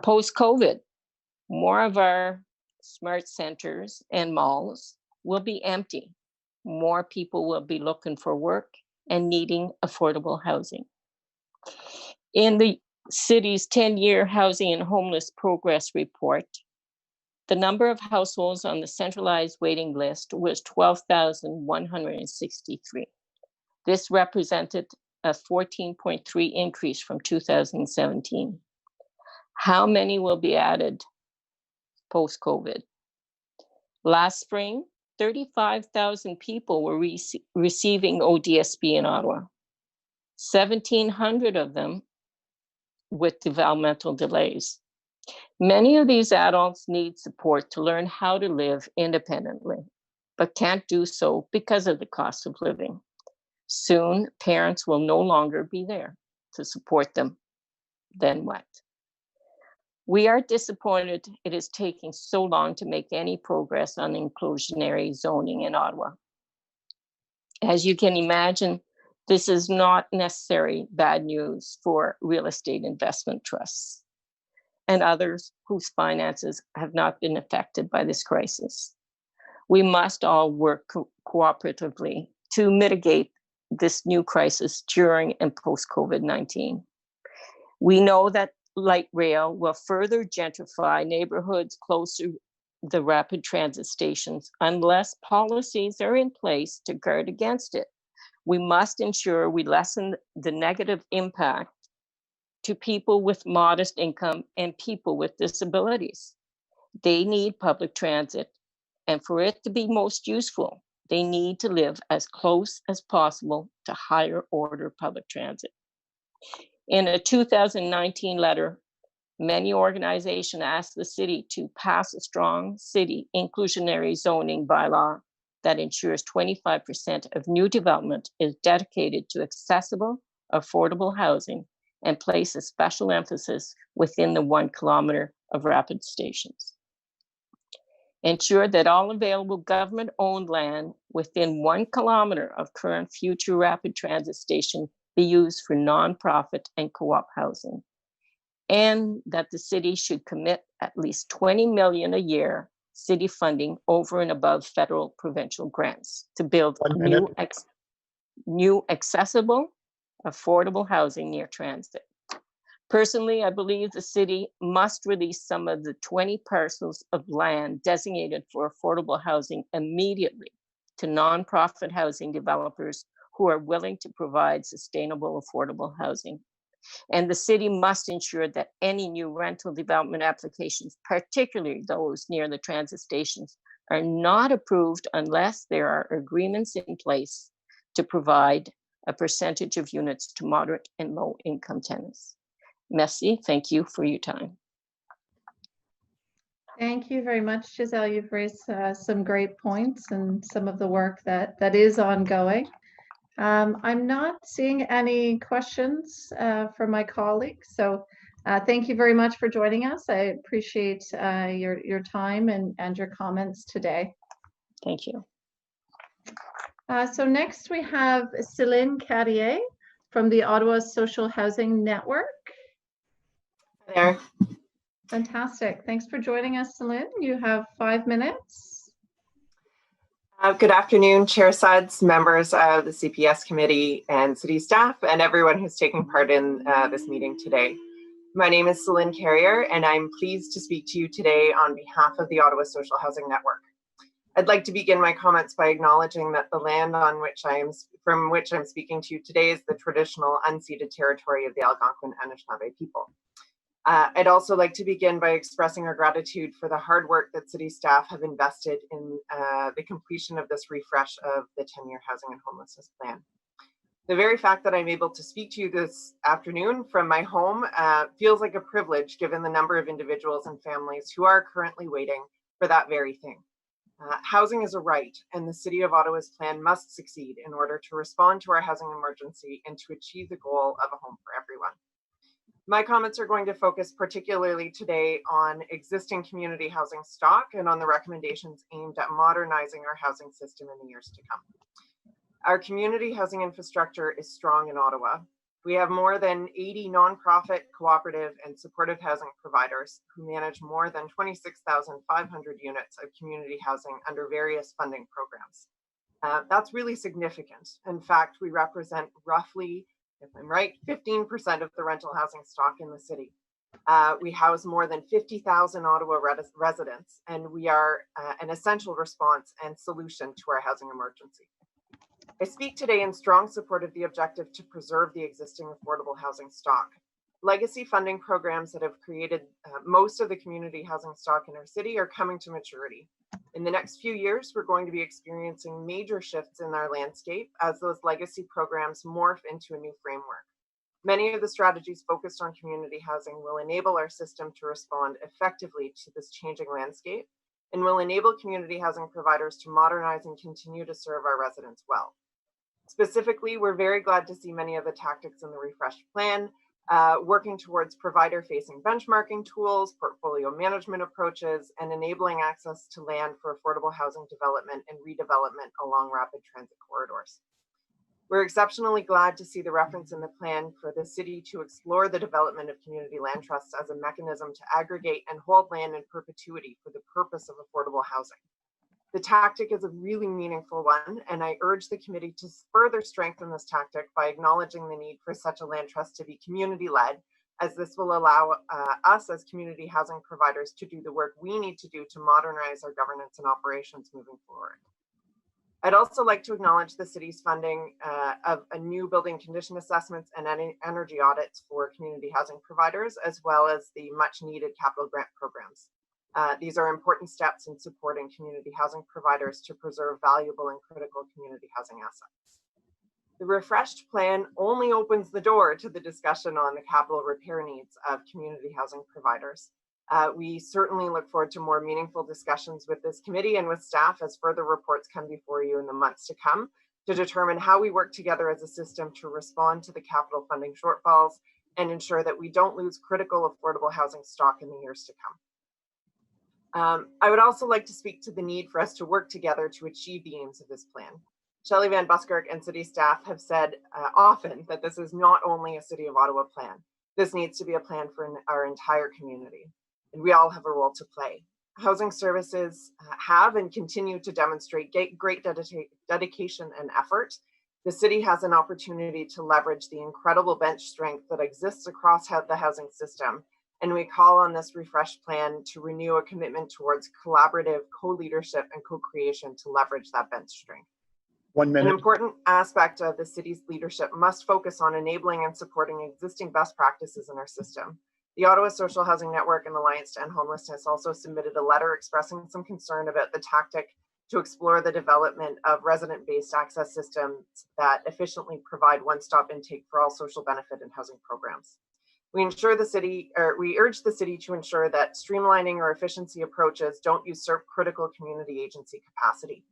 Post-COVID, more of our smart centers and malls will be empty. More people will be looking for work and needing affordable housing. In the city's 10-year Housing and Homeless Progress Report, the number of households on the centralized waiting list was 12,163. This represented a 14.3 increase from 2017. How many will be added post-COVID? Last spring, 35,000 people were receiving ODSP in Ottawa. 1,700 of them with developmental delays. Many of these adults need support to learn how to live independently, but can't do so because of the cost of living. Soon, parents will no longer be there to support them. Then what? We are disappointed it is taking so long to make any progress on inclusionary zoning in Ottawa. As you can imagine, this is not necessarily bad news for real estate investment trusts and others whose finances have not been affected by this crisis. We must all work cooperatively to mitigate this new crisis during and post-COVID-19. We know that light rail will further gentrify neighborhoods close to the rapid transit stations unless policies are in place to guard against it. We must ensure we lessen the negative impact to people with modest income and people with disabilities. They need public transit, and for it to be most useful, they need to live as close as possible to higher order public transit. In a 2019 letter Many organizations ask the city to pass a strong city inclusionary zoning bylaw that ensures 25% of new development is dedicated to accessible, affordable housing and places special emphasis within the 1 kilometer of rapid stations. Ensure that all available government-owned land within 1 kilometer of current future rapid transit station be used for nonprofit and co-op housing. And that the city should commit at least 20 million a year city funding over and above federal provincial grants to build new accessible, affordable housing near transit. Personally, I believe the city must release some of the 20 parcels of land designated for affordable housing immediately to nonprofit housing developers who are willing to provide sustainable, affordable housing. And the city must ensure that any new rental development applications, particularly those near the transit stations, are not approved unless there are agreements in place to provide a percentage of units to moderate and low income tenants. Merci, thank you for your time. Thank you very much, Giselle. You've raised some great points and some of the work that is ongoing. I'm not seeing any questions from my colleagues, so thank you very much for joining us. I appreciate your time and your comments today. Thank you. So next we have Céline Carrier from the Ottawa Social Housing Network. There. Fantastic. Thanks for joining us, Céline. You have 5 minutes. Good afternoon, Chair Suds, members of the CPS committee and city staff, and everyone who's taking part in this meeting today. My name is Céline Carrier, and I'm pleased to speak to you today on behalf of the Ottawa Social Housing Network. I'd like to begin my comments by acknowledging that the land from which I'm speaking to you today is the traditional unceded territory of the Algonquin and Anishinaabe people. I'd also like to begin by expressing our gratitude for the hard work that city staff have invested in the completion of this refresh of the 10-year housing and homelessness plan. The very fact that I'm able to speak to you this afternoon from my home feels like a privilege given the number of individuals and families who are currently waiting for that very thing. Housing is a right, and the City of Ottawa's plan must succeed in order to respond to our housing emergency and to achieve the goal of a home for everyone. My comments are going to focus particularly today on existing community housing stock and on the recommendations aimed at modernizing our housing system in the years to come. Our community housing infrastructure is strong in Ottawa. We have more than 80 nonprofit, cooperative, and supportive housing providers who manage more than 26,500 units of community housing under various funding programs. That's really significant. In fact, we represent roughly, if I'm right, 15% of the rental housing stock in the city. We house more than 50,000 Ottawa residents, and we are an essential response and solution to our housing emergency. I speak today in strong support of the objective to preserve the existing affordable housing stock. Legacy funding programs that have created most of the community housing stock in our city are coming to maturity. In the next few years, we're going to be experiencing major shifts in our landscape as those legacy programs morph into a new framework. Many of the strategies focused on community housing will enable our system to respond effectively to this changing landscape and will enable community housing providers to modernize and continue to serve our residents well. Specifically, we're very glad to see many of the tactics in the refreshed plan working towards provider-facing benchmarking tools, portfolio management approaches, and enabling access to land for affordable housing development and redevelopment along rapid transit corridors. We're exceptionally glad to see the reference in the plan for the city to explore the development of community land trusts as a mechanism to aggregate and hold land in perpetuity for the purpose of affordable housing. The tactic is a really meaningful one, and I urge the committee to further strengthen this tactic by acknowledging the need for such a land trust to be community-led, as this will allow us as community housing providers to do the work we need to do to modernize our governance and operations moving forward. I'd also like to acknowledge the city's funding of a new building condition assessments and energy audits for community housing providers, as well as the much needed capital grant programs. These are important steps in supporting community housing providers to preserve valuable and critical community housing assets. The refreshed plan only opens the door to the discussion on the capital repair needs of community housing providers. We certainly look forward to more meaningful discussions with this committee and with staff as further reports come before you in the months to come to determine how we work together as a system to respond to the capital funding shortfalls and ensure that we don't lose critical affordable housing stock in the years to come. I would also like to speak to the need for us to work together to achieve the aims of this plan. Shelley Van Buskirk and city staff have said often that this is not only a City of Ottawa plan. This needs to be a plan for our entire community, and we all have a role to play. Housing services have and continue to demonstrate great dedication and effort. The city has an opportunity to leverage the incredible bench strength that exists across the housing system, and we call on this refreshed plan to renew a commitment towards collaborative co-leadership and co-creation to leverage that bench strength. 1 minute. An important aspect of the city's leadership must focus on enabling and supporting existing best practices in our system. The Ottawa Social Housing Network and Alliance to End Homelessness also submitted a letter expressing some concern about the tactic to explore the development of resident-based access systems that efficiently provide one-stop intake for all social benefit and housing programs. We urge the city to ensure that streamlining or efficiency approaches don't usurp critical community agency capacity.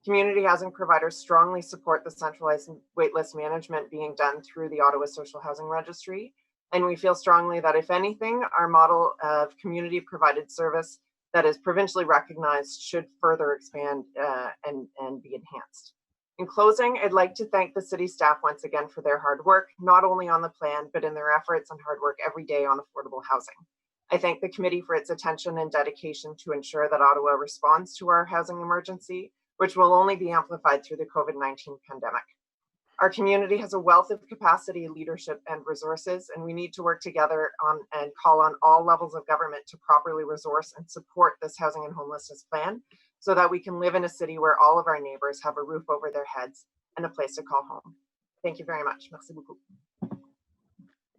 Community housing providers strongly support the centralized waitlist management being done through the Ottawa Social Housing Registry, and we feel strongly that if anything, our model of community provided service that is provincially recognized should further expand and be enhanced. In closing, I'd like to thank the city staff once again for their hard work, not only on the plan, but in their efforts and hard work every day on affordable housing. I thank the committee for its attention and dedication to ensure that Ottawa responds to our housing emergency, which will only be amplified through the COVID-19 pandemic. Our community has a wealth of capacity, leadership, and resources, and we need to work together on and call on all levels of government to properly resource and support this housing and homelessness plan so that we can live in a city where all of our neighbors have a roof over their heads and a place to call home. Thank you very much. Merci beaucoup.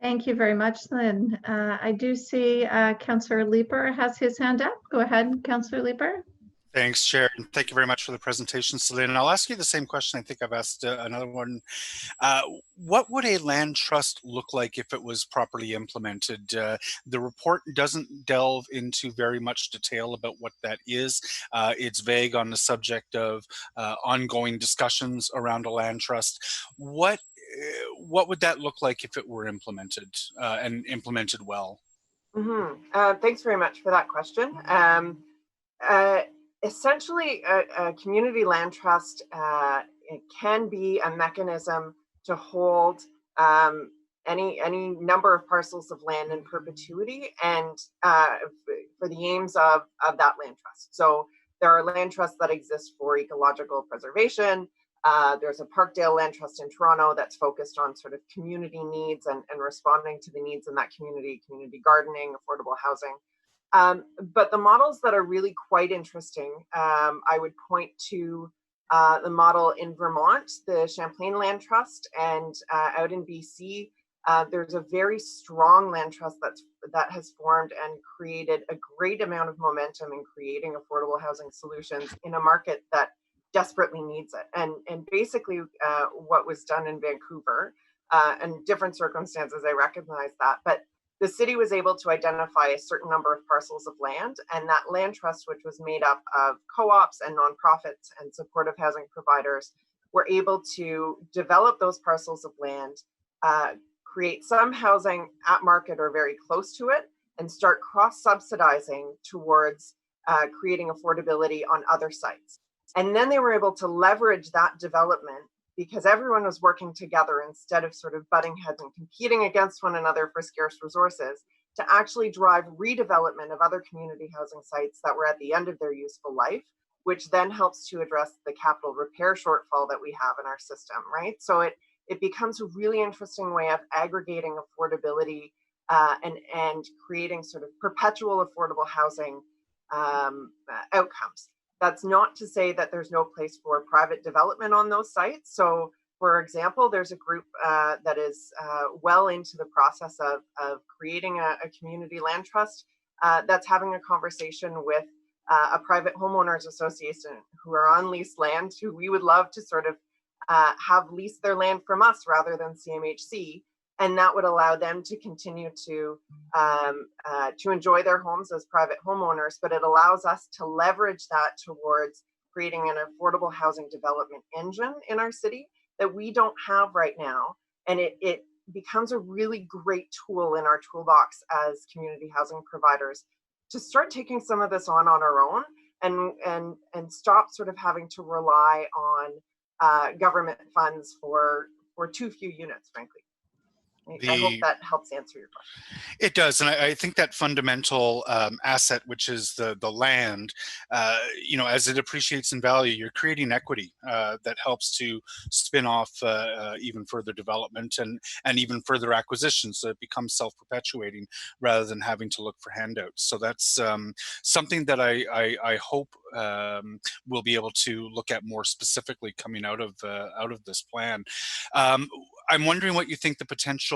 Thank you very much, Lynn. I do see Councillor Leeper has his hand up. Go ahead, Councillor Leeper. Thanks, Chair, and thank you very much for the presentation, Celine. And I'll ask you the same question. I think I've asked another one. What would a land trust look like if it was properly implemented? The report doesn't delve into very much detail about what that is. It's vague on the subject of ongoing discussions around a land trust. What would that look like if it were implemented and implemented well? Thanks very much for that question. Essentially, a community land trust it can be a mechanism to hold any number of parcels of land in perpetuity and for the aims of that land trust. So there are land trusts that exist for ecological preservation. There's a Parkdale Land Trust in Toronto that's focused on sort of community needs and responding to the needs in that community gardening, affordable housing. But the models that are really quite interesting, I would point to the model in Vermont, the Champlain Land Trust, and out in BC, there's a very strong land trust that has formed and created a great amount of momentum in creating affordable housing solutions in a market that desperately needs it. And basically what was done in Vancouver, and different circumstances, I recognize that, but the city was able to identify a certain number of parcels of land, and that land trust, which was made up of co-ops and nonprofits and supportive housing providers, were able to develop those parcels of land, create some housing at market or very close to it, and start cross-subsidizing towards creating affordability on other sites. And then they were able to leverage that development because everyone was working together instead of sort of butting heads and competing against one another for scarce resources to actually drive redevelopment of other community housing sites that were at the end of their useful life, which then helps to address the capital repair shortfall that we have in our system, right? So it becomes a really interesting way of aggregating affordability and creating sort of perpetual affordable housing outcomes. That's not to say that there's no place for private development on those sites. So, for example, there's a group that is well into the process of creating a community land trust that's having a conversation with a private homeowners association who are on leased land, who we would love to sort of have leased their land from us rather than CMHC. And that would allow them to continue to enjoy their homes as private homeowners, but it allows us to leverage that towards creating an affordable housing development engine in our city that we don't have right now. And it becomes a really great tool in our toolbox as community housing providers to start taking some of this on our own and stop sort of having to rely on government funds for too few units, frankly. I hope that helps answer your question. It does, and I think that fundamental asset, which is the land, you know, as it appreciates in value, you're creating equity that helps to spin off even further development and even further acquisitions, so it becomes self-perpetuating rather than having to look for handouts. So that's something that I hope we'll be able to look at more specifically coming out of this plan. I'm wondering what you think the potential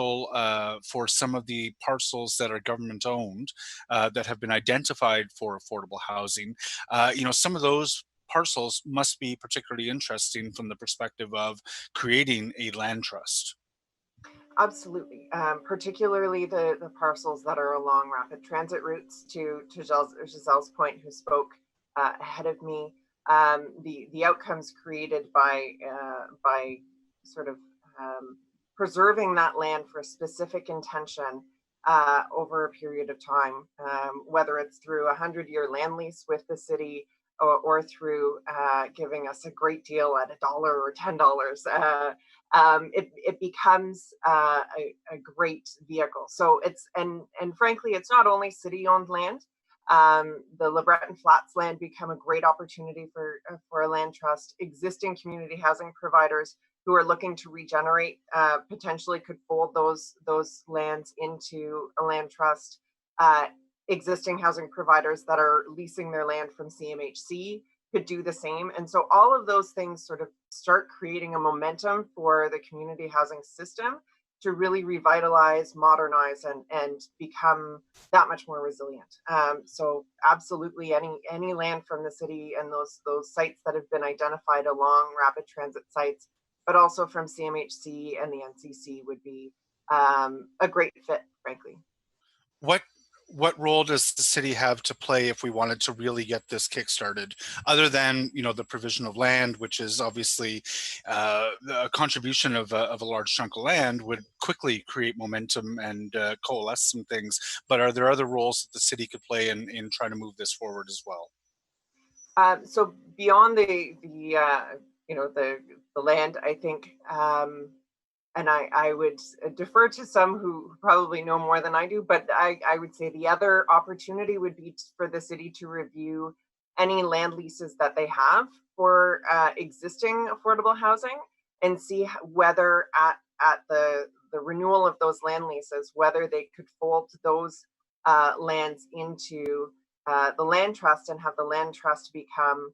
for some of the parcels that are government owned that have been identified for affordable housing. You know, some of those parcels must be particularly interesting from the perspective of creating a land trust. Absolutely, particularly the parcels that are along rapid transit routes. To Giselle's point, who spoke ahead of me, the outcomes created by sort of preserving that land for a specific intention over a period of time, whether it's through a 100-year land lease with the city or through giving us a great deal at $1 or $10, it becomes a great vehicle. So it's and frankly, it's not only city-owned land. The LeBreton Flats land become a great opportunity for a land trust. Existing community housing providers who are looking to regenerate potentially could fold those lands into a land trust. Existing housing providers that are leasing their land from CMHC could do the same. And so all of those things sort of start creating a momentum for the community housing system to really revitalize, modernize, and become that much more resilient. So absolutely any land from the city and those sites that have been identified along rapid transit sites, but also from CMHC and the NCC would be a great fit, frankly. What role does the city have to play if we wanted to really get this kickstarted, other than, you know, the provision of land, which is obviously a contribution of a large chunk of land would quickly create momentum and coalesce some things. But are there other roles that the city could play in trying to move this forward as well? So beyond the you know, the land, I think, and I would defer to some who probably know more than I do, but I would say the other opportunity would be for the city to review any land leases that they have for existing affordable housing and see whether at the renewal of those land leases, whether they could fold those lands into the land trust and have the land trust become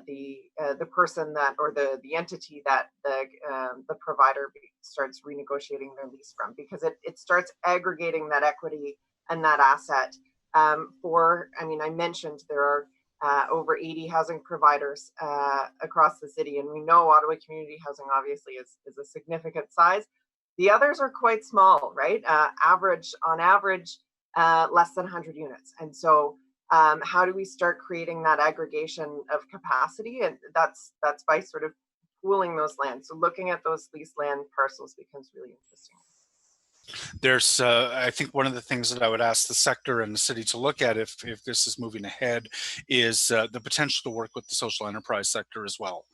the person that, or the entity that the provider starts renegotiating their lease from, because it starts aggregating that equity and that asset. I mean, I mentioned there are over 80 housing providers across the city, and we know Ottawa Community Housing obviously is a significant size. The others are quite small, right? On average, less than 100 units. And so how do we start creating that aggregation of capacity? And that's by sort of pooling those lands. So looking at those leased land parcels becomes really interesting. There's, I think one of the things that I would ask the sector and the city to look at if this is moving ahead is the potential to work with the social enterprise sector as well.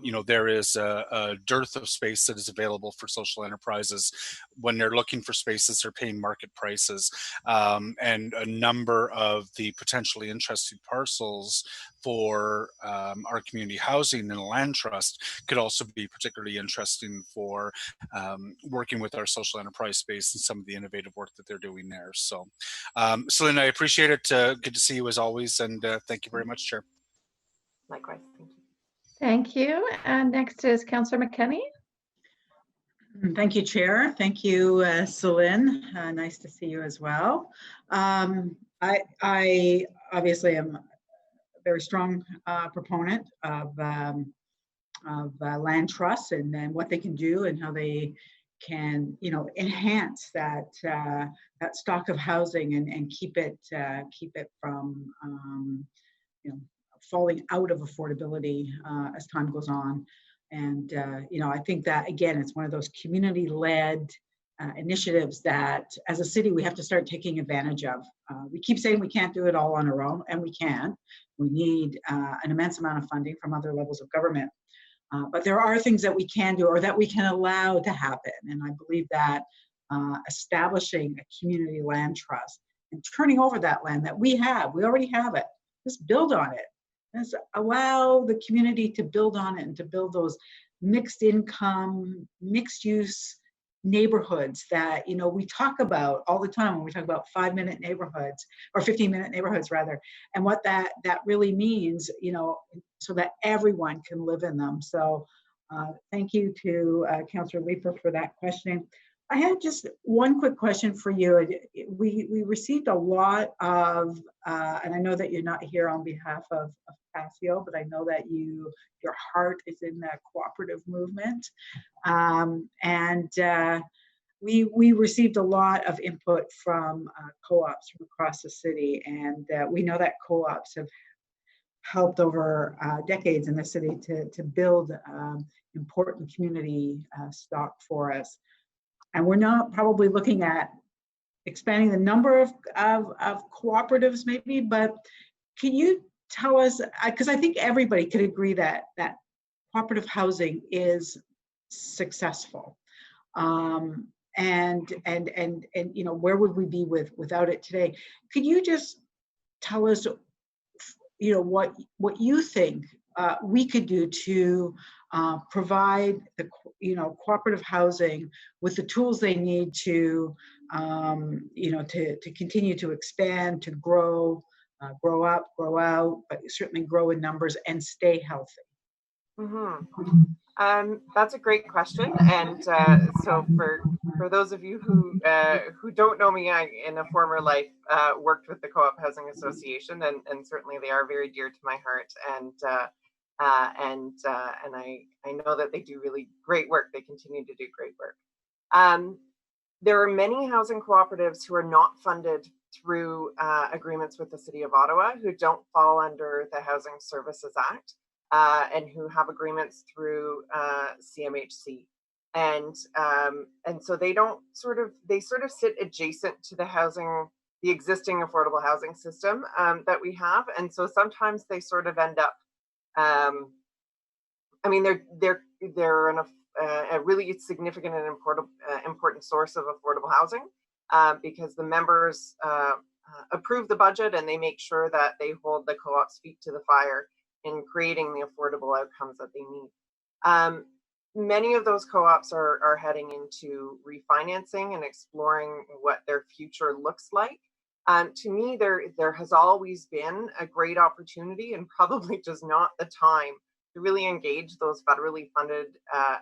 You know, there is a dearth of space that is available for social enterprises. When they're looking for spaces, they're paying market prices. And a number of the potentially interested parcels for our community housing and a land trust could also be particularly interesting for working with our social enterprise space and some of the innovative work that they're doing there. So, Celine, I appreciate it. Good to see you as always, and thank you very much, Chair. Likewise, thank you. Thank you. And next is Councillor McKenney. Thank you, Chair. Thank you, Celine. Nice to see you as well. I obviously am a very strong proponent of land trusts and then what they can do and how they can, enhance that that stock of housing and keep it from, falling out of affordability as time goes on. And I think that again, it's one of those community-led initiatives that, as a city, we have to start taking advantage of. We keep saying we can't do it all on our own, and we can. We need an immense amount of funding from other levels of government. But there are things that we can do or that we can allow to happen. And I believe that establishing a community land trust and turning over that land that we already have it, just build on it. Just allow the community to build on it and to build those mixed income, mixed use neighborhoods that we talk about all the time when we talk about 5-minute neighborhoods or 15-minute neighborhoods rather, and what that really means, so that everyone can live in them. So thank you to Councillor Leeper for that question. I had just one quick question for you. We received a lot of, and I know that you're not here on behalf of Passio, but I know that your heart is in the cooperative movement. We received a lot of input from co-ops from across the city, and we know that co-ops have helped over decades in the city to build important community stock for us. And we're not probably looking at expanding the number of cooperatives maybe, but can you tell us, because I think everybody could agree that cooperative housing is successful. And where would we be without it today? Could you just tell us, what you think we could do to provide the cooperative housing with the tools they need to to continue to expand, to grow up, grow out, but certainly grow in numbers and stay healthy? That's a great question. And so for those of you who don't know me, I, in a former life, worked with the Co-op Housing Association, and certainly they are very dear to my heart. And I know that they do really great work. They continue to do great work. There are many housing cooperatives who are not funded through agreements with the City of Ottawa, who don't fall under the Housing Services Act, and who have agreements through CMHC. And so they sort of sit adjacent to the existing affordable housing system that we have. And so sometimes they sort of end up, they're a really significant and important source of affordable housing because the members approve the budget and they make sure that they hold the co-op's feet to the fire in creating the affordable outcomes that they need. Many of those co-ops are heading into refinancing and exploring what their future looks like. To me, there has always been a great opportunity and probably just not the time to really engage those federally funded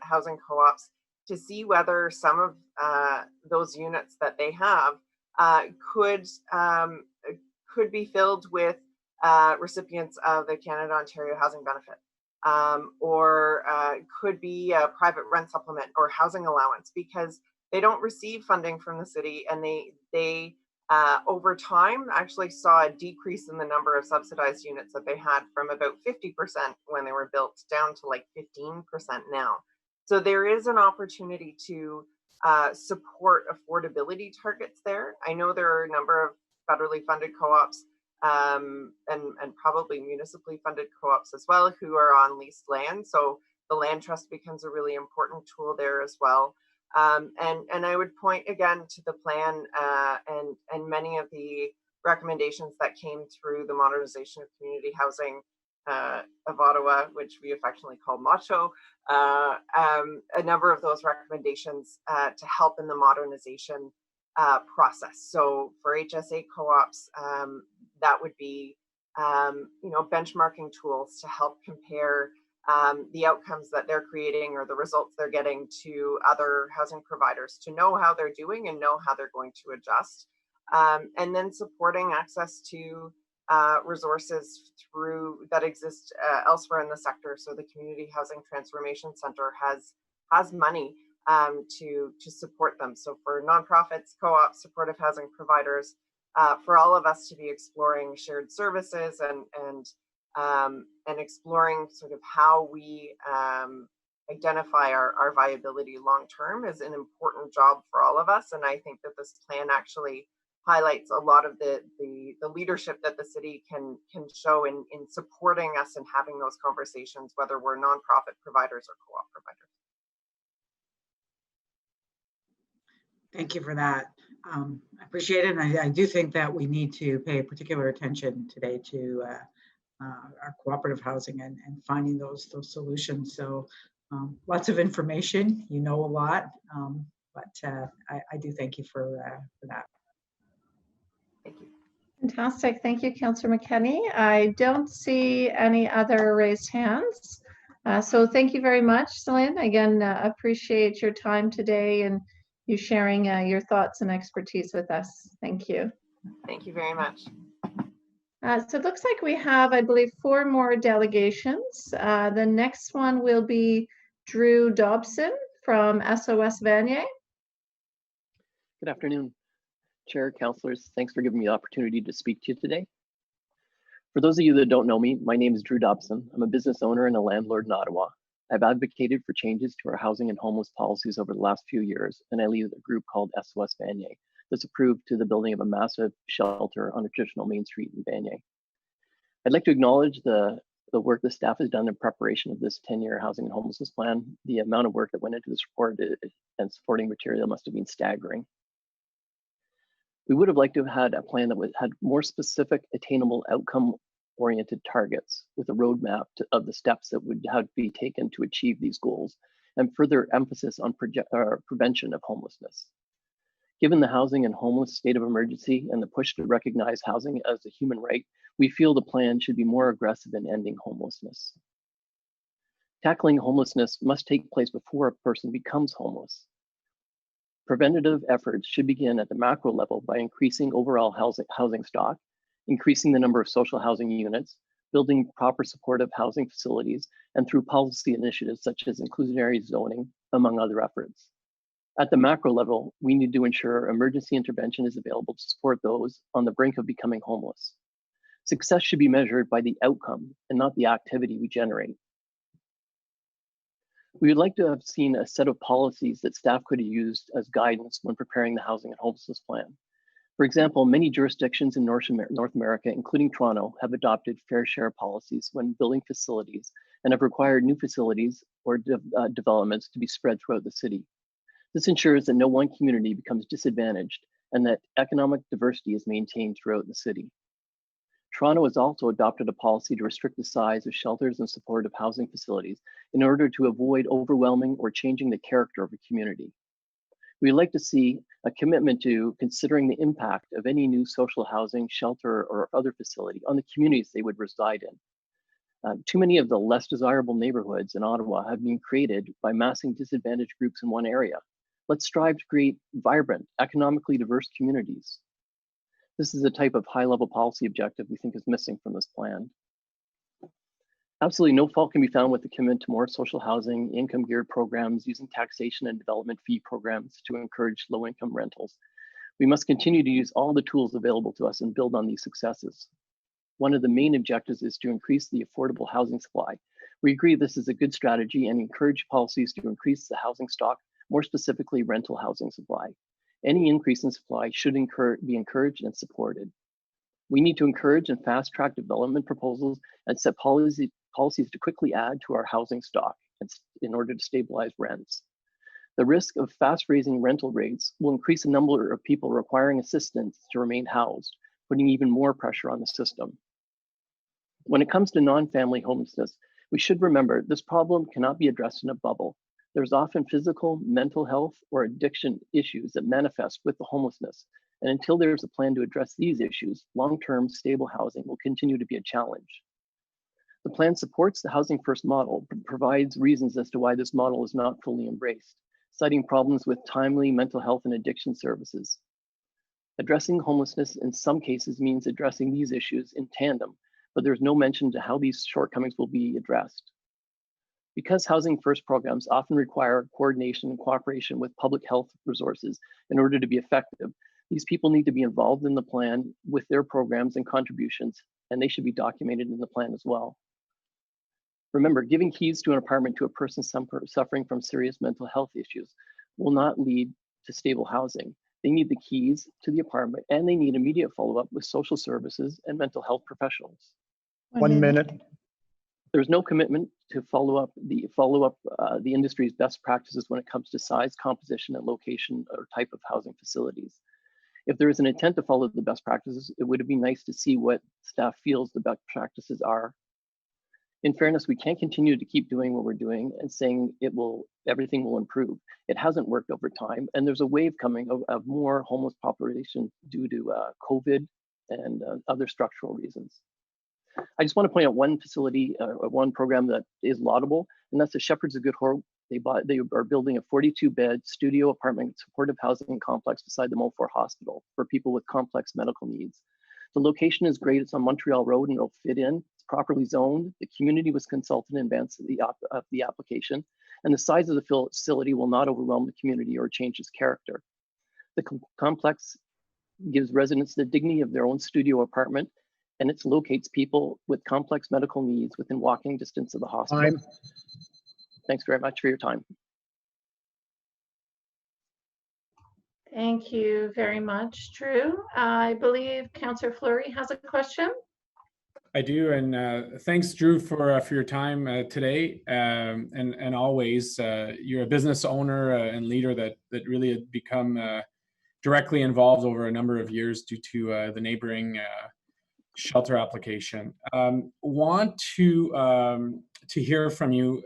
housing co-ops to see whether some of those units that they have could be filled with recipients of the Canada-Ontario Housing Benefit, or could be a private rent supplement or housing allowance, because they don't receive funding from the city, and they over time actually saw a decrease in the number of subsidized units that they had from about 50% when they were built down to like 15% now. So there is an opportunity to support affordability targets there. I know there are a number of federally funded co-ops and probably municipally funded co-ops as well who are on leased land. So the land trust becomes a really important tool there as well. And I would point again to the plan and many of the recommendations that came through the modernization of community housing of Ottawa, which we affectionately call MACHO, a number of those recommendations to help in the modernization process. So for HSA co-ops, that would be benchmarking tools to help compare the outcomes that they're creating or the results they're getting to other housing providers, to know how they're doing and know how they're going to adjust. And then supporting access to resources that exist elsewhere in the sector. So the Community Housing Transformation Center has money to support them. So for nonprofits, co-ops, supportive housing providers, for all of us to be exploring shared services and exploring sort of how we identify our viability long term is an important job for all of us. And I think that this plan actually highlights a lot of the leadership that the city can show in supporting us and having those conversations, whether we're nonprofit providers or co-op providers. Thank you for that. I appreciate it. And I do think that we need to pay particular attention today to our cooperative housing and finding those solutions. So lots of information, you know, a lot, but I do thank you for that. Thank you. Fantastic. Thank you, Councillor McKenney. I don't see any other raised hands. So thank you very much, Celine. Again, appreciate your time today and you sharing your thoughts and expertise with us. Thank you. Thank you very much. So it looks like we have, I believe, 4 more delegations. The next one will be Drew Dobson from SOS Vanier. Good afternoon, Chair, Councillors. Thanks for giving me the opportunity to speak to you today. For those of you that don't know me, my name is Drew Dobson. I'm a business owner and a landlord in Ottawa. I've advocated for changes to our housing and homeless policies over the last few years, and I lead a group called SOS Vanier that's approved to the building of a massive shelter on a traditional main street in Vanier. I'd like to acknowledge the work the staff has done in preparation of this 10-year housing and homelessness plan. The amount of work that went into this report and supporting material must have been staggering. We would have liked to have had a plan that had more specific, attainable, outcome-oriented targets with a roadmap of the steps that would have to be taken to achieve these goals, and further emphasis on prevention of homelessness. Given the housing and homeless state of emergency and the push to recognize housing as a human right, we feel the plan should be more aggressive in ending homelessness. Tackling homelessness must take place before a person becomes homeless. Preventative efforts should begin at the macro level by increasing overall housing stock, increasing the number of social housing units, building proper supportive housing facilities, and through policy initiatives such as inclusionary zoning, among other efforts. At the macro level, we need to ensure emergency intervention is available to support those on the brink of becoming homeless. Success should be measured by the outcome and not the activity we generate. We would like to have seen a set of policies that staff could have used as guidance when preparing the housing and homelessness plan. For example, many jurisdictions in North America, including Toronto, have adopted fair share policies when building facilities and have required new facilities or developments to be spread throughout the city. This ensures that no one community becomes disadvantaged and that economic diversity is maintained throughout the city. Toronto has also adopted a policy to restrict the size of shelters and supportive housing facilities in order to avoid overwhelming or changing the character of a community. We'd like to see a commitment to considering the impact of any new social housing, shelter, or other facility on the communities they would reside in. Too many of the less desirable neighborhoods in Ottawa have been created by massing disadvantaged groups in one area. Let's strive to create vibrant, economically diverse communities. This is the type of high-level policy objective we think is missing from this plan. Absolutely no fault can be found with the commitment to more social housing, income-geared programs, using taxation and development fee programs to encourage low-income rentals. We must continue to use all the tools available to us and build on these successes. One of the main objectives is to increase the affordable housing supply. We agree this is a good strategy and encourage policies to increase the housing stock, more specifically rental housing supply. Any increase in supply should be encouraged and supported. We need to encourage and fast-track development proposals and set policies to quickly add to our housing stock in order to stabilize rents. The risk of fast-raising rental rates will increase the number of people requiring assistance to remain housed, putting even more pressure on the system. When it comes to non-family homelessness, we should remember this problem cannot be addressed in a bubble. There's often physical, mental health, or addiction issues that manifest with the homelessness. And until there's a plan to address these issues, long-term stable housing will continue to be a challenge. The plan supports the Housing First model, but provides reasons as to why this model is not fully embraced, citing problems with timely mental health and addiction services. Addressing homelessness in some cases means addressing these issues in tandem, but there's no mention to how these shortcomings will be addressed. Because Housing First programs often require coordination and cooperation with public health resources in order to be effective, these people need to be involved in the plan with their programs and contributions, and they should be documented in the plan as well. Remember, giving keys to an apartment to a person suffering from serious mental health issues will not lead to stable housing. They need the keys to the apartment, and they need immediate follow-up with social services and mental health professionals. 1 minute. There's no commitment to follow up the industry's best practices when it comes to size, composition, and location or type of housing facilities. If there is an intent to follow the best practices, it would be nice to see what staff feels the best practices are. In fairness, we can't continue to keep doing what we're doing and saying everything will improve. It hasn't worked over time, and there's a wave coming of more homeless population due to COVID and other structural reasons. I just want to point out one facility, one program that is laudable, and that's the Shepherds of Good Hope. They are building a 42-bed studio apartment supportive housing complex beside the Montfort Hospital for people with complex medical needs. The location is great. It's on Montreal Road and it'll fit in. It's properly zoned. The community was consulted in advance of the application, and the size of the facility will not overwhelm the community or change its character. The complex gives residents the dignity of their own studio apartment, and it locates people with complex medical needs within walking distance of the hospital. Thanks very much for your time. Thank you very much, Drew. I believe Councillor Fleury has a question. I do, and thanks, Drew, for your time today. And always, you're a business owner and leader that really had become directly involved over a number of years due to the neighboring shelter application. Want to hear from you.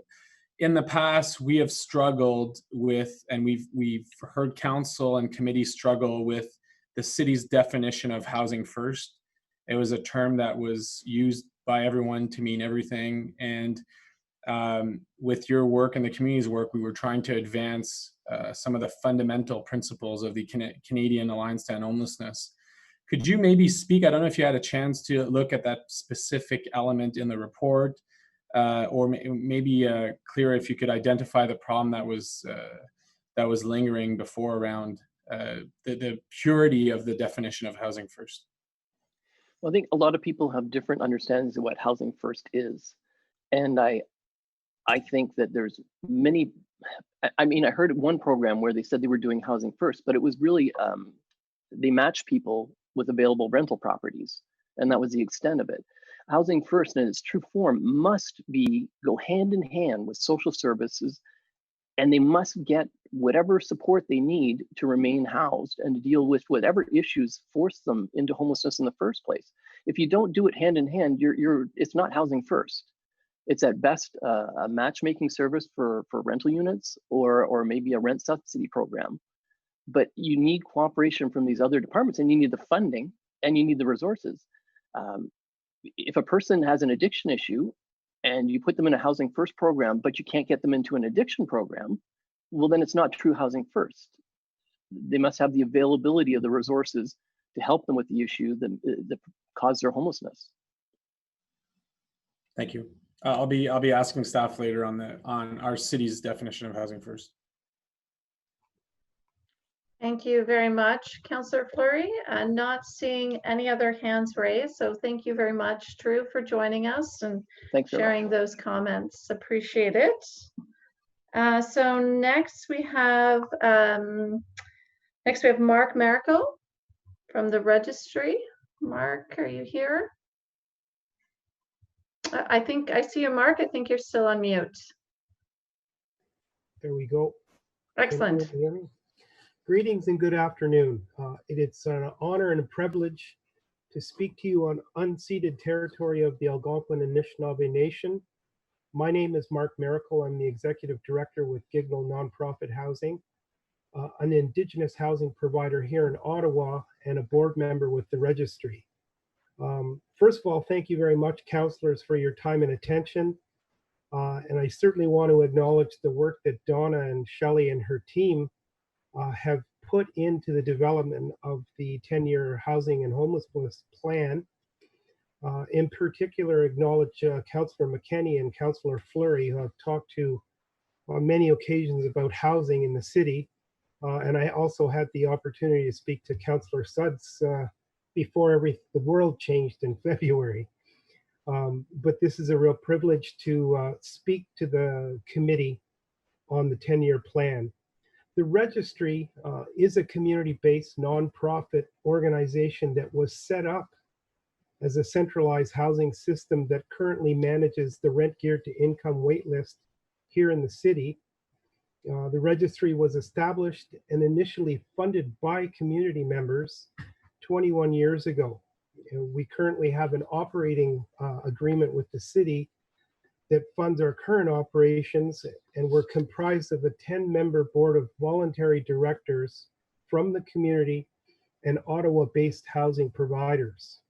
In the past, we have struggled with, and we've heard council and committee struggle with the city's definition of housing first. It was a term that was used by everyone to mean everything. And with your work and the community's work, we were trying to advance some of the fundamental principles of the Canadian Alliance to End Homelessness. Could you maybe speak? I don't know if you had a chance to look at that specific element in the report, or maybe clear if you could identify the problem that was lingering before around the purity of the definition of housing first. Well, I think a lot of people have different understandings of what housing first is. And I think that there's many, I mean, I heard one program where they said they were doing housing first, but it was really, they matched people with available rental properties. And that was the extent of it. Housing first in its true form must go hand in hand with social services, and they must get whatever support they need to remain housed and to deal with whatever issues force them into homelessness in the first place. If you don't do it hand in hand, it's not housing first. It's at best a matchmaking service for rental units or maybe a rent subsidy program. But you need cooperation from these other departments, and you need the funding and you need the resources. If a person has an addiction issue and you put them in a housing first program, but you can't get them into an addiction program, well, then it's not true housing first. They must have the availability of the resources to help them with the issue that caused their homelessness. Thank you. I'll be asking staff later on our city's definition of housing first. Thank you very much, Councillor Fleury. Not seeing any other hands raised, so thank you very much, Drew, for joining us and sharing those comments. Appreciate it. So next we have Mark Miracle from the registry. Mark, are you here? I think I see you, Mark. I think you're still on mute. There we go. Excellent. Can you hear me? Greetings and good afternoon. It's an honor and a privilege to speak to you on unceded territory of the Algonquin and Anishinaabe Nation. My name is Mark Miracle. I'm the Executive Director with Gignal Nonprofit Housing, an Indigenous housing provider here in Ottawa, and a board member with the registry. First of all, thank you very much, councillors, for your time and attention. And I certainly want to acknowledge the work that Donna and Shelley and her team have put into the development of the 10-year housing and homelessness plan. In particular, acknowledge Councillor McKenney and Councillor Fleury, who I've talked to on many occasions about housing in the city. And I also had the opportunity to speak to Councillor Suds before the world changed in February. But this is a real privilege to speak to the committee on the 10-year plan. The registry is a community-based nonprofit organization that was set up as a centralized housing system that currently manages the rent geared to income waitlist here in the city. The registry was established and initially funded by community members 21 years ago. We currently have an operating agreement with the city that funds our current operations, and we're comprised of a 10-member board of voluntary directors from the community and Ottawa-based housing providers.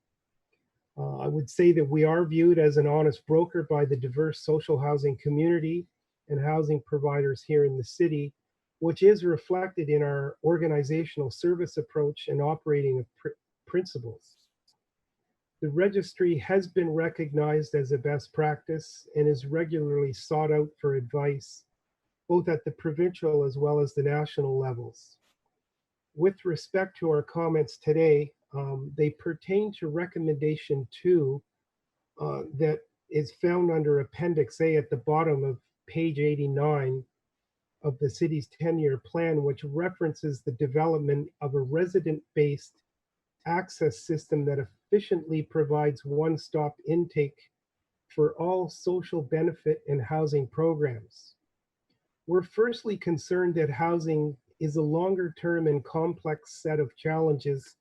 I would say that we are viewed as an honest broker by the diverse social housing community and housing providers here in the city, which is reflected in our organizational service approach and operating principles. The registry has been recognized as a best practice and is regularly sought out for advice, both at the provincial as well as the national levels. With respect to our comments today, they pertain to recommendation 2 that is found under Appendix A at the bottom of page 89 of the city's 10-year plan, which references the development of a resident-based access system that efficiently provides one-stop intake for all social benefit and housing programs. We're firstly concerned that housing is a longer-term and complex set of challenges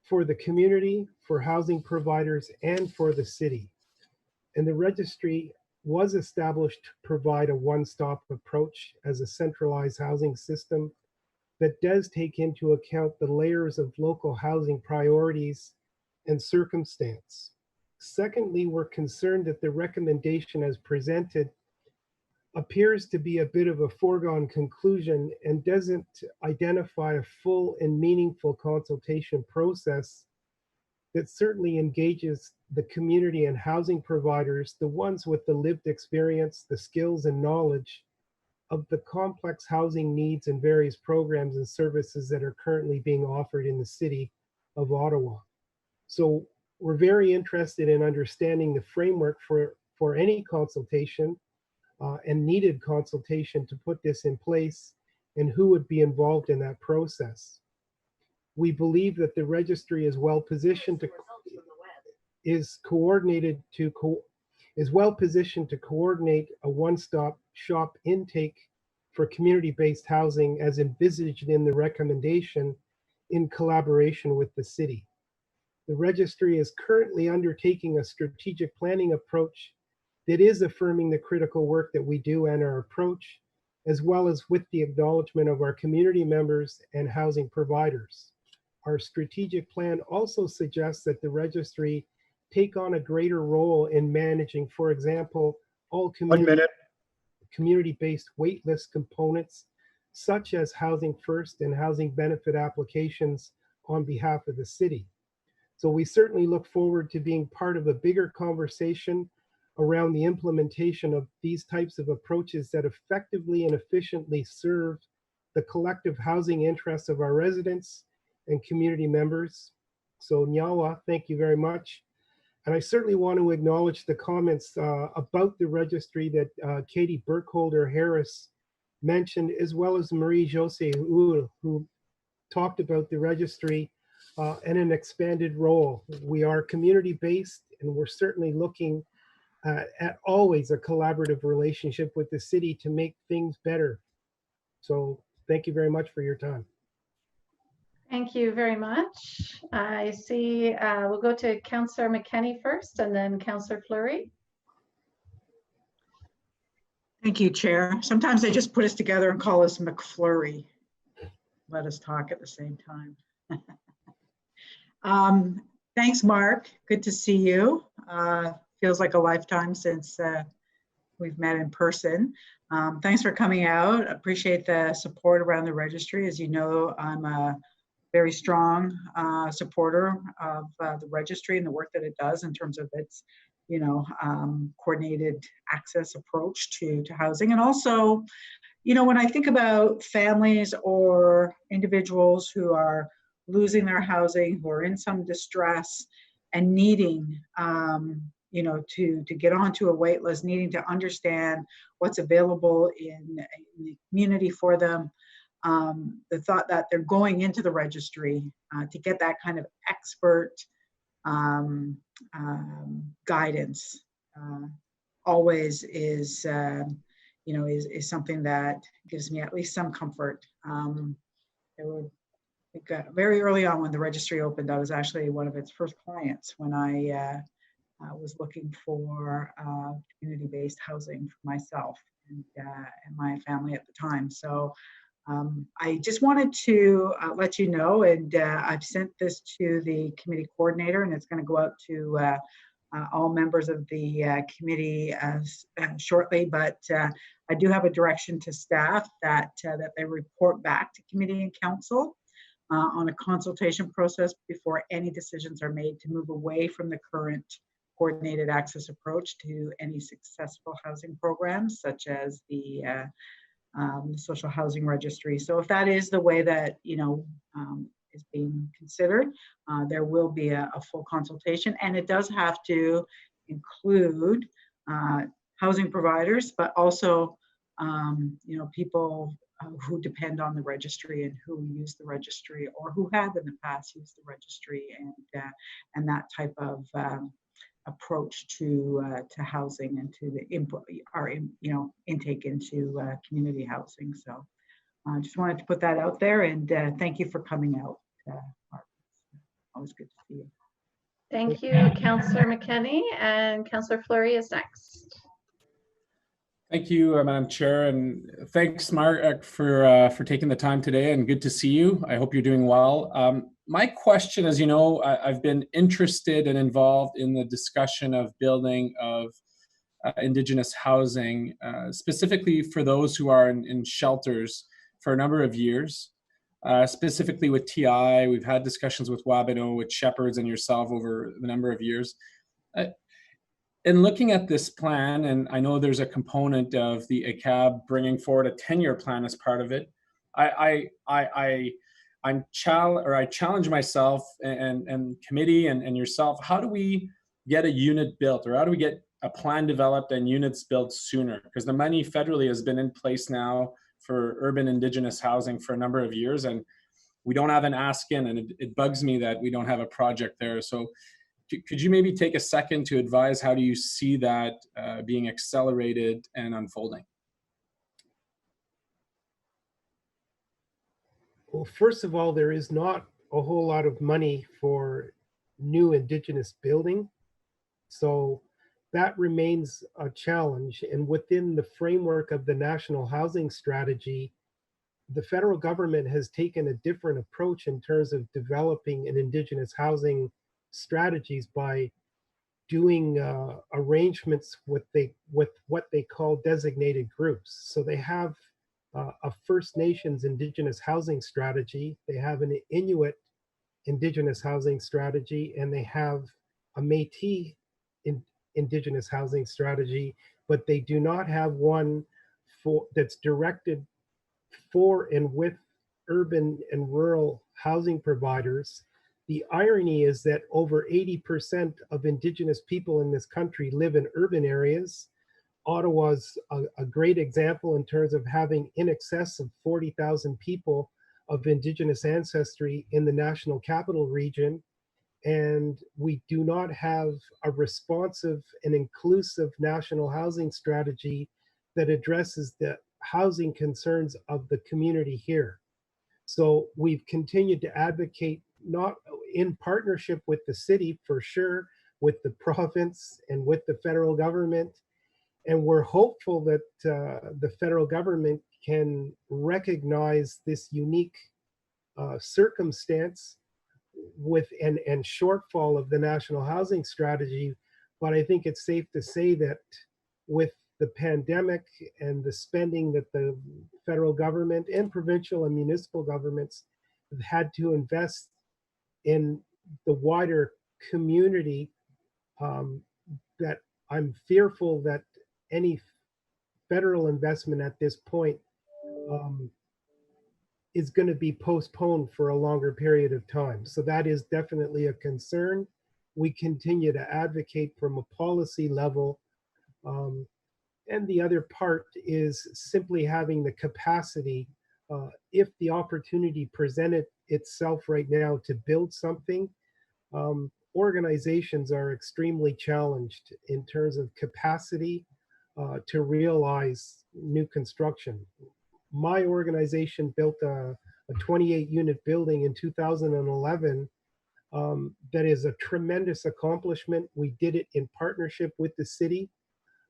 for the community, for housing providers, and for the city. And the registry was established to provide a one-stop approach as a centralized housing system that does take into account the layers of local housing priorities and circumstance. Secondly, we're concerned that the recommendation as presented appears to be a bit of a foregone conclusion and doesn't identify a full and meaningful consultation process that certainly engages the community and housing providers, the ones with the lived experience, the skills and knowledge of the complex housing needs and various programs and services that are currently being offered in the city of Ottawa. So we're very interested in understanding the framework for any consultation and needed consultation to put this in place and who would be involved in that process. We believe that the registry is well positioned to coordinate a one-stop shop intake for community-based housing as envisaged in the recommendation in collaboration with the city. The registry is currently undertaking a strategic planning approach that is affirming the critical work that we do and our approach, as well as with the acknowledgement of our community members and housing providers. Our strategic plan also suggests that the registry take on a greater role in managing, for example, all community-based waitlist components, such as Housing First and housing benefit applications on behalf of the city. So we certainly look forward to being part of a bigger conversation around the implementation of these types of approaches that effectively and efficiently serve the collective housing interests of our residents and community members. So Nyawa, thank you very much. And I certainly want to acknowledge the comments about the registry that Katie Burkholder-Harris mentioned, as well as Marie-Josée who talked about the registry and an expanded role. We are community-based, and we're certainly looking at always a collaborative relationship with the city to make things better. So thank you very much for your time. Thank you very much. I see we'll go to Councillor McKenney first and then Councillor Fleury. Thank you, Chair. Sometimes they just put us together and call us McFlurry. Let us talk at the same time. Thanks, Mark. Good to see you. Feels like a lifetime since we've met in person. Thanks for coming out. Appreciate the support around the registry. As you know, I'm a very strong supporter of the registry and the work that it does in terms of its, coordinated access approach to housing. And also, when I think about families or individuals who are losing their housing, who are in some distress and needing, to get onto a wait list, needing to understand what's available in the community for them, the thought that they're going into the registry to get that kind of expert guidance always is something that gives me at least some comfort. There were, I think, very early on when the registry opened, I was actually one of its first clients when I was looking for community-based housing for myself and my family at the time. So I just wanted to let you know, and I've sent this to the committee coordinator, and it's going to go out to all members of the committee shortly. But I do have a direction to staff that they report back to committee and council on a consultation process before any decisions are made to move away from the current coordinated access approach to any successful housing programs, such as the social housing registry. So if that is the way that is being considered, there will be a full consultation, and it does have to include housing providers, but also people who depend on the registry and who use the registry or who have in the past used the registry, and that type of approach to housing and to the intake into community housing. So I just wanted to put that out there, and thank you for coming out. Always good to see you. Thank you, Councillor McKenney, and Councillor Fleury is next. Thank you, Madam Chair, and thanks, Mark, for taking the time today, and good to see you. I hope you're doing well. My question, as you know, I've been interested and involved in the discussion of building of Indigenous housing, specifically for those who are in shelters for a number of years, specifically with TI. We've had discussions with Wabino, with Shepherds and yourself over the number of years. In looking at this plan, and I know there's a component of the ACAB bringing forward a 10-year plan as part of it, I challenge myself and committee and yourself. How do we get a unit built, or how do we get a plan developed and units built sooner? Because the money federally has been in place now for urban Indigenous housing for a number of years, and we don't have an ask in, and it bugs me that we don't have a project there. So could you maybe take a second to advise how do you see that being accelerated and unfolding? Well, first of all, there is not a whole lot of money for new Indigenous building. So that remains a challenge. And within the framework of the National Housing Strategy, the federal government has taken a different approach in terms of developing an Indigenous housing strategies by doing arrangements with what they call designated groups. So they have a First Nations Indigenous housing strategy, they have an Inuit Indigenous housing strategy, and they have a Métis Indigenous housing strategy, but they do not have one that's directed for and with urban and rural housing providers. The irony is that over 80% of Indigenous people in this country live in urban areas. Ottawa's a great example in terms of having in excess of 40,000 people of Indigenous ancestry in the National Capital Region. And we do not have a responsive and inclusive national housing strategy that addresses the housing concerns of the community here. So we've continued to advocate, not in partnership with the city for sure, with the province and with the federal government. And we're hopeful that the federal government can recognize this unique circumstance with and shortfall of the national housing strategy. But I think it's safe to say that with the pandemic and the spending that the federal government and provincial and municipal governments have had to invest in the wider community, that I'm fearful that any federal investment at this point is going to be postponed for a longer period of time. So that is definitely a concern. We continue to advocate from a policy level. And the other part is simply having the capacity, if the opportunity presented itself right now to build something, organizations are extremely challenged in terms of capacity to realize new construction. My organization built a 28-unit building in 2011 that is a tremendous accomplishment. We did it in partnership with the city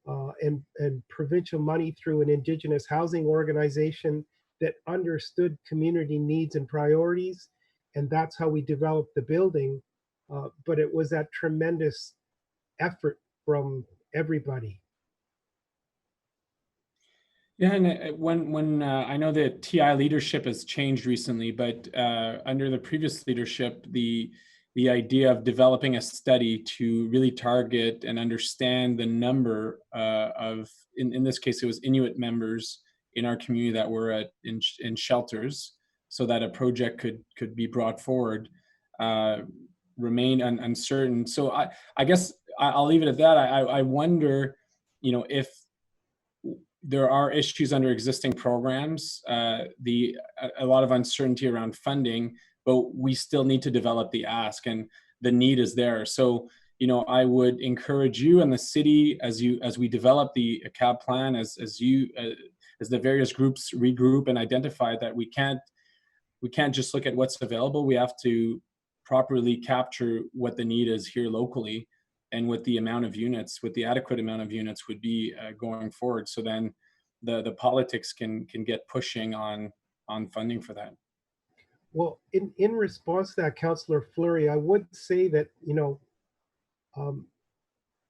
and provincial money through an Indigenous housing organization that understood community needs and priorities. And that's how we developed the building. But it was that tremendous effort from everybody. Yeah, and when I know that TI leadership has changed recently, but under the previous leadership, the idea of developing a study to really target and understand the number of, in this case, it was Inuit members in our community that were in shelters, so that a project could be brought forward, remain uncertain. So I guess I'll leave it at that. I wonder, if there are issues under existing programs, a lot of uncertainty around funding, but we still need to develop the ask, and the need is there. So, I would encourage you and the city as we develop the CAB plan, as the various groups regroup and identify that we can't just look at what's available. We have to properly capture what the need is here locally, and what the amount of units, what the adequate amount of units would be going forward. So then the politics can get pushing on funding for that. Well, in response to that, Councillor Fleury, I would say that,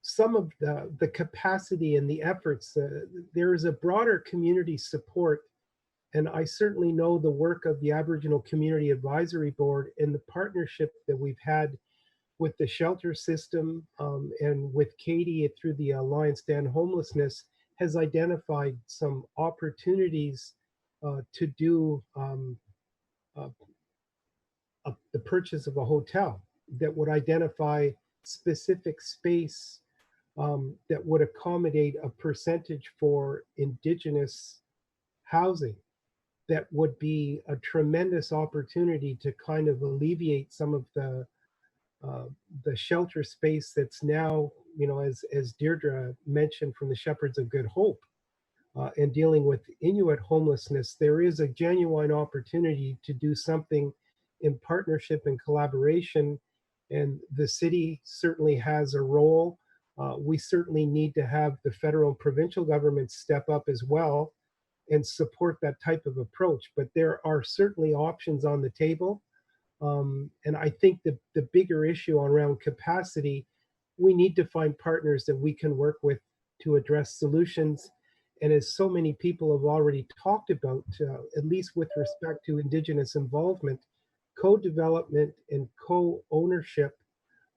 some of the capacity and the efforts, there is a broader community support. And I certainly know the work of the Aboriginal Community Advisory Board and the partnership that we've had with the shelter system and with Katie through the Alliance to End Homelessness has identified some opportunities to do the purchase of a hotel that would identify specific space that would accommodate a percentage for Indigenous housing. That would be a tremendous opportunity to kind of alleviate some of the shelter space that's now, as Deirdre mentioned from the Shepherds of Good Hope, and dealing with Inuit homelessness, there is a genuine opportunity to do something in partnership and collaboration. And the city certainly has a role. We certainly need to have the federal and provincial governments step up as well and support that type of approach. But there are certainly options on the table. And I think the bigger issue around capacity, we need to find partners that we can work with to address solutions. And as so many people have already talked about, at least with respect to Indigenous involvement, co-development and co-ownership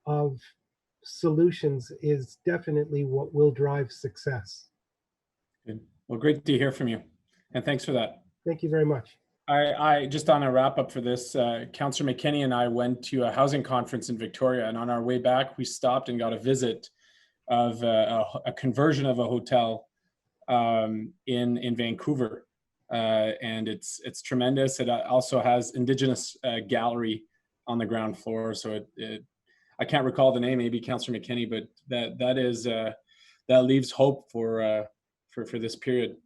of solutions is definitely what will drive success. Good. Well, great to hear from you. And thanks for that. Thank you very much. I just on a wrap up for this, Councillor McKinney and I went to a housing conference in Victoria, and on our way back, we stopped and got a visit of a conversion of a hotel in Vancouver, and it's tremendous. It also has Indigenous gallery on the ground floor, so I can't recall the name, maybe Councillor McKinney, but that leaves hope for this period.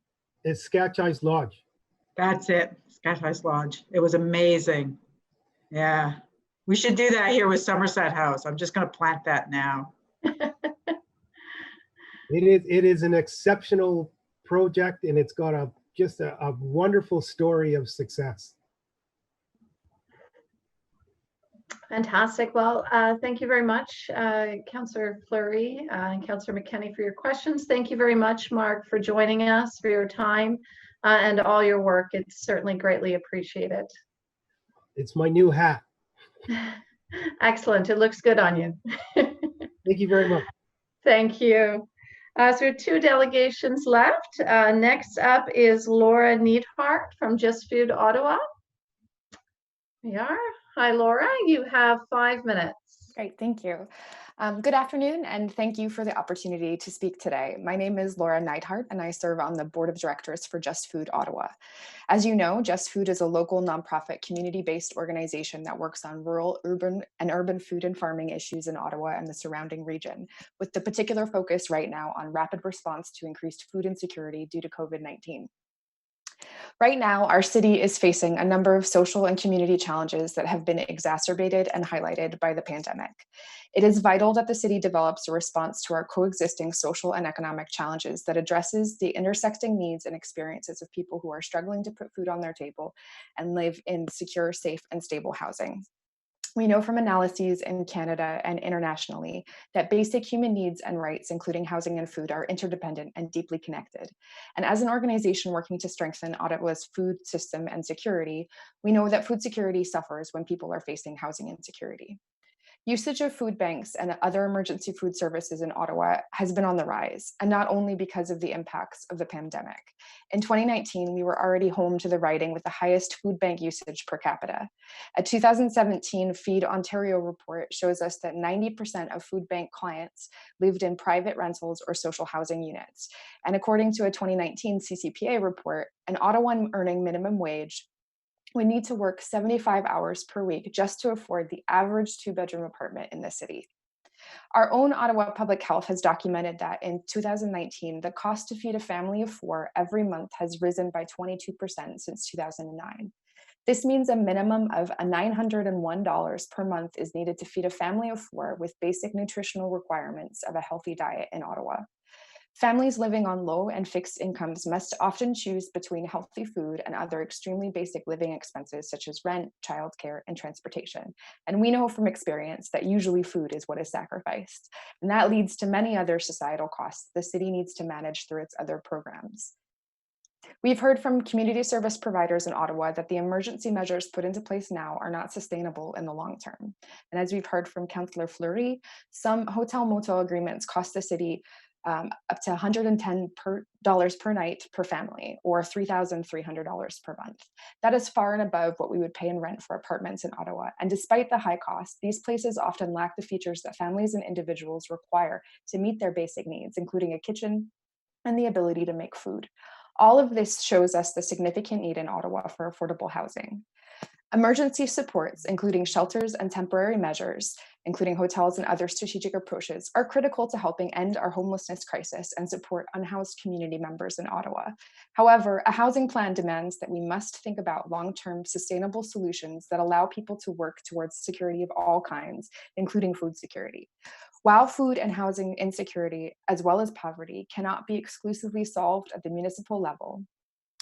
It's Sketch Eyes Lodge. That's it, Sketch Eyes Lodge. It was amazing. Yeah, we should do that here with Somerset House. I'm just going to plant that now. It is an exceptional project, and it's got just a wonderful story of success. Fantastic. Well, thank you very much, Councillor Fleury and Councillor McKenney, for your questions. Thank you very much, Mark, for joining us, for your time and all your work. It's certainly greatly appreciated. It's my new hat. Excellent. It looks good on you. Thank you very much. Thank you. So we have 2 delegations left. Next up is Laura Neidhart from Just Food Ottawa. We are. Hi, Laura. You have 5 minutes. Great, thank you. Good afternoon, and thank you for the opportunity to speak today. My name is Laura Neidhart, and I serve on the Board of Directors for Just Food Ottawa. As you know, Just Food is a local nonprofit community-based organization that works on rural, urban food and farming issues in Ottawa and the surrounding region, with the particular focus right now on rapid response to increased food insecurity due to COVID-19. Right now, our city is facing a number of social and community challenges that have been exacerbated and highlighted by the pandemic. It is vital that the city develops a response to our coexisting social and economic challenges that addresses the intersecting needs and experiences of people who are struggling to put food on their table and live in secure, safe, and stable housing. We know from analyses in Canada and internationally that basic human needs and rights, including housing and food, are interdependent and deeply connected. And as an organization working to strengthen Ottawa's food system and security, we know that food security suffers when people are facing housing insecurity. Usage of food banks and other emergency food services in Ottawa has been on the rise, and not only because of the impacts of the pandemic. In 2019, we were already home to the riding with the highest food bank usage per capita. A 2017 Feed Ontario report shows us that 90% of food bank clients lived in private rentals or social housing units. And according to a 2019 CCPA report, an Ottawan earning minimum wage would need to work 75 hours per week just to afford the average 2-bedroom apartment in the city. Our own Ottawa Public Health has documented that in 2019, the cost to feed a family of 4 every month has risen by 22% since 2009. This means a minimum of $901 per month is needed to feed a family of 4 with basic nutritional requirements of a healthy diet in Ottawa. Families living on low and fixed incomes must often choose between healthy food and other extremely basic living expenses such as rent, childcare, and transportation. And we know from experience that usually food is what is sacrificed. And that leads to many other societal costs the city needs to manage through its other programs. We've heard from community service providers in Ottawa that the emergency measures put into place now are not sustainable in the long term. And as we've heard from Councillor Fleury, some hotel-motel agreements cost the city up to $110 per night per family, or $3,300 per month. That is far and above what we would pay in rent for apartments in Ottawa. And despite the high cost, these places often lack the features that families and individuals require to meet their basic needs, including a kitchen and the ability to make food. All of this shows us the significant need in Ottawa for affordable housing. Emergency supports, including shelters and temporary measures, including hotels and other strategic approaches, are critical to helping end our homelessness crisis and support unhoused community members in Ottawa. However, a housing plan demands that we must think about long-term sustainable solutions that allow people to work towards security of all kinds, including food security. While food and housing insecurity, as well as poverty, cannot be exclusively solved at the municipal level,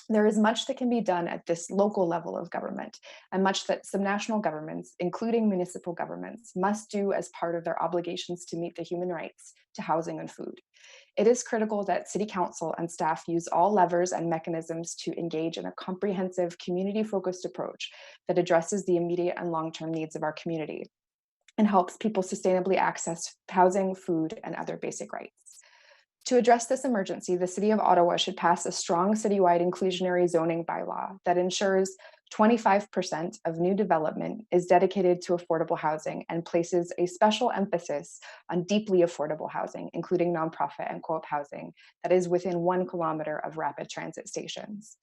there is much that can be done at this local level of government, and much that some national governments, including municipal governments, must do as part of their obligations to meet the human rights to housing and food. It is critical that City Council and staff use all levers and mechanisms to engage in a comprehensive, community-focused approach that addresses the immediate and long-term needs of our community and helps people sustainably access housing, food, and other basic rights. To address this emergency, the City of Ottawa should pass a strong citywide inclusionary zoning bylaw that ensures 25% of new development is dedicated to affordable housing and places a special emphasis on deeply affordable housing, including nonprofit and co-op housing that is within 1 kilometer of rapid transit stations.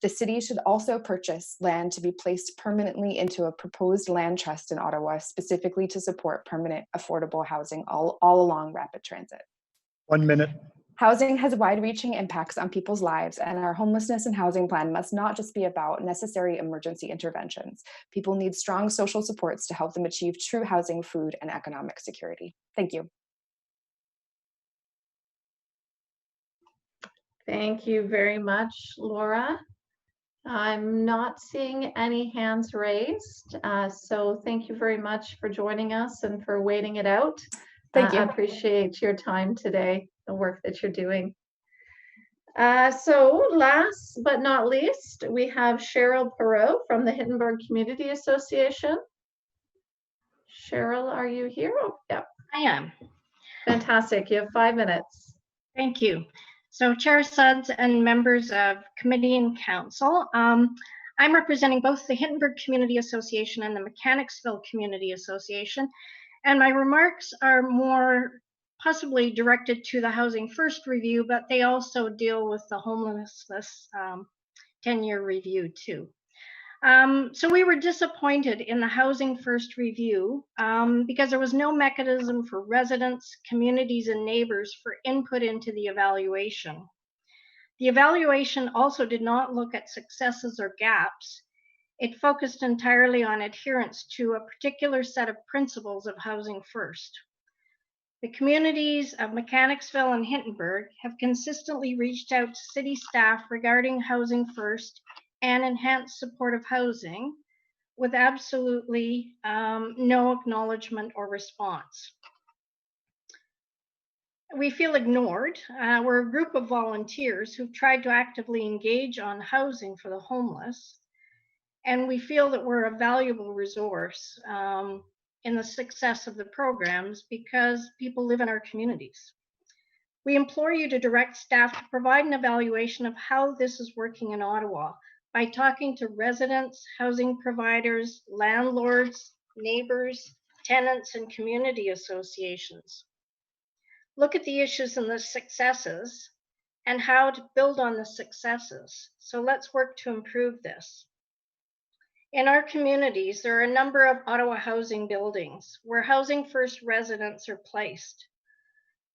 The city should also purchase land to be placed permanently into a proposed land trust in Ottawa, specifically to support permanent affordable housing all along rapid transit. 1 minute. Housing has wide-reaching impacts on people's lives, and our homelessness and housing plan must not just be about necessary emergency interventions. People need strong social supports to help them achieve true housing, food, and economic security. Thank you. Thank you very much, Laura. I'm not seeing any hands raised. So thank you very much for joining us and for waiting it out. Thank you. I appreciate your time today, the work that you're doing. So last but not least, we have Cheryl Perot from the Hittenberg Community Association. Cheryl, are you here? Oh, yeah. I am. Fantastic. You have 5 minutes. Thank you. So Chair Suds and members of committee and council, I'm representing both the Hittenberg Community Association and the Mechanicsville Community Association, and my remarks are more possibly directed to the Housing First review, but they also deal with the homelessness 10-year review too. So we were disappointed in the Housing First review because there was no mechanism for residents, communities, and neighbors for input into the evaluation. The evaluation also did not look at successes or gaps. It focused entirely on adherence to a particular set of principles of Housing First. The communities of Mechanicsville and Hittenberg have consistently reached out to city staff regarding Housing First and enhanced supportive housing with absolutely no acknowledgement or response. We feel ignored. We're a group of volunteers who've tried to actively engage on housing for the homeless, and we feel that we're a valuable resource in the success of the programs because people live in our communities. We implore you to direct staff to provide an evaluation of how this is working in Ottawa by talking to residents, housing providers, landlords, neighbors, tenants, and community associations. Look at the issues and the successes and how to build on the successes. So let's work to improve this. In our communities, there are a number of Ottawa housing buildings where Housing First residents are placed.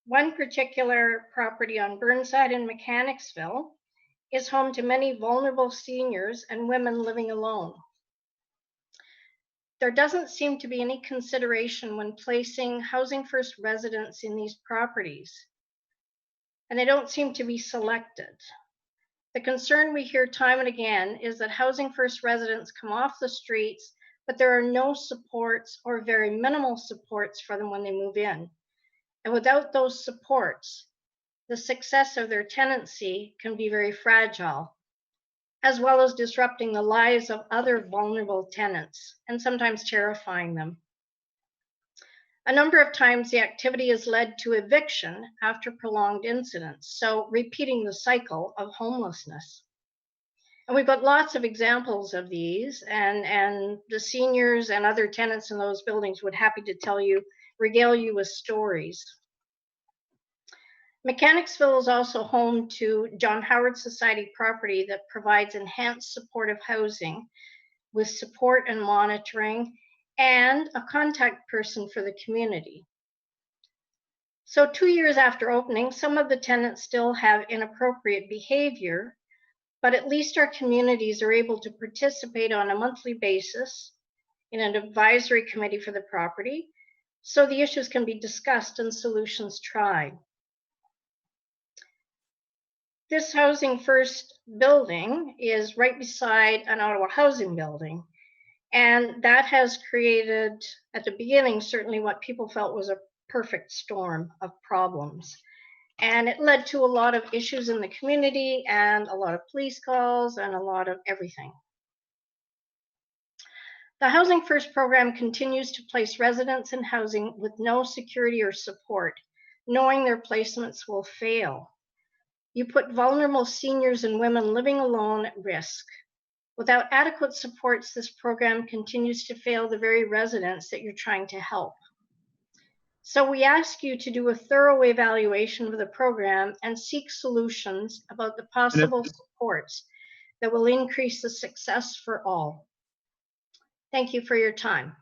One particular property on Burnside in Mechanicsville is home to many vulnerable seniors and women living alone. There doesn't seem to be any consideration when placing Housing First residents in these properties, and they don't seem to be selected. The concern we hear time and again is that Housing First residents come off the streets, but there are no supports or very minimal supports for them when they move in. And without those supports, the success of their tenancy can be very fragile, as well as disrupting the lives of other vulnerable tenants and sometimes terrifying them. A number of times the activity has led to eviction after prolonged incidents, so repeating the cycle of homelessness. And we've got lots of examples of these, and the seniors and other tenants in those buildings would happy to regale you with stories. Mechanicsville is also home to John Howard Society property that provides enhanced supportive housing with support and monitoring and a contact person for the community. So 2 years after opening, some of the tenants still have inappropriate behavior, but at least our communities are able to participate on a monthly basis in an advisory committee for the property, so the issues can be discussed and solutions tried. This Housing First building is right beside an Ottawa housing building. And that has created, at the beginning, certainly what people felt was a perfect storm of problems. And it led to a lot of issues in the community and a lot of police calls and a lot of everything. The Housing First program continues to place residents in housing with no security or support, knowing their placements will fail. You put vulnerable seniors and women living alone at risk. Without adequate supports, this program continues to fail the very residents that you're trying to help. So we ask you to do a thorough evaluation of the program and seek solutions about the possible supports that will increase the success for all. Thank you for your time.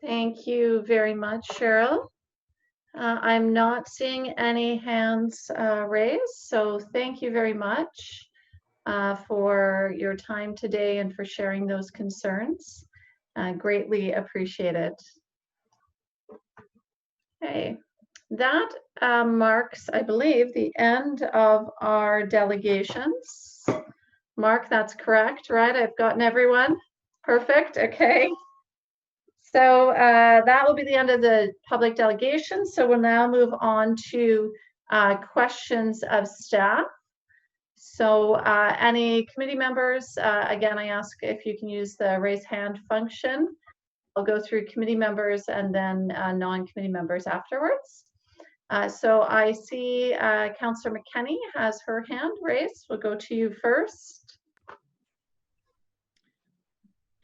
Thank you very much, Cheryl. I'm not seeing any hands raised, so thank you very much for your time today and for sharing those concerns. Greatly appreciate it. Okay, That marks, I believe, the end of our delegations. Mark, that's correct, right? I've gotten everyone. Perfect. Okay. So that will be the end of the public delegation. So we'll now move on to questions of staff. So any committee members, again, I ask if you can use the raise hand function. I'll go through committee members and then non-committee members afterwards. So I see Councillor McKenney has her hand raised. We'll go to you first.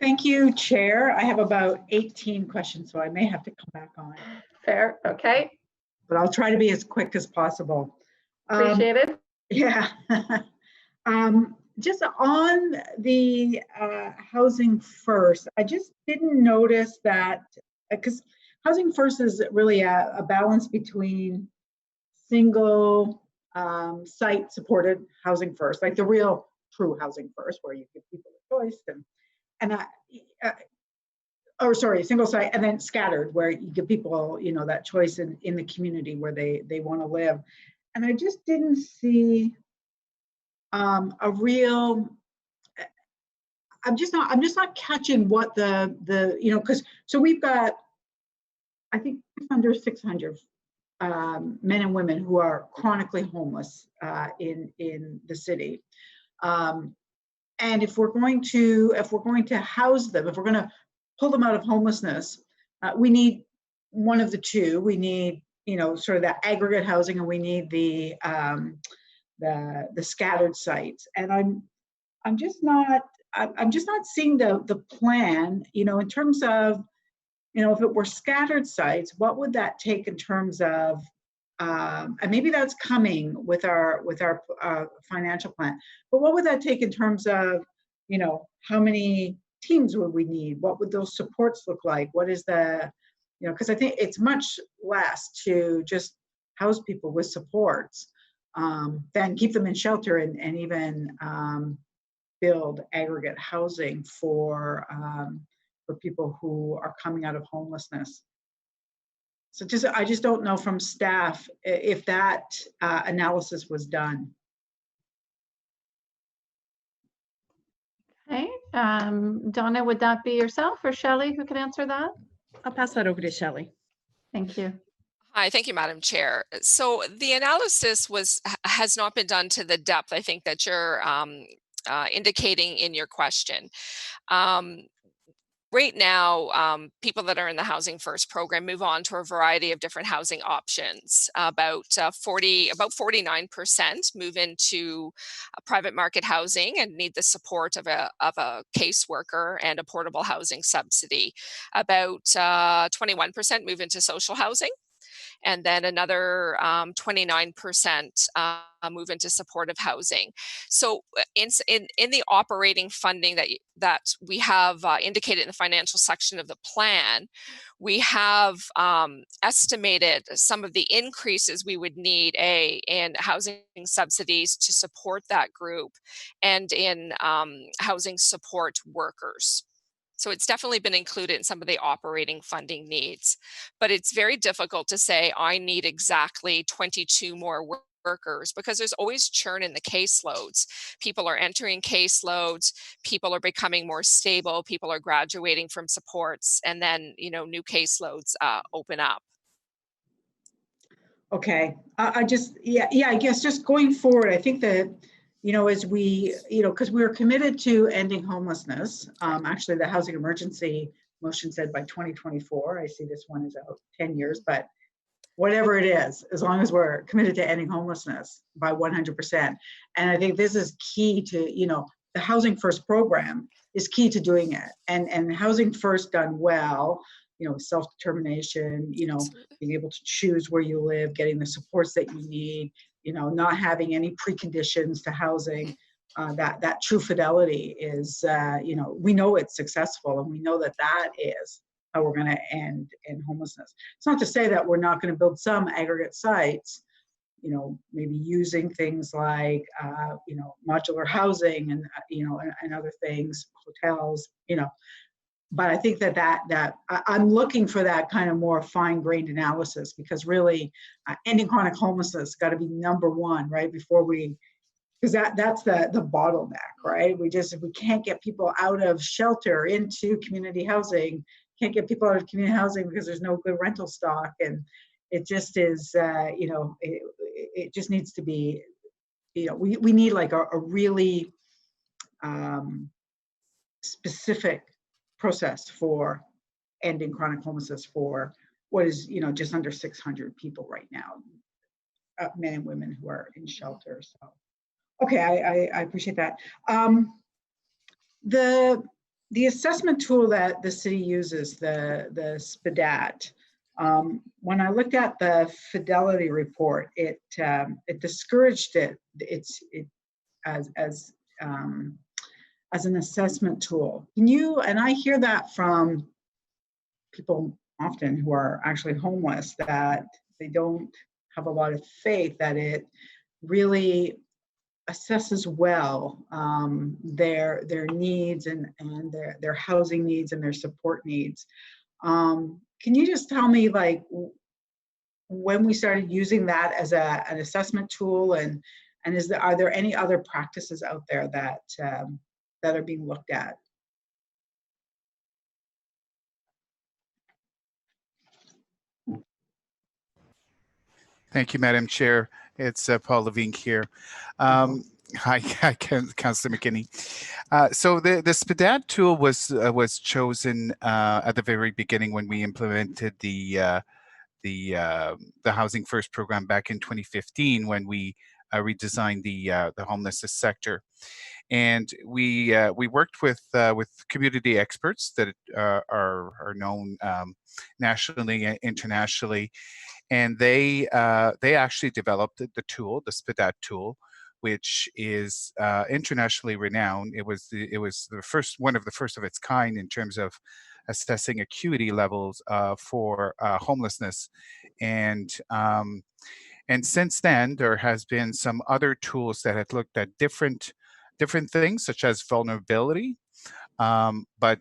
Thank you, Chair. I have about 18 questions, so I may have to come back on. Fair, okay. But I'll try to be as quick as possible. Appreciate it. Yeah. Just on the Housing First, I just didn't notice that, because Housing First is really a balance between single site supported Housing First, like the real true Housing First, where you give people a choice, or sorry, single site, and then scattered, where you give people, you know, that choice in the community where they want to live. And I just didn't see a real. I'm just not catching what the you know, because so we've got, I think, under 600 men and women who are chronically homeless in the city. And if we're going to house them, if we're going to pull them out of homelessness, we need one of the two. We need, you know, sort of that aggregate housing, and we need the scattered sites. And I'm just not seeing the plan, you know, in terms of, you know, if it were scattered sites, what would that take in terms of, and maybe that's coming with our financial plan, but what would that take in terms of, you know, how many teams would we need? What would those supports look like? What is the, you know, because I think it's much less to just house people with supports than keep them in shelter and even build aggregate housing for people who are coming out of homelessness. So I just don't know from staff if that analysis was done. Okay, Donna, would that be yourself or Shelley who can answer that? I'll pass that over to Shelley. Thank you. Hi, thank you, Madam Chair. So the analysis has not been done to the depth, I think, that you're indicating in your question. Right now, people that are in the Housing First program move on to a variety of different housing options. About 49% move into private market housing and need the support of a caseworker and a portable housing subsidy. About 21% move into social housing. And then another 29% move into supportive housing. So in the operating funding that we have indicated in the financial section of the plan, we have estimated some of the increases we would need in housing subsidies to support that group and in housing support workers. So it's definitely been included in some of the operating funding needs, but it's very difficult to say I need exactly 22 more workers because there's always churn in the caseloads. People are entering caseloads, people are becoming more stable, people are graduating from supports, and then, you know, new caseloads open up. Okay, I guess just going forward, I think that, you know, as we, you know, because we were committed to ending homelessness. Actually, the housing emergency motion said by 2024. I see this one is out 10 years, but whatever it is, as long as we're committed to ending homelessness by 100%. And I think this is key to, you know, the Housing First program is key to doing it. And Housing First done well, you know, self-determination, you know, being able to choose where you live, getting the supports that you need, you know, not having any preconditions to housing, that true fidelity is, you know, we know it's successful, and we know that that is how we're going to end homelessness. It's not to say that we're not going to build some aggregate sites, you know, maybe using things like, you know, modular housing and, you know, and other things, hotels, you know, but I think I'm looking for that kind of more fine-grained analysis, because really ending chronic homelessness got to be number one, right? Before we, because that's the bottleneck, right? If we can't get people out of shelter into community housing, can't get people out of community housing because there's no good rental stock, and it just is, it just needs to be, we need like a really specific process for ending chronic homelessness for what is, just under 600 people right now, men and women who are in shelter. So, okay, I appreciate that. The assessment tool that the city uses, the SPDAT, when I looked at the fidelity report, it discouraged it as an assessment tool. And I hear that from people often who are actually homeless, that they don't have a lot of faith that it really assesses well their needs and their housing needs and their support needs. Can you just tell me, like, when we started using that as an assessment tool, and are there any other practices out there that are being looked at? Thank you, Madam Chair. It's Paul Levine here. Hi, Councillor McKinney. So the SPDAT tool was chosen at the very beginning when we implemented the Housing First program back in 2015, when we redesigned the homelessness sector. And we worked with community experts that are known nationally and internationally, and they actually developed the tool, the SPDAT tool, which is internationally renowned. It was one of the first of its kind in terms of assessing acuity levels for homelessness, and since then there has been some other tools that have looked at different things, such as vulnerability. But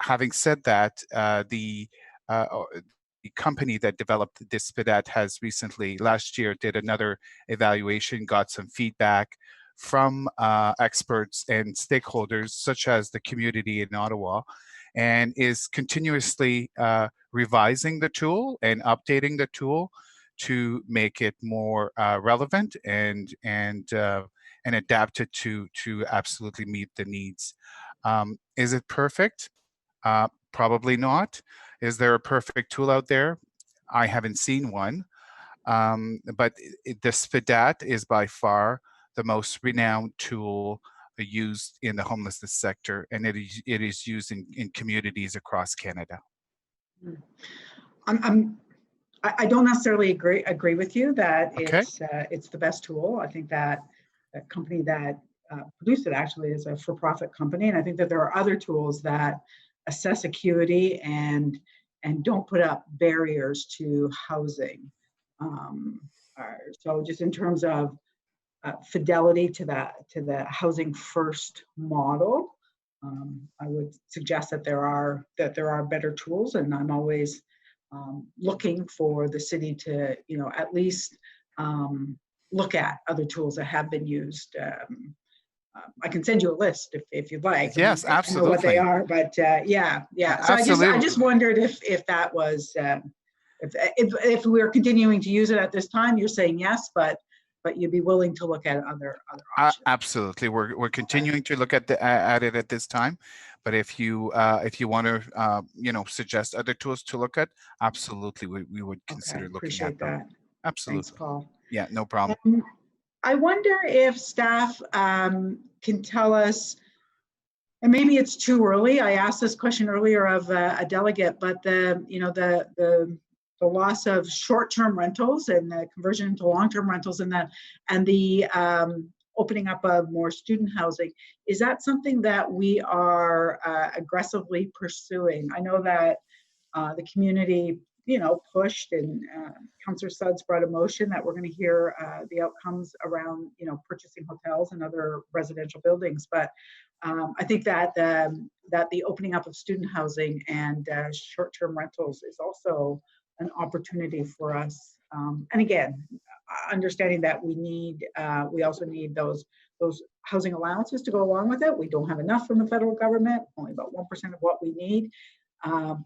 having said that, the company that developed this SPDAT has recently, last year, did another evaluation, got some feedback from experts and stakeholders, such as the community in Ottawa, and is continuously revising the tool and updating the tool to make it more relevant and adapted to absolutely meet the needs. Is it perfect? Probably not. Is there a perfect tool out there? I haven't seen one. But the SPDAT is by far the most renowned tool used in the homelessness sector, and it is used in communities across Canada. I don't necessarily agree with you that it's the best tool. I think that the company that produced it actually is a for-profit company, and I think that there are other tools that assess acuity and don't put up barriers to housing. So just in terms of fidelity to the Housing First model, I would suggest that there are better tools, and I'm always looking for the city to at least look at other tools that have been used. I can send you a list if you'd like. Yes, absolutely. I know what they are, but yeah. So I just wondered if that was if we were continuing to use it at this time. You're saying yes, but you'd be willing to look at other options. Absolutely, we're continuing to look at it at this time. But if you want to suggest other tools to look at, absolutely, we would consider looking at them. Absolutely. Thanks, Paul. Yeah, no problem. I wonder if staff can tell us, and maybe it's too early. I asked this question earlier of a delegate, but the loss of short-term rentals and the conversion into long-term rentals and the opening up of more student housing, is that something that we are aggressively pursuing? I know that the community, pushed, and Councillor Sudds brought a motion that we're going to hear the outcomes around, purchasing hotels and other residential buildings. But I think that the opening up of student housing and short-term rentals is also an opportunity for us. And again, understanding that we also need those housing allowances to go along with it. We don't have enough from the federal government, only about 1% of what we need.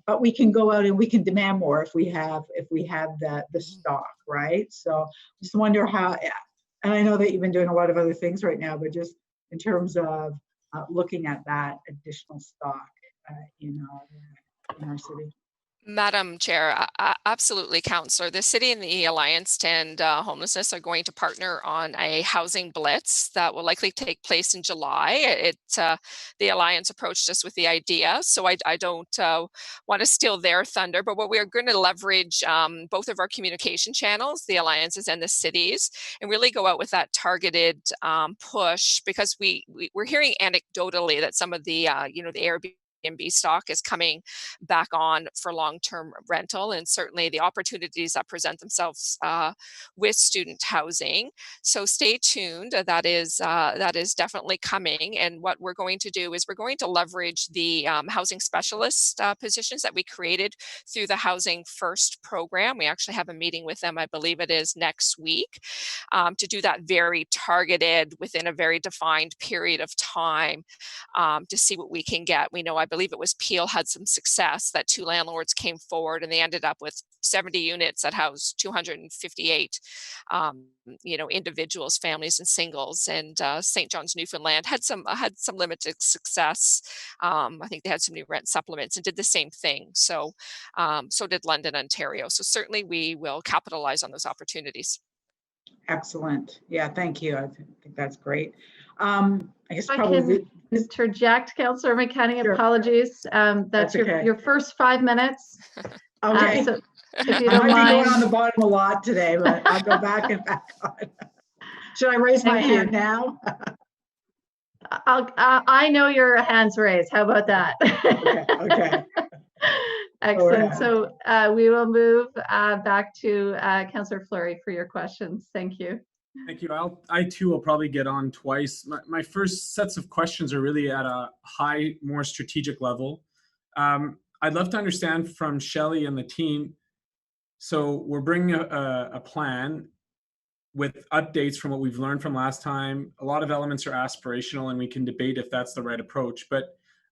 But we can go out and we can demand more if we have the stock, right? So I just wonder how, and I know that you've been doing a lot of other things right now, but just in terms of looking at that additional stock, in our city. Madam Chair, absolutely, Councillor. The City and the Alliance to End Homelessness are going to partner on a housing blitz that will likely take place in July. The Alliance approached us with the idea, so I don't want to steal their thunder, but what we are going to leverage both of our communication channels, the Alliances and the cities, and really go out with that targeted push, because we're hearing anecdotally that some of the, the Airbnb stock is coming back on for long-term rental, and certainly the opportunities that present themselves with student housing. So stay tuned. That is definitely coming. And what we're going to do is we're going to leverage the housing specialist positions that we created through the Housing First program. We actually have a meeting with them, I believe it is next week, to do that very targeted within a very defined period of time, to see what we can get. We know, I believe it was Peel had some success, that 2 landlords came forward and they ended up with 70 units that housed 258 individuals, families, and singles. And St. John's, Newfoundland had some limited success. I think they had some new rent supplements and did the same thing. So so did London, Ontario. So certainly we will capitalize on those opportunities. Excellent. Yeah, thank you. I think that's great. I guess I probably can interject, Councillor McKenny. Sure. Apologies. That's okay. your first 5 minutes. Okay. So if you I don't might be going mind. on the bottom a lot today, but I'll go back and back on. Should I raise my Thank you. hand now? I know your hands raised. How about that? Okay. Excellent. So we will move back to Councillor Fleury for your questions. Thank you. Thank you. I too will probably get on twice. My first sets of questions are really at a high, more strategic level. I'd love to understand from Shelley and the team. So we're bringing a plan with updates from what we've learned from last time. A lot of elements are aspirational, and we can debate if that's the right approach. But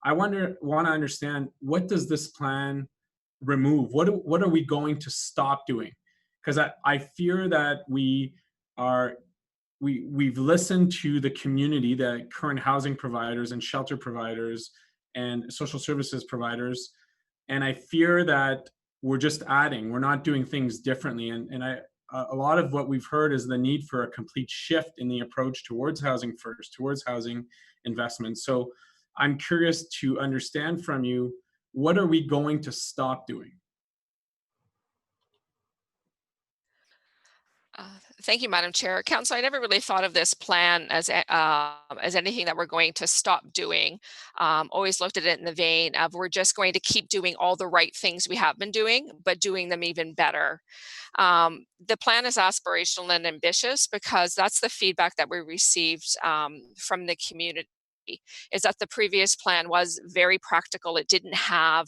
I want to understand, what does this plan remove? What are we going to stop doing? Because I fear that we've listened to the community, the current housing providers and shelter providers and social services providers, and I fear that we're just adding, we're not doing things differently. And a lot of what we've heard is the need for a complete shift in the approach towards housing first, towards housing investments. So I'm curious to understand from you, what are we going to stop doing? Thank you, Madam Chair. Council, I never really thought of this plan as anything that we're going to stop doing. Always looked at it in the vein of, we're just going to keep doing all the right things we have been doing, but doing them even better. The plan is aspirational and ambitious because that's the feedback that we received from the community, is that the previous plan was very practical. It didn't have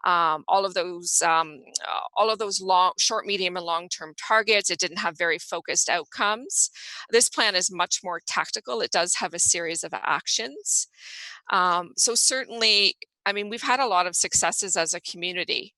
all of those long, short, medium, and long-term targets. It didn't have very focused outcomes. This plan is much more tactical. It does have a series of actions. So certainly, I mean, we've had a lot of successes as a community,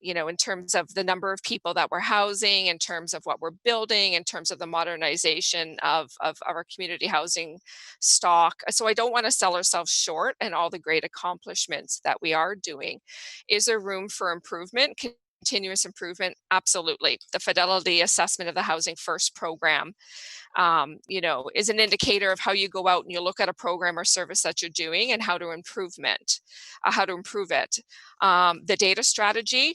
in terms of the number of people that we're housing, in terms of what we're building, in terms of the modernization of our community housing stock. So I don't want to sell ourselves short in all the great accomplishments that we are doing. Is there room for improvement? Continuous improvement? Absolutely. The fidelity assessment of the Housing First program, is an indicator of how you go out and you look at a program or service that you're doing and how to improve it. The data strategy,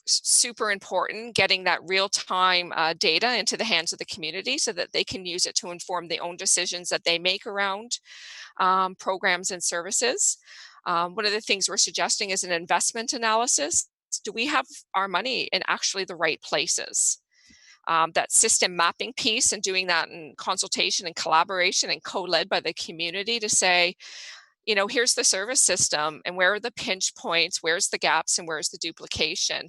super important, getting that real-time data into the hands of the community so that they can use it to inform their own decisions that they make around programs and services. One of the things we're suggesting is an investment analysis. do we have our money in actually the right places? That system mapping piece and doing that in consultation and collaboration and co-led by the community to say, you know, here's the service system and where are the pinch points, where's the gaps and where's the duplication.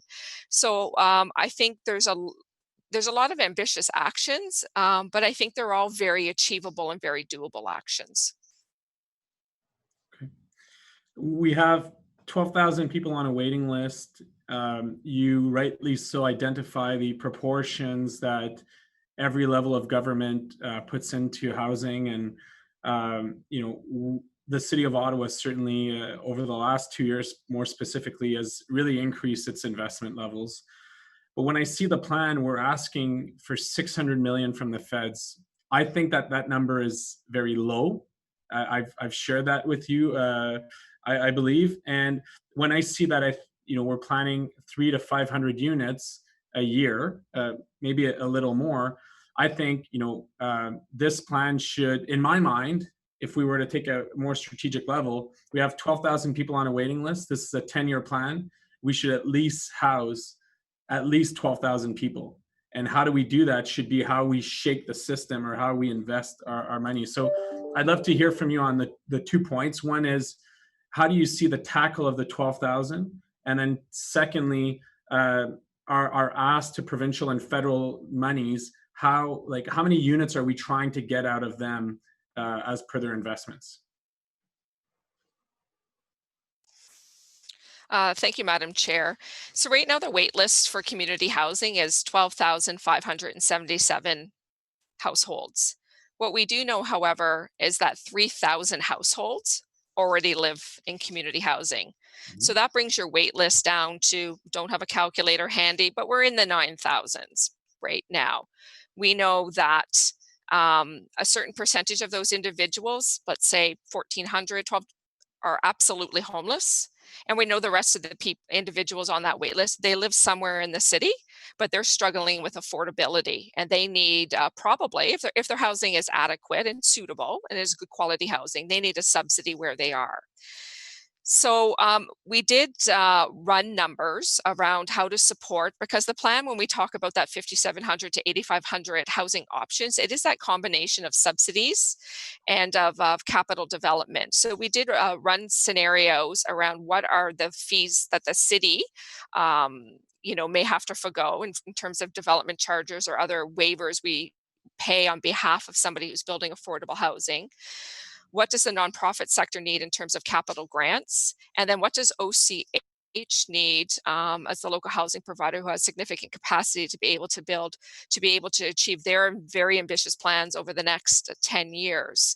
So I think there's a lot of ambitious actions, but I think they're all very achievable and very doable actions. Okay. We have 12,000 people on a waiting list. You rightly so identify the proportions that every level of government puts into housing, and you know, the City of Ottawa certainly over the last 2 years, more specifically, has really increased its investment levels. But when I see the plan, we're asking for 600 million from the feds. I think that that number is very low. I've shared that with you, I believe. And when I see that, you know, we're planning 300 to 500 units a year, maybe a little more, I think, you know, this plan should, in my mind, if we were to take a more strategic level, we have 12,000 people on a waiting list. This is a 10-year plan. We should at least house at least 12,000 people. And how do we do that should be how we shake the system or how we invest our money. So I'd love to hear from you on the 2 points. One is, how do you see the tackle of the 12,000? And then secondly, our ask to provincial and federal monies, how many units are we trying to get out of them as per their investments? Thank you, Madam Chair. So right now the wait list for community housing is 12,577 households. What we do know, however, is that 3,000 households already live in community housing. So that brings your wait list down to, don't have a calculator handy, but we're in the 9,000s right now. We know that a certain percentage of those individuals, let's say 1,400, 12, are absolutely homeless. And we know the rest of the individuals on that wait list, they live somewhere in the city, but they're struggling with affordability, and they need probably, if their housing is adequate and suitable and is good quality housing, they need a subsidy where they are. So we did run numbers around how to support, because the plan, when we talk about that 5,700 to 8,500 housing options, it is that combination of subsidies and of capital development. So we did run scenarios around what are the fees that the city you know, may have to forgo in terms of development charges or other waivers we pay on behalf of somebody who's building affordable housing. What does the nonprofit sector need in terms of capital grants? And then what does OCH need as the local housing provider who has significant capacity to be able to build, to be able to achieve their very ambitious plans over the next 10 years?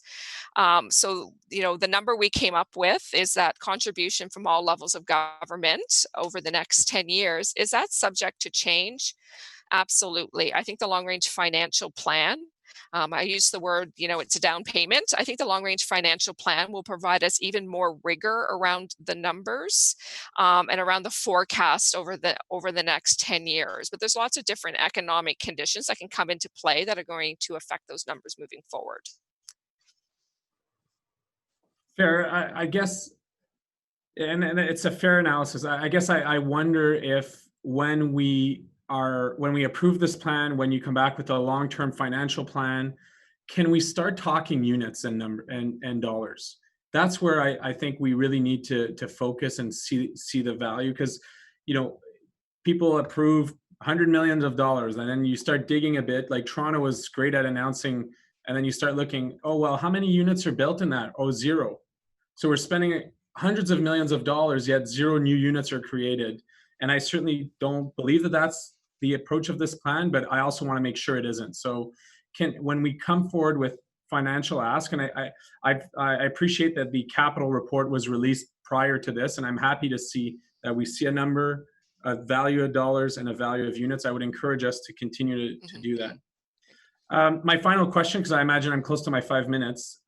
So, you know, the number we came up with is that contribution from all levels of government over the next 10 years. Is that subject to change? Absolutely. I think the long-range financial plan, I use the word, you know, it's a down payment. I think the long-range financial plan will provide us even more rigor around the numbers and around the forecast over the next 10 years. But there's lots of different economic conditions that can come into play that are going to affect those numbers moving forward. Fair, I guess, and it's a fair analysis. I guess I wonder if when we approve this plan, when you come back with a long-term financial plan, can we start talking units and dollars? That's where I think we really need to focus and see the value, because, you know, people approve $100 million, and then you start digging a bit. Like Toronto was great at announcing, and then you start looking, oh well, how many units are built in that? Oh, 0. So we're spending hundreds of millions of dollars, yet 0 new units are created. And I certainly don't believe that that's the approach of this plan, but I also want to make sure it isn't. So when we come forward with financial ask, and I appreciate that the capital report was released prior to this, and I'm happy to see that we see a number, a value of dollars and a value of units. I would encourage us to continue to do that. My final question, because I imagine I'm close to my 5 minutes,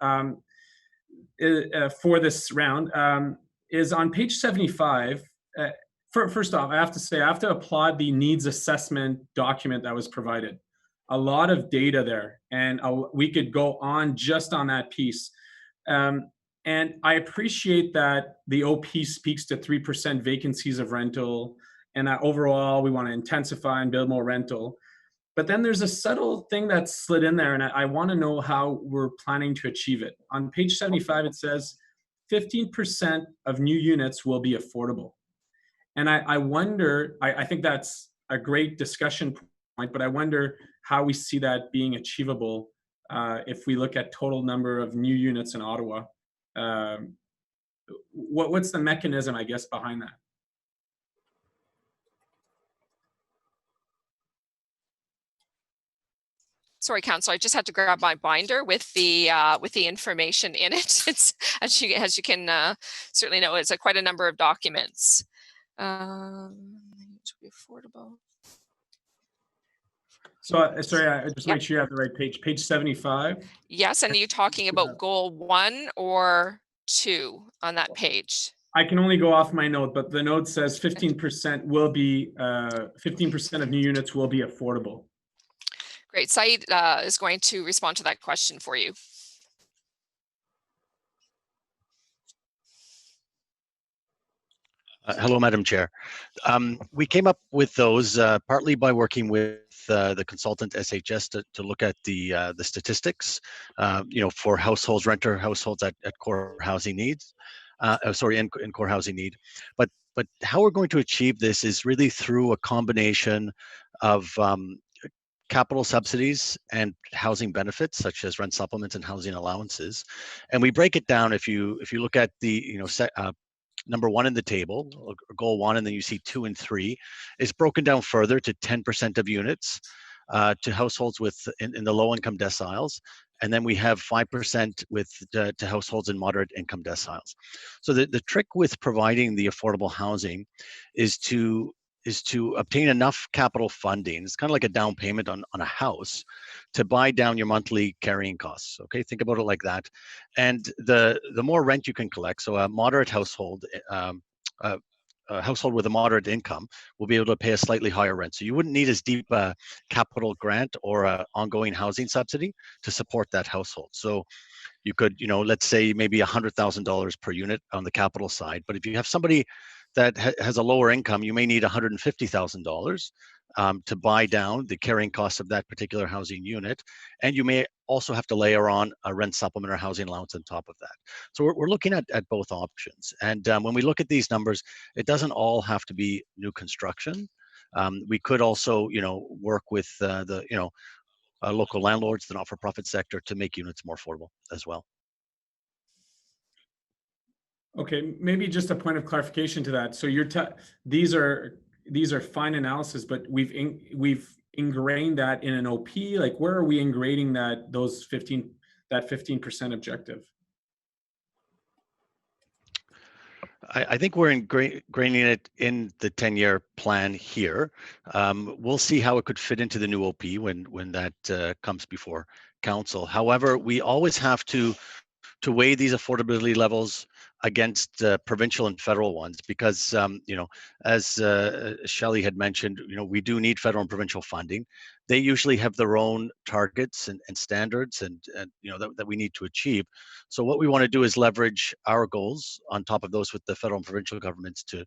for this round, is on page 75. First off, I have to say, I have to applaud the needs assessment document that was provided. A lot of data there, and we could go on just on that piece. And I appreciate that the OP speaks to 3% vacancies of rental and overall we want to intensify and build more rental. But then there's a subtle thing that's slid in there, and I want to know how we're planning to achieve it. On page 75, it says 15% of new units will be affordable. And I wonder, I think that's a great discussion point, but I wonder how we see that being achievable if we look at total number of new units in Ottawa. What's the mechanism, I guess, behind that? Sorry, Council, I just had to grab my binder with the information in it. It's as you can certainly know, it's quite a number of documents. To be affordable. So sorry, I just make sure you have the right page. Page 75. Yes, and are you talking about goal 1 or 2 on that page? I can only go off my note, but the note says 15% will be 15% of new units will be affordable. Great. Saeed is going to respond to that question for you. Hello, Madam Chair. We came up with those partly by working with the consultant SHS to look at the statistics, for households, renter households at core housing needs. In core housing need. But how we're going to achieve this is really through a combination of capital subsidies and housing benefits such as rent supplements and housing allowances. And we break it down. If you look at the number 1 in the table, or goal 1, and then you see 2 and 3, is broken down further to 10% of units to households in the low income deciles. And then we have 5% to households in moderate income deciles. So the trick with providing the affordable housing is to obtain enough capital funding. It's kind of like a down payment on a house to buy down your monthly carrying costs. Okay, think about it like that. And the more rent you can collect, so a moderate household, a household with a moderate income will be able to pay a slightly higher rent. So you wouldn't need as deep a capital grant or an ongoing housing subsidy to support that household. So you could, let's say maybe $100,000 per unit on the capital side. But if you have somebody that has a lower income, you may need $150,000 to buy down the carrying costs of that particular housing unit. And you may also have to layer on a rent supplement or housing allowance on top of that. So we're looking at both options. And when we look at these numbers, it doesn't all have to be new construction. We could also, work with local landlords, the not-for-profit sector, to make units more affordable as well. Okay, maybe just a point of clarification to that. So these are fine analysis, but we've ingrained that in an OP. Like, where are we ingraining that 15% objective? I think we're ingraining it in the 10-year plan here. We'll see how it could fit into the new OP when that comes before council. However, we always have to weigh these affordability levels against provincial and federal ones, because as Shelley had mentioned, we do need federal and provincial funding. They usually have their own targets and standards and that we need to achieve. So what we want to do is leverage our goals on top of those with the federal and provincial governments to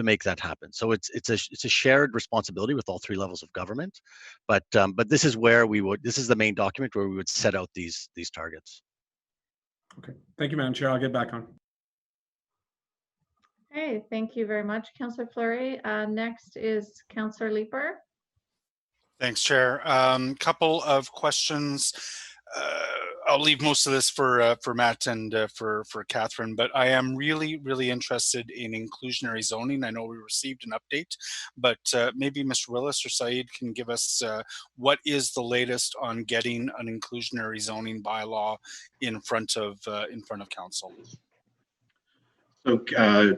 make that happen. So it's a shared responsibility with all 3 levels of government. But this is where this is the main document where we would set out these targets. Okay, thank you, Madam Chair. I'll get back on. Okay, thank you very much, Councillor Fleury. Next is Councillor Leeper. Thanks, Chair. Couple of questions. I'll leave most of this for Matt and for Catherine, but I am really, really interested in inclusionary zoning. I know we received an update, but maybe Mr. Willis or Saeed can give us what is the latest on getting an inclusionary zoning bylaw in front of council. So,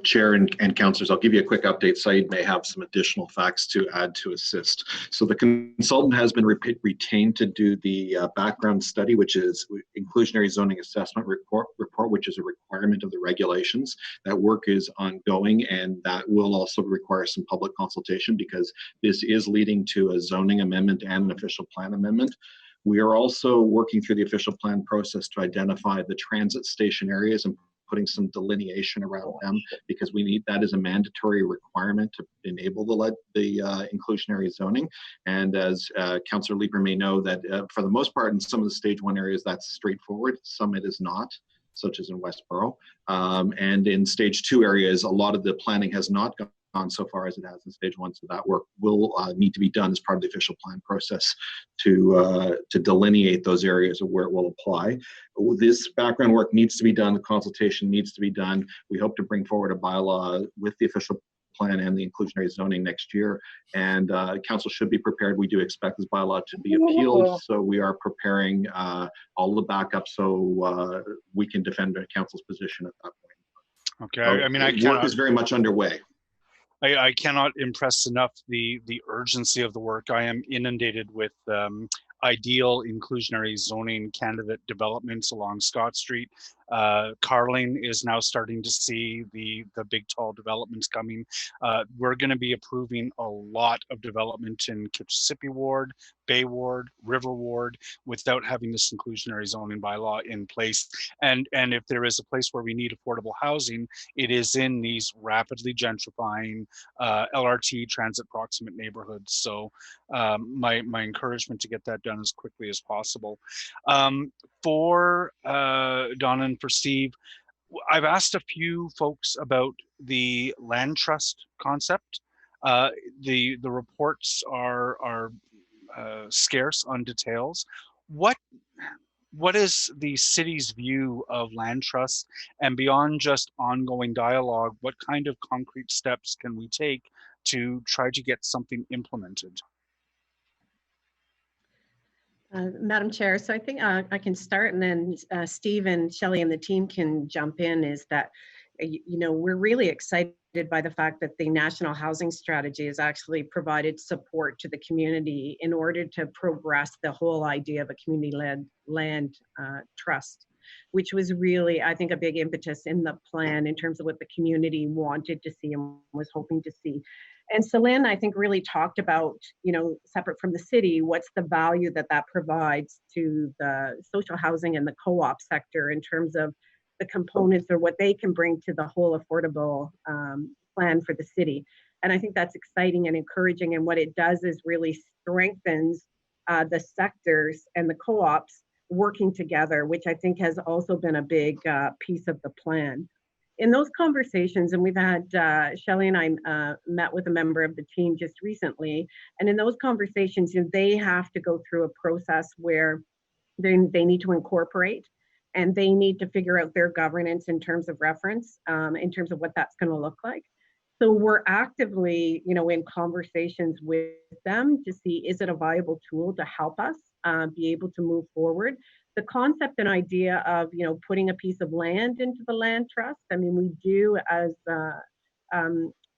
Chair and councillors, I'll give you a quick update. Saeed may have some additional facts to add to assist. So the consultant has been retained to do the background study, which is inclusionary zoning assessment report, which is a requirement of the regulations. That work is ongoing, and that will also require some public consultation because this is leading to a zoning amendment and an official plan amendment. We are also working through the official plan process to identify the transit station areas and putting some delineation around them, because we need that as a mandatory requirement to enable the inclusionary zoning. And as Councillor Leeper may know, that for the most part in some of the stage 1 areas that's straightforward, some it is not, such as in Westboro. And in stage 2 areas, a lot of the planning has not gone so far as it has in stage 1. So that work will need to be done as part of the official plan process to delineate those areas of where it will apply. This background work needs to be done. The consultation needs to be done. We hope to bring forward a bylaw with the official plan and the inclusionary zoning next year. And council should be prepared. We do expect this bylaw to be appealed. So we are preparing all the backup so we can defend the council's position at that point. Okay, I mean, work is very much underway. I cannot impress enough the urgency of the work. I am inundated with ideal inclusionary zoning candidate developments along Scott Street. Carling is now starting to see the big tall developments coming. We're going to be approving a lot of development in Kitchissippi Ward, Bay Ward, River Ward, without having this inclusionary zoning bylaw in place. And if there is a place where we need affordable housing, it is in these rapidly gentrifying LRT transit proximate neighborhoods. So my encouragement to get that done as quickly as possible. For Donna and for Steve, I've asked a few folks about the land trust concept. The reports are scarce on details. What is the city's view of land trusts, and beyond just ongoing dialogue, what kind of concrete steps can we take to try to get something implemented? Madam Chair, so I think I can start, and then Steve and Shelley and the team can jump in. Is that, you know, we're really excited by the fact that the National Housing Strategy has actually provided support to the community in order to progress the whole idea of a community-led land trust, which was really, I think, a big impetus in the plan in terms of what the community wanted to see and was hoping to see. And Celine, I think, really talked about, you know, separate from the city, what's the value that that provides to the social housing and the co-op sector in terms of the components or what they can bring to the whole affordable plan for the city. And I think that's exciting and encouraging. And what it does is really strengthens the sectors and the co-ops working together, which I think has also been a big piece of the plan. In those conversations, and we've had, Shelley and I met with a member of the team just recently, and in those conversations, you know, they have to go through a process where they need to incorporate, and they need to figure out their governance in terms of reference, in terms of what that's going to look like. So we're actively, you know, in conversations with them to see, is it a viable tool to help us be able to move forward? The concept and idea of, you know, putting a piece of land into the land trust. I mean, we do as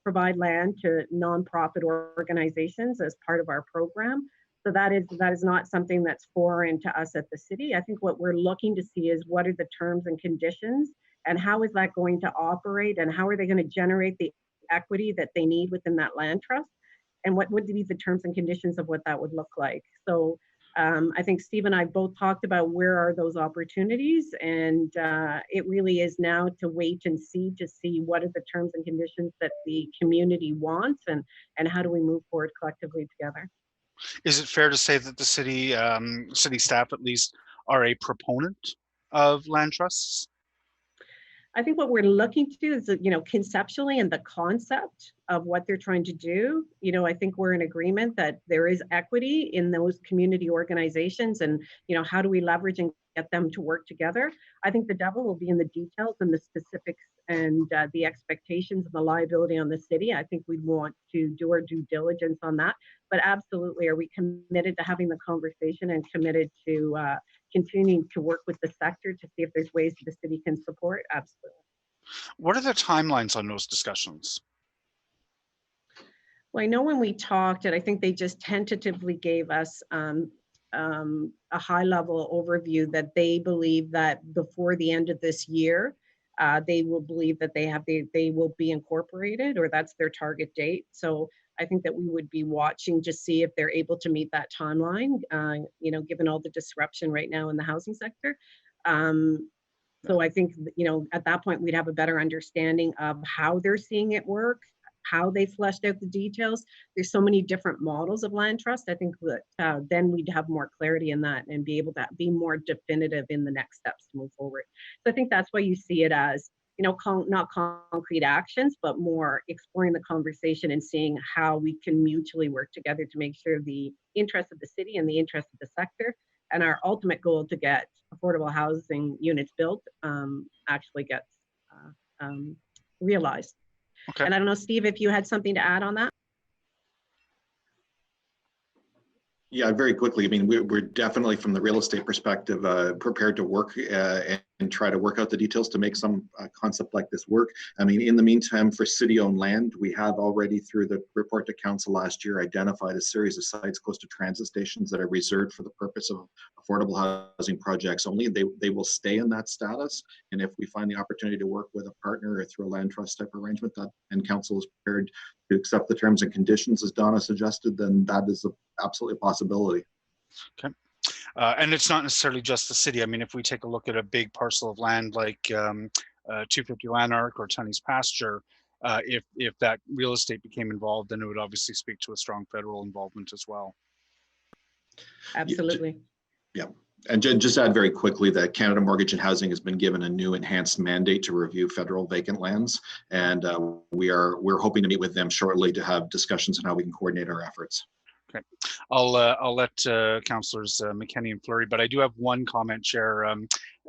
provide land to nonprofit organizations as part of our program. So that is not something that's foreign to us at the city. I think what we're looking to see is what are the terms and conditions, and how is that going to operate, and how are they going to generate the equity that they need within that land trust, and what would be the terms and conditions of what that would look like. So I think Steve and I both talked about where are those opportunities, and it really is now to wait and see what are the terms and conditions that the community wants, and how do we move forward collectively together. Is it fair to say that the city staff at least are a proponent of land trusts? I think what we're looking to do is, you know, conceptually and the concept of what they're trying to do, you know, I think we're in agreement that there is equity in those community organizations, and, you know, how do we leverage and get them to work together? I think the devil will be in the details and the specifics and the expectations and the liability on the city. I think we'd want to do our due diligence on that, but absolutely, are we committed to having the conversation and committed to continuing to work with the sector to see if there's ways the city can support? Absolutely. What are the timelines on those discussions? Well, I know when we talked, and I think they just tentatively gave us a high-level overview that they believe that before the end of this year, they will believe that they will be incorporated, or that's their target date. So I think that we would be watching to see if they're able to meet that timeline, you know, given all the disruption right now in the housing sector. So I think, you know, at that point, we'd have a better understanding of how they're seeing it work, how they fleshed out the details. There's so many different models of land trust. I think that then we'd have more clarity in that and be able to be more definitive in the next steps to move forward. So I think that's why you see it as, you know, not concrete actions, but more exploring the conversation and seeing how we can mutually work together to make sure the interests of the city and the interests of the sector and our ultimate goal to get affordable housing units built actually gets realized. Okay. And I don't know, Steve, if you had something to add on that. Yeah, very quickly. I mean, we're definitely, from the real estate perspective, prepared to work and try to work out the details to make some concept like this work. I mean, in the meantime, for city-owned land, we have already, through the report to council last year, identified a series of sites close to transit stations that are reserved for the purpose of affordable housing projects only. They will stay in that status. And if we find the opportunity to work with a partner or through a land trust type arrangement, that and council is prepared to accept the terms and conditions as Donna suggested, then that is absolutely a possibility. Okay. And it's not necessarily just the city. I mean, if we take a look at a big parcel of land like 250 Lanark or Tunney's Pasture, if that real estate became involved, then it would obviously speak to a strong federal involvement as well. Absolutely. Yeah. And just add very quickly that Canada Mortgage and Housing has been given a new enhanced mandate to review federal vacant lands, and we're hoping to meet with them shortly to have discussions on how we can coordinate our efforts. Okay, I'll let councillors McKenney and Fleury, but I do have one comment, Chair.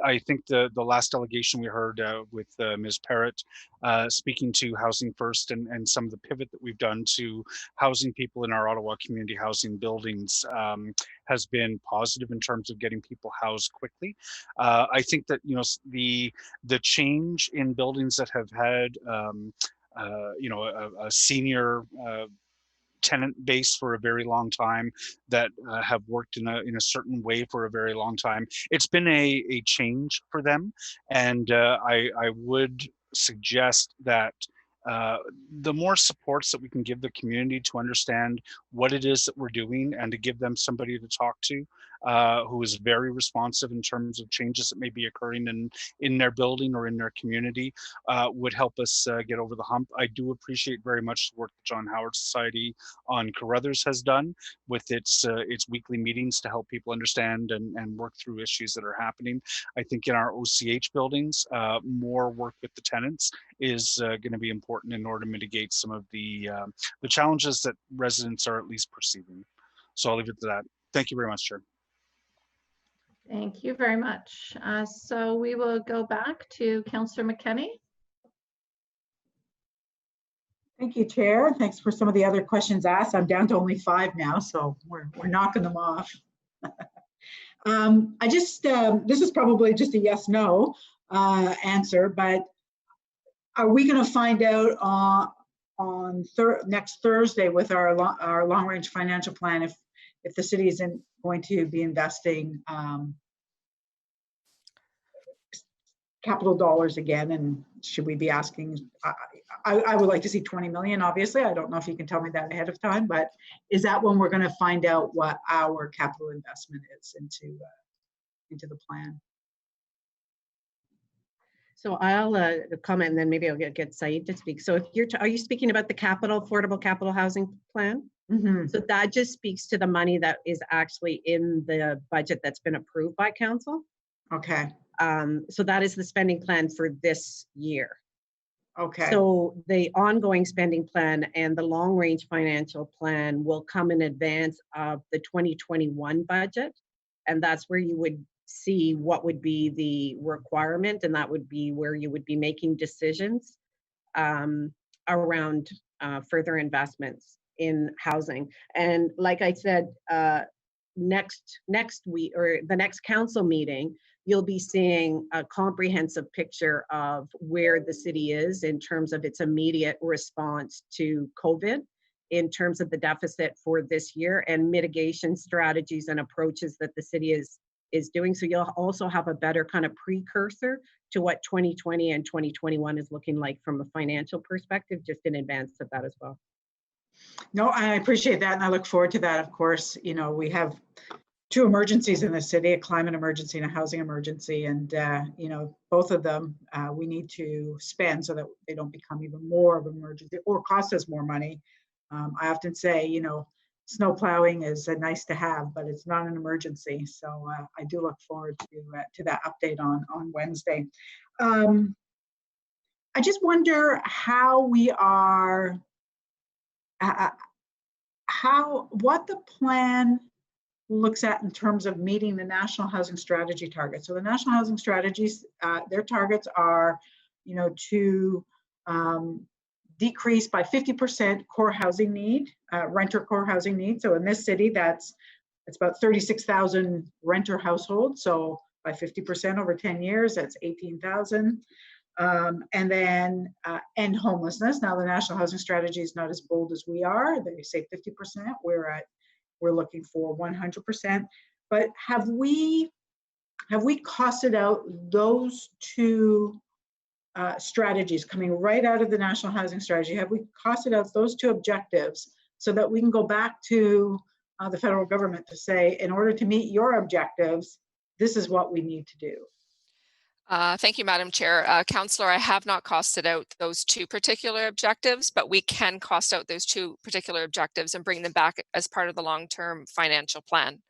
I think the last delegation we heard with Ms. Parrott speaking to Housing First and some of the pivot that we've done to housing people in our Ottawa community housing buildings has been positive in terms of getting people housed quickly. I think that, you know, the change in buildings that have had you know, a senior tenant base for a very long time, that have worked in a certain way for a very long time. It's been a change for them, and I would suggest that the more supports that we can give the community to understand what it is that we're doing, and to give them somebody to talk to who is very responsive in terms of changes that may be occurring in their building or in their community, would help us get over the hump. I do appreciate very much the work that John Howard Society on Carruthers has done with its weekly meetings to help people understand and work through issues that are happening. I think in our OCH buildings, more work with the tenants is going to be important in order to mitigate some of the challenges that residents are at least perceiving. So I'll leave it to that. Thank you very much, Chair. Thank you very much. So we will go back to Councillor McKenney. Thank you, Chair. Thanks for some of the other questions asked. I'm down to only 5 now, so we're knocking them off. I just, this is probably just a yes/no answer, but are we going to find out on next Thursday with our long-range financial plan if the city isn't going to be investing capital dollars again, and should we be asking? I would like to see 20 million, obviously. I don't know if you can tell me that ahead of time, but is that when we're going to find out what our capital investment is into the plan? So I'll comment, and then maybe I'll get Said to speak. So if are you speaking about the affordable capital housing plan? Mm-hmm. So that just speaks to the money that is actually in the budget that's been approved by council. Okay. So that is the spending plan for this year. Okay. So the ongoing spending plan and the long range financial plan will come in advance of the 2021 budget. And that's where you would see what would be the requirement, and that would be where you would be making decisions around further investments in housing. And like I said, next week or the next council meeting, you'll be seeing a comprehensive picture of where the city is in terms of its immediate response to COVID, in terms of the deficit for this year, and mitigation strategies and approaches that the city is doing. So you'll also have a better kind of precursor to what 2020 and 2021 is looking like from a financial perspective, just in advance of that as well. No, I appreciate that, and I look forward to that. Of course, you know, we have two emergencies in the city, a climate emergency and a housing emergency. And, you know, both of them we need to spend so that they don't become even more of an emergency or cost us more money. I often say, you know, snow plowing is a nice to have, but it's not an emergency. So I do look forward to that update on Wednesday. I just wonder how we are, what the plan looks at in terms of meeting the National Housing Strategy targets. So the National Housing Strategies, their targets are, you know, to decrease by 50% core housing need, renter core housing need. So in this city, it's about 36,000 renter households. So by 50% over 10 years, that's 18,000. And then end homelessness. Now the National Housing Strategy is not as bold as we are. They say 50%. We're looking for 100%. But have we costed out those two strategies coming right out of the National Housing Strategy? Have we costed out those two objectives so that we can go back to the federal government to say, in order to meet your objectives, this is what we need to do? Thank you, Madam Chair. Councillor, I have not costed out those two particular objectives, but we can cost out those two particular objectives and bring them back as part of the long-term financial plan.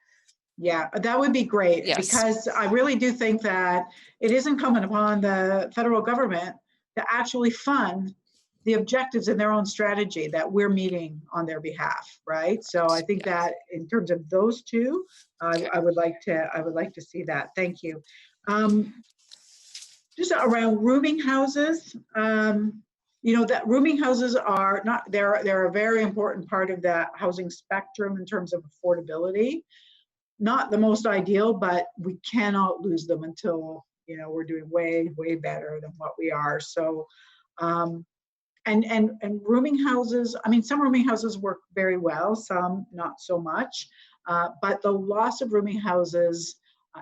Yeah, that would be great. Yes. Because I really do think that it is incumbent upon the federal government to actually fund the objectives in their own strategy that we're meeting on their behalf, right? So I think that in terms of those two, I would like to see that. Thank you. Just around rooming houses, you know, that rooming houses are not, they're a very important part of the housing spectrum in terms of affordability. Not the most ideal, but we cannot lose them until, you know, we're doing way, way better than what we are. So, and rooming houses, I mean, some rooming houses work very well, some not so much, but the loss of rooming houses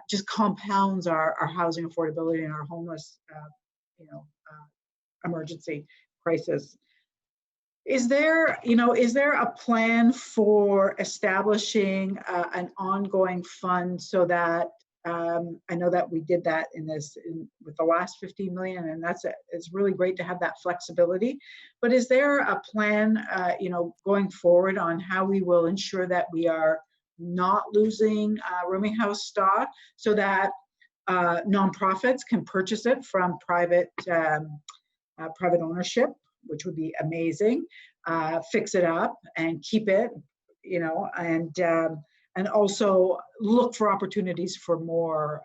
just compounds our housing affordability and our homeless, you know, emergency crisis. Is there a plan for establishing an ongoing fund so that I know that we did that with the last 15 million, and it's really great to have that flexibility. But is there a plan, you know, going forward on how we will ensure that we are not losing rooming house stock so that nonprofits can purchase it from private ownership, which would be amazing, fix it up and keep it, you know, and also look for opportunities for more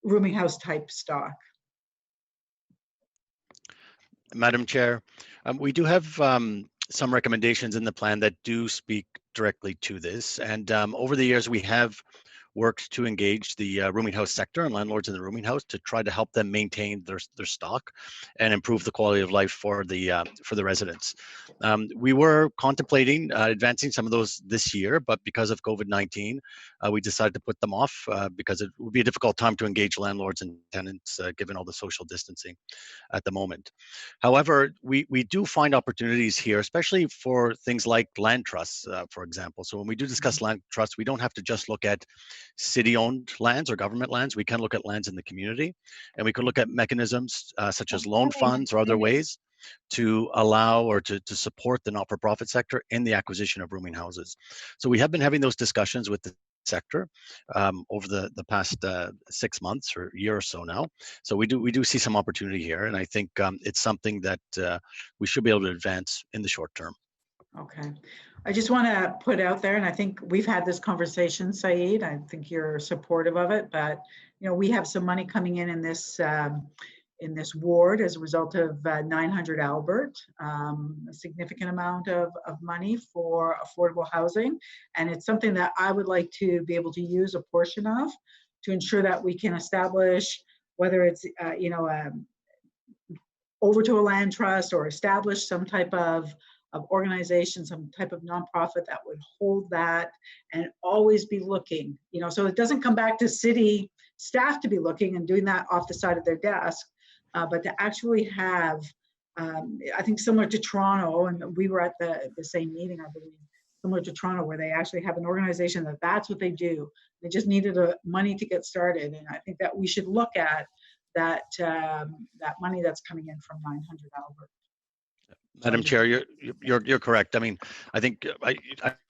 rooming house type stock. Madam Chair, we do have some recommendations in the plan that do speak directly to this. And over the years, we have worked to engage the rooming house sector and landlords in the rooming house to try to help them maintain their stock and improve the quality of life for the residents. We were contemplating advancing some of those this year, but because of COVID-19, we decided to put them off because it would be a difficult time to engage landlords and tenants given all the social distancing at the moment. However, we do find opportunities here, especially for things like land trusts, for example. So when we do discuss land trusts, we don't have to just look at city-owned lands or government lands. We can look at lands in the community, and we can look at mechanisms such as loan funds or other ways to allow or to support the not-for-profit sector in the acquisition of rooming houses. So we have been having those discussions with the sector over the past 6 months or year or so now. So we do see some opportunity here, and I think it's something that we should be able to advance in the short term. Okay. I just want to put out there, and I think we've had this conversation, Saeed. I think you're supportive of it, but you know, we have some money coming in this ward as a result of 900 Albert, a significant amount of money for affordable housing, and it's something that I would like to be able to use a portion of to ensure that we can establish, whether it's you know, over to a land trust or establish some type of organization, some type of nonprofit that would hold that and always be looking, you know, so it doesn't come back to city staff to be looking and doing that off the side of their desk, but to actually have, I think similar to Toronto, and we were at the same meeting, I believe, similar to Toronto, where they actually have an organization that's what they do. They just needed money to get started, and I think that we should look at that that money that's coming in from 900 Albert. Madam Chair, you're correct. I mean, I think I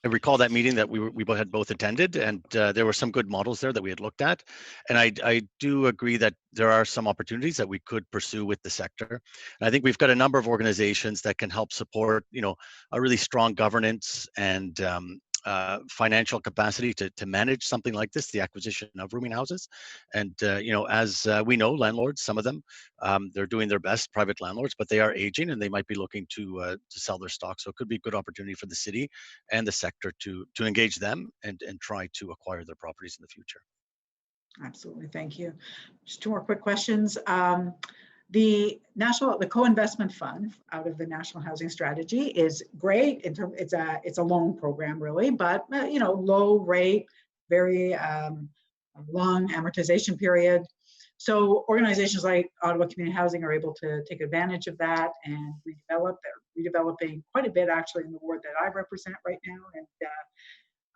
recall that meeting that we had both attended, and there were some good models there that we had looked at, and I do agree that there are some opportunities that we could pursue with the sector. And I think we've got a number of organizations that can help support, a really strong governance and financial capacity to manage something like this, the acquisition of rooming houses. And as we know, landlords, some of them, they're doing their best, private landlords, but they are aging and they might be looking to sell their stock. So it could be a good opportunity for the city and the sector to engage them and try to acquire their properties in the future. Absolutely, thank you. Just two more quick questions. The co-investment fund out of the National Housing Strategy is great. It's a loan program really, but low rate, very long amortization period. So organizations like Ottawa Community Housing are able to take advantage of that and redevelop. They're redeveloping quite a bit actually in the ward that I represent right now,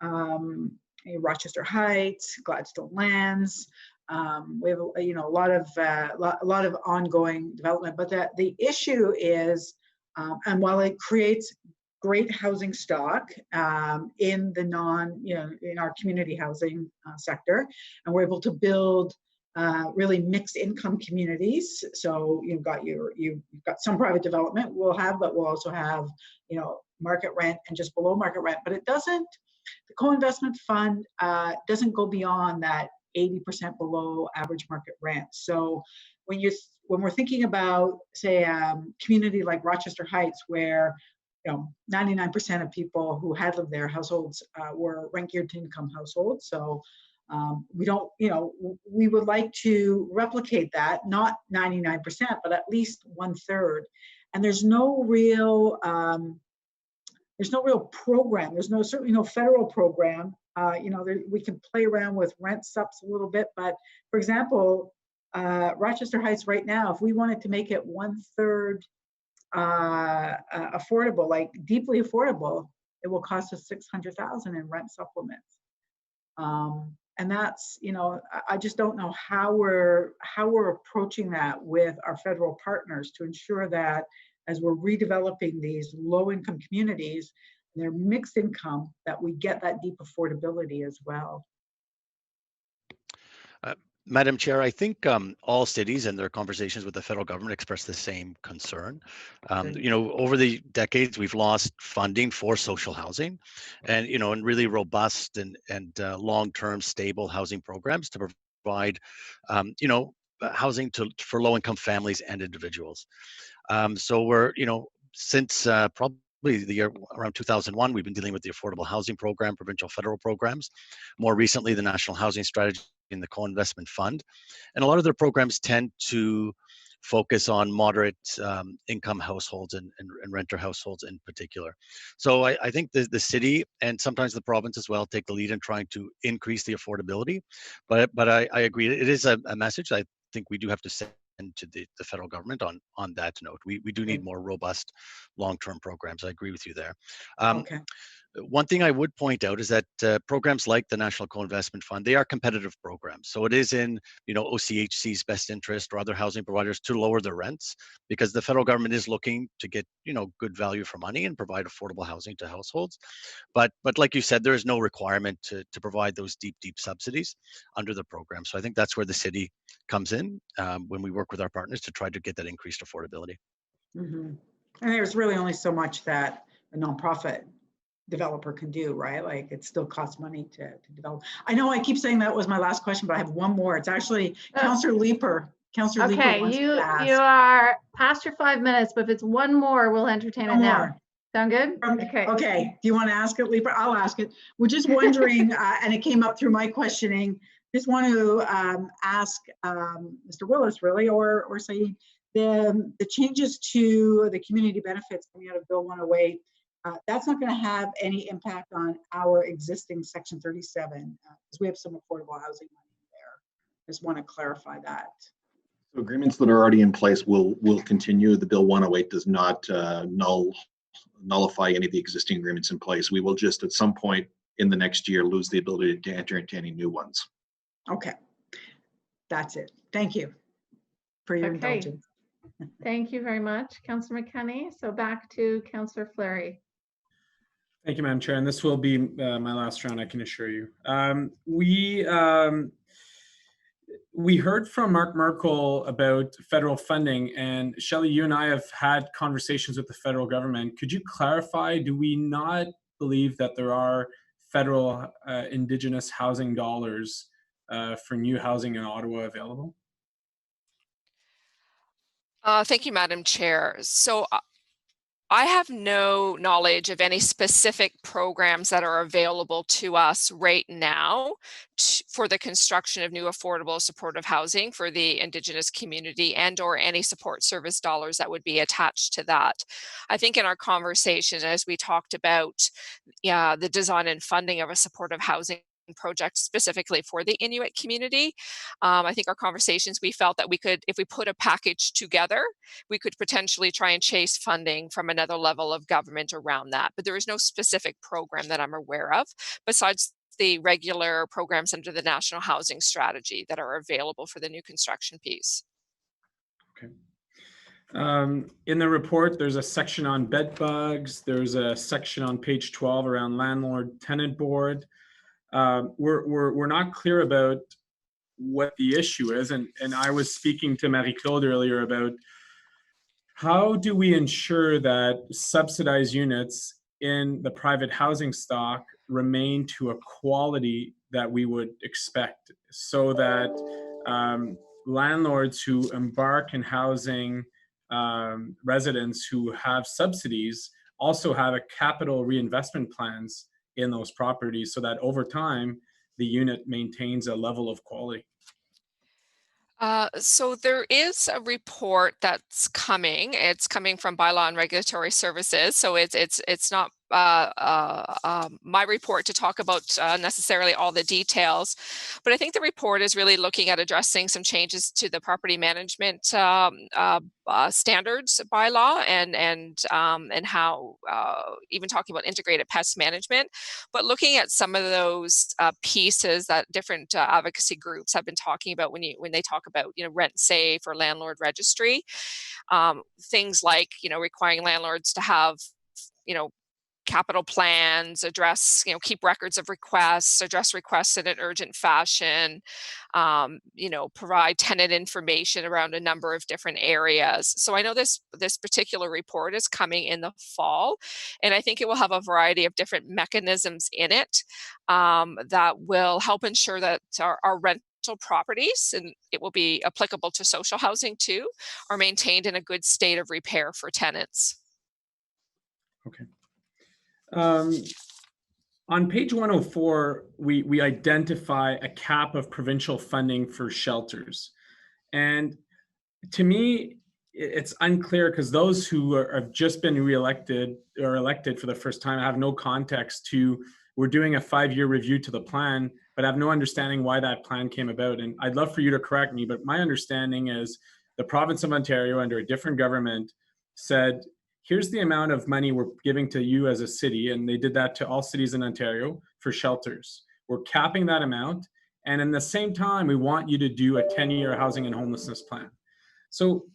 and Rochester Heights, Gladstone Lands. We have a lot of ongoing development, but the issue is, and while it creates great housing stock in the in our community housing sector, and we're able to build really mixed income communities. So you've got some private development but we'll also have market rent and just below market rent. But the co-investment fund doesn't go beyond that 80% below average market rent. So when we're thinking about, say, a community like Rochester Heights, where 99% of people who had lived there, households were rent-geared to income households. So we would like to replicate that, not 99%, but at least 1/3. And there's no real program. There's certainly no federal program. We can play around with rent subs a little bit, but for example, Rochester Heights right now, if we wanted to make it 1/3 affordable, like deeply affordable, it will cost us $600,000 in rent supplements. And that's, I just don't know how we're approaching that with our federal partners to ensure that as we're redeveloping these low-income communities, they're mixed income, that we get that deep affordability as well. Madam Chair, I think all cities and their conversations with the federal government express the same concern. Over the decades, we've lost funding for social housing, and and really robust and long-term stable housing programs to provide, housing for low-income families and individuals. So we're, since probably the year around 2001, we've been dealing with the Affordable Housing Program, provincial federal programs. More recently, the National Housing Strategy in the Co-Investment Fund. And a lot of their programs tend to focus on moderate income households and renter households in particular. So I think the city and sometimes the province as well take the lead in trying to increase the affordability. But I agree, it is a message I think we do have to send to the federal government on that note. We do need more robust long-term programs. I agree with you there. Okay. One thing I would point out is that programs like the National Co-Investment Fund, they are competitive programs. So it is in OCHC's best interest or other housing providers to lower their rents, because the federal government is looking to get good value for money and provide affordable housing to households. But like you said, there is no requirement to provide those deep subsidies under the program. So I think that's where the city comes in when we work with our partners to try to get that increased affordability. Mm-hmm. And there's really only so much that a nonprofit developer can do, right? Like it still costs money to develop. I know I keep saying that was my last question, but I have one more. It's actually Councillor Leeper. Councillor Leeper Okay, wants to ask. you are past your 5 minutes, but if it's one more, we'll entertain it now. Sound good? Okay. Okay. Do you want to ask it, Leeper? I'll ask it. We're just wondering, and it came up through my questioning. Just want to ask Mr. Willis, really, or say the changes to the community benefits coming out of Bill 108. That's not going to have any impact on our existing Section 37 because we have some affordable housing money there. Just want to clarify that. So agreements that are already in place will continue. The Bill 108 does not null nullify any of the existing agreements in place. We will just at some point in the next year lose the ability to enter into any new ones. Okay, that's it. Thank you for your Okay. indulgence. Thank you very much, Councillor McKenney. So back to Councillor Fleury. Thank you, Madam Chair, and this will be my last round, I can assure you. We heard from Mark Merkel about federal funding, and Shelley, you and I have had conversations with the federal government. Could you clarify, do we not believe that there are federal Indigenous housing dollars for new housing in Ottawa available? Thank you, Madam Chair. So I have no knowledge of any specific programs that are available to us right now for the construction of new affordable supportive housing for the Indigenous community, and or any support service dollars that would be attached to that. I think in our conversation, as we talked about the design and funding of a supportive housing project specifically for the Inuit community, I think our conversations, we felt that we could, if we put a package together, we could potentially try and chase funding from another level of government around that. But there is no specific program that I'm aware of, besides the regular programs under the National Housing Strategy that are available for the new construction piece. Okay. In the report, there's a section on bed bugs. There's a section on page 12 around landlord-tenant board. We're not clear about what the issue is, and I was speaking to Marie-Claude earlier about how do we ensure that subsidized units in the private housing stock remain to a quality that we would expect, so that landlords who embark in housing residents who have subsidies also have a capital reinvestment plans in those properties, so that over time the unit maintains a level of quality. So there is a report that's coming. It's coming from Bylaw and Regulatory Services. So it's not my report to talk about necessarily all the details, but I think the report is really looking at addressing some changes to the property management standards bylaw, and how even talking about integrated pest management, but looking at some of those pieces that different advocacy groups have been talking about when they talk about rent safe or landlord registry, things like requiring landlords to have capital plans, address, keep records of requests, address requests in an urgent fashion, provide tenant information around a number of different areas. So I know this particular report is coming in the fall, and I think it will have a variety of different mechanisms in it that will help ensure that our rental properties, and it will be applicable to social housing too, are maintained in a good state of repair for tenants. Okay. On page 104, we identify a cap of provincial funding for shelters. And to me, it's unclear, because those who have just been reelected or elected for the first time have no context to, we're doing a 5-year review to the plan, but have no understanding why that plan came about. And I'd love for you to correct me, but my understanding is the province of Ontario, under a different government, said, here's the amount of money we're giving to you as a city, and they did that to all cities in Ontario for shelters. We're capping that amount, and in the same time, we want you to do a 10-year housing and homelessness plan. So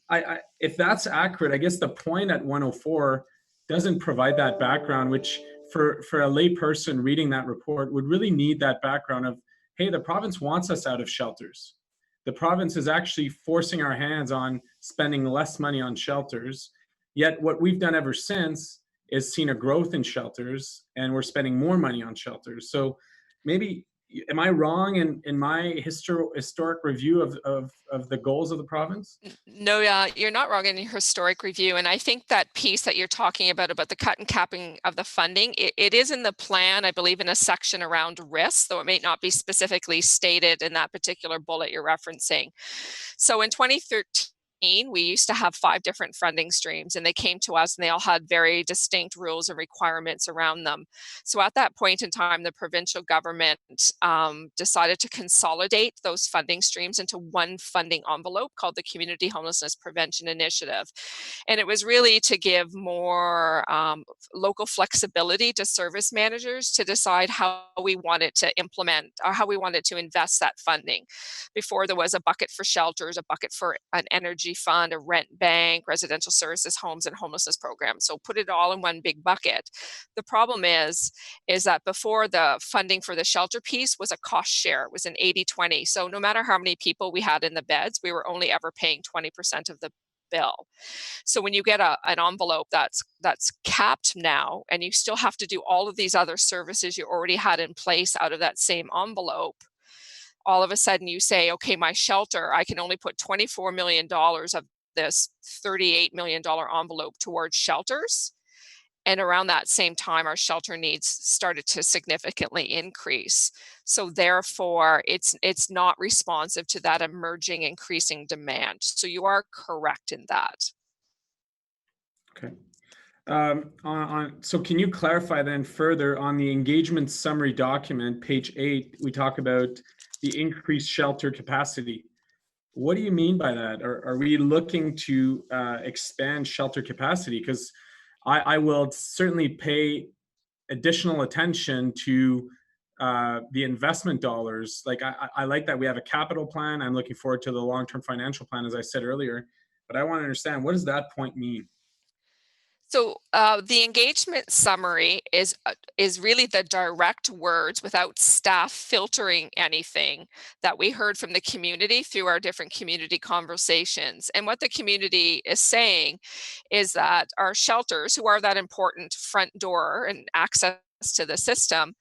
if that's accurate, I guess the point at 104 doesn't provide that background, which for a lay person reading that report would really need that background of, hey, the province wants us out of shelters. The province is actually forcing our hands on spending less money on shelters. Yet what we've done ever since is seen a growth in shelters, and we're spending more money on shelters. So maybe, am I wrong in my historic review of the goals of the province? No, you're not wrong in your historic review. And I think that piece that you're talking about the cut and capping of the funding, it is in the plan, I believe, in a section around risk, though it may not be specifically stated in that particular bullet you're referencing. So in 2013, we used to have 5 different funding streams, and they came to us and they all had very distinct rules and requirements around them. So at that point in time, the provincial government decided to consolidate those funding streams into one funding envelope called the Community Homelessness Prevention Initiative. And it was really to give more local flexibility to service managers to decide how we wanted to implement or how we wanted to invest that funding. Before, there was a bucket for shelters, a bucket for an energy fund, a rent bank, residential services, homes, and homelessness programs. So put it all in one big bucket. The problem is that before, the funding for the shelter piece was a cost share. It was an 80-20. So no matter how many people we had in the beds, we were only ever paying 20% of the bill. So when you get an envelope that's capped now, and you still have to do all of these other services you already had in place out of that same envelope, all of a sudden you say, okay, my shelter, I can only put $24 million of this $38 million envelope towards shelters. And around that same time, our shelter needs started to significantly increase. So therefore, it's not responsive to that emerging increasing demand. So you are correct in that. Okay. So can you clarify then further on the engagement summary document, page 8, we talk about the increased shelter capacity. What do you mean by that? Are we looking to expand shelter capacity? Because I will certainly pay additional attention to the investment dollars. Like I like that we have a capital plan. I'm looking forward to the long-term financial plan, as I said earlier, but I want to understand, what does that point mean? So the engagement summary is really the direct words without staff filtering anything that we heard from the community through our different community conversations. And what the community is saying is that our shelters, who are that important front door and access to the system,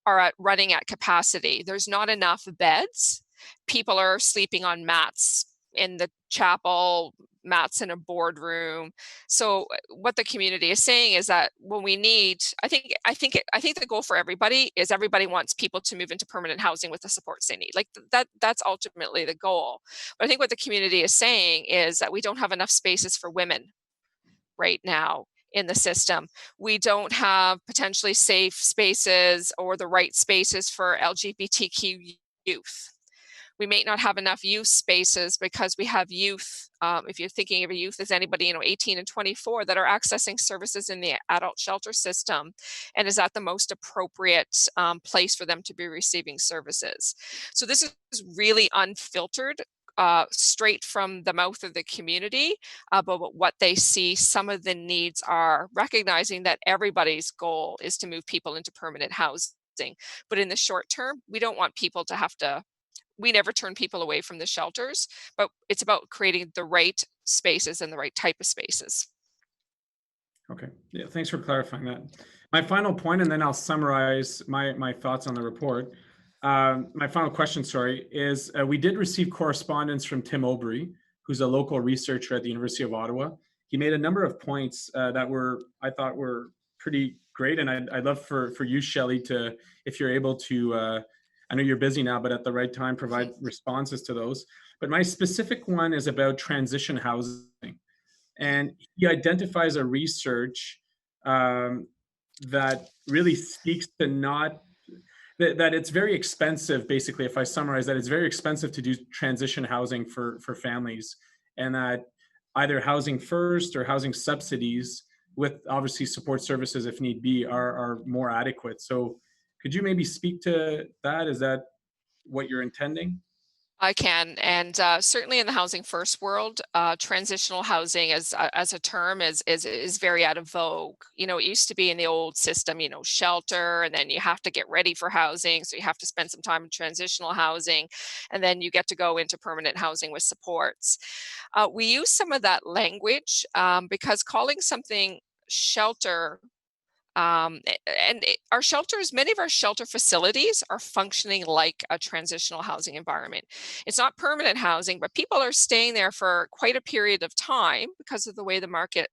are running at capacity. There's not enough beds. People are sleeping on mats in the chapel, mats in a boardroom. So what the community is saying is that when we need, I think the goal for everybody is everybody wants people to move into permanent housing with the supports they need. Like that's ultimately the goal. But I think what the community is saying is that we don't have enough spaces for women right now in the system. We don't have potentially safe spaces or the right spaces for LGBTQ youth. We may not have enough youth spaces because we have youth, if you're thinking of a youth as anybody, 18 and 24 that are accessing services in the adult shelter system, and is that the most appropriate place for them to be receiving services. So this is really unfiltered, straight from the mouth of the community about what they see some of the needs are, recognizing that everybody's goal is to move people into permanent housing. But in the short term, we don't want people to have to, we never turn people away from the shelters, but it's about creating the right spaces and the right type of spaces. Okay, yeah, thanks for clarifying that. My final point, and then I'll summarize my thoughts on the report. My final question, sorry, is we did receive correspondence from Tim Aubry, who's a local researcher at the University of Ottawa. He made a number of points that I thought were pretty great, and I'd love for you, Shelley, to, if you're able to, I know you're busy now, but at the right time, provide responses to those. But my specific one is about transition housing. And he identifies a research that really speaks to that it's very expensive, basically, if I summarize that, it's very expensive to do transition housing for families, and that either housing first or housing subsidies with obviously support services if need be are more adequate. So could you maybe speak to that? Is that what you're intending? I can, and certainly in the housing first world, transitional housing as a term is very out of vogue. It used to be in the old system, shelter, and then you have to get ready for housing, so you have to spend some time in transitional housing, and then you get to go into permanent housing with supports. We use some of that language because calling something shelter, our shelters, many of our shelter facilities are functioning like a transitional housing environment. It's not permanent housing, but people are staying there for quite a period of time because of the way the market,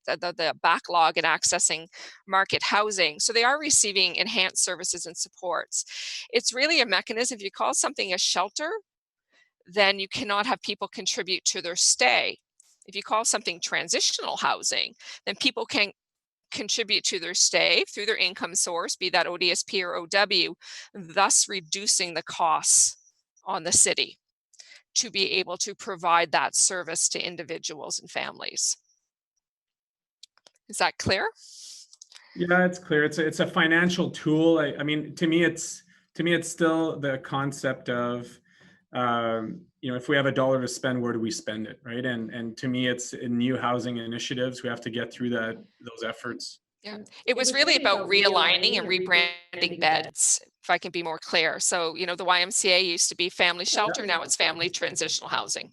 the backlog in accessing market housing. So they are receiving enhanced services and supports. It's really a mechanism. If you call something a shelter, then you cannot have people contribute to their stay. If you call something transitional housing, then people can contribute to their stay through their income source, be that ODSP or OW, thus reducing the costs on the city to be able to provide that service to individuals and families. Is that clear? Yeah, it's clear. It's a financial tool. I mean, to me, it's still the concept of, you know, if we have $1 to spend, where do we spend it, right? And to me, it's in new housing initiatives. We have to get through those efforts. Yeah, it was really about realigning and rebranding beds, if I can be more clear. So, you know, the YMCA used to be family shelter, now it's family transitional housing.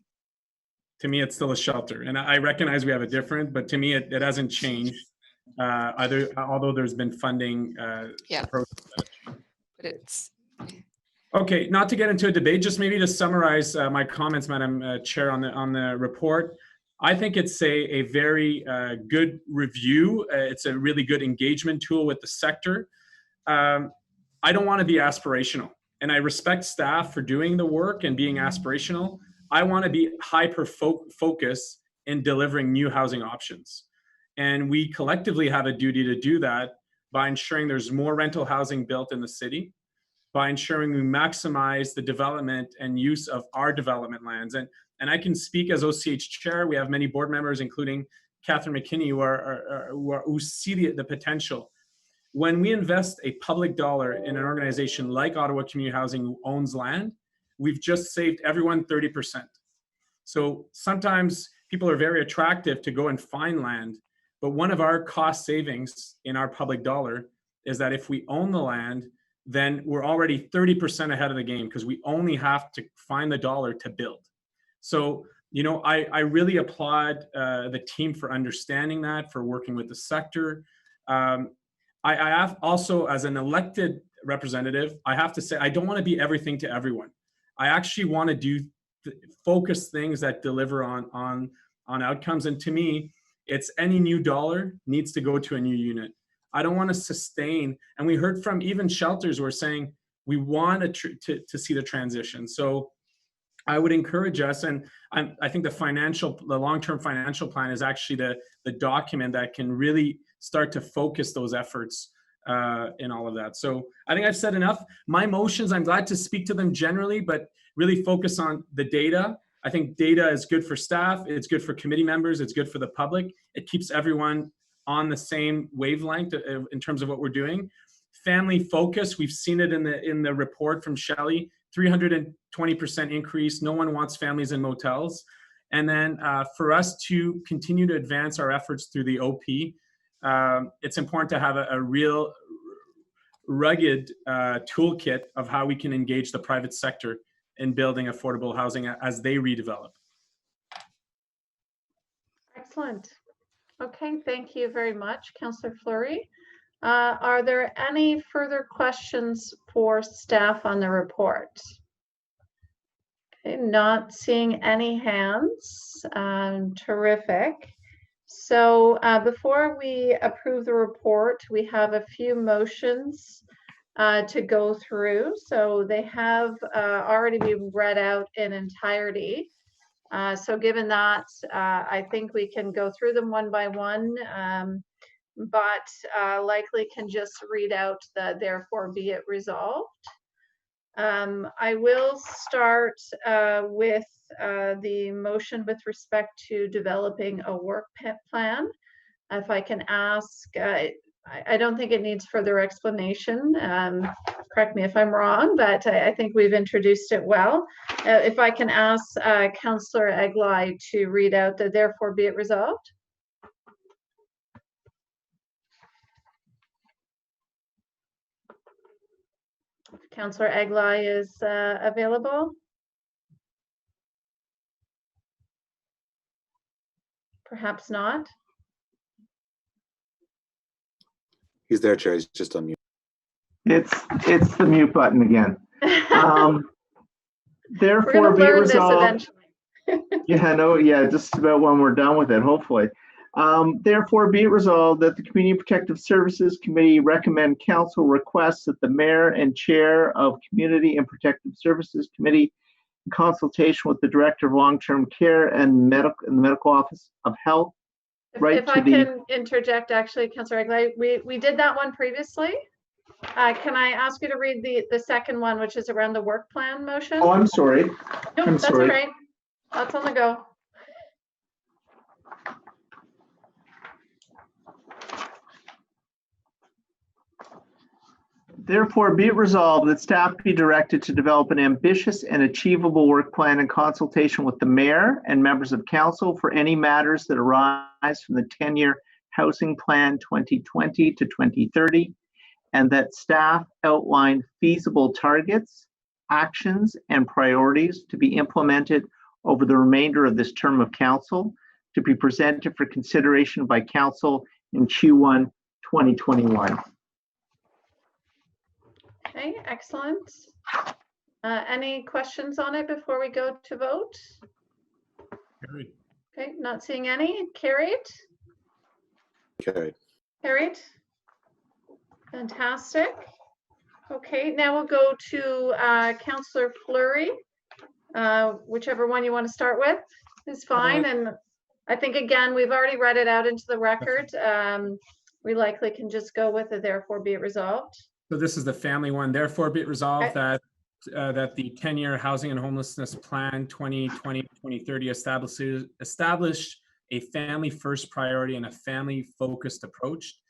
To me, it's still a shelter. And I recognize we have a different, but to me, it hasn't changed. Although there's been funding. But it's. Okay, not to get into a debate, just maybe to summarize my comments, Madam Chair, on the report. I think it's a very good review. It's a really good engagement tool with the sector. I don't want to be aspirational, and I respect staff for doing the work and being aspirational. I want to be hyper-focused in delivering new housing options. And we collectively have a duty to do that by ensuring there's more rental housing built in the city, by ensuring we maximize the development and use of our development lands. And I can speak as OCH chair. We have many board members, including Catherine McKinney, who see the potential. When we invest a public dollar in an organization like Ottawa Community Housing, who owns land, we've just saved everyone 30%. So sometimes people are very attractive to go and find land, but one of our cost savings in our public dollar is that if we own the land, then we're already 30% ahead of the game because we only have to find the dollar to build. So, you know, I really applaud the team for understanding that, for working with the sector. I have also, as an elected representative, I have to say, I don't want to be everything to everyone. I actually want to do focus things that deliver on outcomes. And to me, it's any new dollar needs to go to a new unit. I don't want to sustain, and we heard from even shelters who are saying we want to see the transition. So I would encourage us, and I think the long-term financial plan is actually the document that can really start to focus those efforts in all of that. So I think I've said enough. My motions, I'm glad to speak to them generally, but really focus on the data. I think data is good for staff. It's good for committee members. It's good for the public. It keeps everyone on the same wavelength in terms of what we're doing. Family focus, we've seen it in the report from Shelley, 320% increase. No one wants families in motels. And then for us to continue to advance our efforts through the OP, it's important to have a real rugged toolkit of how we can engage the private sector in building affordable housing as they redevelop. Excellent. Okay, thank you very much, Councillor Fleury. Are there any further questions for staff on the report? Okay, not seeing any hands. Terrific. So before we approve the report, we have a few motions to go through. So they have already been read out in entirety. So given that, I think we can go through them one by one, but likely can just read out the therefore be it resolved. I will start with the motion with respect to developing a work plan. If I can ask, I don't think it needs further explanation. Correct me if I'm wrong, but I think we've introduced it well. If I can ask Councillor Eglai to read out the therefore be it resolved. Councillor Eglai is available. Perhaps not. He's there, Chair. He's just on mute. It's the mute button again. Therefore, be resolved. Just about when we're done with it, hopefully. Therefore, be it resolved that the Community Protective Services Committee recommend council requests that the mayor and chair of Community and Protective Services Committee in consultation with the Director of Long-Term Care and the Medical Office of Health. If I can interject, actually, Councillor Egley, we did that one previously. Can I ask you to read the second one, which is around the work plan motion? Oh, I'm sorry. Nope, that's all right. That's on the go. Therefore, be it resolved that staff be directed to develop an ambitious and achievable work plan in consultation with the mayor and members of council for any matters that arise from the 10-year housing plan 2020 to 2030, and that staff outline feasible targets, actions, and priorities to be implemented over the remainder of this term of council, to be presented for consideration by council in Q1 2021. Okay, excellent. Any questions on it before we go to vote? Carried. Okay, not seeing any. Carried? Carried. Carried. Fantastic. Okay, now we'll go to Councillor Fleury. Whichever one you want to start with is fine. And I think, again, we've already read it out into the record. We likely can just go with it, therefore be it resolved. So this is the family one. Therefore, be it resolved that the 10-year housing and homelessness plan 2020-2030 establish a family-first priority and a family-focused approach.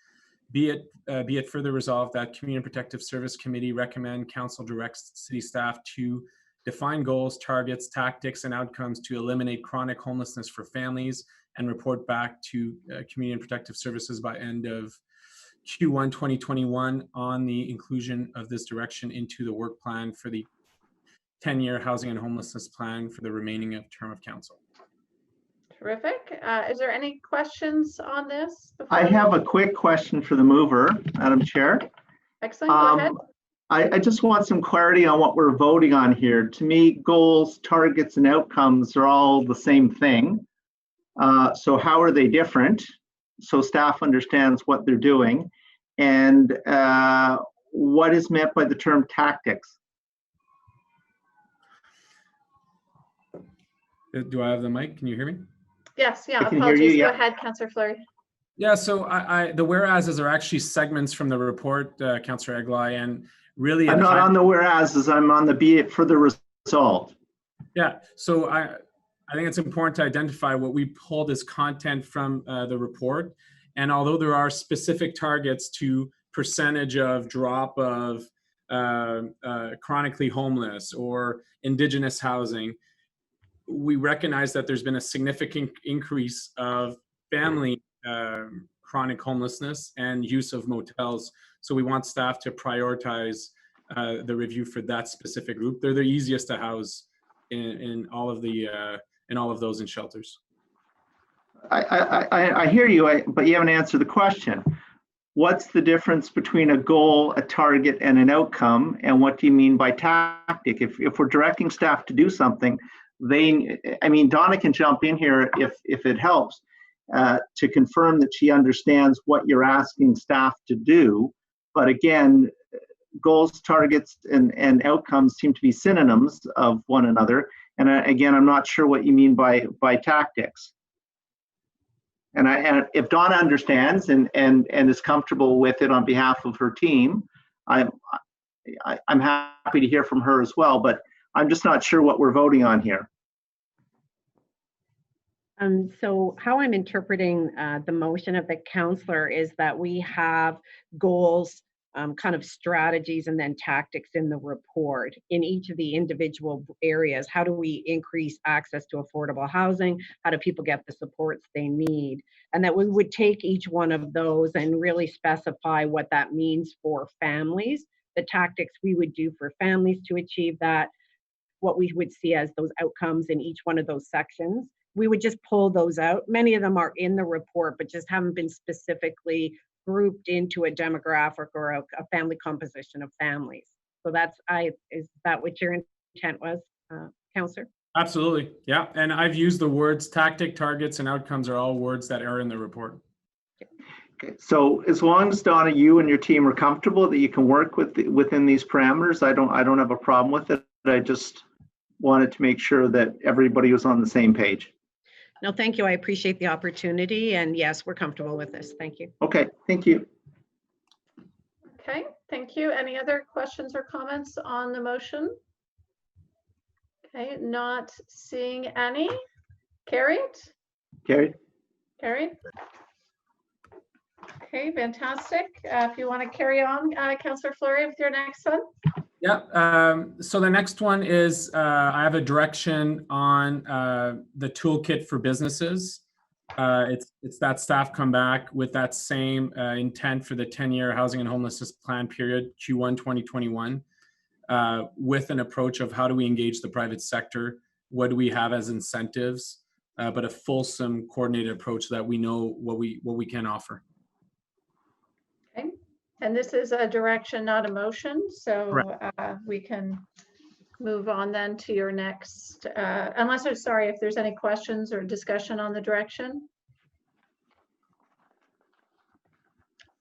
Be it further resolved that Community Protective Service Committee recommend council directs city staff to define goals, targets, tactics, and outcomes to eliminate chronic homelessness for families and report back to Community and Protective Services by end of Q1 2021 on the inclusion of this direction into the work plan for the 10-year housing and homelessness plan for the remaining term of council. Terrific. Is there any questions on this? I have a quick question for the mover, Madam Chair. Excellent, go ahead. I just want some clarity on what we're voting on here. To me, goals, targets, and outcomes are all the same thing. So how are they different? So staff understands what they're doing. And what is meant by the term tactics? Do I have the mic? Can you hear me? Yes, yeah, I can apologies. hear you, Go yeah. ahead, Councillor Fleury. Yeah, so the whereases are actually segments from the report, Councillor Egley, and really— I'm not on the whereases, I'm on the be it further resolved. Yeah, so I think it's important to identify what we pulled as content from the report. And although there are specific targets to percentage of drop of chronically homeless or Indigenous housing, we recognize that there's been a significant increase of family chronic homelessness and use of motels. So we want staff to prioritize the review for that specific group. They're the easiest to house in all of those in shelters. I hear you, but you haven't answered the question. What's the difference between a goal, a target, and an outcome? And what do you mean by tactic? If we're directing staff to do something, Donna can jump in here if it helps to confirm that she understands what you're asking staff to do. But again, goals, targets, and outcomes seem to be synonyms of one another. And again, I'm not sure what you mean by tactics. And if Donna understands and is comfortable with it on behalf of her team, I'm happy to hear from her as well. But I'm just not sure what we're voting on here. So how I'm interpreting the motion of the councillor is that we have goals, kind of strategies, and then tactics in the report in each of the individual areas. How do we increase access to affordable housing? How do people get the supports they need? And that we would take each one of those and really specify what that means for families, the tactics we would do for families to achieve that, what we would see as those outcomes in each one of those sections. We would just pull those out. Many of them are in the report, but just haven't been specifically grouped into a demographic or a family composition of families. So is that what your intent was, Councillor? Absolutely, yeah. And I've used the words tactic, targets, and outcomes are all words that are in the report. Okay. So as long as Donna, you and your team are comfortable that you can work within these parameters, I don't have a problem with it. wanted to make sure that everybody was on the same page. No, thank you. I appreciate the opportunity. And yes, we're comfortable with this. Thank you. Okay, thank you. Okay, thank you. Any other questions or comments on the motion? Okay, not seeing any. Carried? Carried. Carried. Okay, fantastic. If you want to carry on, Councillor Fleury, with your next one. Yeah, so the next one is I have a direction on the toolkit for businesses. It's that staff come back with that same intent for the 10-year housing and homelessness plan period, Q1 2021, with an approach of how do we engage the private sector, what do we have as incentives, but a fulsome coordinated approach that we know what we can offer. Okay, and this is a direction, not a motion, so we can move on then to your next, unless there's, sorry, if there's any questions or discussion on the direction.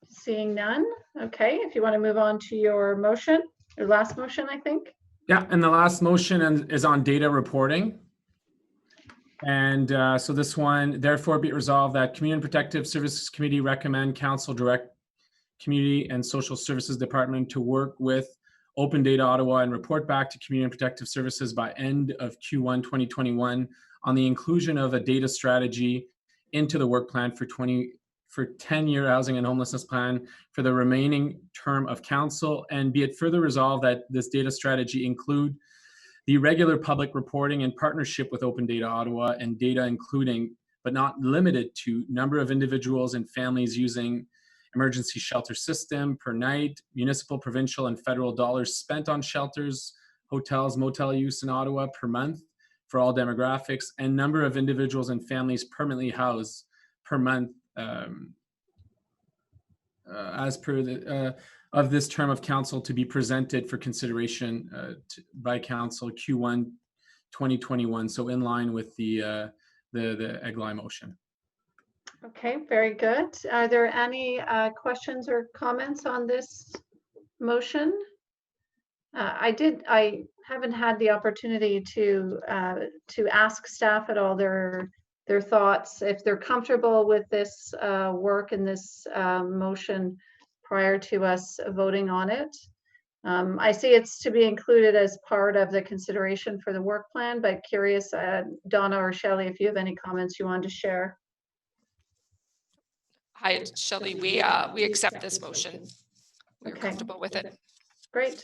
Seeing none. Okay, if you want to move on to your motion, your last motion, I think. Yeah, and the last motion is on data reporting. And so this one, therefore be it resolved that Community and Protective Services Committee recommend Council direct Community and Social Services Department to work with Open Data Ottawa and report back to Community and Protective Services by end of Q1 2021 on the inclusion of a data strategy into the work plan for 10-year housing and homelessness plan for the remaining term of council, and be it further resolved that this data strategy include the regular public reporting in partnership with Open Data Ottawa and data including, but not limited to, number of individuals and families using emergency shelter system per night, municipal, provincial, and federal dollars spent on shelters, hotels, motel use in Ottawa per month for all demographics, and number of individuals and families permanently housed per month as per the of this term of council to be presented for consideration by council Q1 2021. So in line with the EGLI motion. Okay, very good. Are there any questions or comments on this motion? I haven't had the opportunity to ask staff at all their thoughts, if they're comfortable with this work and this motion prior to us voting on it. I see it's to be included as part of the consideration for the work plan, but curious, Donna or Shelley, if you have any comments you want to share. Hi, Shelley. We accept this motion. We're comfortable with it. Great.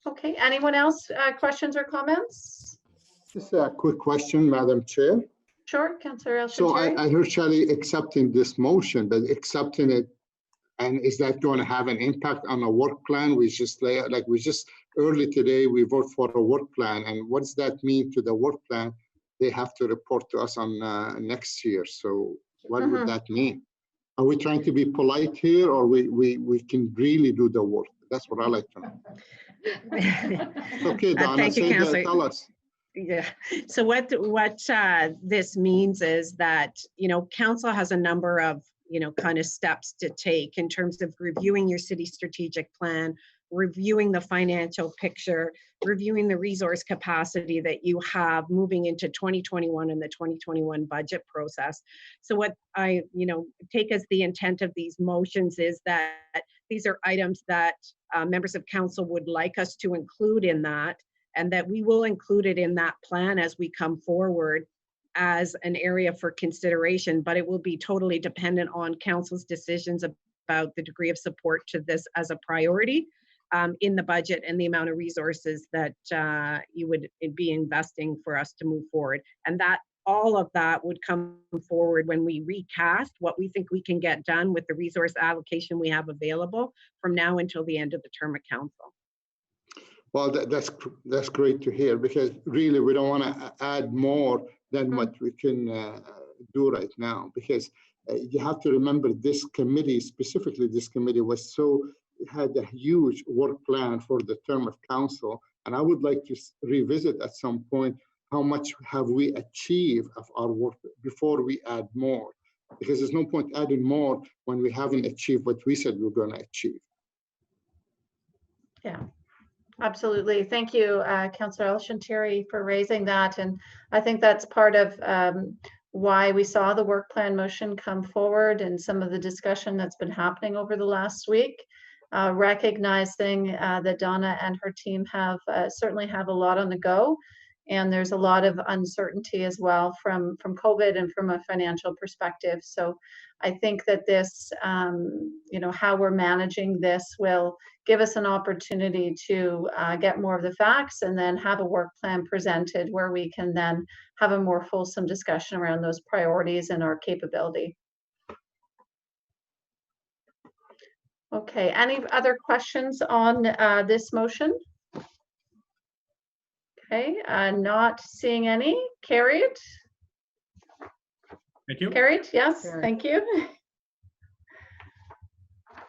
Okay. Anyone else? Questions or comments? Just a quick question, Madam Chair. Sure, Councillor. So I heard Shelley accepting this motion, but accepting it, and is that going to have an impact on a work plan? We just early today we vote for a work plan, and what does that mean to the work plan? They have to report to us on next year. So what would that mean? Are we trying to be polite here, or we can really do the work? That's what I like to know. Okay, Donna, thank you, Councillor. Tell us. Yeah. So what this means is that, council has a number of, kind of steps to take in terms of reviewing your city strategic plan, reviewing the financial picture, reviewing the resource capacity that you have moving into 2021 and the 2021 budget process. So what I, take as the intent of these motions is that these are items that members of council would like us to include in that, and that we will include it in that plan as we come forward as an area for consideration, but it will be totally dependent on council's decisions about the degree of support to this as a priority in the budget and the amount of resources that you would be investing for us to move forward. And that all of that would come forward when we recast what we think we can get done with the resource allocation we have available from now until the end of the term of council. Well, that's great to hear, because really we don't want to add more than what we can do right now, because you have to remember this committee, specifically this committee, had a huge work plan for the term of council, and I would like to revisit at some point how much have we achieved of our work before we add more, because there's no point adding more when we haven't achieved what we said we're going to achieve. Yeah. Absolutely. Thank you, Councillor Elshintiri, for raising that. And I think that's part of why we saw the work plan motion come forward and some of the discussion that's been happening over the last week, recognizing that Donna and her team have certainly have a lot on the go. And there's a lot of uncertainty as well from COVID and from a financial perspective. So I think that this, how we're managing this will give us an opportunity to get more of the facts and then have a work plan presented where we can then have a more fulsome discussion around those priorities and our capability. Okay, any other questions on this motion? Okay, not seeing any. Carried? Thank you. Carried, yes, thank you.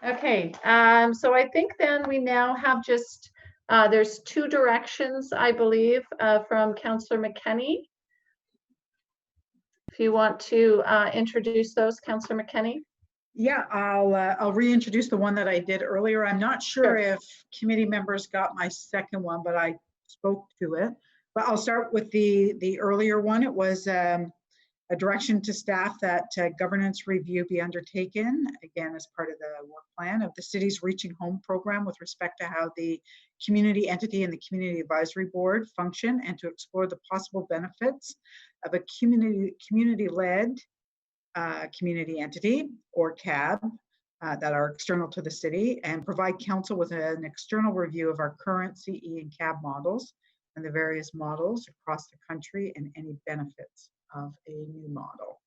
Okay, so I think then we now have just, there's two directions, I believe, from Councillor McKenney. If you want to introduce those, Councillor McKenney. Yeah, I'll reintroduce the one that I did earlier. I'm not sure if committee members got my second one, but I spoke to it. But I'll start with the earlier one. It was a direction to staff that governance review be undertaken, again, as part of the work plan of the city's Reaching Home program with respect to how the community entity and the community advisory board function, and to explore the possible benefits of a community-led community entity, or CAB, that are external to the city, and provide council with an external review of our current CE and CAB models and the various models across the country and any benefits of a new model.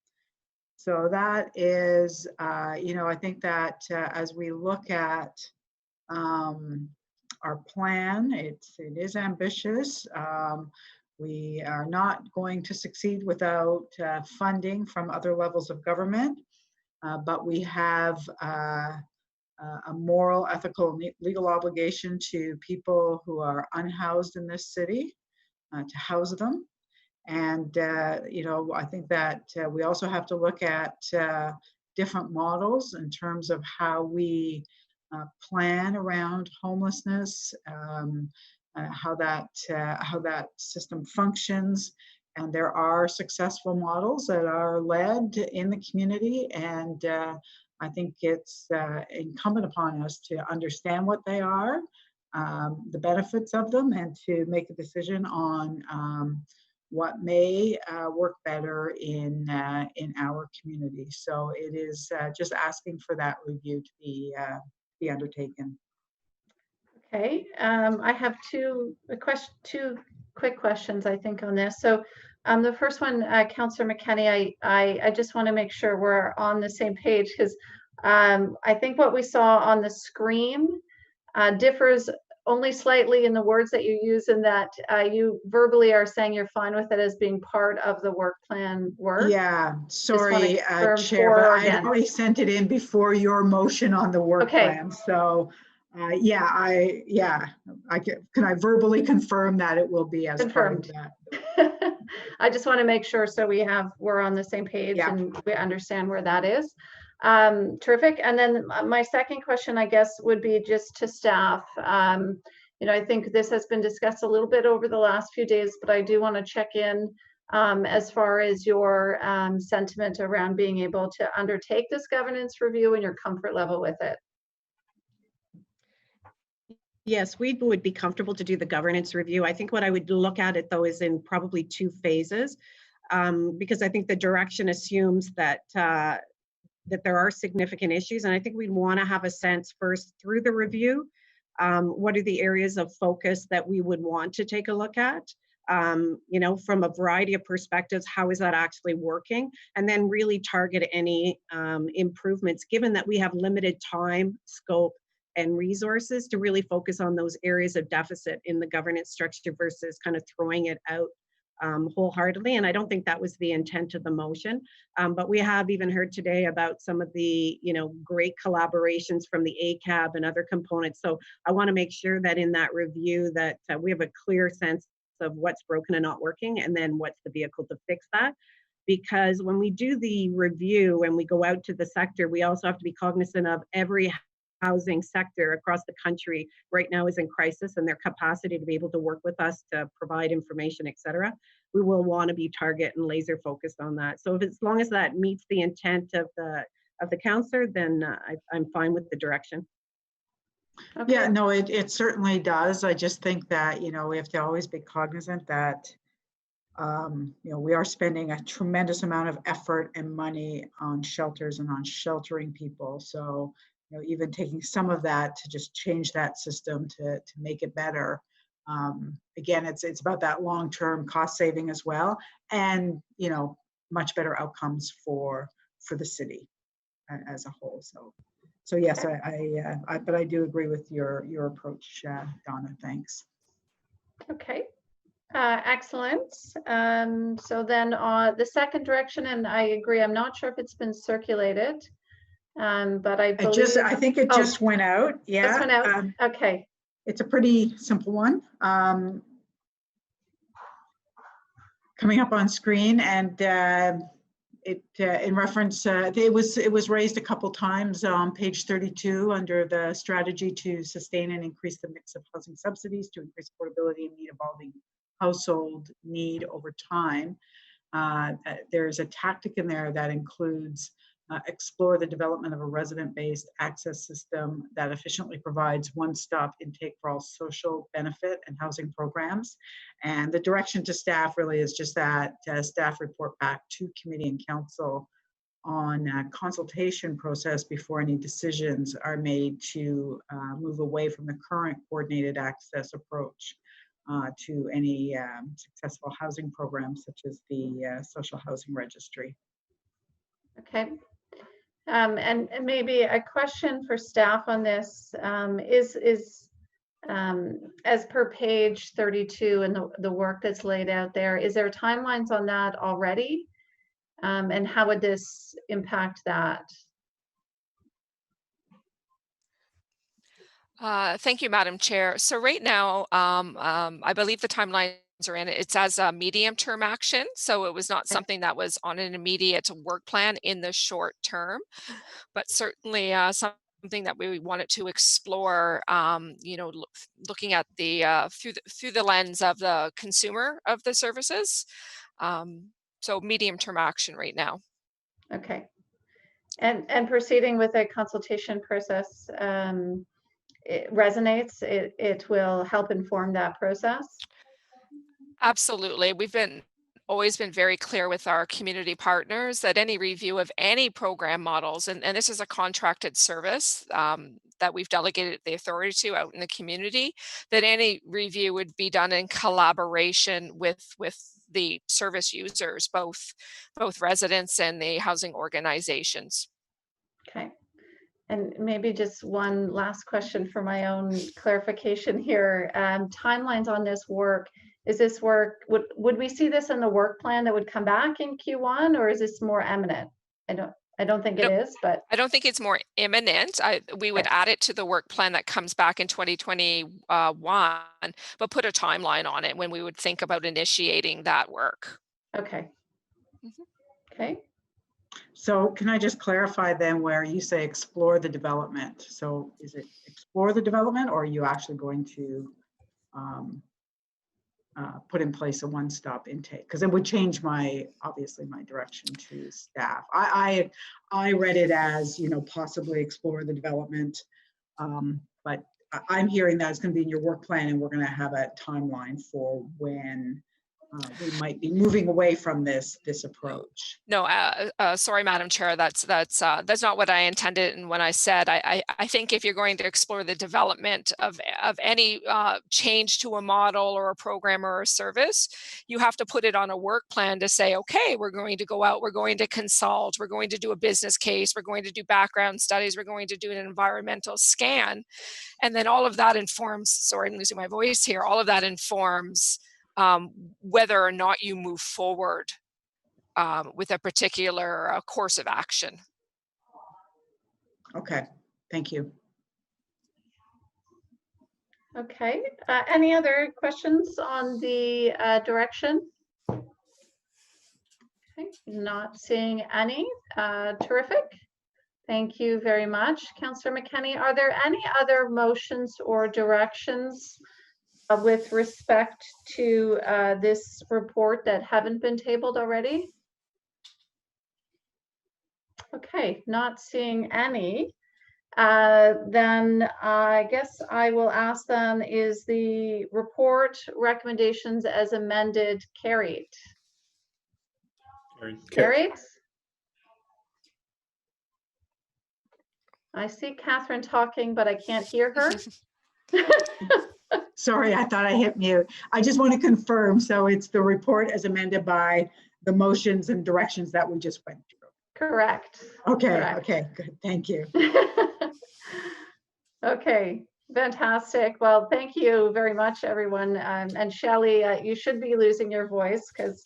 So that is, I think that as we look at our plan, it is ambitious. We are not going to succeed without funding from other levels of government, but we have a moral, ethical, legal obligation to people who are unhoused in this city to house them. And, I think that we also have to look at different models in terms of how we plan around homelessness, how that system functions. And there are successful models that are led in the community, and I think it's incumbent upon us to understand what they are, the benefits of them, and to make a decision on what may work better in our community. So it is just asking for that review to be undertaken. Okay, I have two quick questions, I think, on this. So the first one, Councillor McKenney, I just want to make sure we're on the same page, because I think what we saw on the screen differs only slightly in the words that you use, in that you verbally are saying you're fine with it as being part of the work plan work. Yeah, sorry, Chair, but I had already sent it in before your motion on the work plan. So can I verbally confirm that it will be as confirmed? Part of that? I just want to make sure, so we're on the same page and we understand where that is. Terrific. And then my second question, I guess, would be just to staff. I think this has been discussed a little bit over the last few days, but I do want to check in as far as your sentiment around being able to undertake this governance review and your comfort level with it. Yes, we would be comfortable to do the governance review. I think what I would look at it, though, is in probably two phases, because I think the direction assumes that that there are significant issues, and I think we'd want to have a sense first through the review. What are the areas of focus that we would want to take a look at? From a variety of perspectives, how is that actually working? And then really target any improvements, given that we have limited time, scope, and resources to really focus on those areas of deficit in the governance structure versus kind of throwing it out wholeheartedly. And I don't think that was the intent of the motion. But we have even heard today about some of the, great collaborations from the ACAB and other components. So I want to make sure that in that review that we have a clear sense of what's broken and not working, and then what's the vehicle to fix that. Because when we do the review and we go out to the sector, we also have to be cognizant of every housing sector across the country right now is in crisis, and their capacity to be able to work with us to provide information, et cetera, we will want to be target and laser focused on that. So if as long as that meets the intent of the counselor, then I'm fine with the direction. Okay. Yeah, no, it certainly does. I just think that, you know, we have to always be cognizant that, you know, we are spending a tremendous amount of effort and money on shelters and on sheltering people. So, you know, even taking some of that to just change that system to make it better. Again, it's about that long-term cost saving as well, and, you know, much better outcomes for the city as a whole. So yes, but I do agree with your approach, Donna. Thanks. Okay. Excellent. So then the second direction, and I agree, I'm not sure if it's been circulated, but I believe— I think it just went out. Yeah. Just went out. Okay. It's a pretty simple one. Coming up on screen, and in reference, it was raised a couple times on page 32 under the strategy to sustain and increase the mix of housing subsidies to increase affordability and meet evolving household need over time. There's a tactic in there that includes explore the development of a resident-based access system that efficiently provides one-stop intake for all social benefit and housing programs. And the direction to staff really is just that staff report back to committee and council on a consultation process before any decisions are made to move away from the current coordinated access approach to any successful housing programs such as the social housing registry. Okay. And maybe a question for staff on this is as per page 32 and the work that's laid out there, is there timelines on that already? And how would this impact that? Thank you, Madam Chair. So right now, I believe the timelines are in. It's as a medium-term action, so it was not something that was on an immediate work plan in the short term, but certainly something that we wanted to explore. You know, looking at the through the lens of the consumer of the services. So medium-term action right now. Okay, and proceeding with a consultation process. It resonates, it will help inform that process? Absolutely. We've always been very clear with our community partners that any review of any program models, and this is a contracted service that we've delegated the authority to out in the community, that any review would be done in collaboration with the service users, both residents and the housing organizations. Okay. And maybe just one last question for my own clarification here. Timelines on this work, is this work, would we see this in the work plan that would come back in Q1, or is this more imminent? I don't think it is, but I don't think it's more imminent. We would add it to the work plan that comes back in 2021, but put a timeline on it when we would think about initiating that work. Okay. Okay. So can I just clarify then where you say explore the development? So is it explore the development, or are you actually going to put in place a one-stop intake? Because it would change obviously my direction to staff. I read it as, you know, possibly explore the development, but I'm hearing that it's going to be in your work plan, and we're going to have a timeline for when we might be moving away from this approach. No, sorry, Madam Chair, that's not what I intended. And when I said, I think if you're going to explore the development of any change to a model or a program or a service, you have to put it on a work plan to say, okay, we're going to go out, we're going to consult, we're going to do a business case, we're going to do background studies, we're going to do an environmental scan. And then all of that informs, sorry, I'm losing my voice here, all of that informs whether or not you move forward with a particular course of action. Okay, thank you. Okay, any other questions on the direction? Okay, not seeing any. Terrific. Thank you very much, Councillor McKenney. Are there any other motions or directions with respect to this report that haven't been tabled already? Okay, not seeing any. Then I guess I will ask then, is the report recommendations as amended carried? Carried? I see Catherine talking, but I can't hear her. Sorry, I thought I hit mute. I just want to confirm. So it's the report as amended by the motions and directions that we just went through. Correct. Okay, Correct. okay, good. Thank you. Okay, fantastic. Well, thank you very much, everyone. And Shelley, you should be losing your voice because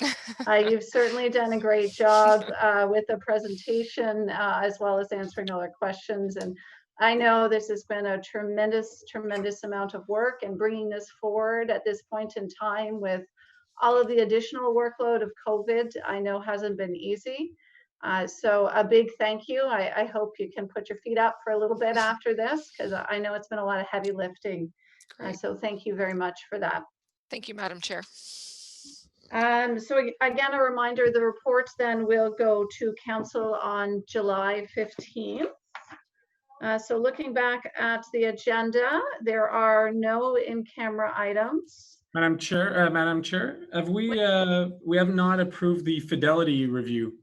you've certainly done a great job with the presentation as well as answering all our questions. And I know this has been a tremendous, tremendous amount of work, and bringing this forward at this point in time with all of the additional workload of COVID, I know hasn't been easy. So a big thank you. I hope you can put your feet up for a little bit after this, because I know it's been a lot of heavy lifting. So thank you very much for that. Thank you, Madam Chair. So again, a reminder, the report then will go to Council on July 15th. So looking back at the agenda, there are no in-camera items. Madam Chair, have we have not approved the fidelity review.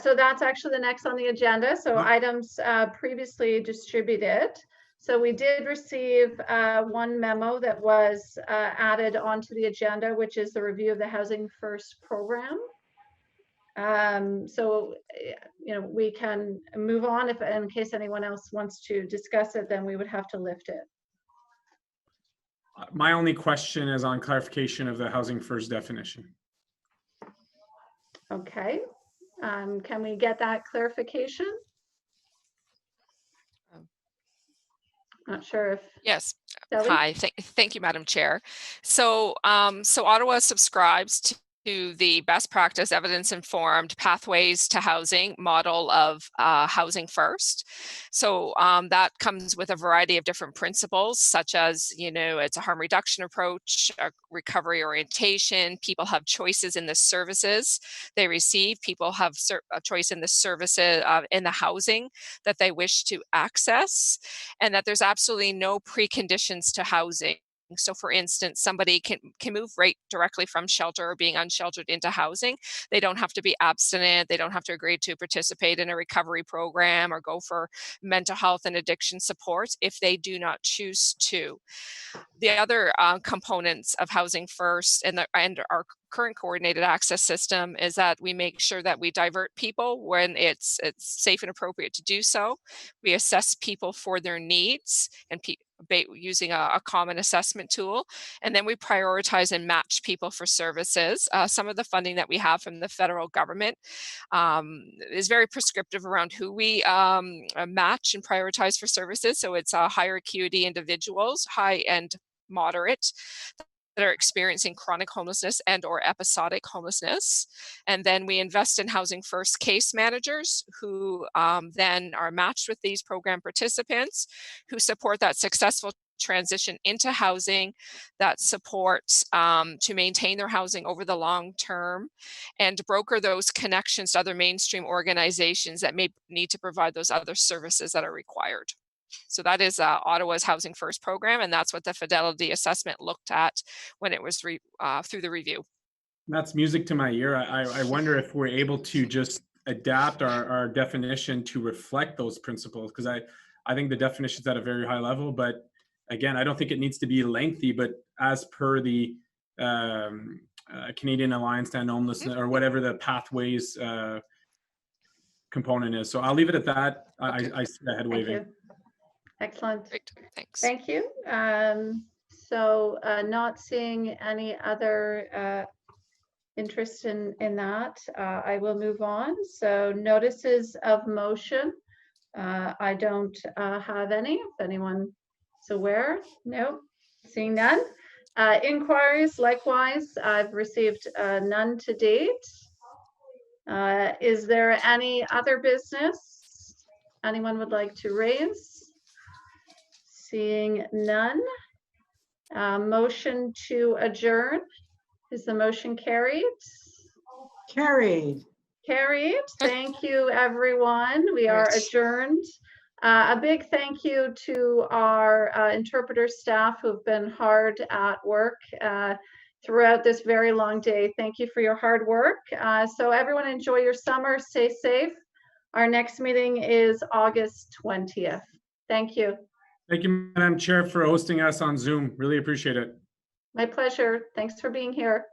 So that's actually the next on the agenda. So items previously distributed. So we did receive one memo that was added onto the agenda, which is the review of the Housing First program. So, you know, we can move on if, in case anyone else wants to discuss it, then we would have to lift it. My only question is on clarification of the Housing First definition. Okay. Can we get that clarification? Not sure if. Yes. Shelley? Hi. Thank you, Madam Chair. So, Ottawa subscribes to the best practice evidence-informed pathways to housing model of Housing First. So that comes with a variety of different principles, such as, you know, it's a harm reduction approach, a recovery orientation, people have choices in the services they receive, people have a choice in the services in the housing that they wish to access, and that there's absolutely no preconditions to housing. So for instance, somebody can move right directly from shelter or being unsheltered into housing. They don't have to be abstinent. They don't have to agree to participate in a recovery program or go for mental health and addiction support if they do not choose to. The other components of Housing First and our current coordinated access system is that we make sure that we divert people when it's safe and appropriate to do so. We assess people for their needs and using a common assessment tool, and then we prioritize and match people for services. Some of the funding that we have from the federal government is very prescriptive around who we match and prioritize for services. So it's higher acuity individuals, high and moderate, that are experiencing chronic homelessness and or episodic homelessness. And then we invest in Housing First case managers who then are matched with these program participants who support that successful transition into housing, that supports to maintain their housing over the long term, and broker those connections to other mainstream organizations that may need to provide those other services that are required. So that is Ottawa's Housing First program, and that's what the fidelity assessment looked at when it was through the review. That's music to my ear. I wonder if we're able to just adapt our definition to reflect those principles, because I think the definition is at a very high level, but again, I don't think it needs to be lengthy, but as per the Canadian Alliance to End Homelessness or whatever the pathways component is. So I'll leave it at that. Okay. I see the head waving. Excellent. Great. Thanks. Thank you. So not seeing any other interest in that, I will move on. So notices of motion. I don't have any. If anyone is aware, no, seeing none. Inquiries, likewise, I've received none to date. Is there any other business? anyone would like to raise? Seeing none. Motion to adjourn. Is the motion carried? Carried. Carried. Thank you, everyone. We are adjourned. A big thank you to our interpreter staff who've been hard at work throughout this very long day. Thank you for your hard work. So everyone enjoy your summer, stay safe. Our next meeting is August 20th. Thank you. Thank you, Madam Chair, for hosting us on Zoom. Really appreciate it. My pleasure. Thanks for being here.